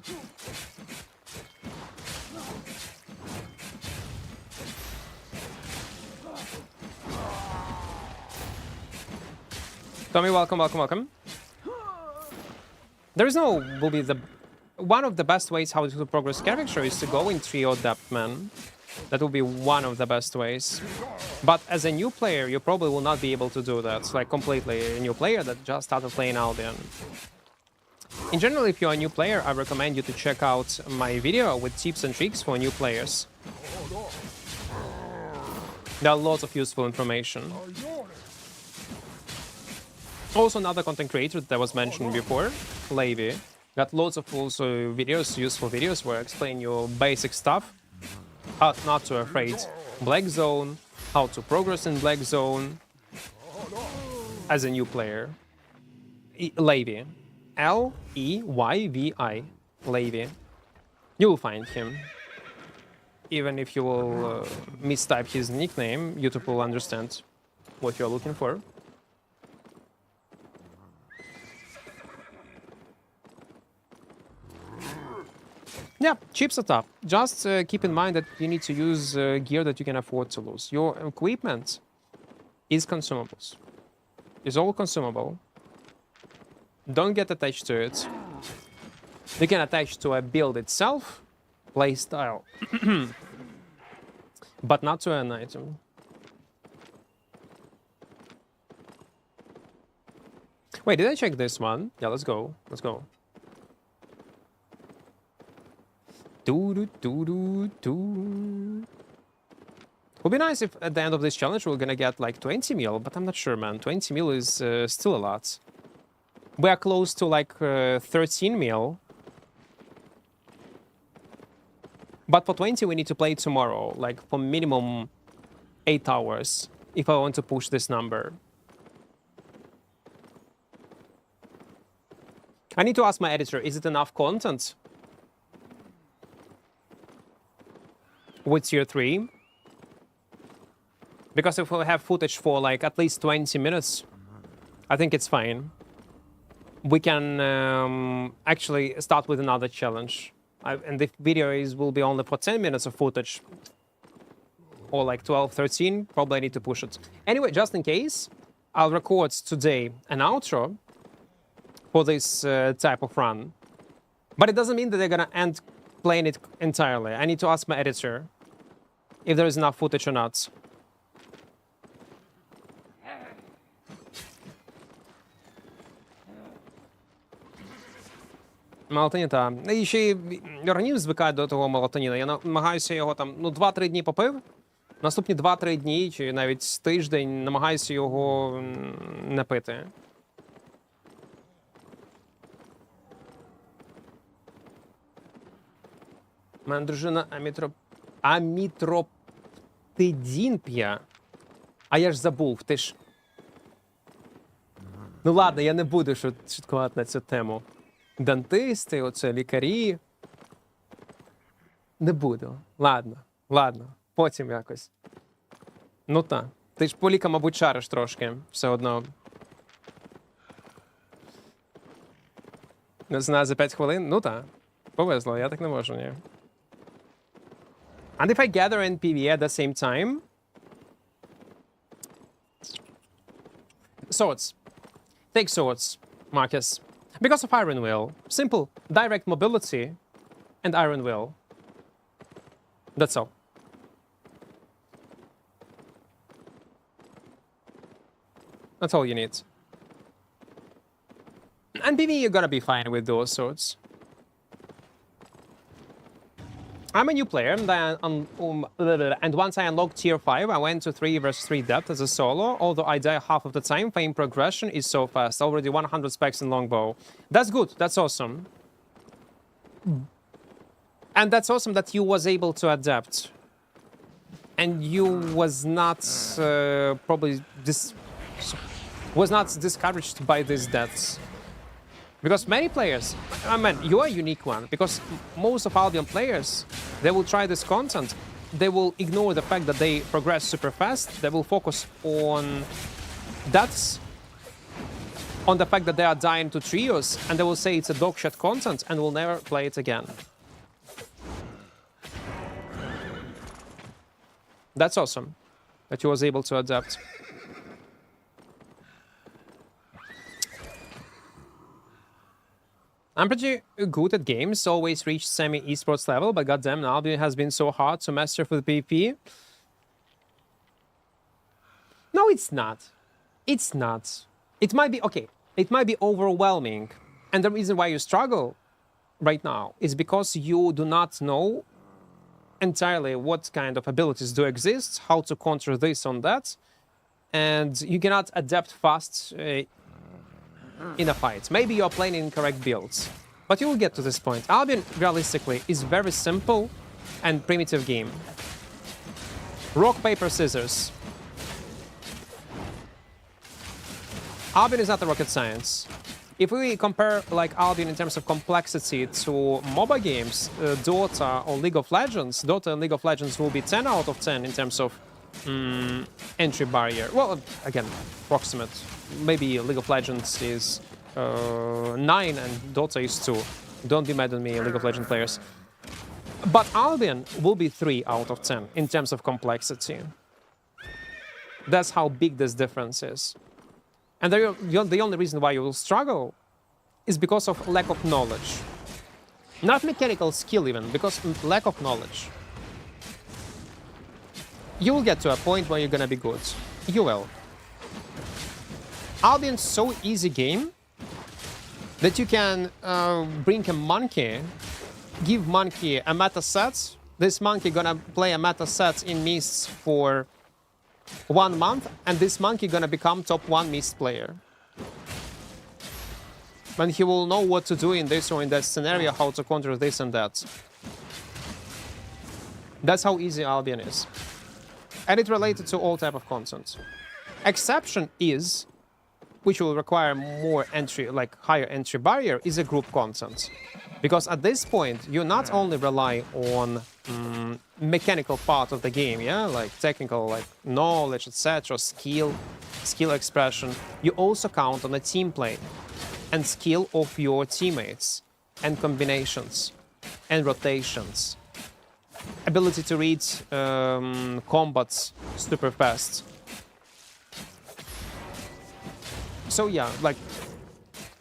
Tommy, welcome. There is no will be the one of the best ways how to progress character is to go in trio depth, man. That will be one of the best ways. But as a new player, you probably will not be able to do that. Like completely a new player that just started playing Albion. In general, if you're a new player, I recommend you to check out my video with tips and tricks for new players. There are lots of useful information. Also, another content creator that was mentioned before, Levi, got lots of also videos, useful videos where I explain you basic stuff, how not to afraid Black Zone, how to progress in Black Zone as a new player. Levi, Leyvi, Levi. You will find him. Even if you will mistype his nickname, YouTube will understand what you're looking for. Yeah, chips are tough. Just keep in mind that you need to use gear that you can afford to lose. Your equipment is consumables. It's all consumable. Don't get attached to it. You can attach to a build itself, play style, but not to an item. Wait, did I check this one? Yeah, let's go. Let's go. Would be nice if at the end of this challenge we're gonna get like 20 mil, but I'm not sure, man. 20 mil is still a lot. We are close to like 13 mil. But for 20 we need to play tomorrow, like for minimum 8 hours, if I want to push this number. I need to ask my editor, is it enough content with tier 3? Because if we have footage for like at least 20 minutes, I think it's fine. We can actually start with another challenge. And the video will be only for 10 minutes of footage. Or like 12, 13, probably I need to push it. Anyway, just in case, I'll record today an outro for this type of run. But it doesn't mean that they're gonna end playing it entirely. I need to ask my editor if there is enough footage or not. Мелатоніта. І ще й організм звикає до того мелатоніну. Я намагаюся його там, 2-3 дні попив. Наступні 2-3 дні, чи навіть тиждень намагаюся його не пити. У мене дружина амітроптидін п'є. А я ж забув, ти ж... Ну ладно, я не буду шуткувати на цю тему. Дантисти, оце лікарі. Не буду. Ладно. Потім якось. Ну та. Ти ж по лікам, мабуть, шариш трошки. Все одно. Не знаю, за 5 хвилин? Ну та. Повезло, я так не можу, ні. And if I gather and PvE at the same time? Swords. Take swords, Marcus. Because of Iron Will. Simple, direct mobility and Iron Will. That's all. That's all you need. And PvE, you're gonna be fine with those swords. I'm a new player, and once I unlocked tier 5, I went to 3 vs 3 depth as a solo, although I die half of the time, fame progression is so fast, already 100 specs in longbow. That's good, that's awesome. And that's awesome that you was able to adapt. And you was not discouraged by these deaths. Because many players, I mean, you are a unique one, because most of Albion players, they will try this content, they will ignore the fact that they progress super fast, they will focus on deaths, on the fact that they are dying to trios, and they will say it's a dogshit content and will never play it again. That's awesome, that you was able to adapt. I'm pretty good at games, always reached semi-esports level, but goddamn, Albion has been so hard to master for the PvP. No, it's not. It's not. It might be, okay, it might be overwhelming. And the reason why you struggle right now is because you do not know entirely what kind of abilities do exist, how to counter this on that, and you cannot adapt fast in a fight. Maybe you're playing incorrect builds, but you will get to this point. Albion, realistically, is very simple and primitive game. Rock, paper, scissors. Albion is not a rocket science. If we compare like Albion in terms of complexity to MOBA games, Dota or League of Legends, Dota and League of Legends will be 10 out of 10 in terms of entry barrier. Well, again, approximate. Maybe League of Legends is 9 and Dota is 2. Don't be mad at me, League of Legends players. But Albion will be 3 out of 10 in terms of complexity. That's how big this difference is. And the only reason why you will struggle is because of lack of knowledge. Not mechanical skill even, because lack of knowledge. You will get to a point where you're gonna be good. You will. Albion's so easy game that you can bring a monkey, give monkey a meta set. This monkey gonna play a meta set in Mists for 1 month, and this monkey gonna become top 1 Mist player. And he will know what to do in this or in that scenario, how to counter this and that. That's how easy Albion is. And it's related to all type of content. Exception is which will require more entry, like higher entry barrier, is a group content. Because at this point, you not only rely on mechanical part of the game, yeah, like technical, like knowledge, etc., skill expression, you also count on the team play and skill of your teammates and combinations and rotations. Ability to read combats super fast. So yeah, like,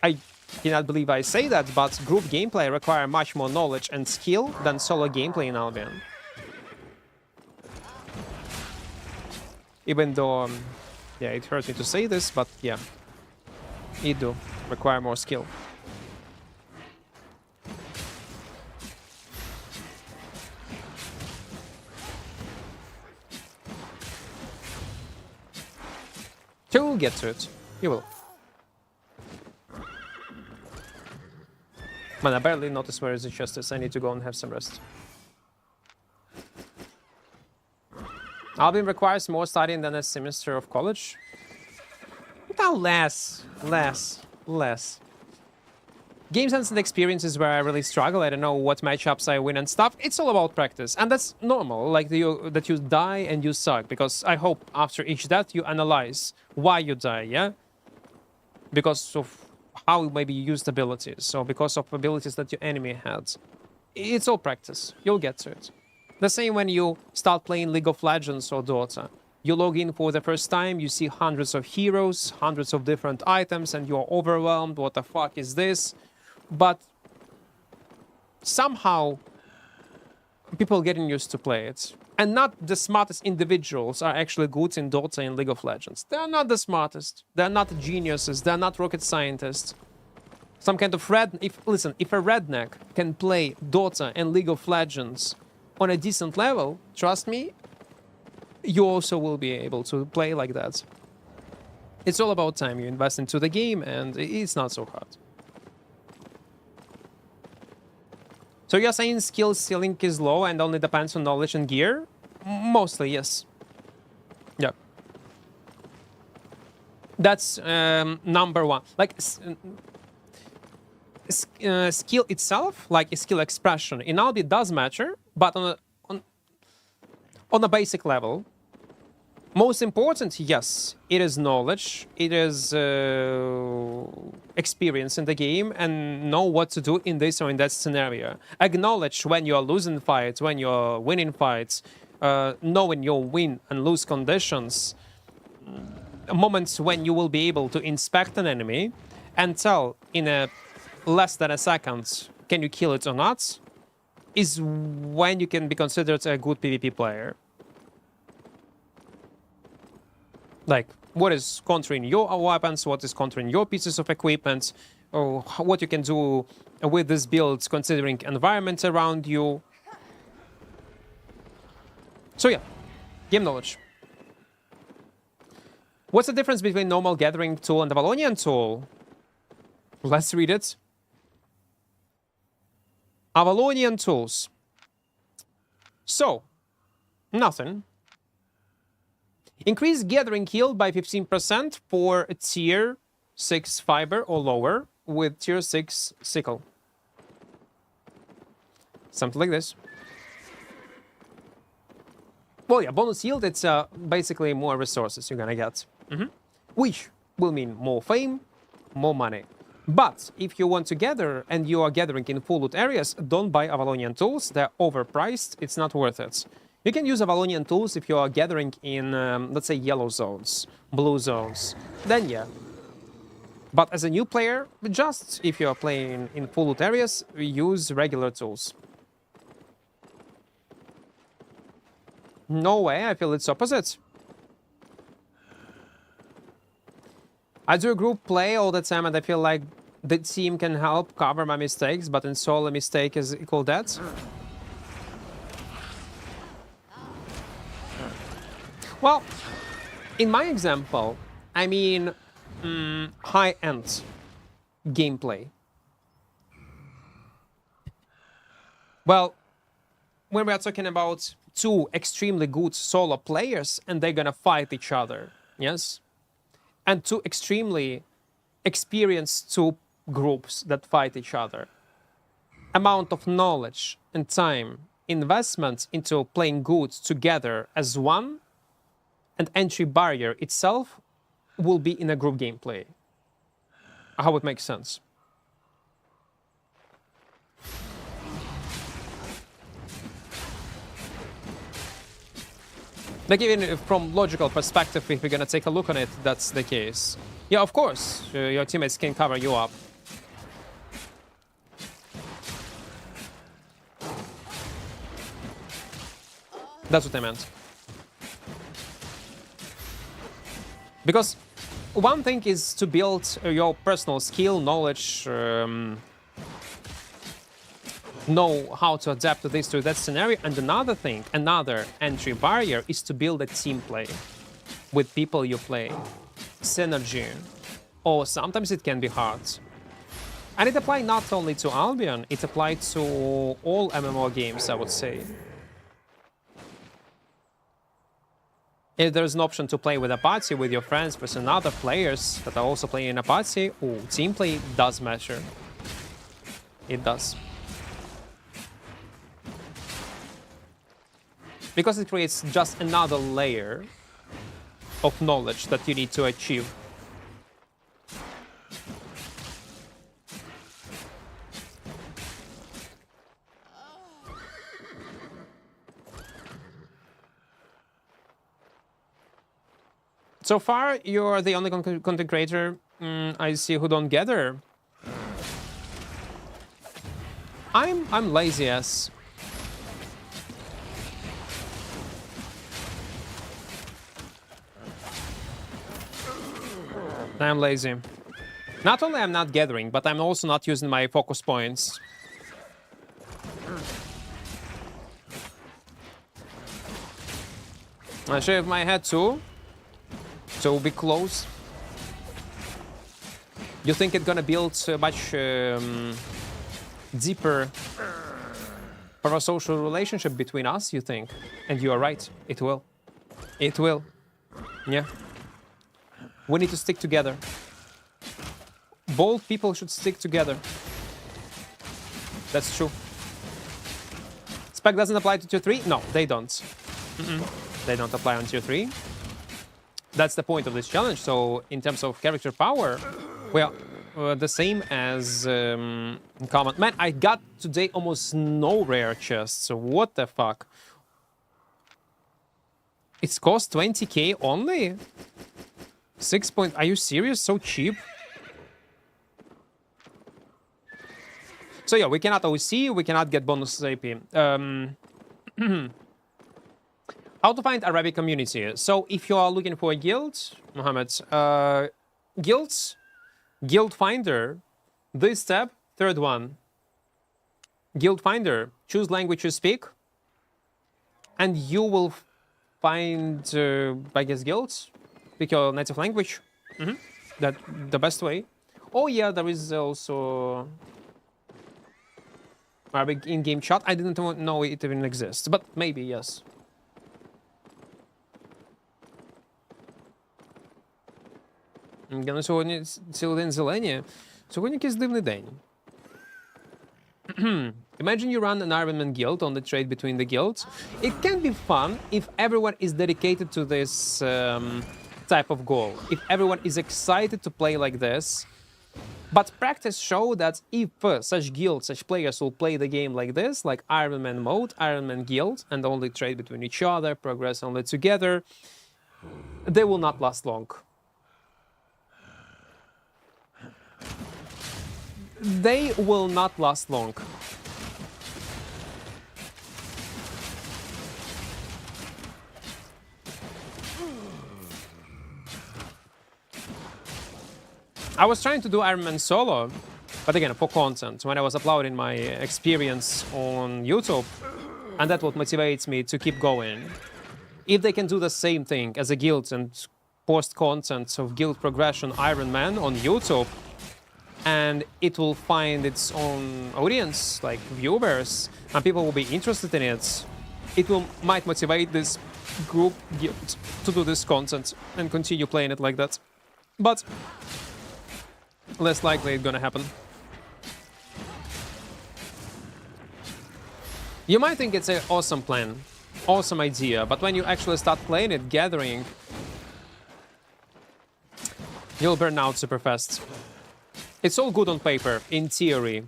I cannot believe I say that, but group gameplay require much more knowledge and skill than solo gameplay in Albion. Even though, yeah, it hurts me to say this, but yeah, it do require more skill. You will get to it. You will. Man, I barely noticed where is the justice. I need to go and have some rest. Albion requires more studying than a semester of college. No, less. Game sense and experience is where I really struggle. I don't know what matchups I win and stuff. It's all about practice, and that's normal. Like that you die and you suck, because I hope after each death you analyze why you die, yeah? Because of how maybe you used abilities, or because of abilities that your enemy had. It's all practice. You'll get to it. The same when you start playing League of Legends or Dota. You log in for the first time, you see hundreds of heroes, hundreds of different items, and you're overwhelmed. What the fuck is this? But somehow people getting used to play it. And not the smartest individuals are actually good in Dota and League of Legends. They're not the smartest. They're not geniuses. They're not rocket scientists. Some kind of if a redneck can play Dota and League of Legends on a decent level, trust me, you also will be able to play like that. It's all about time you invest into the game, and it's not so hard. So you're saying skill ceiling is low and only depends on knowledge and gear? Mostly, yes. Yeah. That's number one. Like, skill itself, like a skill expression, in Albi does matter, but on a basic level. Most important, yes, it is knowledge, it is experience in the game, and know what to do in this or in that scenario. Acknowledge when you're losing fights, when you're winning fights, knowing your win and lose conditions, moments when you will be able to inspect an enemy and tell in a less than a second, can you kill it or not, is when you can be considered a good PvP player. Like, what is countering your weapons, what is countering your pieces of equipment, or what you can do with this build considering environment around you. So yeah, game knowledge. What's the difference between normal gathering tool and the Avalonian tool? Let's read it. Avalonian tools. So, nothing. Increase gathering heal by 15% for tier 6 fiber or lower with tier 6 sickle. Something like this. Well, yeah, bonus yield, it's basically more resources you're gonna get. Which will mean more fame, more money. But if you want to gather and you are gathering in full loot areas, don't buy Avalonian tools. They're overpriced. It's not worth it. You can use Avalonian tools if you are gathering in, let's say, yellow zones, blue zones. Then yeah. But as a new player, just if you are playing in full loot areas, use regular tools. No way, I feel it's opposite. I do a group play all the time and I feel like the team can help cover my mistakes, but in solo a mistake is equal that. Well, in my example, I mean high-end gameplay. Well, when we are talking about two extremely good solo players and they're gonna fight each other, yes? And two extremely experienced two groups that fight each other. Amount of knowledge and time, investment into playing good together as one, and entry barrier itself will be in a group gameplay. How it makes sense. Like, even from logical perspective, if we're gonna take a look on it, that's the case. Yeah, of course, your teammates can cover you up. That's what I meant. Because one thing is to build your personal skill, knowledge, know how to adapt to this, to that scenario, and another thing, another entry barrier is to build a team play with people you play, synergy, or sometimes it can be hard. And it applies not only to Albion, it applies to all MMO games, I would say. If there's an option to play with a party with your friends versus other players that are also playing in a party, team play does matter. It does. Because it creates just another layer of knowledge that you need to achieve. So far, you're the only content creator I see who don't gather. I'm lazy as. I'm lazy. Not only I'm not gathering, but I'm also not using my focus points. I shave my head too, so we'll be close. You think it's gonna build a much deeper parasocial relationship between us, you think? And you are right, it will. It will. Yeah. We need to stick together. Bold people should stick together. That's true. Spec doesn't apply to tier 3? No, they don't. They don't apply on tier 3. That's the point of this challenge. So in terms of character power, well, the same as common. Man, I got today almost no rare chests. So what the fuck? It's cost 20k only? 6 point... Are you serious? So cheap? So yeah, we cannot OC, we cannot get bonus AP. How to find Arabic community? So if you are looking for a guild, Mohammed, guilds, guild finder, this tab, third one. Guild finder, choose language you speak, and you will find, I guess, guilds. Pick your native language. That the best way. Oh yeah, there is also Arabic in-game chat. I didn't know it even exists, but maybe yes. Сьогодні цілий день зелені. Сьогодні якийсь дивний день. Imagine you run an Iron Man guild on the trade between the guilds. It can be fun if everyone is dedicated to this type of goal. If everyone is excited to play like this. But practice show that if such guilds, such players will play the game like this, like Iron Man mode, Iron Man guild, and only trade between each other, progress only together, they will not last long. They will not last long. I was trying to do Iron Man solo, but again, for content, when I was uploading my experience on YouTube, and that's what motivates me to keep going. If they can do the same thing as a guild and post content of guild progression Iron Man on YouTube, and it will find its own audience, like viewers, and people will be interested in it, it might motivate this group guild to do this content and continue playing it like that. But less likely it's gonna happen. You might think it's an awesome plan, awesome idea, but when you actually start playing it, gathering, you'll burn out super fast. It's all good on paper, in theory,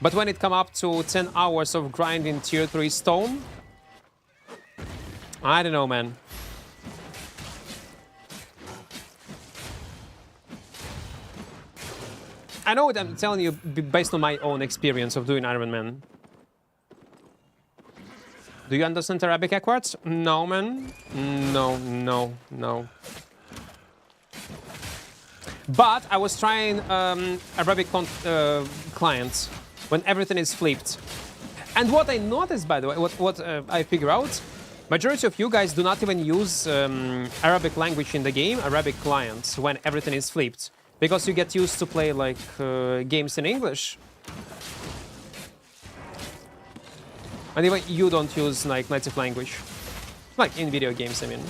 but when it come up to 10 hours of grinding tier 3 stone, I don't know, man. I know what I'm telling you based on my own experience of doing Iron Man. Do you understand Arabic, Equart? No, man. No. But I was trying Arabic clients when everything is flipped. And what I noticed, by the way, what I figure out, majority of you guys do not even use Arabic language in the game, Arabic clients, when everything is flipped. Because you get used to play like games in English. And even you don't use like native language. Like in video games, I mean.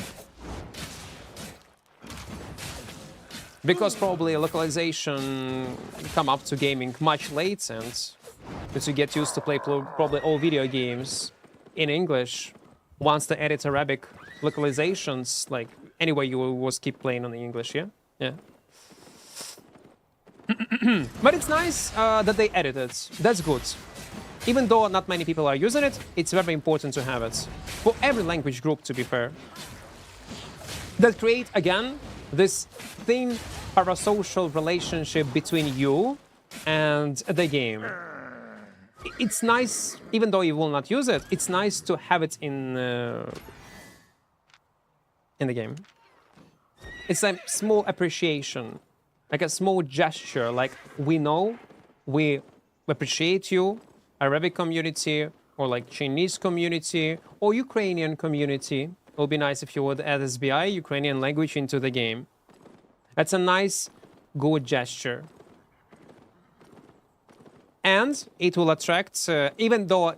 Because probably localization come up to gaming much late, and because you get used to play probably all video games in English. Once they edit Arabic localizations, like anyway, you will always keep playing on the English, yeah? Yeah. But it's nice that they edit it. That's good. Even though not many people are using it, it's very important to have it. For every language group, to be fair. That create, again, this thin parasocial relationship between you and the game. It's nice, even though you will not use it, it's nice to have it in the game. It's a small appreciation, like a small gesture, like we know, we appreciate you, Arabic community, or like Chinese community, or Ukrainian community. It would be nice if you would add SBI, Ukrainian language, into the game. That's a nice, good gesture. And it will attract, even though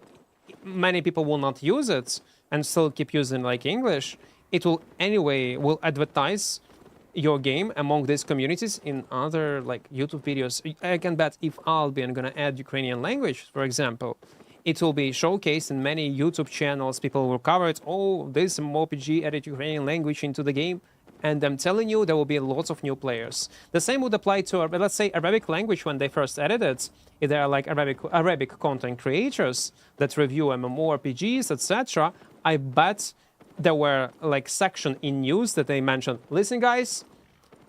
many people will not use it and still keep using like English, it will anyway will advertise your game among these communities in other like YouTube videos. I can bet if Albion gonna add Ukrainian language, for example, it will be showcased in many YouTube channels. People will cover it. Oh, this mmorpg added Ukrainian language into the game. And I'm telling you, there will be lots of new players. The same would apply to, let's say, Arabic language when they first added it. If there are like Arabic content creators that review mmorpgs, etc., I bet there were like section in news that they mentioned, listen guys,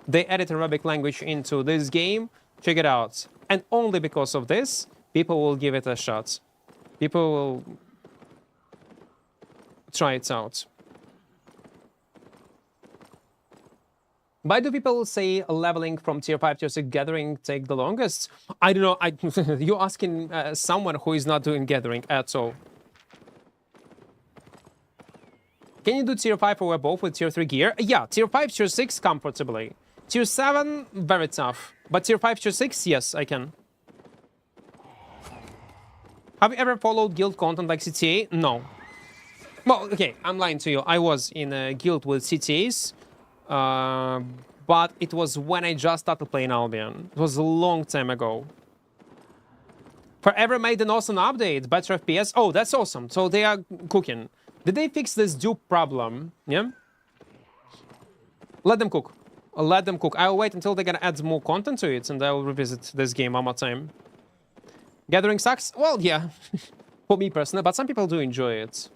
they added Arabic language into this game, check it out. And only because of this, people will give it a shot. People will try it out. Why do people say leveling from tier 5 to 6 gathering take the longest? I don't know. You're asking someone who is not doing gathering at all. Can you do tier 5 or above with tier 3 gear? Yeah, tier 5, tier 6 comfortably. Tier 7, very tough. But tier 5, tier 6, yes, I can. Have you ever followed guild content like CTA? No. Well, okay, I'm lying to you. I was in a guild with CTAs. But it was when I just started playing Albion. It was a long time ago. Forever made an awesome update. Better FPS. Oh, that's awesome. So they are cooking. Did they fix this dupe problem? Yeah? Let them cook. Let them cook. I'll wait until they're gonna add more content to it, and I'll revisit this game one more time. Gathering sucks? Well, yeah. For me personally, but some people do enjoy it.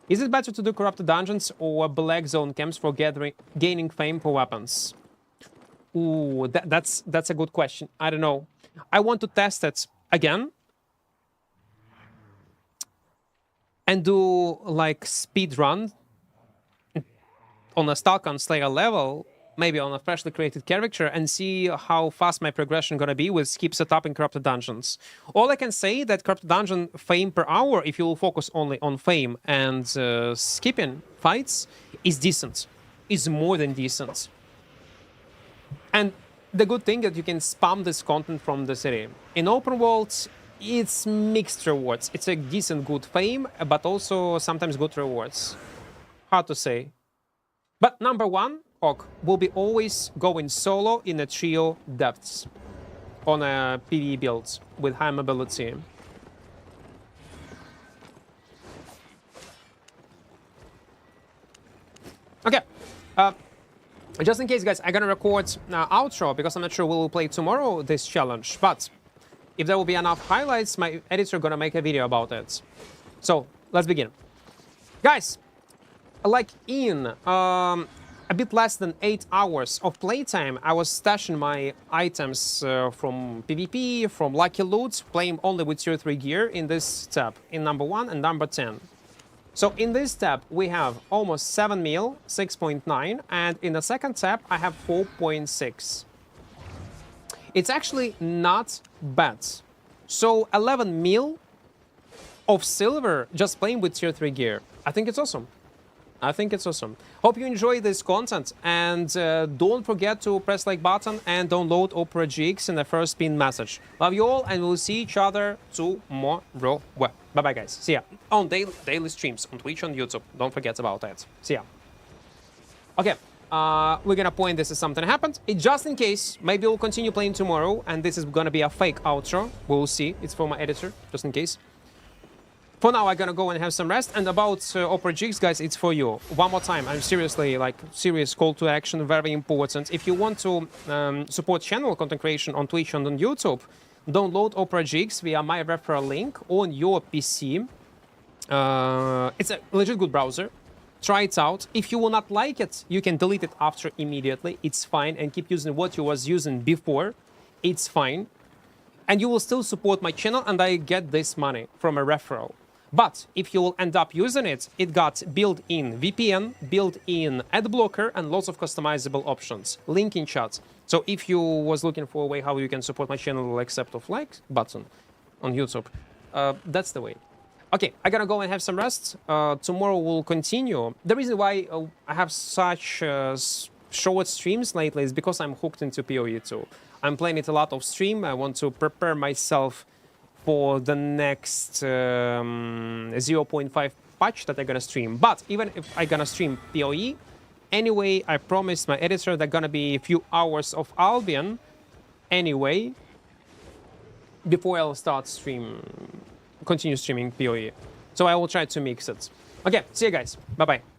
Is it better to do corrupted dungeons or black zone camps for gaining fame for weapons? Ooh, that's a good question. I don't know. I want to test it again. And do like speed run on a Stalker Slayer level, maybe on a freshly created character, and see how fast my progression gonna be with skip setup in corrupted dungeons. All I can say that corrupted dungeon fame per hour, if you will focus only on fame and skipping fights, is decent. Is more than decent. And the good thing that you can spam this content from the city. In open world, it's mixed rewards. It's a decent good fame, but also sometimes good rewards. Hard to say. But number one, will be always going solo in a trio depths. on a PvE build with high mobility. Okay, just in case, guys, I'm gonna record outro because I'm not sure we'll play tomorrow this challenge, but if there will be enough highlights, my editor gonna make a video about it. So let's begin. Guys, like in a bit less than 8 hours of playtime, I was stashing my items from PvP, from Lucky Loot, playing only with tier 3 gear in this tab, in number 1 and number 10. So in this tab, we have almost 7 mil, 6.9, and in the second tab, I have 4.6. It's actually not bad. So 11 mil of silver just playing with tier 3 gear. I think it's awesome. I think it's awesome. Hope you enjoy this content, and don't forget to press like button and download Opera GX in the first pinned message. Love you all, and we'll see each other tomorrow. Well, bye-bye, guys. See ya. On daily streams on Twitch and YouTube. Don't forget about that. See ya. Okay, we're gonna point this as something happened. Just in case, maybe we'll continue playing tomorrow, and this is gonna be a fake outro. We'll see. It's for my editor, just in case. For now, I'm gonna go and have some rest. And about Opera GX, guys, it's for you. One more time, I'm seriously, like, serious call to action, very important. If you want to support channel content creation on Twitch and on YouTube, download Opera GX via my referral link on your PC. It's a legit good browser. Try it out. If you will not like it, you can delete it after immediately. It's fine, and keep using what you was using before. It's fine. And you will still support my channel, and I get this money from a referral. But if you will end up using it, it got built-in VPN, built-in ad blocker, and lots of customizable options. Link in chat. So if you was looking for a way how you can support my channel except of like button on YouTube, that's the way. Okay, I gotta go and have some rest. Tomorrow we'll continue. The reason why I have such short streams lately is because I'm hooked into PoE 2. I'm playing it a lot off stream. I want to prepare myself for the next 0.5 patch that I'm gonna stream. But even if I'm gonna stream PoE, anyway, I promised my editor that gonna be a few hours of Albion anyway before I'll start continue streaming PoE. So I will try to mix it. Okay, see you guys. Bye-bye.